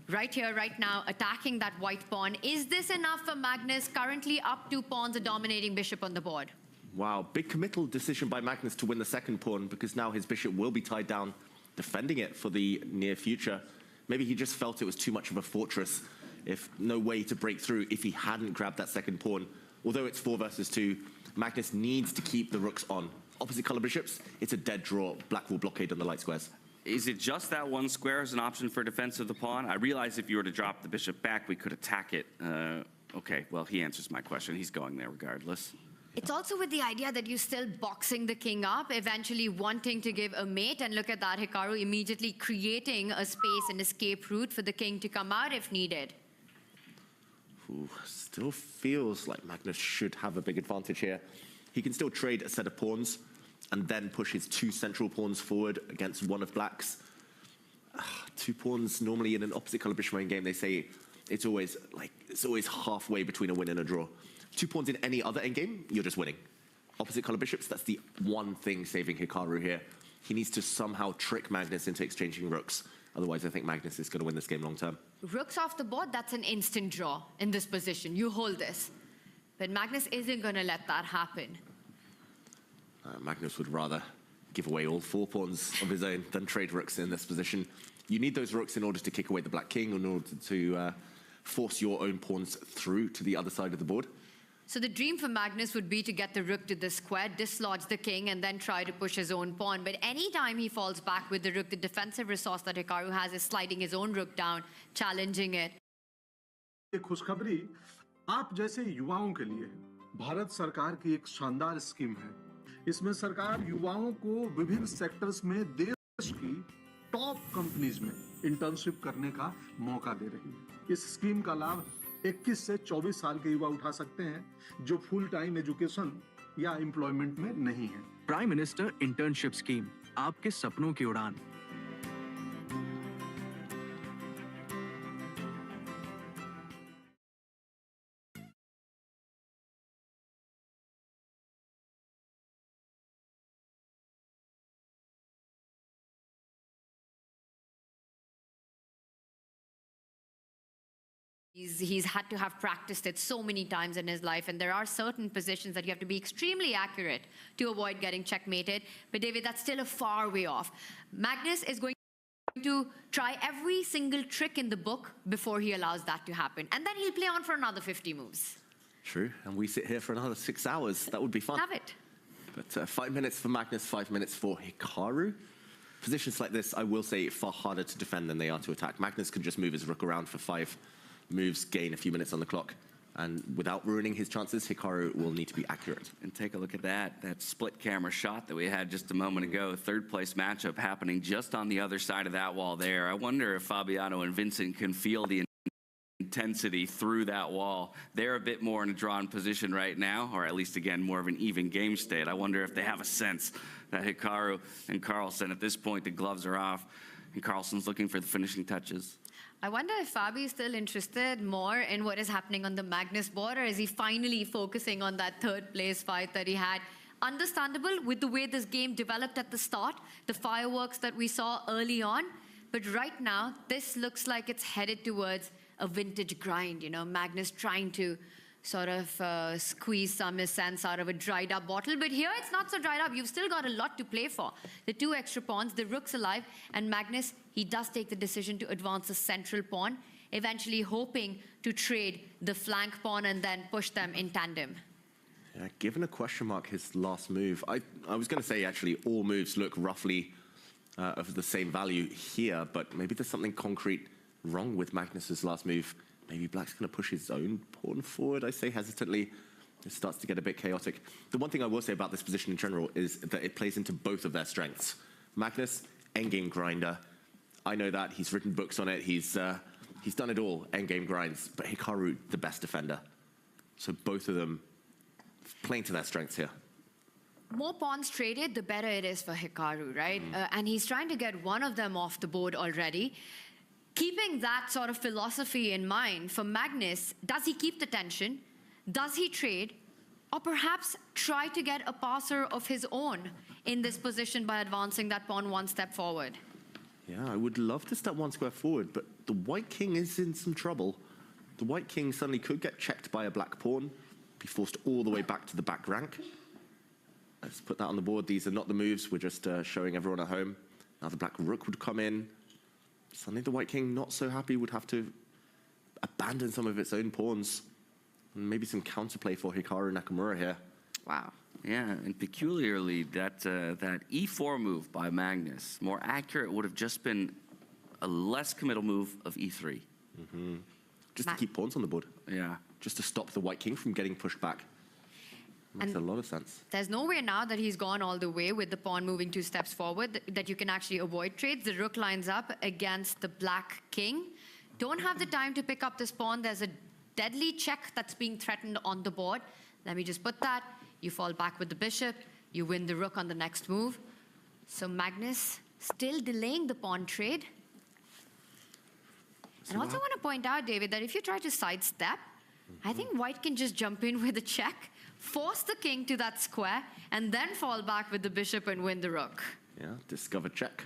right here, right now, attacking that white pawn. Is this enough for Magnus? Currently up 2 pawns, a dominating bishop on the board. Wow, big committal decision by Magnus to win the second pawn, because now his bishop will be tied down, defending it for the near future. Maybe he just felt it was too much of a fortress, if no way to break through if he hadn't grabbed that second pawn. Although it's 4 versus 2, Magnus needs to keep the rooks on. Opposite color bishops, it's a dead draw. Black will blockade on the light squares. Is it just that one square as an option for defense of the pawn? I realize if you were to drop the bishop back, we could attack it. Okay, well, he answers my question. He's going there regardless. It's also with the idea that you're still boxing the king up, eventually wanting to give a mate, and look at that, Hikaru immediately creating a space and escape route for the king to come out if needed. Ooh, still feels like Magnus should have a big advantage here. He can still trade a set of pawns and then push his 2 central pawns forward against one of Black's. 2 pawns, normally in an opposite color bishop game, they say it's always halfway between a win and a draw. 2 pawns in any other endgame, you're just winning. Opposite color bishops, that's the one thing saving Hikaru here. He needs to somehow trick Magnus into exchanging rooks. Otherwise, I think Magnus is going to win this game long term. Rooks off the board, that's an instant draw in this position. You hold this. But Magnus isn't going to let that happen. Magnus would rather give away all 4 pawns of his own than trade rooks in this position. You need those rooks in order to kick away the black king, in order to force your own pawns through to the other side of the board. So the dream for Magnus would be to get the rook to the square, dislodge the king, and then try to push his own pawn. But anytime he falls back with the rook, the defensive resource that Hikaru has is sliding his own rook down, challenging it. ये खुशखबरी आप जैसे युवाओं के लिए भारत सरकार की एक शानदार स्कीम है। इसमें सरकार युवाओं को विभिन्न सेक्टर्स में देश की टॉप कंपनीज में इंटर्नशिप करने का मौका दे रही है। इस स्कीम का लाभ 21 से 24 साल के युवा उठा सकते हैं जो फुल टाइम एजुकेशन या एम्प्लॉयमेंट में नहीं है। प्राइम मिनिस्टर इंटर्नशिप स्कीम, आपके सपनों की उड़ान। He's had to have practiced it so many times in his life, and there are certain positions that you have to be extremely accurate to avoid getting checkmated. But David, that's still a far way off. Magnus is going to try every single trick in the book before he allows that to happen. And then he'll play on for another 50 moves. True, and we sit here for another 6 hours. That would be fun. Have it. But 5 minutes for Magnus, 5 minutes for Hikaru. Positions like this, I will say, far harder to defend than they are to attack. Magnus can just move his rook around for 5 moves, gain a few minutes on the clock. And without ruining his chances, Hikaru will need to be accurate. And take a look at that split camera shot that we had just a moment ago. Third place matchup happening just on the other side of that wall there. I wonder if Fabiano and Vincent can feel the intensity through that wall. They're a bit more in a drawn position right now, or at least, again, more of an even game state. I wonder if they have a sense that Hikaru and Carlsen, at this point, the gloves are off, and Carlsen's looking for the finishing touches. I wonder if Fabi is still interested more in what is happening on the Magnus board, or is he finally focusing on that third place fight that he had? Understandable with the way this game developed at the start, the fireworks that we saw early on. But right now, this looks like it's headed towards a vintage grind, you know, Magnus trying to sort of squeeze some sense out of a dried up bottle. But here it's not so dried up. You've still got a lot to play for. The 2 extra pawns, the rook's alive, and Magnus, he does take the decision to advance the central pawn, eventually hoping to trade the flank pawn and then push them in tandem. Yeah, given a question mark, his last move, I was going to say actually all moves look roughly of the same value here, but maybe there's something concrete wrong with Magnus's last move. Maybe Black's going to push his own pawn forward, I say hesitantly. It starts to get a bit chaotic. The one thing I will say about this position in general is that it plays into both of their strengths. Magnus, endgame grinder. I know that. He's written books on it. He's done it all, endgame grinds. But Hikaru, the best defender. So both of them playing to their strengths here. More pawns traded, the better it is for Hikaru, right? And he's trying to get one of them off the board already. Keeping that sort of philosophy in mind, for Magnus, does he keep the tension? Does he trade? Or perhaps try to get a passer of his own in this position by advancing that pawn 1 step forward? Yeah, I would love to step one square forward, but the white king is in some trouble. The white king suddenly could get checked by a black pawn, be forced all the way back to the back rank. Let's put that on the board. These are not the moves. We're just showing everyone at home. Now the black rook would come in. Suddenly the white king, not so happy, would have to abandon some of its own pawns. And maybe some counterplay for Hikaru Nakamura here. Wow. Yeah, and peculiarly, that e4 move by Magnus, more accurate would have just been a less committal move of e3. Mm-hmm. Just to keep pawns on the board. Yeah. Just to stop the white king from getting pushed back. Makes a lot of sense. There's no way now that he's gone all the way with the pawn moving 2 steps forward that you can actually avoid trades. The rook lines up against the black king. Don't have the time to pick up this pawn. There's a deadly check that's being threatened on the board. Let me just put that. You fall back with the bishop. You win the rook on the next move. So Magnus still delaying the pawn trade. And also want to point out, David, that if you try to sidestep, I think white can just jump in with a check, force the king to that square, and then fall back with the bishop and win the rook. Yeah, discover check.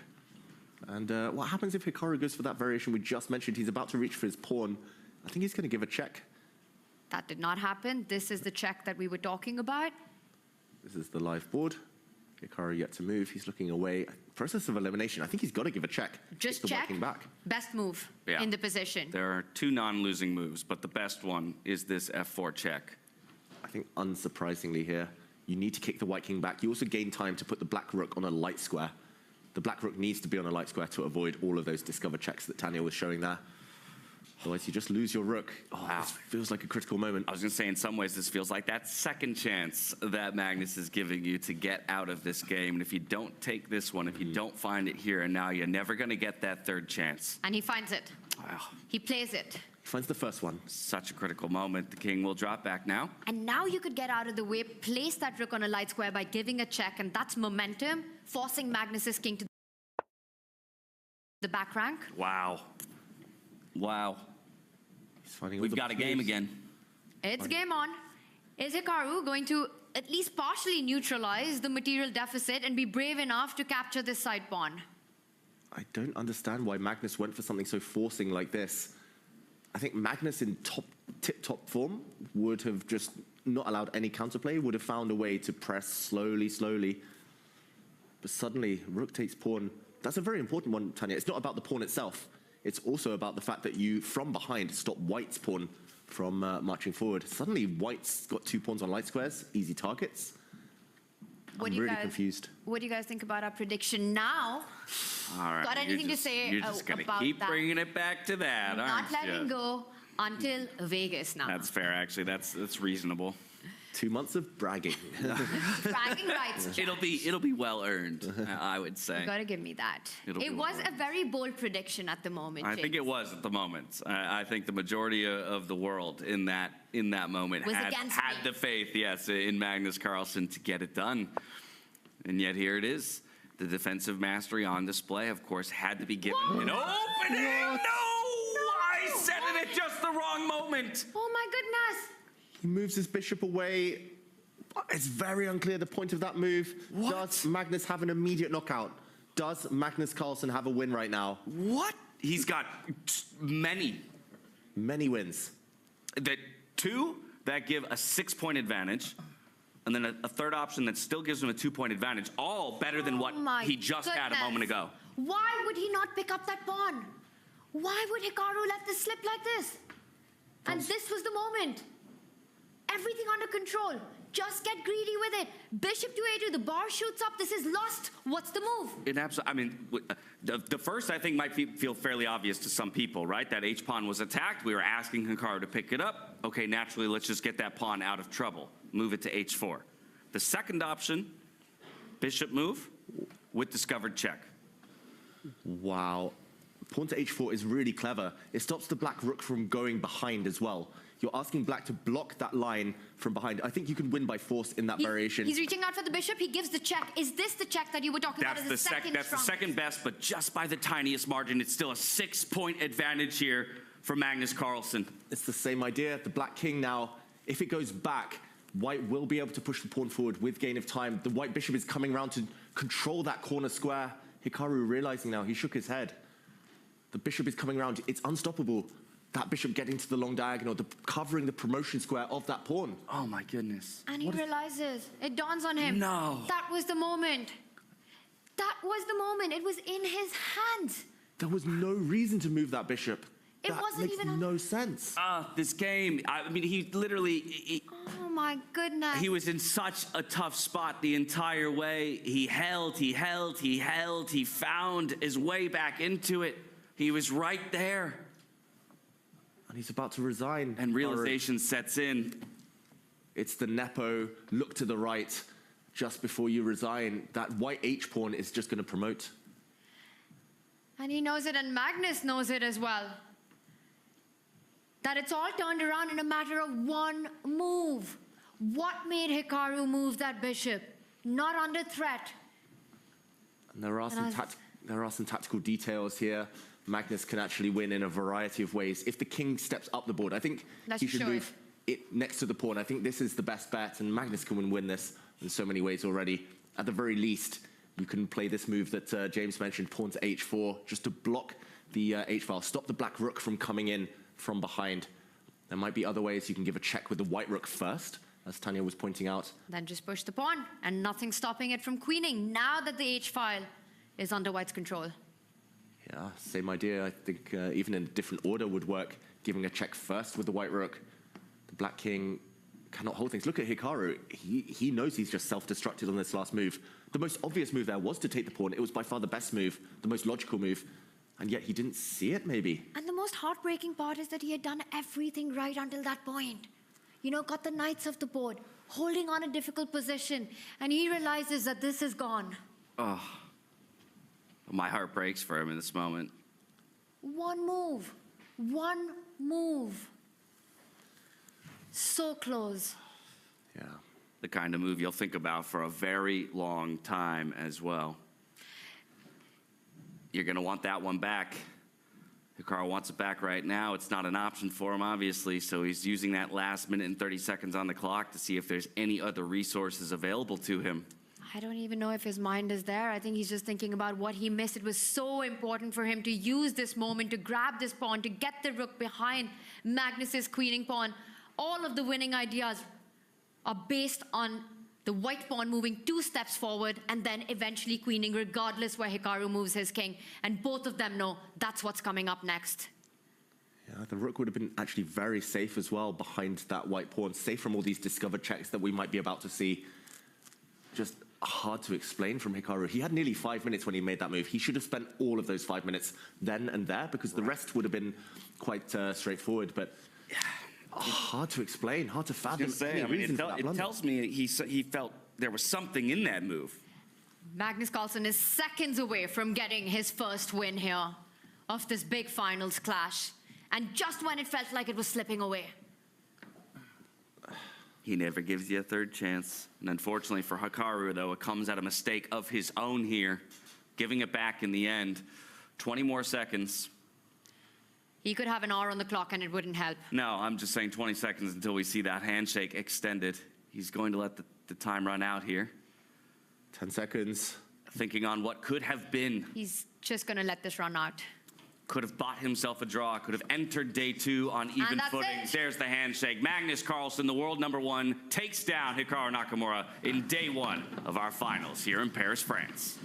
And what happens if Hikaru goes for that variation we just mentioned? He's about to reach for his pawn. I think he's going to give a check. That did not happen. This is the check that we were talking about. This is the live board. Hikaru yet to move. He's looking away. Process of elimination. I think he's got to give a check. Just the check. white king back. Best move Yeah. in the position. There are 2 non-losing moves, but the best one is this f4 check. I think unsurprisingly here, you need to kick the white king back. You also gain time to put the black rook on a light square. The black rook needs to be on a light square to avoid all of those discover checks that Tanya was showing there. Otherwise, you just lose your rook. Oh, wow. This feels like a critical moment. I was going to say, in some ways, this feels like that second chance that Magnus is giving you to get out of this game. And if you don't take this one, if you don't find it here and now, you're never going to get that third chance. And he finds it. Wow. He plays it. Finds the first one. Such a critical moment. The king will drop back now. And now you could get out of the way, place that rook on a light square by giving a check, and that's momentum, forcing Magnus's king to the back rank. Wow. Wow. We've got a game again. It's game on. Is Hikaru going to at least partially neutralize the material deficit and be brave enough to capture this side pawn? I don't understand why Magnus went for something so forcing like this. I think Magnus in tip-top form would have just not allowed any counterplay, would have found a way to press slowly. But suddenly, rook takes pawn. That's a very important one, Tanya. It's not about the pawn itself. It's also about the fact that you, from behind, stop white's pawn from marching forward. Suddenly, white's got 2 pawns on light squares, easy targets. I'm really confused. What do you guys think about our prediction now? All right. Got anything to say You're just going to about keep that? bringing it back to that, Not aren't letting you? go until Vegas now. That's fair, actually. That's reasonable. 2 months of bragging. Bragging rights. It'll be well earned, I would say. You gotta give me that. It'll It be was well a very bold prediction at the moment. I think James. it was at the moment. I think the majority of the world in that moment Was had against me. the faith, yes, in Magnus Carlsen to get it done. And yet here it is. The defensive mastery on display, of course, had to be given an opening. No! I said it at just the wrong moment. Oh my goodness! He moves his bishop away. It's very unclear the point of that move. Does Magnus have an immediate knockout? Does Magnus Carlsen have a win right now? What? He's got many wins. That 2 that give a 6-point advantage, and then a third option that still gives him a 2-point advantage, all better than what my he just had a moment ago. Why would he not pick up that pawn? Why would Hikaru let this slip like this? And this was the moment. Everything under control. Just get greedy with it. Bishop to a2, the bar shoots up. This is lost. What's the move? I mean, the first I think might feel fairly obvious to some people, right? That H-pawn was attacked. We were asking Hikaru to pick it up. Okay, naturally, let's just get that pawn out of trouble. Move it to H4. The second option, bishop move with discovered check. Wow. Pawn to H4 is really clever. It stops the black rook from going behind as well. You're asking black to block that line from behind. I think you can win by force in that variation. He's reaching out for the bishop. He gives the check. Is this the check that you were talking about as the second That's the second best, but just by the tiniest margin. It's still a 6-point advantage here for Magnus Carlsen. It's the same idea. The black king now, if it goes back, white will be able to push the pawn forward with gain of time. The white bishop is coming around to control that corner square. Hikaru realizing now, he shook his head. The bishop is coming around. It's unstoppable. That bishop getting to the long diagonal, covering the promotion square of that pawn. Oh my goodness. And he realizes, it dawns on him. No. That was the moment. That was the moment. It was in his hands. There was no reason to move that bishop. It that wasn't makes even no sense. This game, I mean, he literally... Oh my goodness. He was in such a tough spot the entire way. He held, he found his way back into it. He was right there. And he's about to resign. And realization sets in. It's the Nepo, look to the right, just before you resign. That white H-pawn is just going to promote. And he knows it, and Magnus knows it as well. That it's all turned around in a matter of one move. What made Hikaru move that bishop? Not under threat. And there are some tactical details here. Magnus can actually win in a variety of ways. If the king steps up the board, I think he should move it next to the pawn. I think this is the best bet, and Magnus can win this in so many ways already. At the very least, you can play this move that James mentioned, pawn to h4, just to block the h-file, stop the black rook from coming in from behind. There might be other ways. You can give a check with the white rook first, as Tanya was pointing out. Then just push the pawn, and nothing stopping it from queening now that the h-file is under white's control. Yeah, same idea. I think even in a different order would work. Giving a check first with the white rook. The black king cannot hold things. Look at Hikaru. He knows he's just self-destructed on this last move. The most obvious move there was to take the pawn. It was by far the best move, the most logical move. And yet he didn't see it, maybe. And the most heartbreaking part is that he had done everything right until that point. You know, got the knights off the board, holding on a difficult position. And he realizes that this is gone. Oh. My heart breaks for him in this moment. One move. One move. So close. Yeah. The kind of move you'll think about for a very long time as well. You're going to want that one back. Hikaru wants it back right now. It's not an option for him, obviously, so he's using that last minute and 30 seconds on the clock to see if there's any other resources available to him. I don't even know if his mind is there. I think he's just thinking about what he missed. It was so important for him to use this moment, to grab this pawn, to get the rook behind Magnus's queening pawn. All of the winning ideas are based on the white pawn moving 2 steps forward and then eventually queening regardless where Hikaru moves his king. And both of them know that's what's coming up next. Yeah, the rook would have been actually very safe as well behind that white pawn, safe from all these discovered checks that we might be about to see. Just hard to explain from Hikaru. He had nearly 5 minutes when he made that move. He should have spent all of those 5 minutes then and there, because the rest would have been quite straightforward, but hard to explain, hard to fathom. It tells me he felt there was something in that move. Magnus Carlsen is seconds away from getting his first win here of this big finals clash. And just when it felt like it was slipping away. He never gives you a third chance. And unfortunately for Hikaru, though, it comes at a mistake of his own here, giving it back in the end. 20 more seconds. He could have an hour on the clock and it wouldn't help. No, I'm just saying 20 seconds until we see that handshake extended. He's going to let the time run out here. 10 seconds. Thinking on what could have been. He's just going to let this run out. Could have bought himself a draw, could have entered day 2 on even footing. There's the handshake. Magnus Carlsen, the world #1, takes down Hikaru Nakamura in day 1 of our finals here in Paris, France.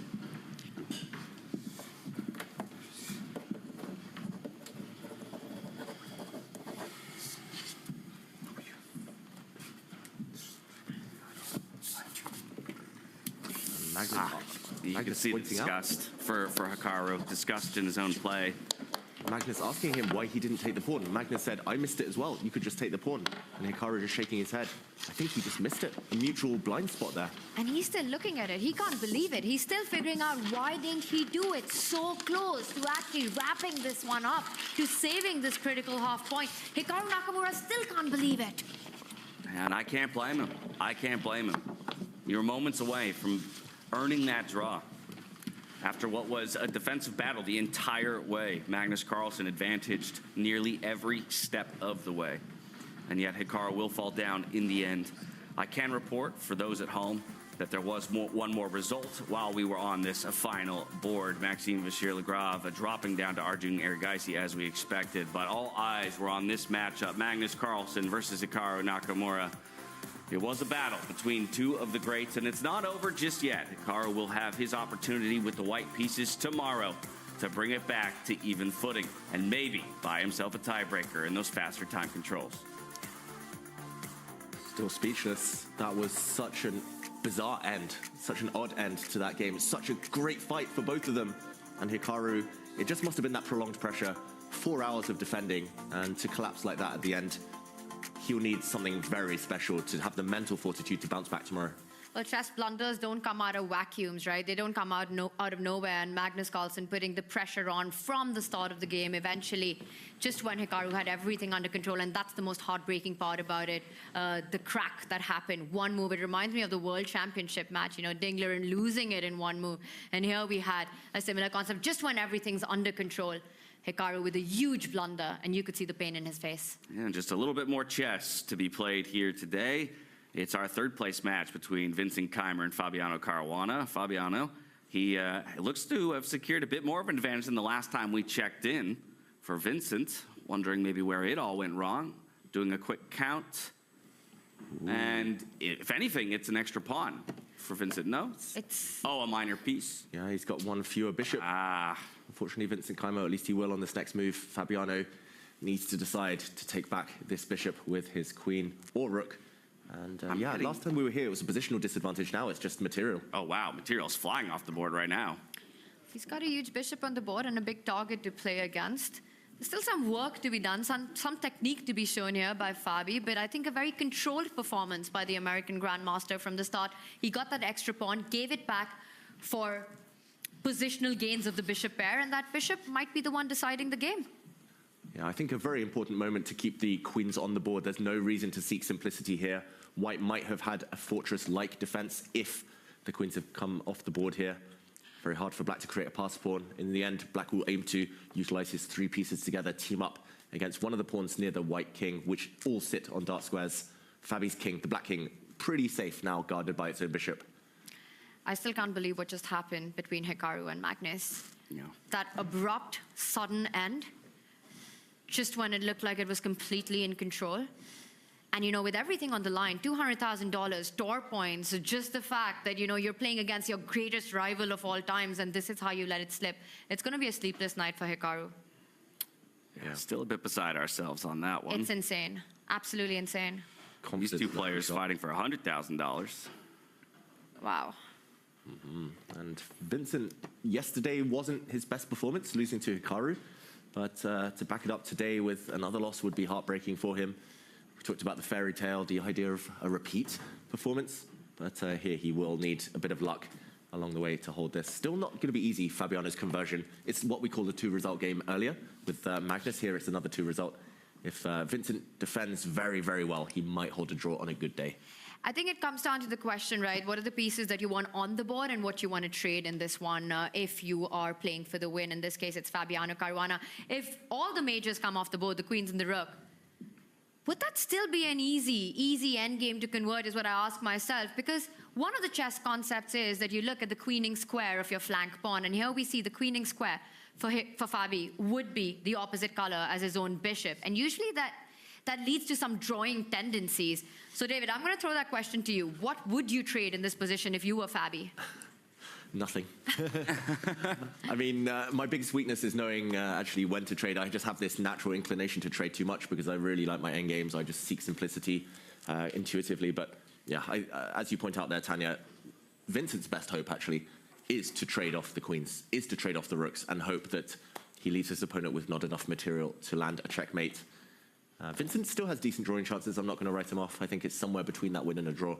You can see the disgust for Hikaru, disgust in his own play. Magnus asking him why he didn't take the pawn. Magnus said, I missed it as well. You could just take the pawn. And Hikaru just shaking his head. I think he just missed it. A mutual blind spot there. And he's still looking at it. He can't believe it. He's still figuring out why didn't he do it so close to actually wrapping this one up, to saving this critical half point. Hikaru Nakamura still can't believe it. And I can't blame him. I can't blame him. You're moments away from earning that draw. After what was a defensive battle the entire way, Magnus Carlsen advantaged nearly every step of the way. And yet Hikaru will fall down in the end. I can report, for those at home, that there was one more result while we were on this final board. Maxime Vachier-Lagrave dropping down to Arjun Erigaisi as we expected, but all eyes were on this matchup. Magnus Carlsen versus Hikaru Nakamura. It was a battle between two of the greats, and it's not over just yet. Hikaru will have his opportunity with the white pieces tomorrow to bring it back to even footing and maybe buy himself a tiebreaker in those faster time controls. Still speechless. That was such a bizarre end, such an odd end to that game. Such a great fight for both of them. And Hikaru, it just must have been that prolonged pressure. 4 hours of defending, and to collapse like that at the end, he'll need something very special to have the mental fortitude to bounce back tomorrow. Well, chess blunders don't come out of vacuums, right? They don't come out of nowhere. And Magnus Carlsen putting the pressure on from the start of the game, eventually, just when Hikaru had everything under control. And that's the most heartbreaking part about it, the crack that happened. One move. It reminds me of the World Championship match, you know, Dingler and losing it in one move. And here we had a similar concept, just when everything's under control. Hikaru with a huge blunder, and you could see the pain in his face. And just a little bit more chess to be played here today. It's our third place match between Vincent Keimer and Fabiano Caruana. Fabiano, he looks to have secured a bit more of an advantage than the last time we checked in. For Vincent, wondering maybe where it all went wrong. Doing a quick count. Ooh. And if anything, it's an extra pawn for Vincent, no? Oh, a minor piece. Yeah, he's got one fewer bishop. Unfortunately, Vincent Keimer, at least he will on this next move. Fabiano needs to decide to take back this bishop with his queen or rook. And yeah, last time we were here, it was a positional disadvantage. Now it's just material. Oh, wow. Material's flying off the board right now. He's got a huge bishop on the board and a big target to play against. There's still some work to be done, some technique to be shown here by Fabi, but I think a very controlled performance by the American Grandmaster from the start. He got that extra pawn, gave it back for positional gains of the bishop pair, and that bishop might be the one deciding the game. Yeah, I think a very important moment to keep the queens on the board. There's no reason to seek simplicity here. White might have had a fortress-like defense if the queens have come off the board here. Very hard for black to create a pass pawn. In the end, black will aim to utilize his three pieces together, team up against one of the pawns near the white king, which all sit on dark squares. Fabi's king, the black king, pretty safe now, guarded by its own bishop. I still can't believe what just happened between Hikaru and Magnus. Yeah. That abrupt, sudden end, just when it looked like it was completely in control. And, you know, with everything on the line, $200,000, tour points, just the fact that, you know, you're playing against your greatest rival of all times, and this is how you let it slip. It's going to be a sleepless night for Hikaru. Yeah, still a bit beside ourselves on that one. It's insane. Absolutely insane. These two players fighting for $100,000. Wow. And Vincent, yesterday wasn't his best performance, losing to Hikaru. But to back it up today with another loss would be heartbreaking for him. We talked about the fairy tale, the idea of a repeat performance. But here he will need a bit of luck along the way to hold this. Still not going to be easy, Fabiano's conversion. It's what we call the two-result game earlier. With Magnus here, it's another two-result. If Vincent defends very, very well, he might hold a draw on a good day. I think it comes down to the question, right? What are the pieces that you want on the board and what you want to trade in this one if you are playing for the win? In this case, it's Fabiano Caruana. If all the majors come off the board, the queens and the rook, would that still be an easy endgame to convert is what I ask myself. Because one of the chess concepts is that you look at the queening square of your flank pawn. And here we see the queening square for Fabi would be the opposite color as his own bishop. And usually that leads to some drawing tendencies. So, David, I'm going to throw that question to you. What would you trade in this position if you were Fabi? Nothing. I mean, my biggest weakness is knowing actually when to trade. I just have this natural inclination to trade too much because I really like my endgames. I just seek simplicity intuitively. But yeah, as you point out there, Tanya, Vincent's best hope actually is to trade off the queens, is to trade off the rooks and hope that he leaves his opponent with not enough material to land a checkmate. Vincent still has decent drawing chances. I'm not going to write him off. I think it's somewhere between that win and a draw.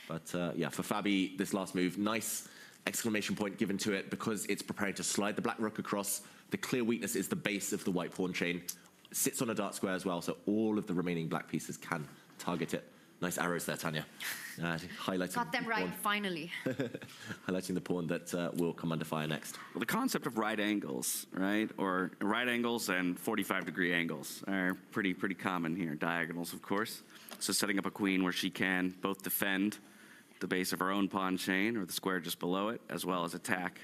But yeah, for Fabi, this last move, nice exclamation point given to it because it's preparing to slide the black rook across. The clear weakness is the base of the white pawn chain. It sits on a dark square as well, so all of the remaining black pieces can target it. Nice arrows there, Tanya. Highlighting Got them right, finally. Highlighting the pawn that will come under fire next. Well, the concept of right angles, right? Or right angles and 45-degree angles are pretty common here. Diagonals, of course. So setting up a queen where she can both defend the base of our own pawn chain, or the square just below it, as well as attack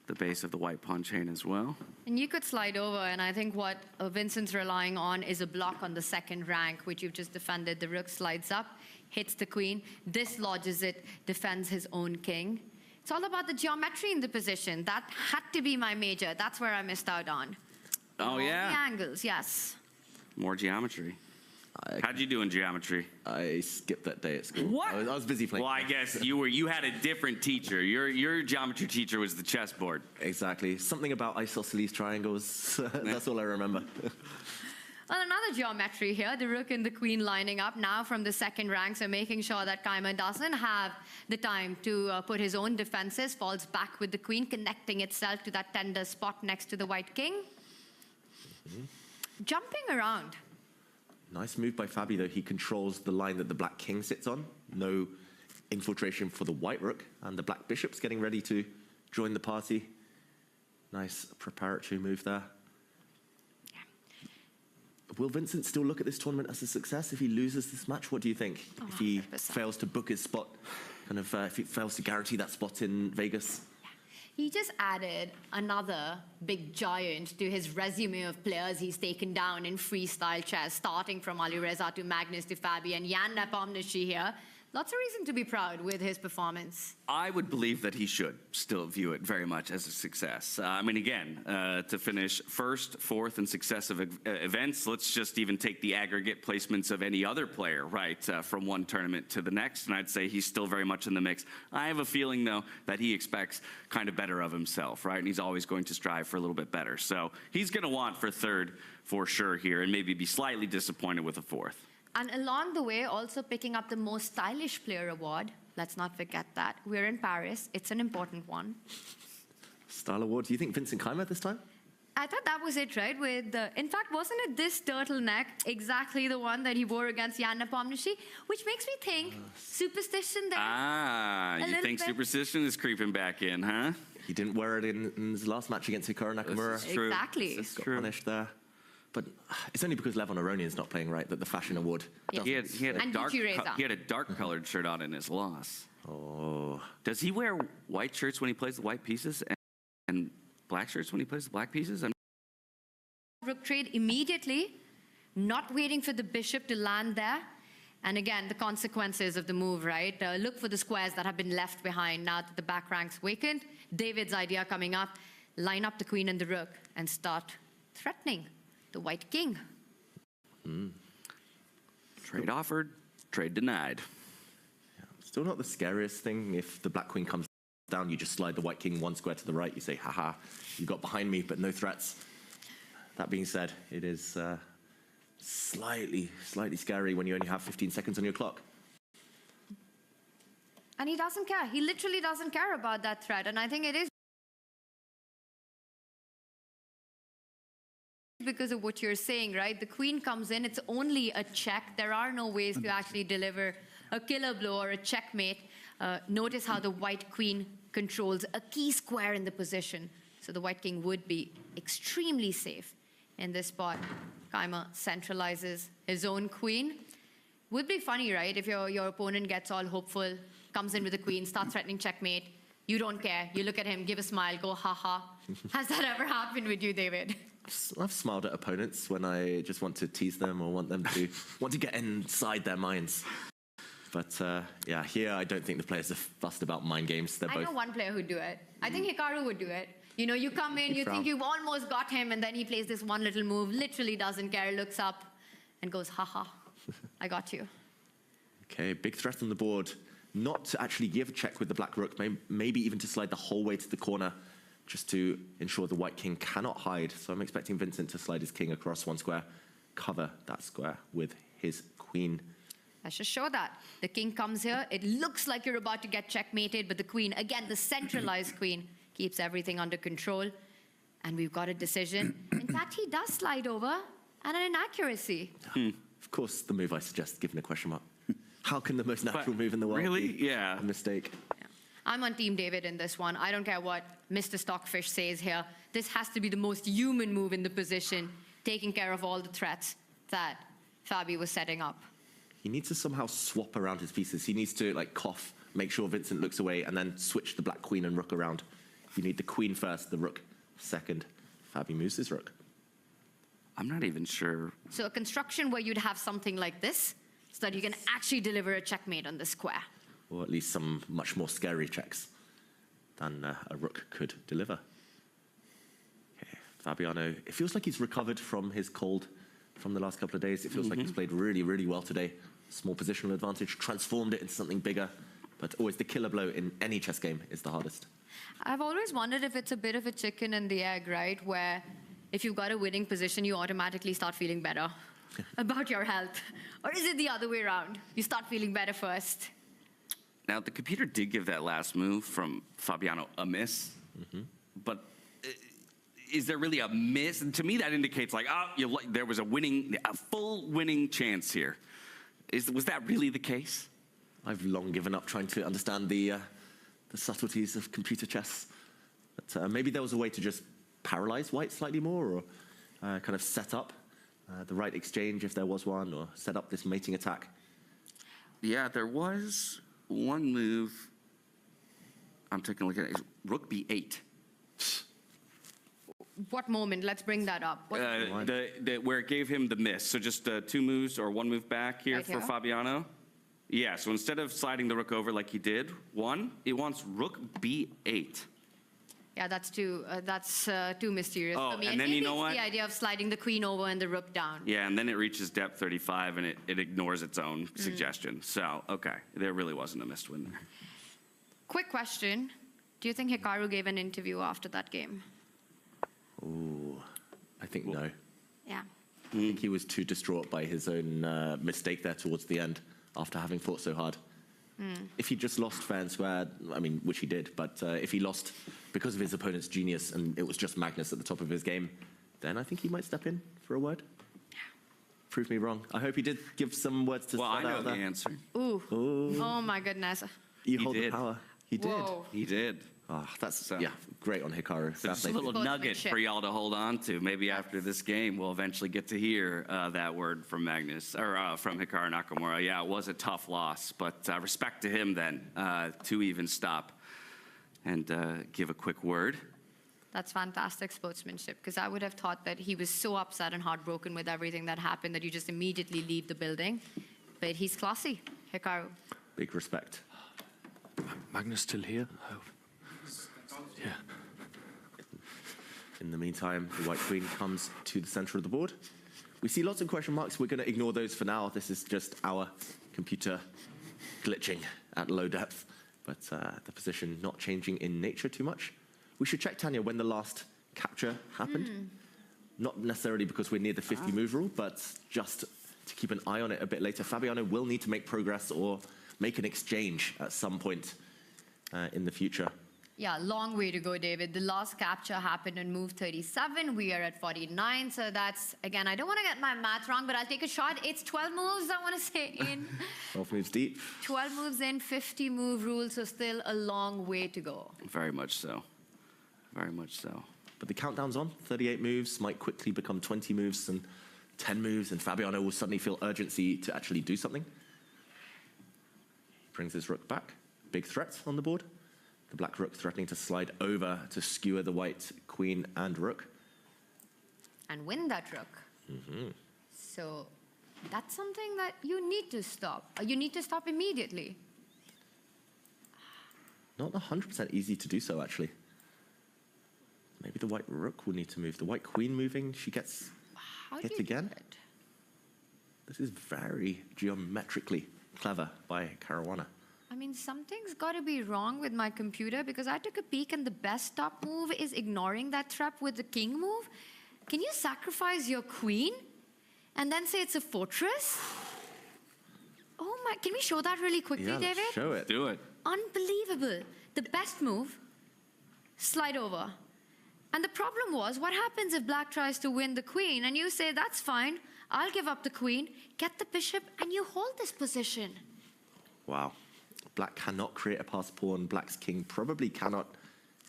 the base of the white pawn chain as well. And you could slide over, and I think what Vincent's relying on is a block on the second rank, which you've just defended. The rook slides up, hits the queen, dislodges it, defends his own king. It's all about the geometry in the position. That had to be my major. That's where I missed out on. Oh, yeah? The angles, yes. More geometry. How'd you do in geometry? I skipped that day at school. What? I was busy playing. Well, I guess you had a different teacher. Your geometry teacher was the chessboard. Exactly. Something about isosceles triangles. That's all I remember. Well, another geometry here, the rook and the queen lining up now from the second rank, so making sure that Kayma doesn't have the time to put his own defenses, falls back with the queen, connecting itself to that tender spot next to the white king. Jumping around. Nice move by Fabi, though. He controls the line that the black king sits on. No infiltration for the white rook, and the black bishop's getting ready to join the party. Nice preparatory move there. Will Vincent still look at this tournament as a success if he loses this match? What do you think? If he fails to book his spot, if he fails to guarantee that spot in Vegas? He just added another big giant to his resume of players he's taken down in freestyle chess, starting from Alireza to Magnus to Fabi and Jan Nepomniachtchi here. Lots of reason to be proud with his performance. I would believe that he should still view it very much as a success. I mean, again, to finish first, fourth in successive events, let's just even take the aggregate placements of any other player, right, from one tournament to the next, and I'd say he's still very much in the mix. I have a feeling, though, that he expects kind of better of himself, right, and he's always going to strive for a little bit better. So he's going to want for third for sure here, and maybe be slightly disappointed with a fourth. And along the way, also picking up the most stylish player award. Let's not forget that. We're in Paris. It's an important one. Style award. Do you think Vincent Kayma this time? I thought that was it, right? In fact, wasn't it this turtleneck exactly the one that he wore against Jan Nepomniachtchi? Which makes me think superstition there. Ah, you think superstition is creeping back in, huh? He didn't wear it in his last match against Hikaru Nakamura. Exactly. Just got punished there. But it's only because Levon Aronian's not playing right that the fashion award doesn't. He had a dark colored shirt on in his loss. Oh. Does he wear white shirts when he plays the white pieces and black shirts when he plays the black pieces? Rook trade immediately, not waiting for the bishop to land there. And again, the consequences of the move, right? Look for the squares that have been left behind now that the back rank's vacant. David's idea coming up, line up the queen and the rook and start threatening the white king. Trade offered, trade denied. Yeah, still not the scariest thing. If the black queen comes down, you just slide the white king one square to the right. You say, haha, you got behind me, but no threats. That being said, it is slightly scary when you only have 15 seconds on your clock. And he doesn't care. He literally doesn't care about that threat. And I think it is because of what you're saying, right? The queen comes in, it's only a check. There are no ways to actually deliver a killer blow or a checkmate. Notice how the white queen controls a key square in the position. So the white king would be extremely safe in this spot. Kayma centralizes his own queen. Would be funny, right? If your opponent gets all hopeful, comes in with the queen, starts threatening checkmate. You don't care. You look at him, give a smile, go ha-ha. Has that ever happened with you, David? I've smiled at opponents when I just want to tease them or want them to want to get inside their minds. But yeah, here I don't think the players are fussed about mind games. I know one player who'd do it. I think Hikaru would do it. You know, you come in, you think you've almost got him, and then he plays this one little move, literally doesn't care, looks up, and goes, haha, I got you. Okay, big threat on the board. Not to actually give a check with the black rook, maybe even to slide the whole way to the corner, just to ensure the white king cannot hide. So I'm expecting Vincent to slide his king across one square, cover that square with his queen. Let's just show that. The king comes here. It looks like you're about to get checkmated, but the queen, again, the centralized queen, keeps everything under control. And we've got a decision. In fact, he does slide over and an inaccuracy. Of course, the move I suggest, given a question mark. How can the most natural move in the world be a mistake? I'm on Team David in this one. I don't care what Mr. Stockfish says here. This has to be the most human move in the position, taking care of all the threats that Fabi was setting up. He needs to somehow swap around his pieces. He needs to like cough make sure Vincent looks away, and then switch the black queen and rook around. You need the queen first, the rook second. Fabi moves his rook. I'm not even sure. So a construction where you'd have something like this, so that you can actually deliver a checkmate on the square. Or at least some much more scary checks than a rook could deliver. Okay, Fabiano, it feels like he's recovered from his cold from the last couple of days. It feels like he's played really, really well today. Small positional advantage, transformed it into something bigger. But always the killer blow in any chess game is the hardest. I've always wondered if it's a bit of a chicken and the egg, right? Where if you've got a winning position, you automatically start feeling better about your health. Or is it the other way around? You start feeling better first. Now, the computer did give that last move from Fabiano a miss, but is there really a miss? And to me, that indicates like, there was a full winning chance here. Was that really the case? I've long given up trying to understand the subtleties of computer chess. But maybe there was a way to just paralyze white slightly more, or kind of set up the right exchange if there was one, or set up this mating attack. Yeah, there was one move. I'm taking a look at it. Rook b8. What moment? Let's bring that up. Where it gave him the miss. So just 2 moves or 1 move back here Right for here? Fabiano. Yeah, so instead of sliding the rook over like he did, it wants rook b8. Yeah, that's too mysterious Oh, for me. and then maybe you know it's what? the idea of sliding the queen over and the rook down. Yeah, and then it reaches depth 35 and it ignores its own suggestion. So, okay, there really wasn't a missed win there. Quick question. Do you think Hikaru gave an interview after that game? Ooh, I think no. Yeah. I think he was too distraught by his own mistake there towards the end after having fought so hard. If he just lost fair and square, I mean, which he did, but if he lost because of his opponent's genius and it was just Magnus at the top of his game, then I think he might step in for a word. Prove me wrong. I hope he did give some words to Well, I start know out the there. answer. Ooh. Ooh. Oh my goodness. You He hold the did. power. He did. Whoa. He did. Oh, that's great on Hikaru. So just a little nugget for y'all to hold on to. Maybe after this game, we'll eventually get to hear that word from Magnus, or from Hikaru Nakamura. Yeah, it was a tough loss, but respect to him then to even stop and give a quick word. That's fantastic sportsmanship, because I would have thought that he was so upset and heartbroken with everything that happened that you just immediately leave the building. But he's classy, Hikaru. Big respect. Magnus still here? Oh. Yeah. In the meantime, the white queen comes to the center of the board. We see lots of question marks. We're going to ignore those for now. This is just our computer glitching at low depth, but the position not changing in nature too much. We should check, Tanya, when the last capture happened. Not necessarily because we're near the 50 move rule, but just to keep an eye on it a bit later. Fabiano will need to make progress or make an exchange at some point in the future. Yeah, long way to go, David. The last capture happened in move 37. We are at 49. So that's, again, I don't want to get my math wrong, but I'll take a shot. It's 12 moves, I want to say, in. 12 moves deep. 12 moves in, 50 move rule, so still a long way to go. Very much so. Very much so. But the countdown's on. 38 moves might quickly become 20 moves and 10 moves, and Fabiano will suddenly feel urgency to actually do something. He brings his rook back. Big threat on the board. The black rook threatening to slide over to skewer the white queen and rook. And win that rook. So that's something that you need to stop. You need to stop immediately. Not 100% easy to do so, actually. Maybe the white rook will need to move. The white queen moving, she gets How hit do you again. do it? This is very geometrically clever by Caruana. I mean, something's got to be wrong with my computer, because I took a peek and the best stop move is ignoring that threat with the king move. Can you sacrifice your queen and then say it's a fortress? Oh my, can we show that really quickly, Yeah, David? let's show it. Do it. Unbelievable. The best move, slide over. And the problem was, what happens if black tries to win the queen and you say, that's fine, I'll give up the queen, get the bishop, and you hold this position. Wow. Black cannot create a pass pawn. Black's king probably cannot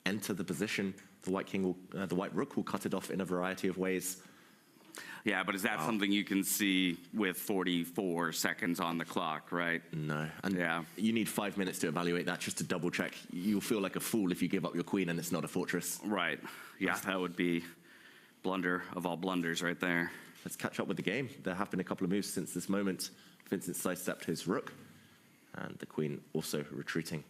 enter the position. The white king will, the white rook will cut it off in a variety of ways. Yeah, but is that something you can see with 44 seconds on the clock, right? No. And you need 5 minutes to evaluate that just to double check. You'll feel like a fool if you give up your queen and it's not a fortress. Right. Yeah, that would be blunder of all blunders right there. Let's catch up with the game. There have been a couple of moves since this moment. Vincent sidestepped his rook, and the queen also retreating.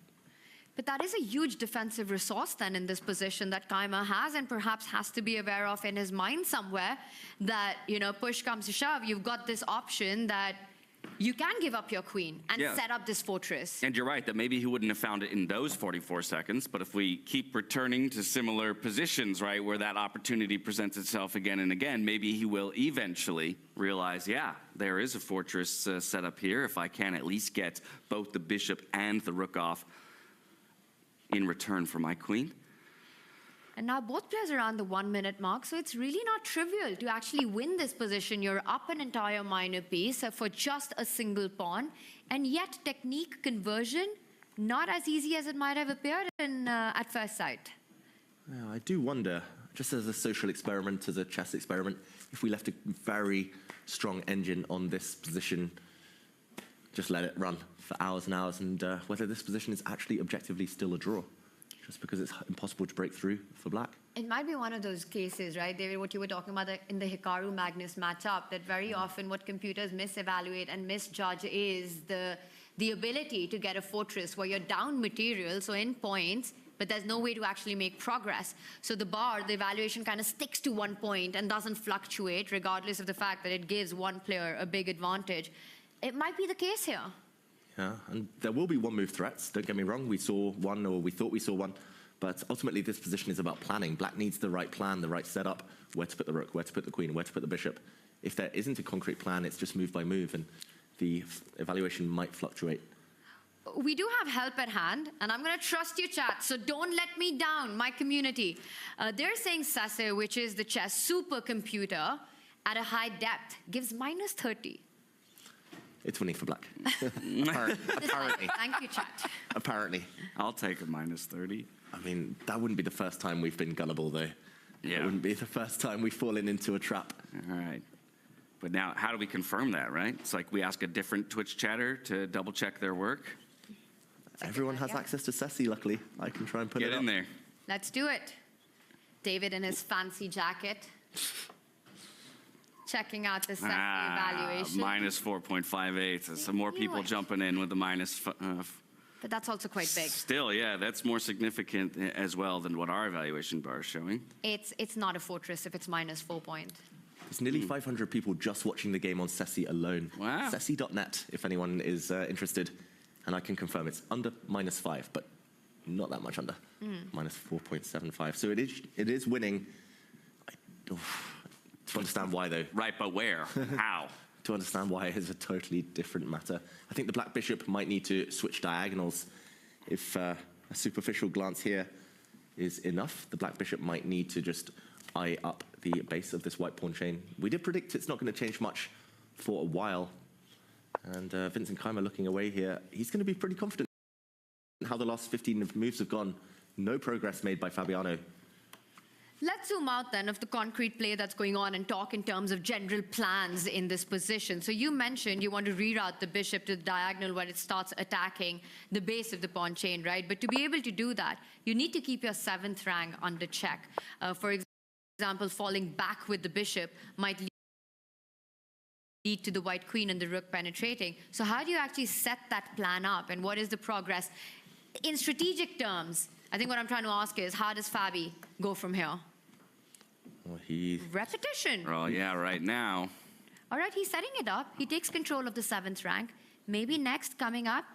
But that is a huge defensive resource then in this position that Kayma has and perhaps has to be aware of in his mind somewhere that, you know, push comes to shove, you've got this option that you can give up your queen and set up this fortress. And you're right, that maybe he wouldn't have found it in those 44 seconds, but if we keep returning to similar positions, right, where that opportunity presents itself again and again, maybe he will eventually realize, yeah, there is a fortress set up here if I can at least get both the bishop and the rook off in return for my queen. And now both players are around the 1 minute mark, so it's really not trivial to actually win this position. You're up an entire minor piece for just a single pawn, and yet technique conversion, not as easy as it might have appeared at first sight. Yeah, I do wonder, just as a social experiment, as a chess experiment, if we left a very strong engine on this position, just let it run for hours and hours, and whether this position is actually objectively still a draw, just because it's impossible to break through for black. It might be one of those cases, right, David, what you were talking about in the Hikaru-Magnus matchup, that very often what computers misevaluate and misjudge is the ability to get a fortress where you're down material, so in points, but there's no way to actually make progress. So the evaluation kind of sticks to 1 point and doesn't fluctuate, regardless of the fact that it gives one player a big advantage. It might be the case here. Yeah, and there will be one-move threats, don't get me wrong. We saw one, or we thought we saw one, but ultimately this position is about planning. Black needs the right plan, the right setup, where to put the rook, where to put the queen, where to put the bishop. If there isn't a concrete plan, it's just move by move, and the evaluation might fluctuate. We do have help at hand, and I'm going to trust you, chat, so don't let me down, my community. They're saying Sase, which is the chess supercomputer, at a high depth, gives minus 30. It's winning for black. Apparently. Thank you, chat. Apparently. I'll take a minus 30. I mean, that wouldn't be the first time we've been gullible, though. Yeah. It wouldn't be the first time we've fallen into a trap. All right. But now, how do we confirm that, right? It's like we ask a different Twitch chatter to double-check their work. Everyone has access to Ceci, luckily. I can try and put it up. Get in there. Let's do it. David in his fancy jacket. Checking out the Sese evaluation. Minus 4.58. Some more people jumping in with the minus. But that's also quite big. Still, yeah, that's more significant as well than what our evaluation bar is showing. It's not a fortress if it's minus 4 point. There's nearly 500 people just watching the game on Ceci alone. Wow. Ceci.net, if anyone is interested. And I can confirm it's under minus 5, but not that much under. Minus 4.75. So it is winning. To understand why, though. Right, but where? How? To understand why is a totally different matter. I think the black bishop might need to switch diagonals. If a superficial glance here is enough, the black bishop might need to just eye up the base of this white pawn chain. We did predict it's not going to change much for a while. And Vincent Kayma looking away here. He's going to be pretty confident in how the last 15 moves have gone. No progress made by Fabiano. Let's zoom out then of the concrete play that's going on and talk in terms of general plans in this position. So you mentioned you want to reroute the bishop to the diagonal where it starts attacking the base of the pawn chain, right? But to be able to do that, you need to keep your 7th rank under check. For example, falling back with the bishop might lead to the white queen and the rook penetrating. So how do you actually set that plan up, and what is the progress? In strategic terms, I think what I'm trying to ask is, how does Fabi go from here? Well, repetition. Oh, yeah, right now. All right, he's setting it up. He takes control of the 7th rank. Maybe next coming up,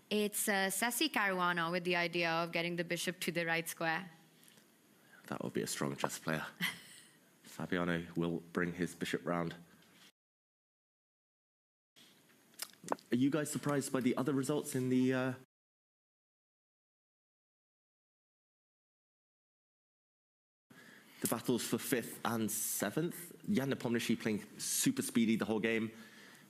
it's Ceci Caruana with the idea of getting the bishop to the right square. That will be a strong chess player. Fabiano will bring his bishop round. Are you guys surprised by the other results in the... The battles for 5th and 7th. Jan Nepomniachtchi playing super speedy the whole game.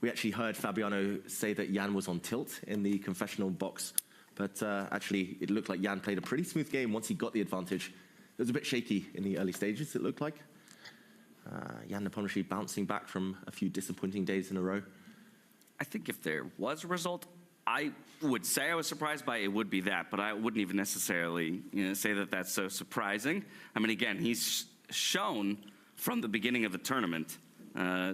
We actually heard Fabiano say that Jan was on tilt in the confessional box, but actually it looked like Jan played a pretty smooth game once he got the advantage. It was a bit shaky in the early stages, it looked like. Jan Nepomniachtchi bouncing back from a few disappointing days in a row. I think if there was a result, I would say I was surprised by it, it would be that, but I wouldn't even necessarily say that that's so surprising. I mean, again, he's shown from the beginning of the tournament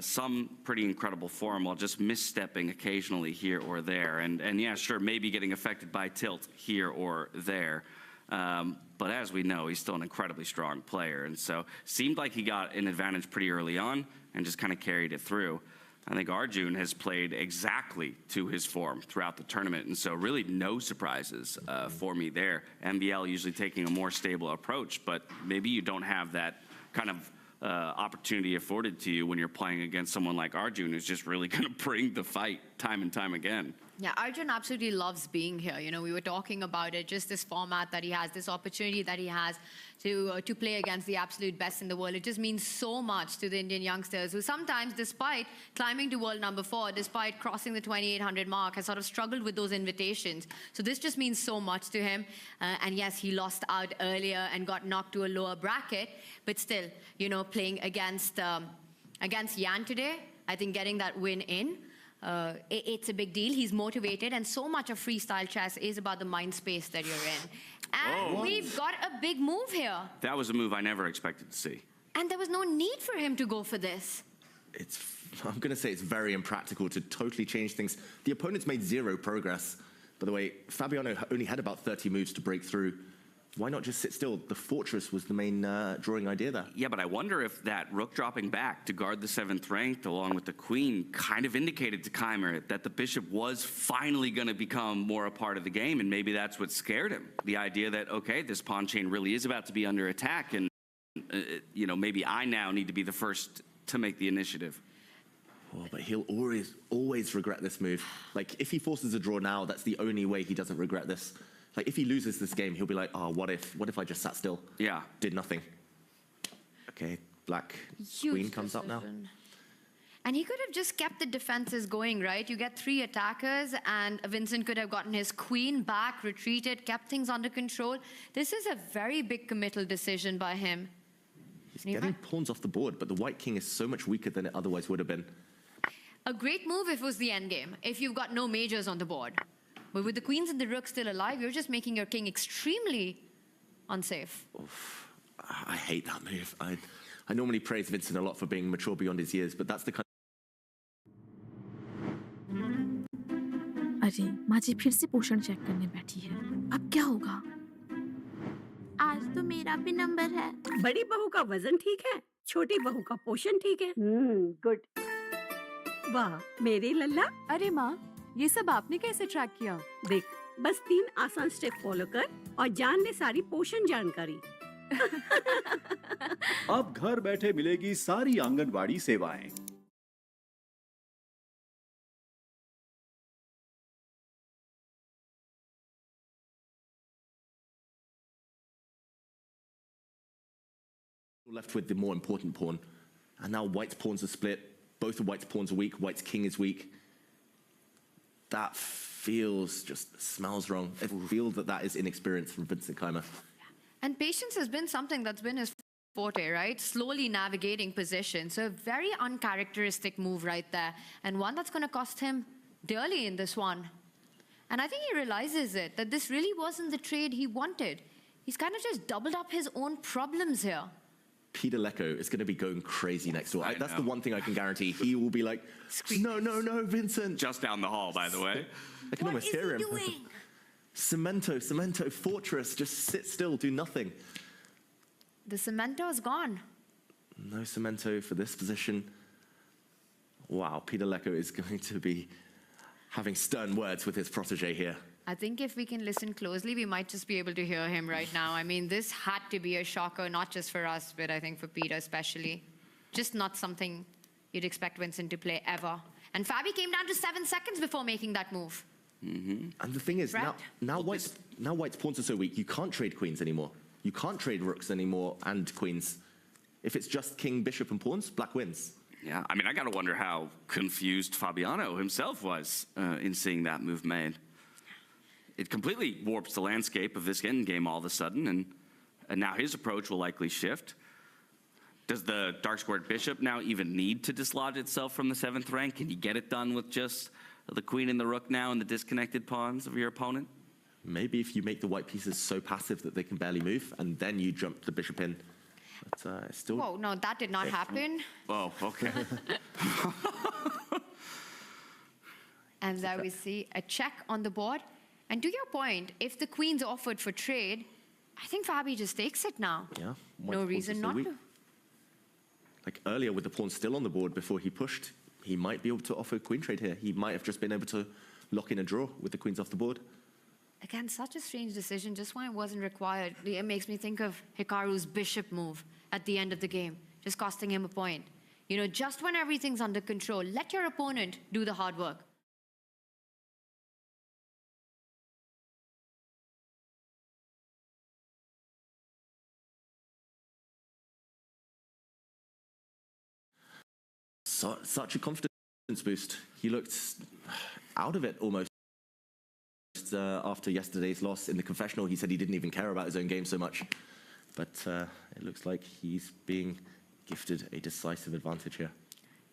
some pretty incredible form while just misstepping occasionally here or there. And yeah, sure, maybe getting affected by tilt here or there. But as we know, he's still an incredibly strong player. And so seemed like he got an advantage pretty early on and just kind of carried it through. I think Arjun has played exactly to his form throughout the tournament. And so really no surprises for me there. MBL usually taking a more stable approach, but maybe you don't have that kind of opportunity afforded to you when you're playing against someone like Arjun, who's just really going to bring the fight time and time again. Yeah, Arjun absolutely loves being here. You know, we were talking about it, just this format that he has, this opportunity that he has to play against the absolute best in the world. It just means so much to the Indian youngsters who sometimes, despite climbing to world number 4, despite crossing the 2,800 mark, has sort of struggled with those invitations. So this just means so much to him. And yes, he lost out earlier and got knocked to a lower bracket, but still, you know, playing against Jan today, I think getting that win in, it's a big deal. He's motivated, and so much of freestyle chess is about the mind space that you're in. And we've got a big move here. That was a move I never expected to see. And there was no need for him to go for this. I'm going to say it's very impractical to totally change things. The opponent's made 0 progress. By the way, Fabiano only had about 30 moves to break through. Why not just sit still? The fortress was the main drawing idea there. Yeah, but I wonder if that rook dropping back to guard the 7th ranked along with the queen kind of indicated to Keimer that the bishop was finally going to become more a part of the game, and maybe that's what scared him. The idea that, okay, this pawn chain really is about to be under attack, and you know, maybe I now need to be the first to make the initiative. Oh, but he'll always regret this move. Like, if he forces a draw now, that's the only way he doesn't regret this. Like, if he loses this game, he'll be like, oh, what if I just sat still? Yeah. Did nothing. Okay, black queen comes up now. And he could have just kept the defenses going, right? You get 3 attackers, and Vincent could have gotten his queen back, retreated, kept things under control. This is a very big committal decision by him. He's getting pawns off the board, but the white king is so much weaker than it otherwise would have been. A great move if it was the endgame, if you've got no majors on the board. But with the queens and the rooks still alive, you're just making your king extremely unsafe. Oof. I hate that move. I normally praise Vincent a lot for being mature beyond his years, but that's the kind अरे माजी फिर से पोषण check करने बैठी है अब क्या होगा आज तो मेरा भी नंबर है बड़ी बहू का वजन ठीक है छोटी बहू का पोषण ठीक है गुड वाह मेरी लल्ला अरे माँ ये सब आपने कैसे ट्रैक किया देख बस 3 आसान स्टेप फॉलो कर और जान ले सारी पोषण जानकारी अब घर बैठे मिलेगी सारी आंगनवाड़ी सेवाएं left with the more important pawn. And now white's pawns are split. Both of white's pawns are weak. White's king is weak. That smells wrong. I feel that is inexperience from Vincent Keimer. And patience has been something that's been his forte, right? Slowly navigating position. So a very uncharacteristic move right there. And one that's going to cost him dearly in this one. And I think he realizes it, that this really wasn't the trade he wanted. He's kind of just doubled up his own problems here. Peter Lecco is going to be going crazy next door. That's the one thing I can guarantee. He will be like, no, Vincent. Just down the hall, by the way. I can almost hear him. Cemento, fortress, just sit still, do nothing. The cemento is gone. No cemento for this position. Wow, Peter Lecco is going to be having stern words with his protege here. I think if we can listen closely, we might just be able to hear him right now. I mean, this had to be a shocker, not just for us, but I think for Peter especially. Just not something you'd expect Vincent to play ever. And Fabi came down to 7 seconds before making that move. And the thing is, now white's pawns are so weak, you can't trade queens anymore. You can't trade rooks anymore and queens. If it's just king, bishop, and pawns, black wins. Yeah, I mean, I got to wonder how confused Fabiano himself was in seeing that move made. It completely warps the landscape of this endgame all of a sudden, and now his approach will likely shift. Does the dark squared bishop now even need to dislodge itself from the 7th rank? Can you get it done with just the queen and the rook now and the disconnected pawns of your opponent? Maybe if you make the white pieces so passive that they can barely move, and then you jump the bishop in. But still... Whoa, no, that did not happen. Oh, okay. And there we see a check on the board. And to your point, if the queen's offered for trade, I think Fabi just takes it now. Yeah. No reason not to. Like earlier with the pawn still on the board before he pushed, he might be able to offer queen trade here. He might have just been able to lock in a draw with the queens off the board. Again, such a strange decision, just when it wasn't required. It makes me think of Hikaru's bishop move at the end of the game, just costing him a point. You know, just when everything's under control, let your opponent do the hard work. Such a confidence boost. He looked out of it almost after yesterday's loss. In the confessional, he said he didn't even care about his own game so much. But it looks like he's being gifted a decisive advantage here.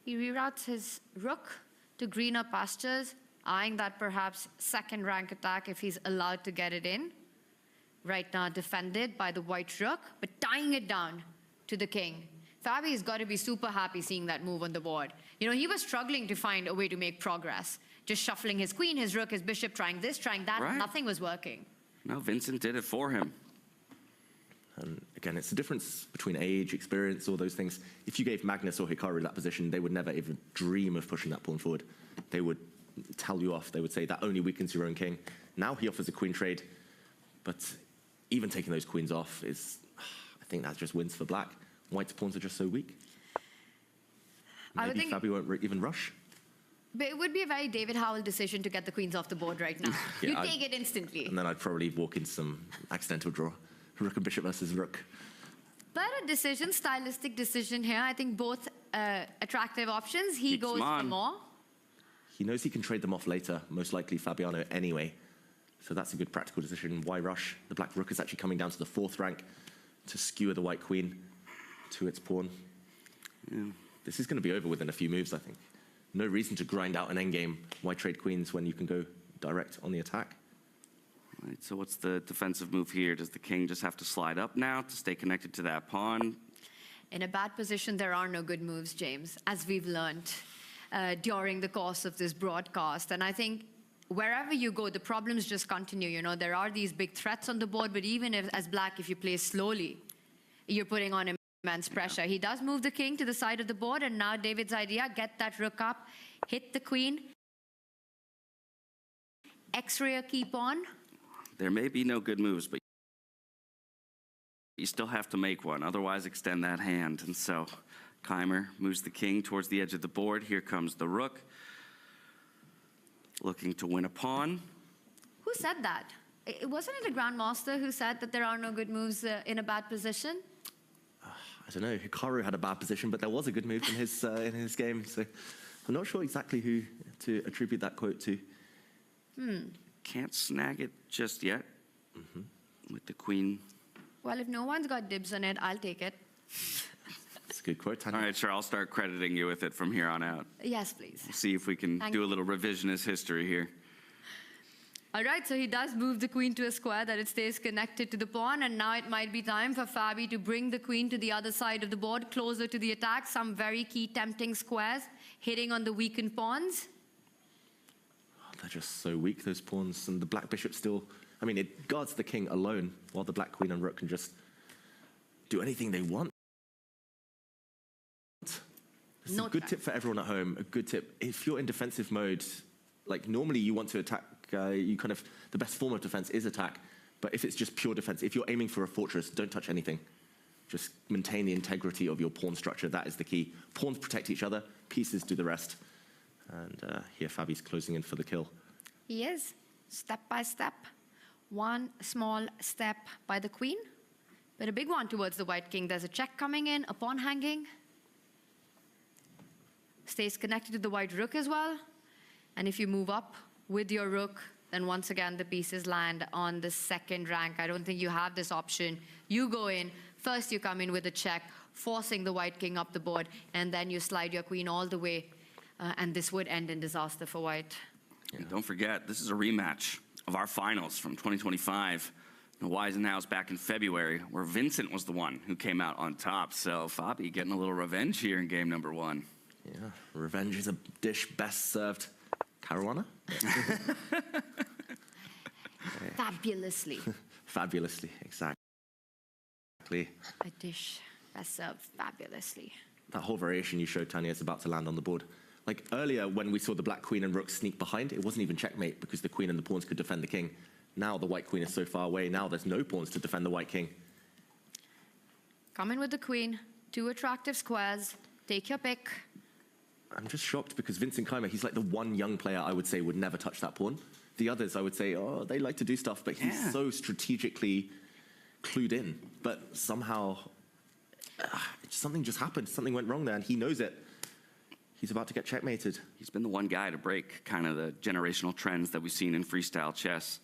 He reroutes his rook to greener pastures, eyeing that perhaps 2nd rank attack if he's allowed to get it in. Right now defended by the white rook, but tying it down to the king. Fabi's got to be super happy seeing that move on the board. You know, he was struggling to find a way to make progress. Just shuffling his queen, his rook, his bishop, trying this, trying that. Right. Nothing was working. No, Vincent did it for him. And again, it's the difference between age, experience, all those things. If you gave Magnus or Hikaru that position, they would never even dream of pushing that pawn forward. They would tell you off. They would say that only weakens your own king. Now he offers a queen trade, but even taking those queens off is, I think that just wins for black. White's pawns are just so weak. Maybe Fabi won't even rush. But it would be a very David Howell decision to get the queens off the board right now. You take it instantly. And then I'd probably walk in some accidental draw. Rook and bishop versus rook. Better decision, stylistic decision here. I think both attractive options. He goes for more. He knows he can trade them off later, most likely Fabiano anyway. So that's a good practical decision. Why rush? The black rook is actually coming down to the 4th rank to skewer the white queen to its pawn. Yeah. This is going to be over within a few moves, I think. No reason to grind out an endgame. Why trade queens when you can go direct on the attack? Right, so what's the defensive move here? Does the king just have to slide up now to stay connected to that pawn? In a bad position, there are no good moves, James, as we've learned during the course of this broadcast. And I think wherever you go, the problems just continue. You know, there are these big threats on the board, but even if, as black, if you play slowly, you're putting on immense pressure. He does move the king to the side of the board, and now David's idea, get that rook up, hit the queen, X-ray a key pawn. There may be no good moves, but you still have to make one, otherwise extend that hand. And so Keimer moves the king towards the edge of the board. Here comes the rook, looking to win a pawn. Who said that? Wasn't it a grandmaster who said that there are no good moves in a bad position? I don't know. Hikaru had a bad position, but there was a good move in his game. So I'm not sure exactly who to attribute that quote to. Can't snag it just yet with the queen. Well, if no one's got dibs on it, I'll take it. That's a good quote, Tanya. All right, sure. I'll start crediting you with it from here on out. Yes, please. We'll see if we can do a little revisionist history here. All right, so he does move the queen to a square that it stays connected to the pawn, and now it might be time for Fabi to bring the queen to the other side of the board, closer to the attack, some very key tempting squares, hitting on the weakened pawns. Oh, they're just so weak, those pawns, and the black bishop still, I mean, it guards the king alone, while the black queen and rook can just do anything they want. It's a good tip for everyone at home, a good tip. If you're in defensive mode, like normally you want to attack, the best form of defense is attack, but if it's just pure defense, if you're aiming for a fortress, don't touch anything. Just maintain the integrity of your pawn structure, that is the key. Pawns protect each other, pieces do the rest. And here Fabi's closing in for the kill. He is, step by step. One small step by the queen, but a big one towards the white king. There's a check coming in, a pawn hanging. Stays connected to the white rook as well. And if you move up with your rook, then once again the pieces land on the 2nd rank. I don't think you have this option. You go in First, you come in with a check, forcing the white king up the board, and then you slide your queen all the way, and this would end in disaster for white. And don't forget, this is a rematch of our finals from 2025. Weisenhouse back in February, where Vincent was the one who came out on top. So Fabi getting a little revenge here in game number 1. Yeah, revenge is a dish best served caruana. Fabulously. Fabulously, exactly. A dish best served fabulously. That whole variation you showed, Tanya, is about to land on the board. Like earlier, when we saw the black queen and rook sneak behind, it wasn't even checkmate because the queen and the pawns could defend the king. Now the white queen is so far away, now there's no pawns to defend the white king. Come in with the queen, 2 attractive squares, take your pick. I'm just shocked because Vincent Keimer, he's like the one young player I would say would never touch that pawn. The others, I would say, oh, they like to do stuff, but he's so strategically clued in. But somehow, something just happened. Something went wrong there, and he knows it. He's about to get checkmated. He's been the one guy to break kind of the generational trends that we've seen in freestyle chess.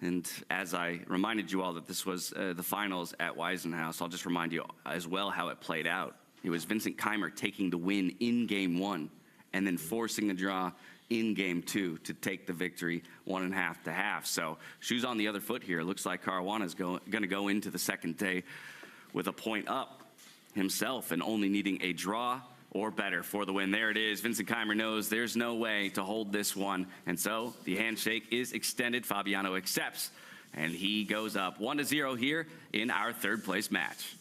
And as I reminded you all that this was the finals at Weisenhouse, I'll just remind you as well how it played out. It was Vincent Keimer taking the win in game 1 and then forcing a draw in game 2 to take the victory 1.5 to half. So shoes on the other foot here. Looks like Caruana is going to go into the second day with a point up himself and only needing a draw or better for the win. There it is. Vincent Keimer knows there's no way to hold this one. And so the handshake is extended. Fabiano accepts, and he goes up 1-0 here in our 3rd place match.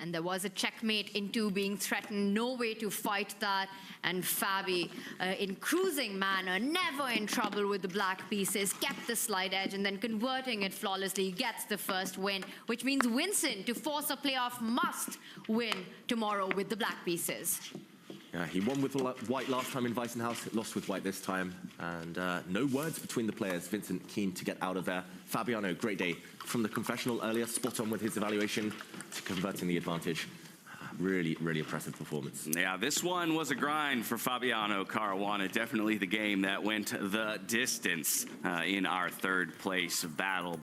And there was a checkmate in 2 being threatened, no way to fight that. And Fabi, in cruising manner, never in trouble with the black pieces, kept the slide edge and then converting it flawlessly, gets the first win, which means Vincent, to force a playoff, must win tomorrow with the black pieces. Yeah, he won with white last time in Weisenhouse, lost with white this time, and no words between the players. Vincent keen to get out of there. Fabiano, great day from the confessional earlier, spot on with his evaluation to converting the advantage. Really, really impressive performance. Yeah, this one was a grind for Fabiano Caruana. Definitely the game that went the distance in our 3rd place battle.